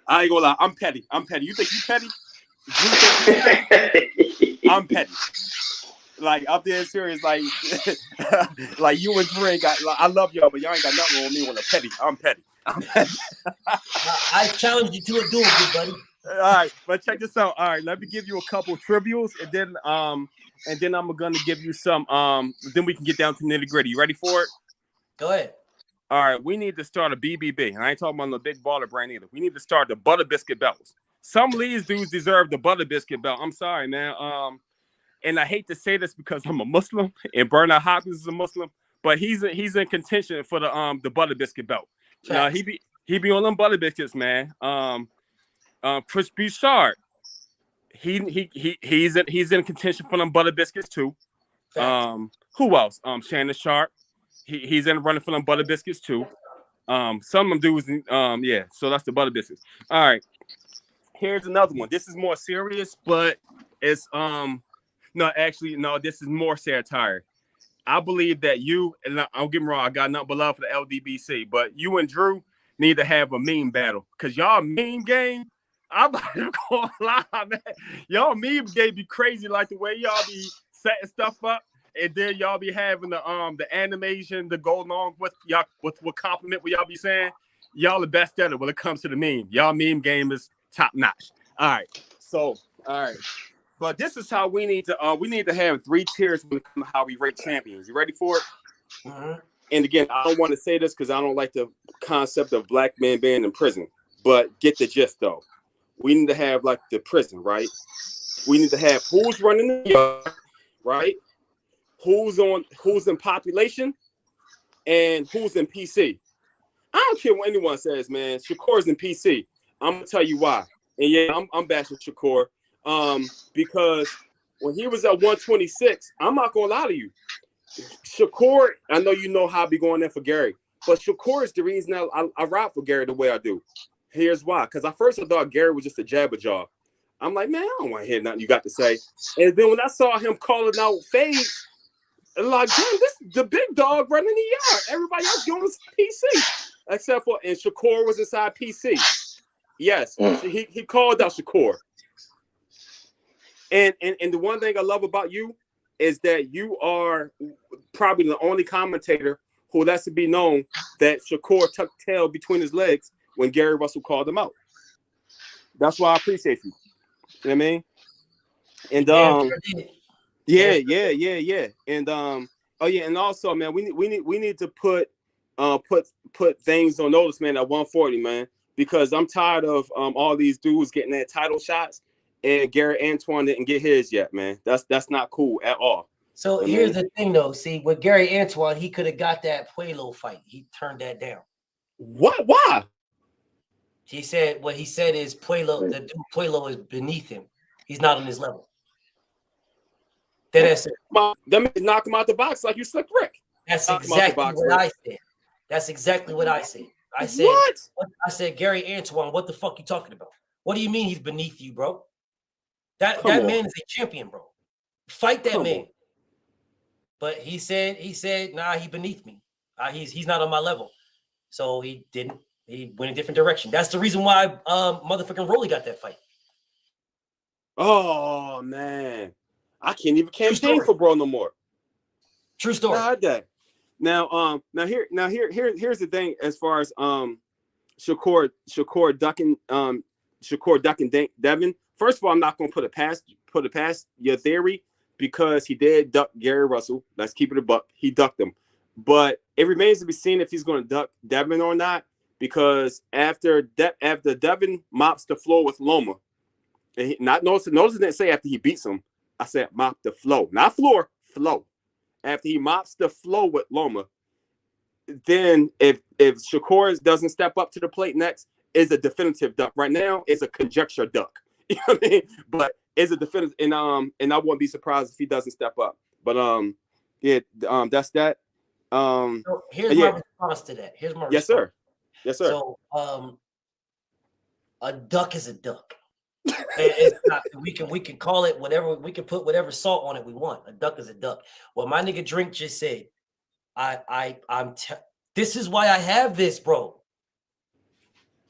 I ain't gonna lie. I'm petty. You think you petty? I'm petty. Like, up there serious, like like you and Dre got, like, I love y'all, but y'all ain't got nothing on me when I'm petty. I challenge you to a duel, good buddy. All right, but check this out. All right, let me give you a couple trivials, and then I'm gonna give you some. Then we can get down to nitty gritty. You ready for it? Go ahead. All right, we need to start a BBB, and I ain't talking about the big baller brand either. We need to start the Butter Biscuit belts. Some of these dudes deserve the Butter Biscuit belt. I'm sorry, man. And I hate to say this because I'm a Muslim, and Bernard Hopkins is a Muslim, but he's in contention for the Butter Biscuit belt. He be on them Butter Biscuits, man. Chris Bouchard, he's in contention for them Butter Biscuits too. Who else? Shannon Sharp. He's in the running for them Butter Biscuits too. Some of them dudes. Yeah. So that's the Butter Biscuits. All right. Here's another one. This is more serious, but it's no, actually, no. This is more satire. I believe that you, and I'll get me wrong, I got nothing but love for the LDBC, but you and Drew need to have a meme battle because y'all meme game. I'm not even gonna lie, man. Y'all meme game be crazy, like the way y'all be setting stuff up, and then y'all be having the animation to go along with y'all with what compliment what y'all be saying. Y'all the best at it when it comes to the meme. Y'all meme game is top notch. All right, so all right. But this is how we need to have 3 tiers when it comes to how we rate champions. You ready for it? And again, I don't want to say this because I don't like the concept of black men being in prison. But get the gist though. We need to have like the prison, right? We need to have who's running the yard, right? Who's in population and who's in PC. I don't care what anyone says, man. Shakur's in PC. I'm gonna tell you why. And yeah, I'm bashing Shakur. Because when he was at 126, I'm not gonna lie to you. Shakur, I know you know how I be going there for Gary, but Shakur is the reason I ride for Gary the way I do. Here's why. Because at first I thought Gary was just a jabber jaw. I'm like, man, I don't want to hear nothing you got to say. And then when I saw him calling out Fades, I'm like, damn, this is the big dog running the yard. Everybody else going to PC. Except for, and Shakur was inside PC. Yes, he called out Shakur. And the one thing I love about you is that you are probably the only commentator who lets it be known that Shakur tucked tail between his legs when Gary Russell called him out. That's why I appreciate you. You know what I mean? And yeah. And oh yeah, and also, man, we need to put things on notice, man, at 140, man, because I'm tired of all these dudes getting their title shots. And Garrett Antoine didn't get his yet, man. That's not cool at all. So here's the thing, though. See, with Gary Antoine, he could have got that Puelo fight. He turned that down. What? Why? He said what he said is Puelo. The dude Puelo is beneath him. He's not on his level. That's it. That means knock him out the box like you Slick Rick. That's exactly what I said. That's exactly what I said. I said, what? I said, Gary Antoine, what the fuck you talking about? What do you mean he's beneath you, bro? That man is a champion, bro. Fight that man. But he said, nah, he beneath me. He's not on my level. So he didn't. He went a different direction. That's the reason why motherfucking Rolly got that fight. Oh man, I can't even campaign for bro no more. True story. Now here's the thing as far as Shakur ducking Devin. First of all, I'm not going to put it past your theory because he did duck Gary Russell. Let's keep it a buck. He ducked him, but it remains to be seen if he's going to duck Devin or not. Because after Devin mops the floor with Loma, and notice didn't say after he beats him. I said mop the floor, not floor, flow. After he mops the floor with Loma, then if Shakur doesn't step up to the plate next, is a definitive duck. Right now, it's a conjecture duck. You know what I mean? But it's a definitive, and I wouldn't be surprised if he doesn't step up. But that's that. So here's my response to that. Here's my response. Yes, sir. Yes, sir. So a duck is a duck. It's not, we can call it whatever, we can put whatever salt on it we want. A duck is a duck. Well, my nigga Drink just said, this is why I have this, bro.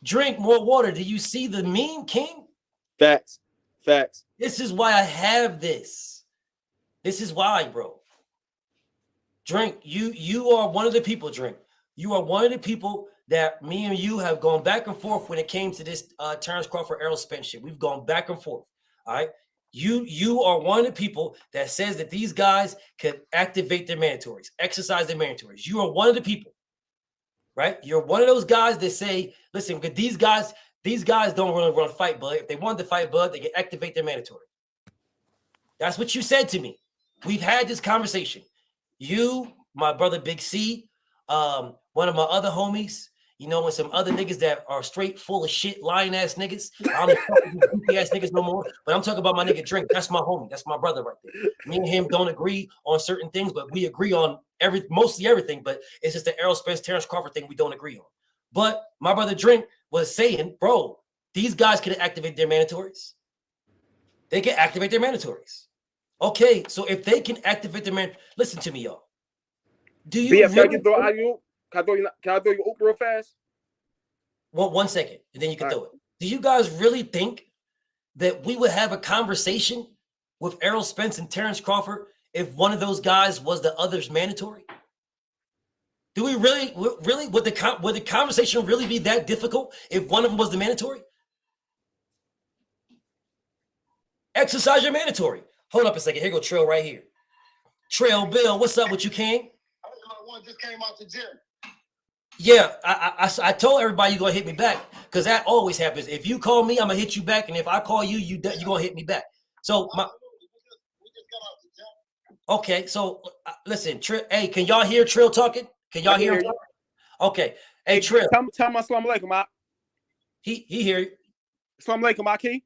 Drink more water. Do you see the meme, King? Facts. This is why I have this. This is why, bro. Drink, you are one of the people, Drink. You are one of the people that me and you have gone back and forth when it came to this Terence Crawford, Errol Spence shit. We've gone back and forth. All right. You are one of the people that says that these guys can activate their mandatories, exercise their mandatories. You are one of the people, right? You're one of those guys that say, listen, because these guys don't really run fight, Bud. If they wanted to fight Bud, they can activate their mandatory. That's what you said to me. We've had this conversation. You, my brother Big C, one of my other homies, You know, and some other niggas that are straight full of shit, lying ass niggas. I don't even talk to these goofy ass niggas no more. But I'm talking about my nigga Drink. That's my homie. That's my brother right there. Me and him don't agree on certain things, but we agree on mostly everything. But it's just the Errol Spence, Terence Crawford thing we don't agree on. But my brother Drink was saying, bro, these guys can activate their mandatories. They can activate their mandatories. Okay, so if they can activate their listen to me, y'all. Do you really? Can I throw you oop real fast? Well, 1 second, and then you can throw it. Do you guys really think that we would have a conversation with Errol Spence and Terence Crawford if one of those guys was the other's mandatory? Do we really would the conversation really be that difficult if one of them was the mandatory? Exercise your mandatory. Hold up a second. Here go Trail right here. Trail Bill, what's up with you, King? One just came out the gym. Yeah, I told everybody you're gonna hit me back because that always happens. If you call me, I'm gonna hit you back, and if I call you, you're gonna hit me back. So we just got out the gym. Okay, so listen, hey, can y'all hear Trill talking? Can y'all hear him? Okay, hey Trill. Tell my Assalamu alaikum, Ak. He hear you. Assalamu alaikum, Aki. Hey,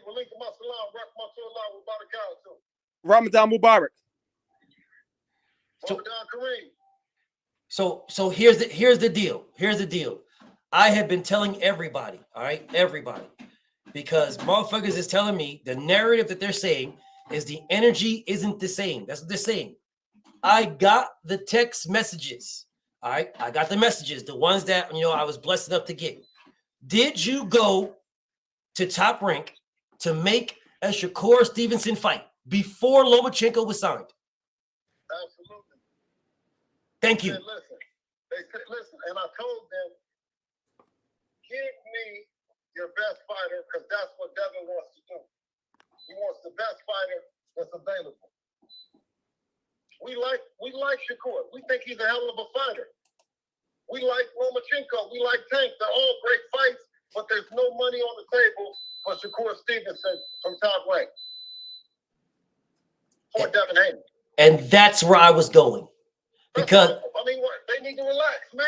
walaikum assalam, rahmatullah wa barakatuh. Ramadan Mubarak. So here's the deal. Here's the deal. I have been telling everybody, all right, everybody, because motherfuckers is telling me the narrative that they're saying is the energy isn't the same. That's what they're saying. I got the text messages. All right, I got the messages, the ones that I was blessed enough to get. Did you go to Top Rank to make a Shakur Stevenson fight before Lomachenko was signed? Absolutely. Thank you. They said, listen, and I told them, give me your best fighter because that's what Devin wants to do. He wants the best fighter that's available. We like Shakur. We think he's a hell of a fighter. We like Lomachenko. We like Tank. They're all great fights, but there's no money on the table for Shakur Stevenson from Top Rank. For Devin Haney. And that's where I was going. Because they need to relax, man.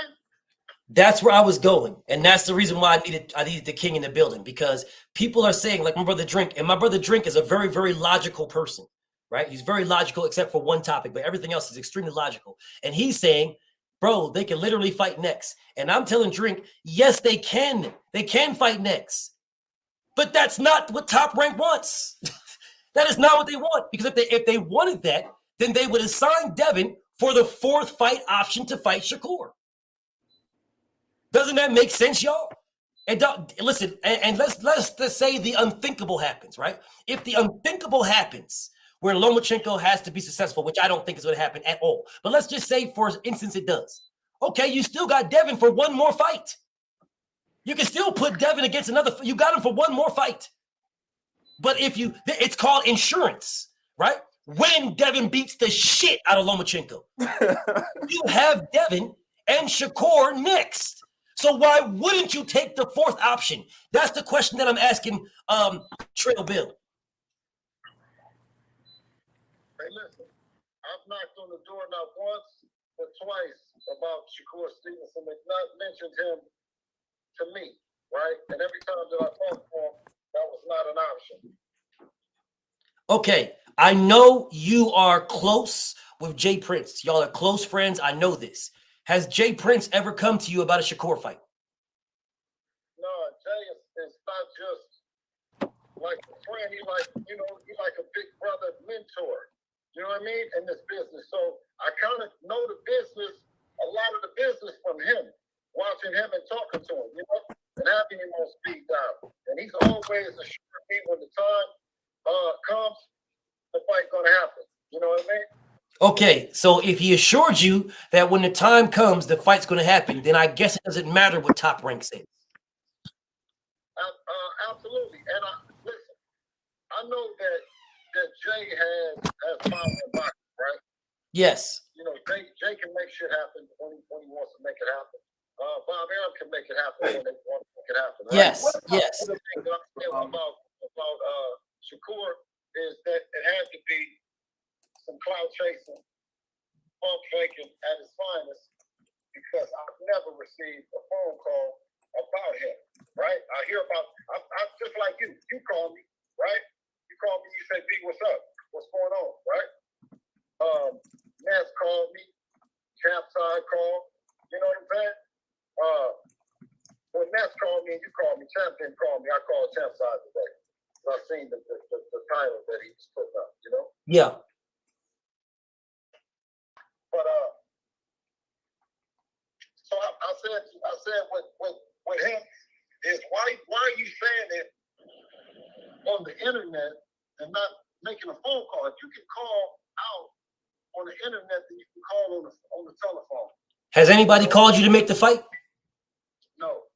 That's where I was going, and that's the reason why I needed the king in the building, because people are saying, like my brother Drink, and my brother Drink is a very, very logical person, right? He's very logical except for one topic, but everything else is extremely logical. And he's saying, bro, they can literally fight next. And I'm telling Drink, yes, they can. They can fight next, but that's not what Top Rank wants. That is not what they want, because if they wanted that, then they would have signed Devin for the fourth fight option to fight Shakur. Doesn't that make sense, y'all? And listen, and let's say the unthinkable happens, right? If the unthinkable happens, where Lomachenko has to be successful, which I don't think is going to happen at all, but let's just say, for instance, it does. Okay, you still got Devin for one more fight. You can still put Devin against another. You got him for one more fight. But it's called insurance, right? When Devin beats the shit out of Lomachenko, you have Devin and Shakur next. So why wouldn't you take the fourth option? That's the question that I'm asking Trail Bill. Hey, listen, I've knocked on the door not once but twice about Shakur Stevenson. They've not mentioned him to me, right? And every time that I talked to him, that was not an option. Okay, I know you are close with Jay Prince. Y'all are close friends. I know this. Has Jay Prince ever come to you about a Shakur fight? No, Jay is not just like a friend. He's like a big brother mentor. You know what I mean? In this business. So I kind of know the business, a lot of the business from him, watching him and talking to him, and having him on speed dial. And he's always assured me when the time comes, the fight gonna happen. You know what I mean? Okay, so if he assured you that when the time comes, the fight's going to happen, then I guess it doesn't matter what Top Rank says. Absolutely. And listen, I know that Jay has power in boxing, right? Yes. Jay can make shit happen when he wants to make it happen. Bob Arum can make it happen when they want to make it happen. Right? Yes. Yes. The thing that I'm saying about Shakur is that it had to be some clout chasing, pump faking at his finest because I've never received a phone call about him, right? I hear about, I'm just like you. You call me, right? You call me, you say, B, what's up? What's going on, right? Ness called me, Champside called, you know what I'm saying? When Ness called me and you called me, Champ didn't call me, I called Champside today. So I've seen the title that he was putting up, you know? Yeah. But so I said with him is why are you saying it on the internet and not making a phone call? If you can call out on the internet, then you can call on the telephone. Has anybody called you to make the fight? No.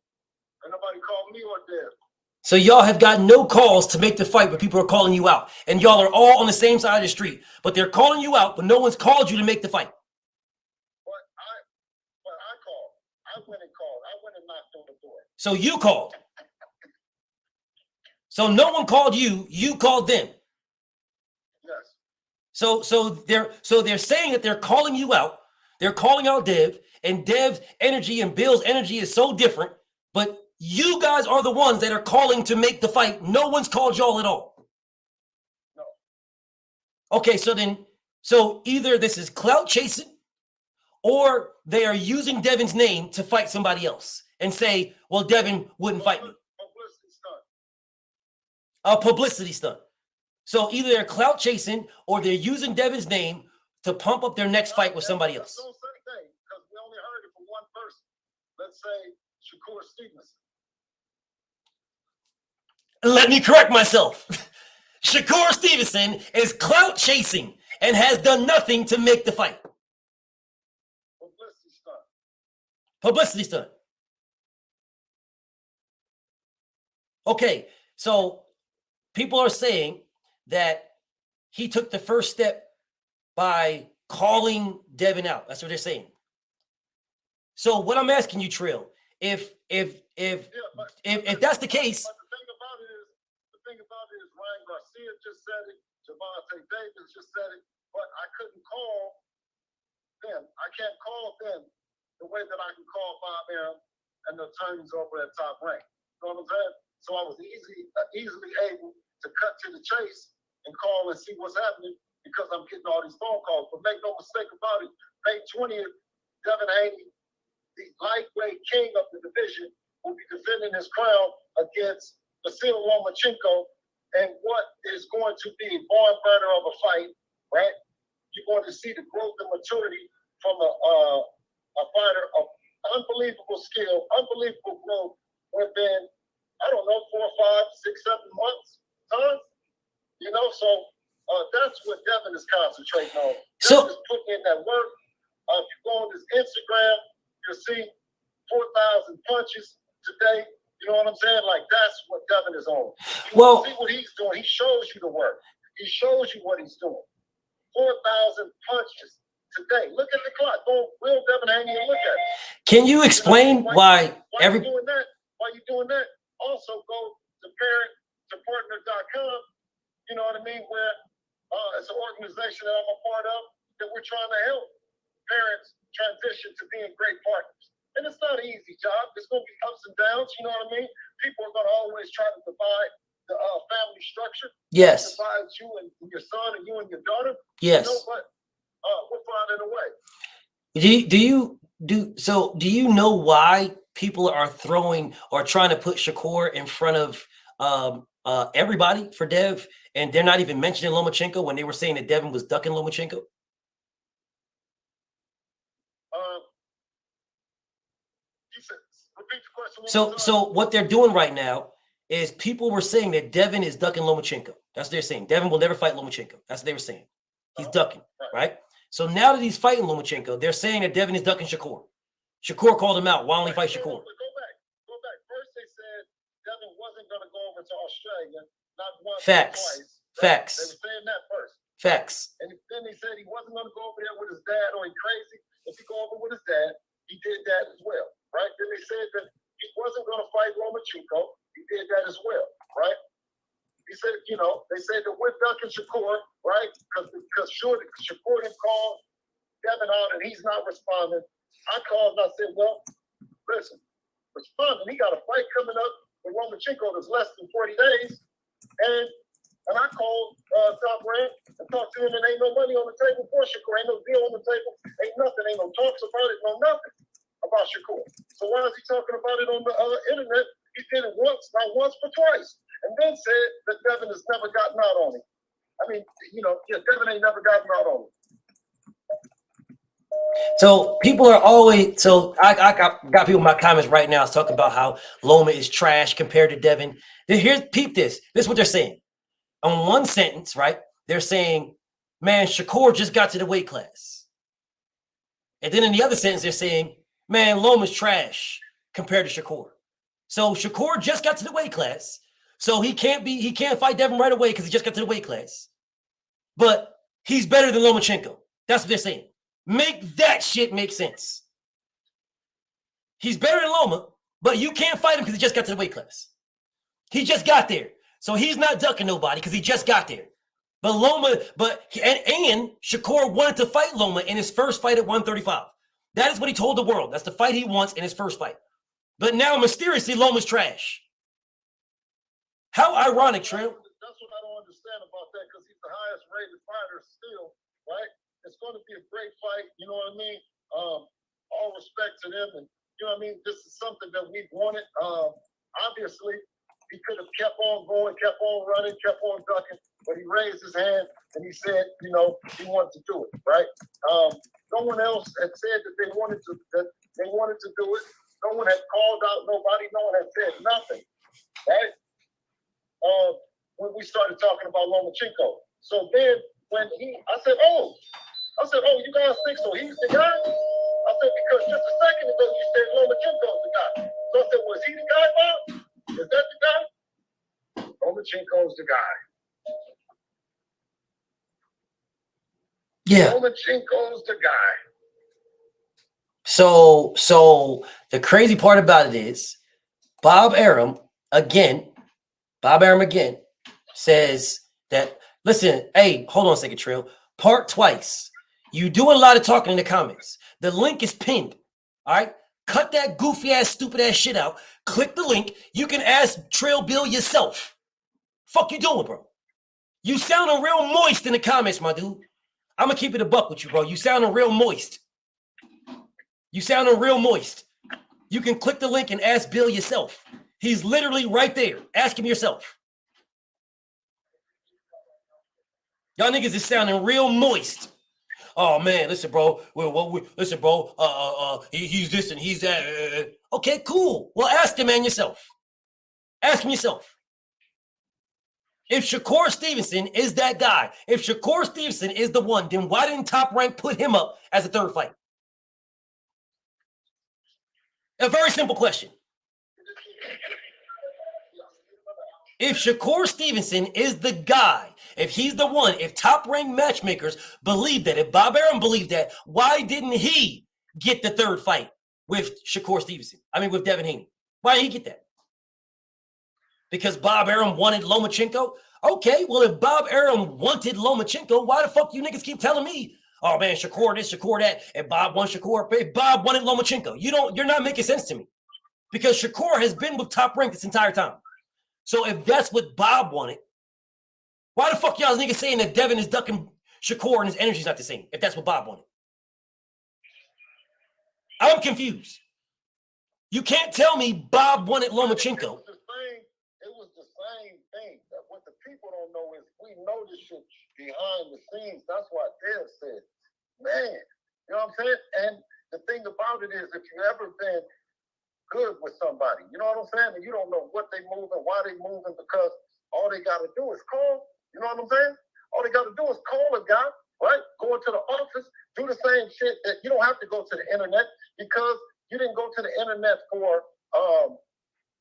Ain't nobody called me or Dev. So y'all have gotten no calls to make the fight, but people are calling you out. And y'all are all on the same side of the street. But they're calling you out, but no one's called you to make the fight. But I called. I went and called. I went and knocked on the door. So you called. So no one called you, you called them. Yes. So they're saying that they're calling you out. They're calling out Dev, and Dev's energy and Bill's energy is so different, but you guys are the ones that are calling to make the fight. No one's called y'all at all. No. Okay, so either this is clout chasing, or they are using Devin's name to fight somebody else and say, well, Devin wouldn't fight me. Publicity stunt. A publicity stunt. So either they're clout chasing or they're using Devin's name to pump up their next fight with somebody else. Don't say things because we only heard it from one person. Let's say Shakur Stevenson. Let me correct myself. Shakur Stevenson is clout chasing and has done nothing to make the fight. Publicity stunt. Publicity stunt. Okay, so people are saying that he took the first step by calling Devin out. That's what they're saying. So what I'm asking you, Trill, if that's the case. But the thing about it is Ryan Garcia just said it, Javante Davis just said it, but I couldn't call them. I can't call them the way that I can call Bob Arum and the attorneys over at Top Rank. You know what I'm saying? So I was easily able to cut to the chase and call and see what's happening because I'm getting all these phone calls. But make no mistake about it, May 20th, Devin Haney, the lightweight king of the division, will be defending his crown against Vasil Lomachenko, and what is going to be a barn burner of a fight, right? You're going to see the growth and maturity from a fighter of unbelievable skill, unbelievable growth within, I don't know, 4, 5, 6, 7 months time. You know, so that's what Devin is concentrating on. Devin is putting in that work. If you go on his Instagram, you'll see 4,000 punches today. You know what I'm saying? Like, that's what Devin is on. You see what he's doing. He shows you the work. He shows you what he's doing. 4,000 punches today. Look at the clock. Go real Devin Haney and look at it. Can you explain why you doing that? While you're doing that, also go to parent2partner.com. You know what I mean? Where it's an organization that I'm a part of that we're trying to help parents transition to being great partners. And it's not an easy job. There's going to be ups and downs. You know what I mean? People are going to always try to divide the family structure. Yes. Divide you and your son and you and your daughter. Yes. You know, but we're finding a way. Do you know why people are throwing or trying to put Shakur in front of everybody for Dev, and they're not even mentioning Lomachenko when they were saying that Devin was ducking Lomachenko? Repeat the question. So what they're doing right now is people were saying that Devin is ducking Lomachenko. That's what they're saying. Devin will never fight Lomachenko. That's what they were saying. He's ducking, right? So now that he's fighting Lomachenko, they're saying that Devin is ducking Shakur. Shakur called him out. Why don't he fight Shakur? Go back. First they said Devin wasn't going to go over to Australia, not once or twice. Facts. They were saying that first. Facts. And then he said he wasn't going to go over there with his dad or he crazy. If he go over with his dad, he did that as well, right? Then they said that he wasn't going to fight Lomachenko. He did that as well, right? He said, you know, they said that we're ducking Shakur, right? Because Shakur didn't call Devin out and he's not responding. I called and I said, well, listen, responding, he got a fight coming up with Lomachenko that's less than 40 days. And I called Top Rank and talked to him, and ain't no money on the table for Shakur. Ain't no deal on the table. Ain't nothing. Ain't no talks about it. No nothing about Shakur. So why is he talking about it on the internet? He did it once, not once, but twice. And then said that Devin has never gotten out on him. I mean, Devin ain't never gotten out on him. So people are always I got people in my comments right now talking about how Loma is trash compared to Devin. Here's peep this. This is what they're saying. On one sentence, right? They're saying, man, Shakur just got to the weight class. And then in the other sentence, they're saying, man, Loma's trash compared to Shakur. So Shakur just got to the weight class. So he can't fight Devin right away because he just got to the weight class. But he's better than Lomachenko. That's what they're saying. Make that shit make sense. He's better than Loma, but you can't fight him because he just got to the weight class. He just got there. So he's not ducking nobody because he just got there. But Loma, and Shakur wanted to fight Loma in his first fight at 135. That is what he told the world. That's the fight he wants in his first fight. But now, mysteriously, Loma's trash. How ironic, Trail. That's what I don't understand about that, because he's the highest rated fighter still, right? It's going to be a great fight, you know what I mean? All respect to them, and you know what I mean? This is something that we've wanted. Obviously, he could have kept on going, kept on running, kept on ducking, but he raised his hand and he said, he wanted to do it, right? No one else had said that they wanted to do it. No one had called out nobody. No one had said nothing, right? When we started talking about Lomachenko. So then I said, you guys think so? He's the guy? I said, because just a second ago you said Lomachenko's the guy. So I said, was he the guy, Bob? Is that the guy? Lomachenko's the guy. Yeah. Lomachenko's the guy. So the crazy part about it is Bob Arum again says that, listen, hey, hold on a second, Trill. Part twice. You doing a lot of talking in the comments. The link is pinned. All right. Cut that goofy ass, stupid ass shit out. Click the link. You can ask Trail Bill yourself. Fuck you doing, bro? You sounding real moist in the comments, my dude. I'm gonna keep it a buck with you, bro. You sounding real moist. You sounding real moist. You can click the link and ask Bill yourself. He's literally right there. Ask him yourself. Y'all niggas is sounding real moist. Oh man, listen, bro. Listen, bro. He's this and he's that. Okay, cool. Well, ask him, man, yourself. Ask him yourself. If Shakur Stevenson is that guy, if Shakur Stevenson is the one, then why didn't Top Rank put him up as a third fight? A very simple question. If Shakur Stevenson is the guy, if he's the one, if Top Rank matchmakers believe that, if Bob Arum believed that, why didn't he get the third fight with Shakur Stevenson? I mean, with Devin Haney. Why didn't he get that? Because Bob Arum wanted Lomachenko? Okay, well, if Bob Arum wanted Lomachenko, why the fuck you niggas keep telling me, oh man, Shakur this, Shakur that, and Bob won Shakur. If Bob wanted Lomachenko, you're not making sense to me. Because Shakur has been with Top Rank this entire time. So if that's what Bob wanted, why the fuck y'all niggas saying that Devin is ducking Shakur and his energy's not the same, if that's what Bob wanted? I'm confused. You can't tell me Bob wanted Lomachenko. It was the same thing. What the people don't know is we know this shit behind the scenes. That's why Dale said, man, you know what I'm saying? And the thing about it is, if you ever been good with somebody, you know what I'm saying? And you don't know what they moving, why they moving, because all they got to do is call. You know what I'm saying? All they got to do is call a guy, right? Go into the office, do the same shit. That you don't have to go to the internet, because you didn't go to the internet for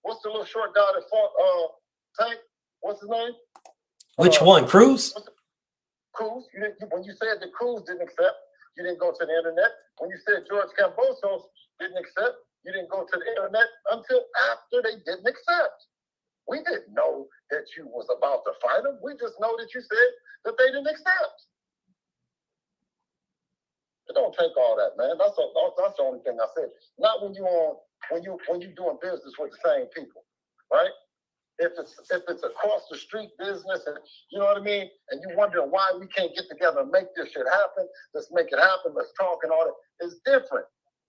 what's the little short guy that fought Tank? What's his name? Which one? Cruz? Cruz. When you said that Cruz didn't accept, you didn't go to the internet. When you said George Kambosos didn't accept, you didn't go to the internet until after they didn't accept. We didn't know that you was about to fight them. We just know that you said that they didn't accept. It don't take all that, man. That's the only thing I said. Not when you doing business with the same people, right? If it's across the street business, and you know what I mean, and you wondering why we can't get together and make this shit happen, let's make it happen, let's talk and all that. It's different.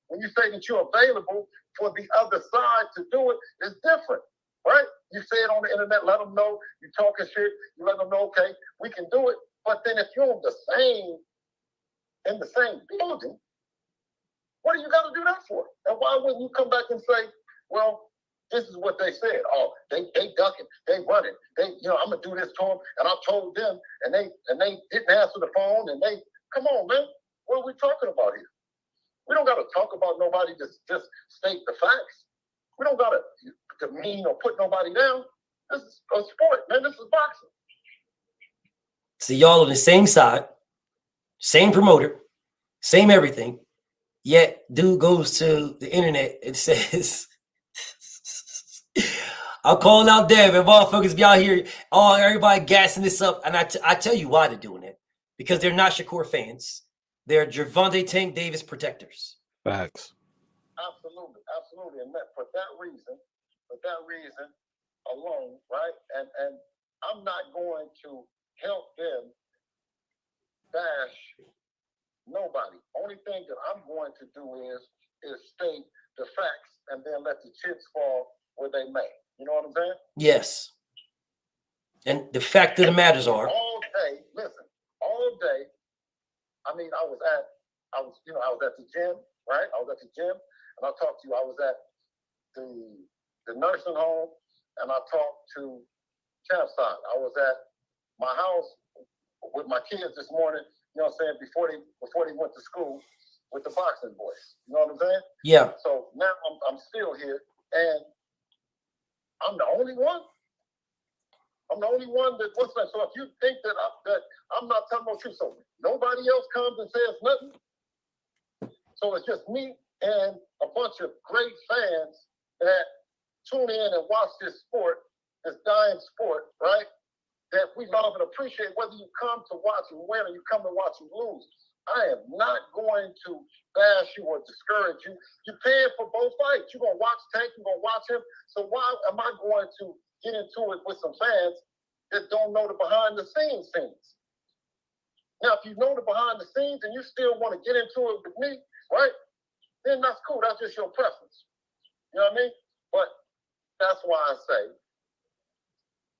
When you say that you're available for the other side to do it, it's different, right? You say it on the internet, let them know you talking shit, you let them know, okay, we can do it. But then if you're in the same building, what do you got to do that for? And why wouldn't you come back and say, well, this is what they said. Oh, they ducking, they running. I'm gonna do this to them, and I told them, and they didn't answer the phone, and they come on, man. What are we talking about here? We don't got to talk about nobody. Just state the facts. We don't got to demean or put nobody down. This is a sport, man. This is boxing. See, y'all on the same side, same promoter, same everything. Yet, dude goes to the internet and says, I'm calling out Dev and motherfuckers be out here, everybody gassing this up. And I tell you why they're doing it. Because they're not Shakur fans. They're Gervonta Tank Davis protectors. Facts. Absolutely. And for that reason alone, right? And I'm not going to help them bash nobody. Only thing that I'm going to do is state the facts and then let the chips fall where they may. You know what I'm saying? Yes. And the fact of the matters are, all day. I mean, I was at the gym, right? I was at the gym, and I talked to you. I was at the nursing home, and I talked to Campside. I was at my house with my kids this morning. You know what I'm saying? Before they went to school with the boxing boys. You know what I'm saying? Yeah. So now I'm still here, and I'm the only one. I'm the only one that what's that? So if you think that I'm not telling the truth, so nobody else comes and says nothing. So it's just me and a bunch of great fans that tune in and watch this sport, this dying sport, right? That we love and appreciate, whether you come to watch him win or you come to watch him lose. I am not going to bash you or discourage you. You're paying for both fights. You're going to watch Tank, you're going to watch him. So why am I going to get into it with some fans that don't know the behind the scenes things? Now, if you know the behind the scenes and you still want to get into it with me, right? Then that's cool. That's just your preference. You know what I mean? But that's why I say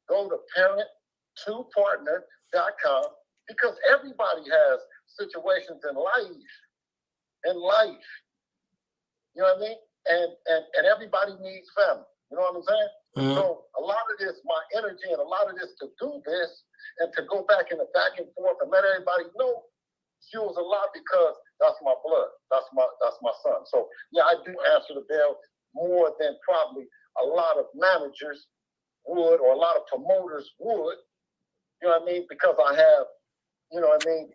go to parent2partner.com because everybody has situations in life. You know what I mean? And everybody needs family. You know what I'm saying? Mm-hmm. So a lot of this, my energy and a lot of this to do this and to go back and forth and let everybody know fuels a lot because that's my blood. That's my son. So yeah, I do answer the bell more than probably a lot of managers would or a lot of promoters would. You know what I mean? Because I have, you know what I mean?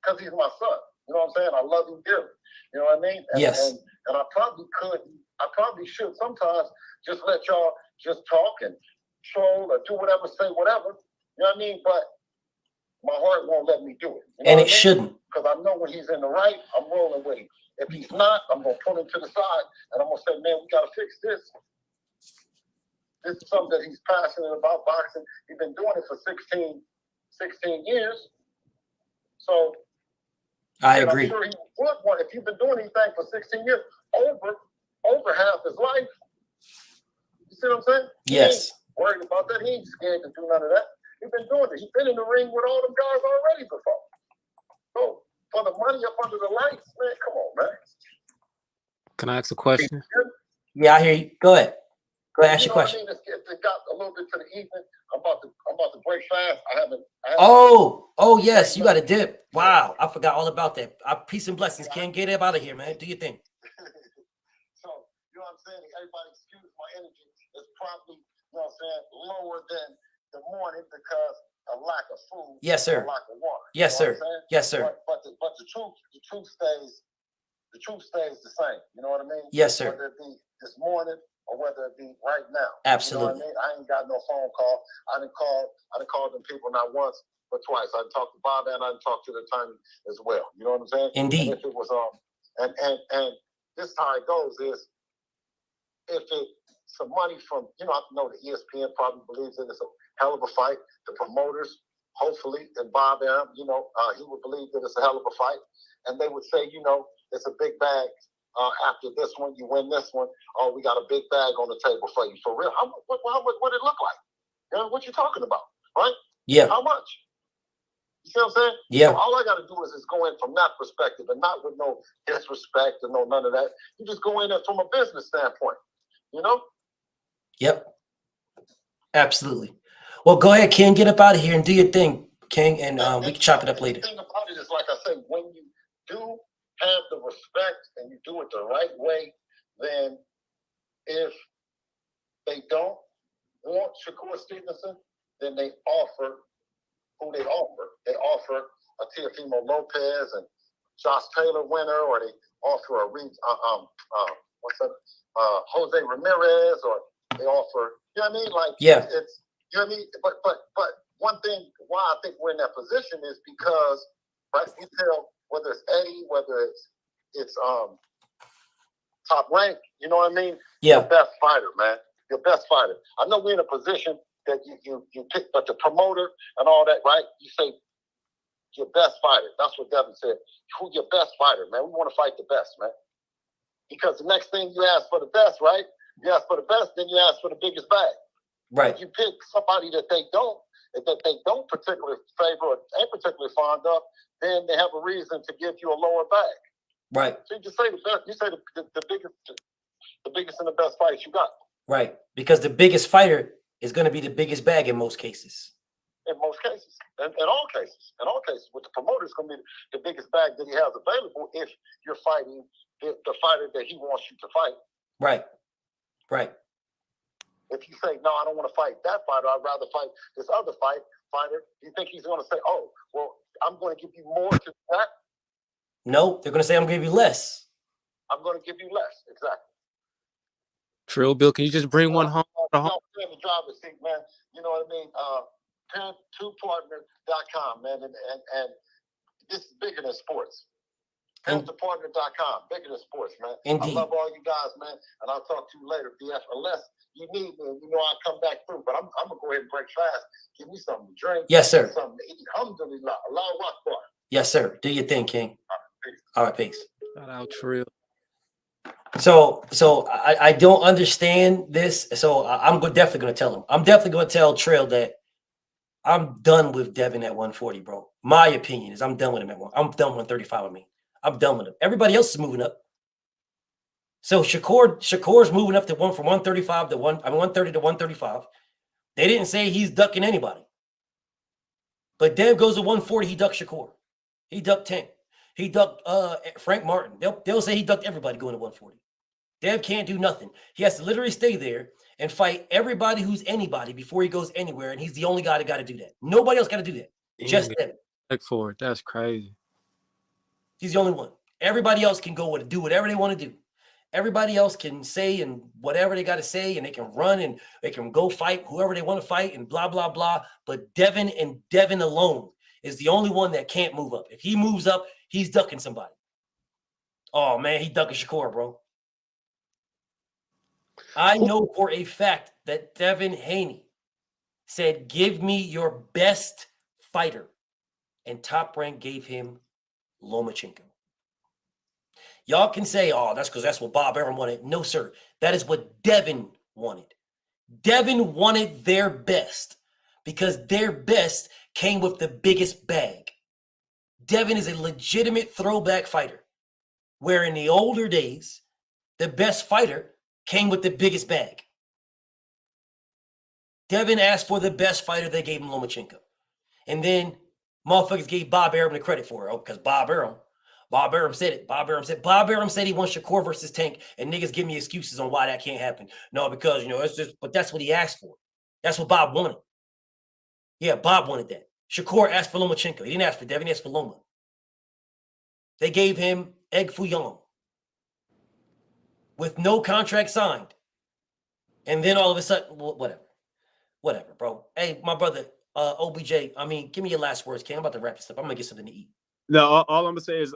Because he's my son. You know what I'm saying? I love him dearly. You know what I mean? Yes. And I probably should sometimes just let y'all just talk and troll or do whatever, say whatever. You know what I mean? But my heart won't let me do it. You know and what it I mean? shouldn't. Because I know when he's in the right, I'm rolling with him. If he's not, I'm going to pull him to the side and I'm going to say, man, we got to fix this. This is something that he's passionate about, boxing. He's been doing it for 16 years. So I agree. I'm sure he would want, if you've been doing anything for 16 years, over half his life. You see what I'm saying? Yes. He ain't worried about that. He ain't scared to do none of that. He's been doing it. He's been in the ring with all them guys already before. So for the money up under the lights, man, come on, man. Can I ask a question? Yeah, I hear you. Go ahead. Go ahead, ask your question. I mean? It got a little bit to the evening. I'm about to break fast. I haven't Oh, yes, you got a dip. Wow, I forgot all about that. Peace and blessings. Can't get it out of here, man. Do your thing. So, you know what I'm saying? Everybody excuse my energy. It's probably, you know what I'm saying, lower than the morning because of lack of food. Yes, sir. Or lack of water. Yes, you know sir. Yes, sir. But the truth stays the same. You know what I mean? Yes, sir. Whether it be this morning or whether it be right now. Absolutely. You know what I mean? I ain't got no phone call. I done called them people not once but twice. I done talked to Bob and I done talked to the attorney as well. You know what I'm saying? Indeed. And if it was and this is how it goes is if it's some money from, you know, I know the ESPN probably believes that it's a hell of a fight. The promoters, hopefully, and Bob Arum, you know, he would believe that it's a hell of a fight. And they would say, you know, it's a big bag. After this one, you win this one. Oh, we got a big bag on the table for you. For real? How much? What it look like? You know, what you talking about, right? Yeah. How much? You see what I'm saying? Yeah. So all I got to do is go in from that perspective and not with no disrespect and no none of that. You just go in there from a business standpoint, you know? Yep. Absolutely. Well, go ahead, King. Get up out of here and do your thing, King, and we can chop it up later. The thing about it is, like I said, when you do have the respect and you do it the right way, then if they don't want Shakur Stevenson, then they offer who they offer. They offer a Teofimo Lopez and Josh Taylor winner, or they offer a Jose Ramirez, or they offer, you know what I mean? Like, yeah, it's, you know what I mean? But one thing why I think we're in that position is because, right, we tell whether it's Eddie, whether it's Top Rank, you know what I mean? Yeah. Your best fighter, man. Your best fighter. I know we're in a position that you pick, but the promoter and all that, right? You say your best fighter. That's what Devin said. Who your best fighter, man? We want to fight the best, man. Because the next thing you ask for the best, right? You ask for the best, then you ask for the biggest bag. Right. If you pick somebody that they don't particularly favor or ain't particularly fond of, then they have a reason to give you a lower bag. Right. So you just say the best. You say the biggest and the best fights you got. Right. Because the biggest fighter is going to be the biggest bag in most cases. In most cases, in all cases, with the promoter, it's going to be the biggest bag that he has available if you're fighting the fighter that he wants you to fight. Right. Right. If you say, no, I don't want to fight that fighter, I'd rather fight this other fighter, you think he's going to say, oh, well, I'm going to give you more to that? No, they're going to say, I'm going to give you less. I'm going to give you less. Exactly. Trill Bill, can you just bring one home? In the driver's seat, man. You know what I mean? Parent2partner.com, man. And this is bigger than sports. Parent2partner.com, bigger than sports, man. Indeed. I love all you guys, man. And I'll talk to you later, BF. Unless you need me, you know I'll come back through. But I'm going to go ahead and break fast. Give me something to drink. Yes, sir. Something to eat. Alhamdulillah. Allahu Akbar. Yes, sir. Do your thing, King. All right, peace. Shout out Trill. So I don't understand this. So I'm definitely going to tell him. I'm definitely going to tell Trill that I'm done with Devin at 140, bro. My opinion is I'm done with him at 1. I'm done with 135 with me. I'm done with him. Everybody else is moving up. So Shakur's moving up to from 135 to 130 to 135. They didn't say he's ducking anybody. But Dev goes to 140, he ducked Shakur. He ducked Tank. He ducked Frank Martin. They'll say he ducked everybody going to 140. Dev can't do nothing. He has to literally stay there and fight everybody who's anybody before he goes anywhere. And he's the only guy that got to do that. Nobody else got to do that. Just Devin. For it. That's crazy. He's the only one. Everybody else can go do whatever they want to do. Everybody else can say and whatever they got to say, and they can run and they can go fight whoever they want to fight and blah, blah, blah. But Devin and Devin alone is the only one that can't move up. If he moves up, he's ducking somebody. Oh, man, he ducking Shakur, bro. I know for a fact that Devin Haney said, give me your best fighter. And Top Rank gave him Lomachenko. Y'all can say, oh, that's what Bob Arum wanted. No, sir. That is what Devin wanted. Devin wanted their best because their best came with the biggest bag. Devin is a legitimate throwback fighter, where in the older days, the best fighter came with the biggest bag. Devin asked for the best fighter, they gave him Lomachenko. And then motherfuckers gave Bob Arum the credit for it. Oh, because Bob Arum said it. Bob Arum said he wants Shakur versus Tank, and niggas give me excuses on why that can't happen. No, because, it's just, but that's what he asked for. That's what Bob wanted. Yeah, Bob wanted that. Shakur asked for Lomachenko. He didn't ask for Devin, he asked for Loma. They gave him Egg Fuyong with no contract signed. And then all of a sudden, whatever, bro. Hey, my brother, OBJ. I mean, give me your last words, King. I'm about to wrap this up. I'm gonna get something to eat. No, all I'm gonna say is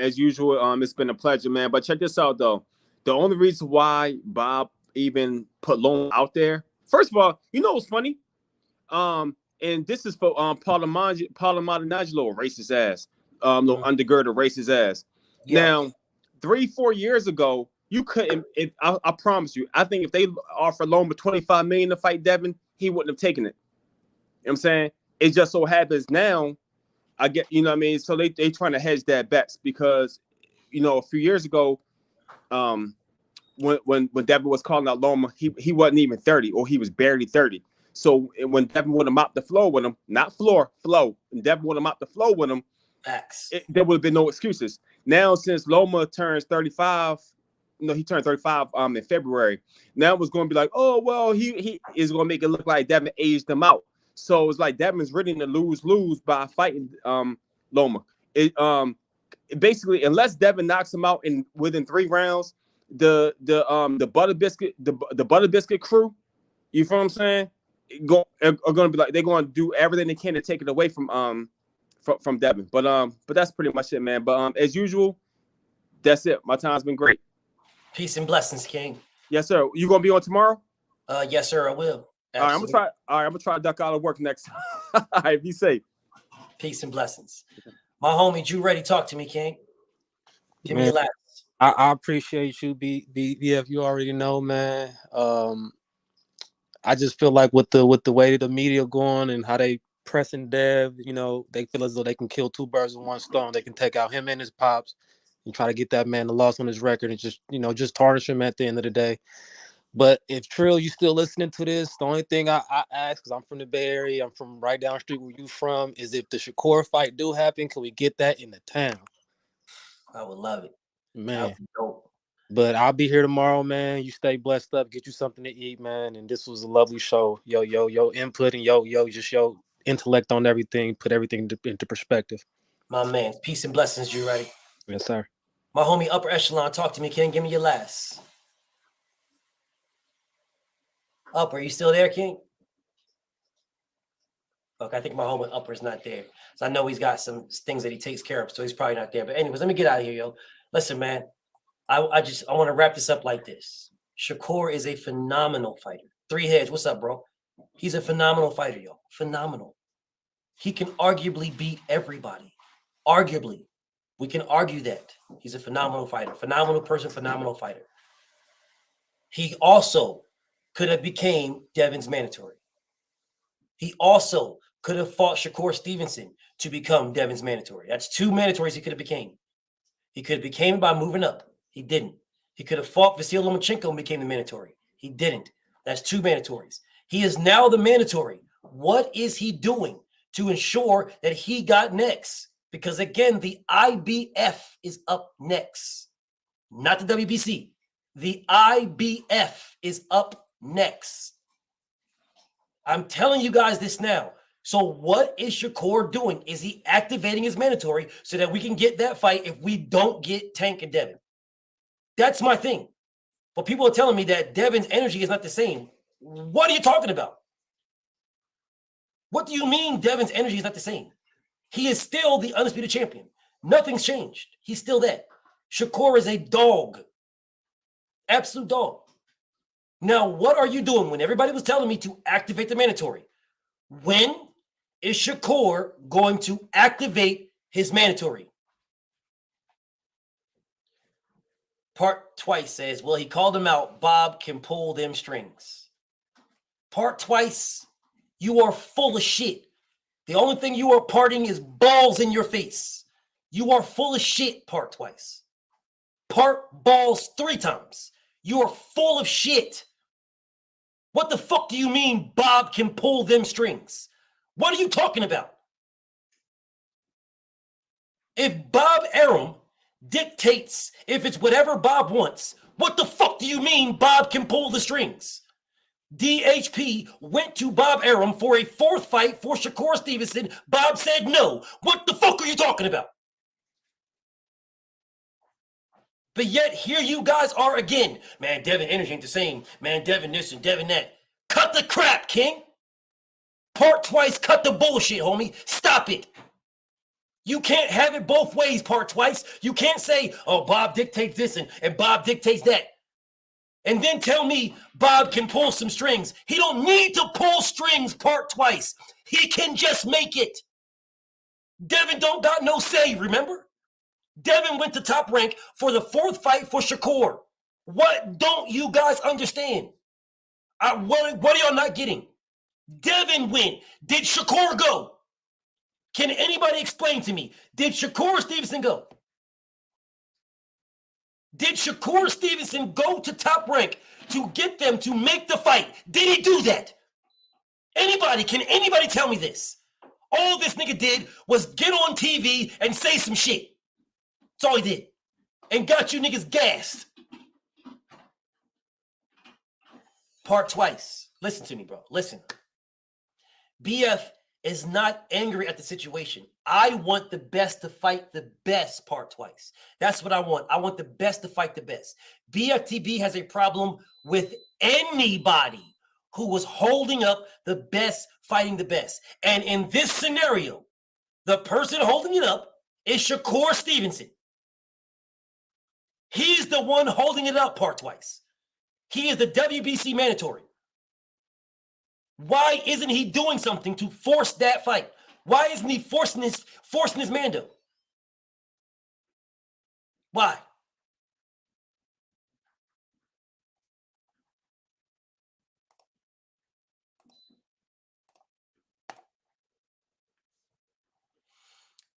as usual, it's been a pleasure, man. But check this out though. The only reason why Bob even put Loma out there, first of all, you know what's funny? And this is for Paula Maldonado, racist ass. Little undergirder, racist ass. Yeah. Now, 3-4 years ago, you couldn't. I promise you, I think if they offered Loma $25 million to fight Devin, he wouldn't have taken it. You know what I'm saying? It just so happens now. I get, you know what I mean? So they trying to hedge that bets because, you know, a few years ago, when Devin was calling out Loma, he wasn't even 30 or he was barely 30. So when Devin would have mopped the floor with him, not floor, flow, and Devin would have mopped the floor with him, there would have been no excuses. Now, since Loma turns 35, you know, he turned 35 in February. Now it's going to be like, oh, well, he is going to make it look like Devin aged him out. So it's like Devin's really in the lose by fighting Loma. Basically, unless Devin knocks him out within 3 rounds, the Butter Biscuit crew, you feel what I'm saying, are going to be like, they're going to do everything they can to take it away from Devin. But that's pretty much it, man. But as usual, that's it. My time's been great. Peace and blessings, King. Yes, sir. You gonna be on tomorrow? Yes, sir. I will. Absolutely. All right, I'm gonna try to duck out of work next time. All right, be safe. Peace and blessings. My homie, Drew Ready, talk to me, King. Give me your last. I appreciate you, BF. You already know, man. I just feel like with the way the media going and how they pressing Dev, you know, they feel as though they can kill 2 birds with 1 stone. They can take out him and his pops and try to get that man the loss on his record and just tarnish him at the end of the day. But if Trill, you still listening to this, the only thing I ask, because I'm from the Bay Area, I'm from right down the street where you from, is if the Shakur fight do happen, can we get that in the town? I would love it. Man. But I'll be here tomorrow, man. You stay blessed up, get you something to eat, man. And this was a lovely show. Yo input and just your intellect on everything, put everything into perspective. My man, peace and blessings, Drew Ready. Yes, sir. My homie, Upper Echelon, talk to me, King. Give me your last. Upper, you still there, King? Look, I think my homie Upper's not there. So I know he's got some things that he takes care of, so he's probably not there. But anyways, let me get out of here, yo. Listen, man, I want to wrap this up like this. Shakur is a phenomenal fighter. 3 Heads, what's up, bro? He's a phenomenal fighter, yo. Phenomenal. He can arguably beat everybody. Arguably. We can argue that. He's a phenomenal fighter. Phenomenal person, phenomenal fighter. He also could have became Devin's mandatory. He also could have fought Shakur Stevenson to become Devin's mandatory. That's 2 mandatories he could have became. He could have became by moving up. He didn't. He could have fought Vasil Lomachenko and became the mandatory. He didn't. That's 2 mandatories. He is now the mandatory. What is he doing to ensure that he got next? Because again, the IBF is up next, not the WBC. The IBF is up next. I'm telling you guys this now. So what is Shakur doing? Is he activating his mandatory so that we can get that fight if we don't get Tank and Devin? That's my thing. But people are telling me that Devin's energy is not the same. What are you talking about? What do you mean Devin's energy is not the same? He is still the undisputed champion. Nothing's changed. He's still that. Shakur is a dog. Absolute dog. Now, what are you doing when everybody was telling me to activate the mandatory? When is Shakur going to activate his mandatory? Part Twice says, well, he called him out. Bob can pull them strings. Part Twice, you are full of shit. The only thing you are parting is balls in your face. You are full of shit, Part Twice. Part balls 3 times. You are full of shit. What the fuck do you mean Bob can pull them strings? What are you talking about? If Bob Arum dictates if it's whatever Bob wants, what the fuck do you mean Bob can pull the strings? DHP went to Bob Arum for a 4th fight for Shakur Stevenson. Bob said no. What the fuck are you talking about? But yet here you guys are again. Man, Devin energy ain't the same. Man, Devin this and Devin that. Cut the crap, King. Part twice, cut the bullshit, homie. Stop it. You can't have it both ways, part twice. You can't say, oh, Bob dictates this and Bob dictates that. And then tell me Bob can pull some strings. He don't need to pull strings part twice. He can just make it. Devin don't got no say, remember? Devin went to Top Rank for the 4th fight for Shakur. What don't you guys understand? What are y'all not getting? Devin win. Did Shakur go? Can anybody explain to me? Did Shakur or Stevenson go? Did Shakur Stevenson go to Top Rank to get them to make the fight? Did he do that? Anybody, can anybody tell me this? All this nigga did was get on TV and say some shit. That's all he did. And got you niggas gassed. Part twice. Listen to me, bro. Listen. BF is not angry at the situation. I want the best to fight the best, part twice. That's what I want. I want the best to fight the best. BFTB has a problem with anybody who was holding up the best, fighting the best. And in this scenario, the person holding it up is Shakur Stevenson. He's the one holding it up part twice. He is the WBC mandatory. Why isn't he doing something to force that fight? Why isn't he forcing his Mando? Why?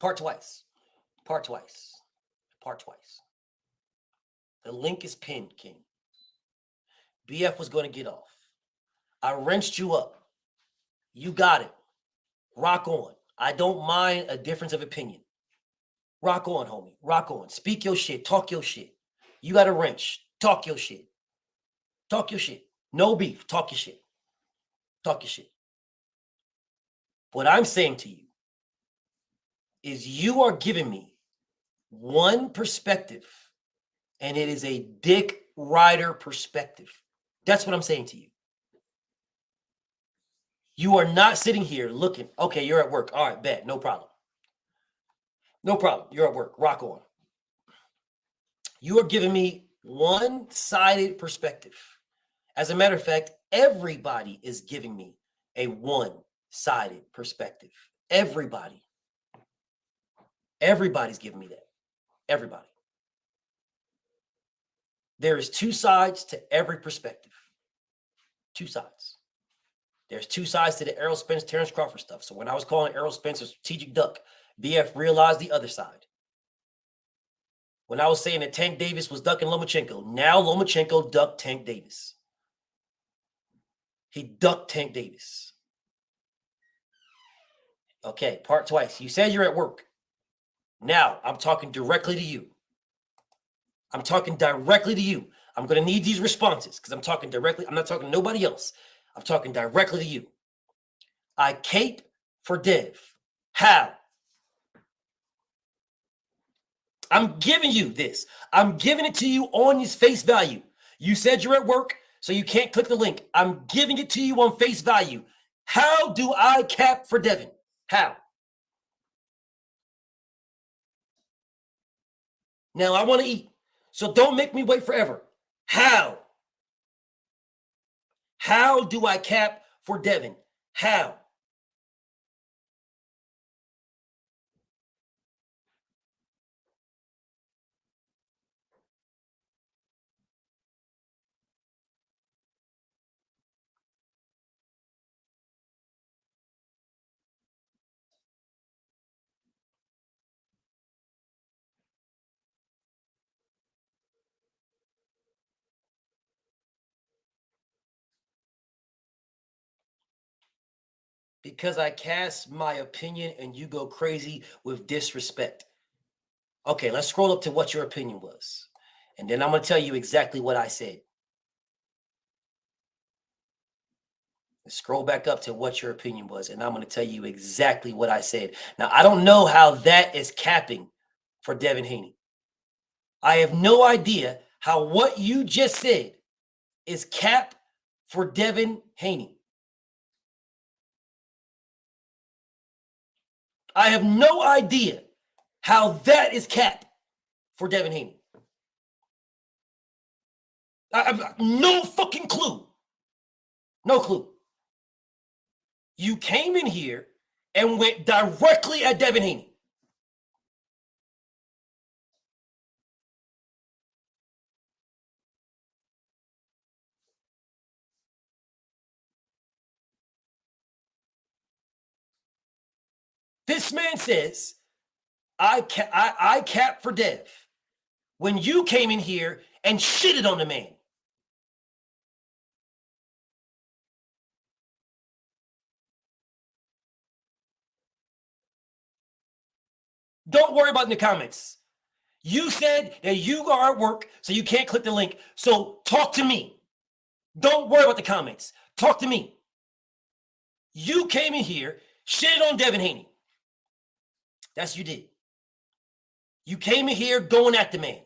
Part twice. Part twice. Part twice. The link is pinned, King. BF was going to get off. I wrenched you up. You got it. Rock on. I don't mind a difference of opinion. Rock on, homie. Rock on. Speak your shit. Talk your shit. You got a wrench. Talk your shit. Talk your shit. No beef. Talk your shit. Talk your shit. What I'm saying to you is you are giving me one perspective, and it is a Dick Rider perspective. That's what I'm saying to you. You are not sitting here looking, okay, you're at work. All right, bet. No problem. No problem. You're at work. Rock on. You are giving me one-sided perspective. As a matter of fact, everybody is giving me a one-sided perspective. Everybody. Everybody's giving me that. Everybody. There is two sides to every perspective. Two sides. There's two sides to the Errol Spence, Terence Crawford stuff. So when I was calling Errol Spence a strategic duck, BF realized the other side. When I was saying that Tank Davis was ducking Lomachenko, now Lomachenko ducked Tank Davis. He ducked Tank Davis. Okay, part twice. You said you're at work. Now I'm talking directly to you. I'm talking directly to you. I'm going to need these responses because I'm talking directly. I'm not talking to nobody else. I'm talking directly to you. I cape for Dev. How? I'm giving you this. I'm giving it to you on his face value. You said you're at work, so you can't click the link. I'm giving it to you on face value. How do I cap for Devin? How? Now I want to eat, so don't make me wait forever. How? How do I cap for Devin? How? Because I cast my opinion and you go crazy with disrespect. Okay, let's scroll up to what your opinion was. And then I'm going to tell you exactly what I said. Let's scroll back up to what your opinion was, and I'm going to tell you exactly what I said. Now, I don't know how that is capping for Devin Haney. I have no idea how what you just said is cap for Devin Haney. I have no idea how that is cap for Devin Haney. I no fucking clue. No clue. You came in here and went directly at Devin Haney. This man says, I cap for Dev. When you came in here and shitted on the man. Don't worry about in the comments. You said that you are at work, so you can't click the link. So talk to me. Don't worry about the comments. Talk to me. You came in here, shitted on Devin Haney. That's what you did. You came in here going at the man.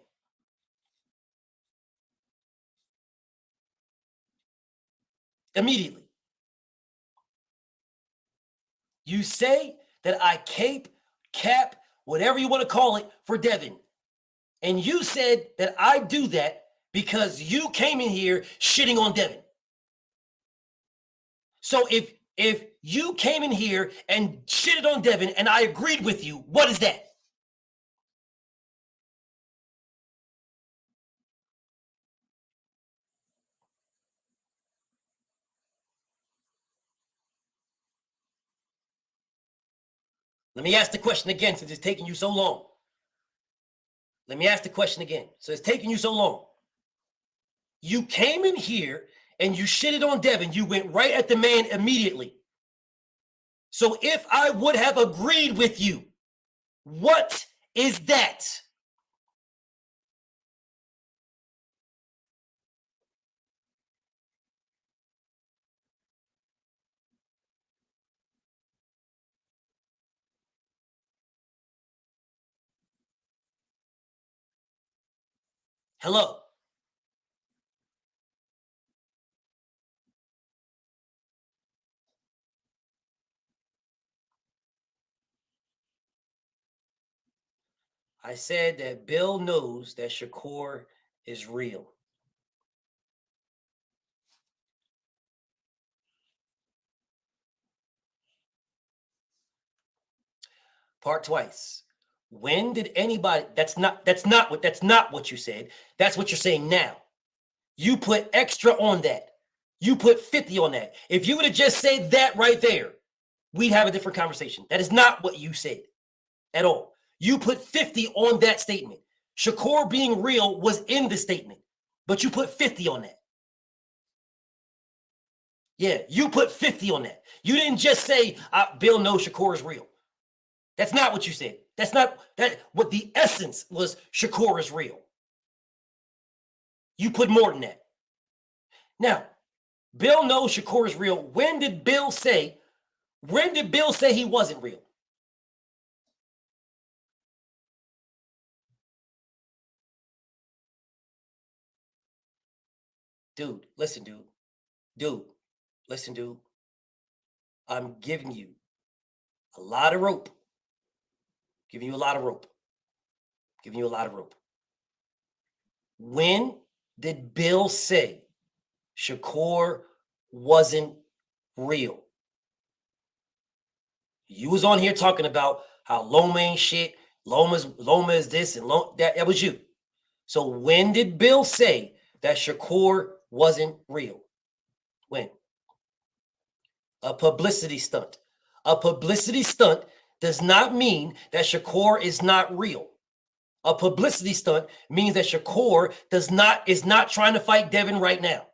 Immediately. You say that I cap, whatever you want to call it, for Devin. And you said that I do that because you came in here shitting on Devin. So if you came in here and shitted on Devin and I agreed with you, what is that? Let me ask the question again since it's taking you so long. Let me ask the question again. So it's taking you so long. You came in here and you shitted on Devin. You went right at the man immediately. So if I would have agreed with you, what is that? Hello. I said that Bill knows that Shakur is real. Part twice. When did anybody, that's not what you said. That's what you're saying now. You put extra on that. You put 50 on that. If you would have just said that right there, we'd have a different conversation. That is not what you said at all. You put 50 on that statement. Shakur being real was in the statement, but you put 50 on that. Yeah, you put 50 on that. You didn't just say, Bill knows Shakur is real. That's not what you said. That's not what the essence was. Shakur is real. You put more than that. Now, Bill knows Shakur is real. When did Bill say he wasn't real? Dude, listen, dude. Dude, listen, dude. I'm giving you a lot of rope. Giving you a lot of rope. Giving you a lot of rope. When did Bill say Shakur wasn't real? You was on here talking about how Loma ain't shit. Loma is this and Loma, that was you. So when did Bill say that Shakur wasn't real? When? A publicity stunt. A publicity stunt does not mean that Shakur is not real. A publicity stunt means that Shakur is not trying to fight Devin right now.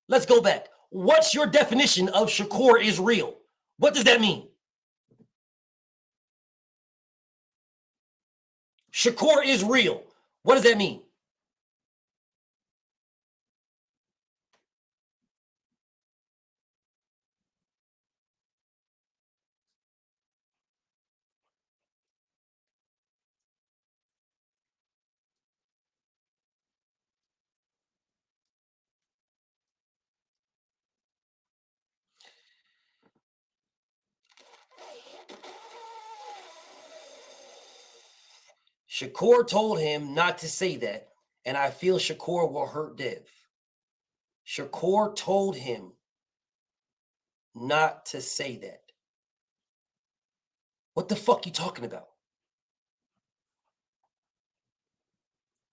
Let's go back. What's your definition of Shakur is real? What does that mean? Shakur is real. What does that mean? Shakur told him not to say that, and I feel Shakur will hurt Dev. Shakur told him not to say that. What the fuck you talking about?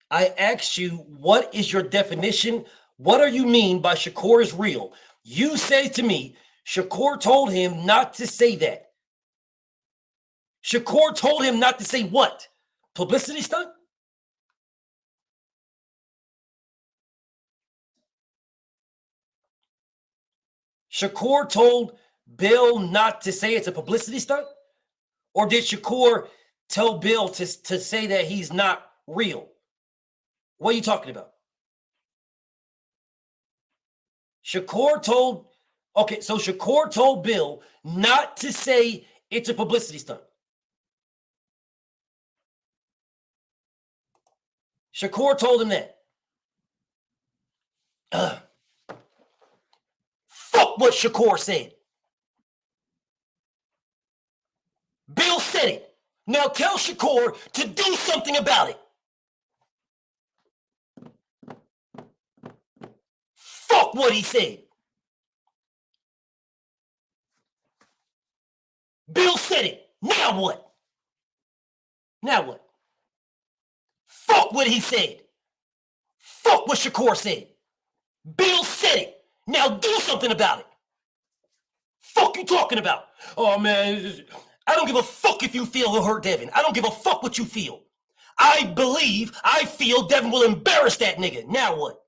I asked you, what is your definition? What do you mean by Shakur is real? You say to me, Shakur told him not to say that. Shakur told him not to say what? Publicity stunt? Shakur told Bill not to say it's a publicity stunt? Or did Shakur tell Bill to say that he's not real? What are you talking about? Shakur told Bill not to say it's a publicity stunt. Shakur told him that. Fuck what Shakur said. Bill said it. Now tell Shakur to do something about it. Fuck what he said. Bill said it. Now what? Now what? Fuck what he said. Fuck what Shakur said. Bill said it. Now do something about it. Fuck you talking about? Oh man, I don't give a fuck if you feel he'll hurt Devin. I don't give a fuck what you feel. I feel Devin will embarrass that nigga. Now what?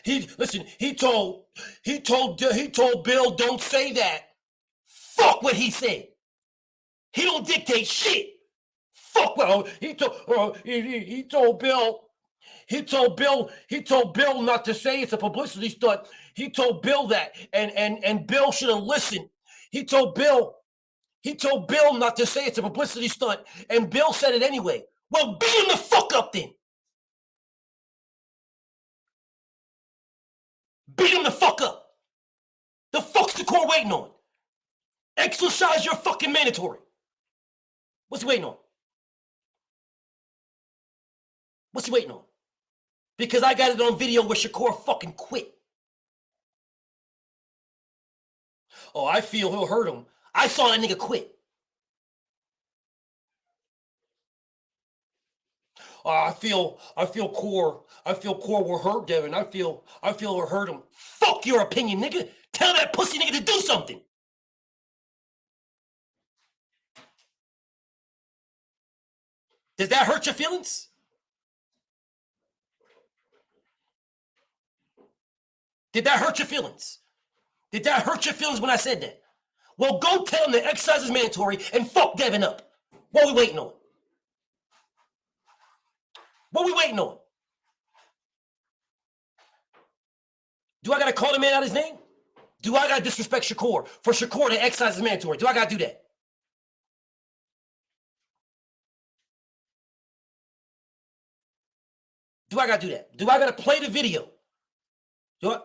He told Bill, don't say that. Fuck what he said. He don't dictate shit. Fuck what he told Bill. He told Bill not to say it's a publicity stunt. He told Bill that, and Bill should have listened. He told Bill not to say it's a publicity stunt, and Bill said it anyway. Well, beat him the fuck up then. Beat him the fuck up. The fuck's the core waiting on? Exercise your fucking mandatory. What's he waiting on? What's he waiting on? Because I got it on video where Shakur fucking quit. Oh, I feel he'll hurt him. I saw that nigga quit. I feel Core will hurt Devin. I feel it'll hurt him. Fuck your opinion, nigga. Tell that pussy nigga to do something. Does that hurt your feelings? Did that hurt your feelings? Did that hurt your feelings when I said that? Well, go tell him that exercise is mandatory and fuck Devin up. What are we waiting on? What are we waiting on? Do I got to call the man out his name? Do I got to disrespect Shakur for Shakur to exercise is mandatory? Do I got to do that? Do I got to do that? Do I got to play the video? Do I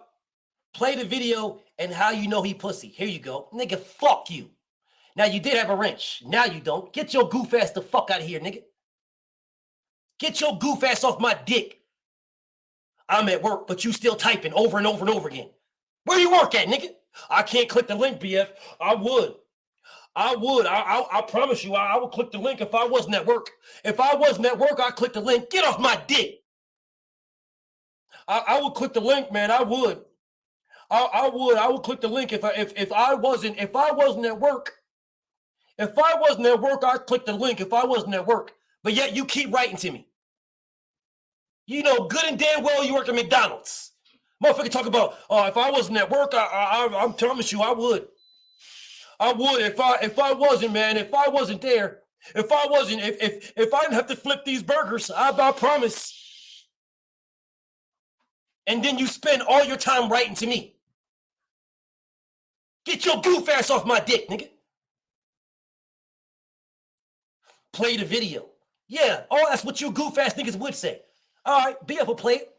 play the video and how you know he pussy? Here you go. Nigga, fuck you. Now you did have a wrench. Now you don't. Get your goof ass the fuck out of here, nigga. Get your goof ass off my dick. I'm at work, but you still typing over and over and over again. Where you work at, nigga? I can't click the link, BF. I would. I promise you, I would click the link if I wasn't at work. If I wasn't at work, I'd click the link. Get off my dick. I would click the link, man. I would. I would click the link if I wasn't at work. If I wasn't at work, I'd click the link if I wasn't at work. But yet you keep writing to me. You know good and damn well you work at McDonald's. Motherfucker talk about, if I wasn't at work, I promise you I would. I would if I wasn't, man. If I wasn't there, if I didn't have to flip these burgers, I promise. And then you spend all your time writing to me. Get your goof ass off my dick, nigga. Play the video. Yeah, that's what you goof ass niggas would say. All right, BF will play it.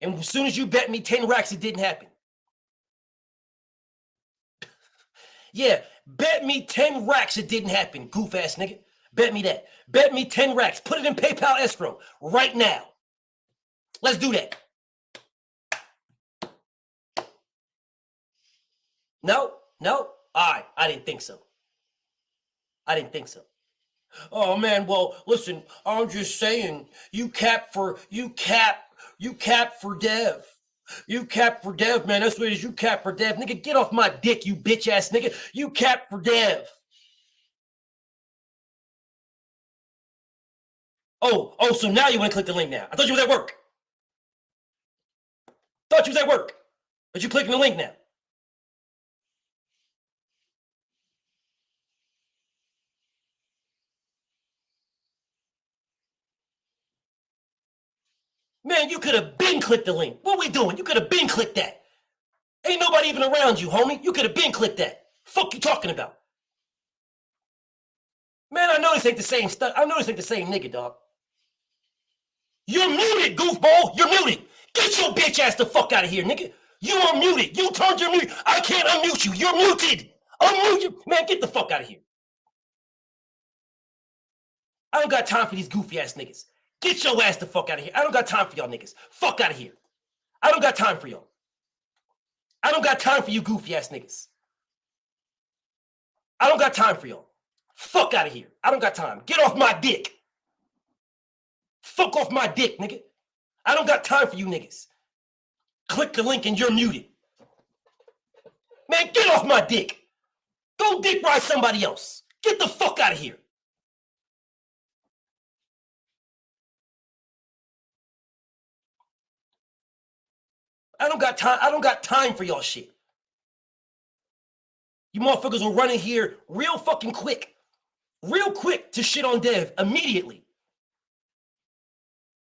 And as soon as you bet me 10 racks, it didn't happen. Yeah, bet me 10 racks, it didn't happen, goof ass nigga. Bet me that. Bet me 10 racks. Put it in PayPal escrow right now. Let's do that. No? All right. I didn't think so. Oh man, well, listen, I'm just saying, you cap for Dev. You cap for Dev, man. That's what it is. You cap for Dev. Nigga, get off my dick, you bitch ass nigga. You cap for Dev. Oh, so now you want to click the link now. I thought you was at work. But you clicking the link now. Man, you could have been clicked the link. What we doing? You could have been clicked that. Ain't nobody even around you, homie. You could have been clicked that. Fuck you talking about? Man, I know this ain't the same stuff. I know this ain't the same nigga, dog. You're muted, goofball. You're muted. Get your bitch ass the fuck out of here, nigga. You are muted. You turned your mute. I can't unmute you. You're muted. Unmute you. Man, get the fuck out of here. I don't got time for these goofy ass niggas. Get your ass the fuck out of here. I don't got time for y'all niggas. Fuck out of here. I don't got time for y'all. I don't got time for you goofy ass niggas. I don't got time for y'all. Fuck out of here. I don't got time. Get off my dick. Fuck off my dick, nigga. I don't got time for you niggas. Click the link and you're muted. Man, get off my dick. Go dick ride somebody else. Get the fuck out of here. I don't got time. I don't got time for y'all shit. You motherfuckers will run in here real fucking quick. Real quick to shit on Dev immediately.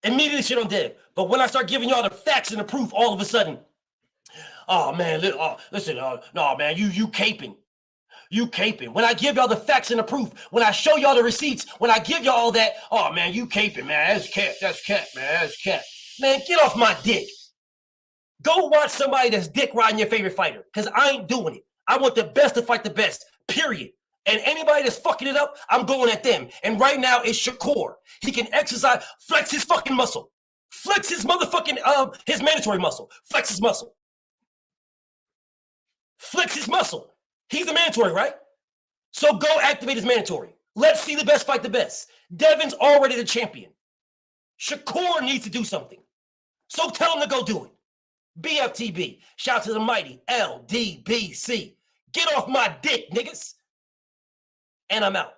Immediately shit on Dev. But when I start giving y'all the facts and the proof, all of a sudden, oh man, listen, no man, you caping. You caping. When I give y'all the facts and the proof, when I show y'all the receipts, when I give y'all all that, oh man, you caping, man. That's cap, man. That's cap. Man, get off my dick. Go watch somebody that's dick riding your favorite fighter, because I ain't doing it. I want the best to fight the best, period. And anybody that's fucking it up, I'm going at them. And right now, it's Shakur. He can exercise, flex his fucking muscle. Flex his motherfucking, his mandatory muscle. Flex his muscle. Flex his muscle. He's the mandatory, right? So go activate his mandatory. Let's see the best fight the best. Devin's already the champion. Shakur needs to do something. So tell him to go do it. BFTB. Shout out to the mighty LDBC. Get off my dick, niggas. And I'm out.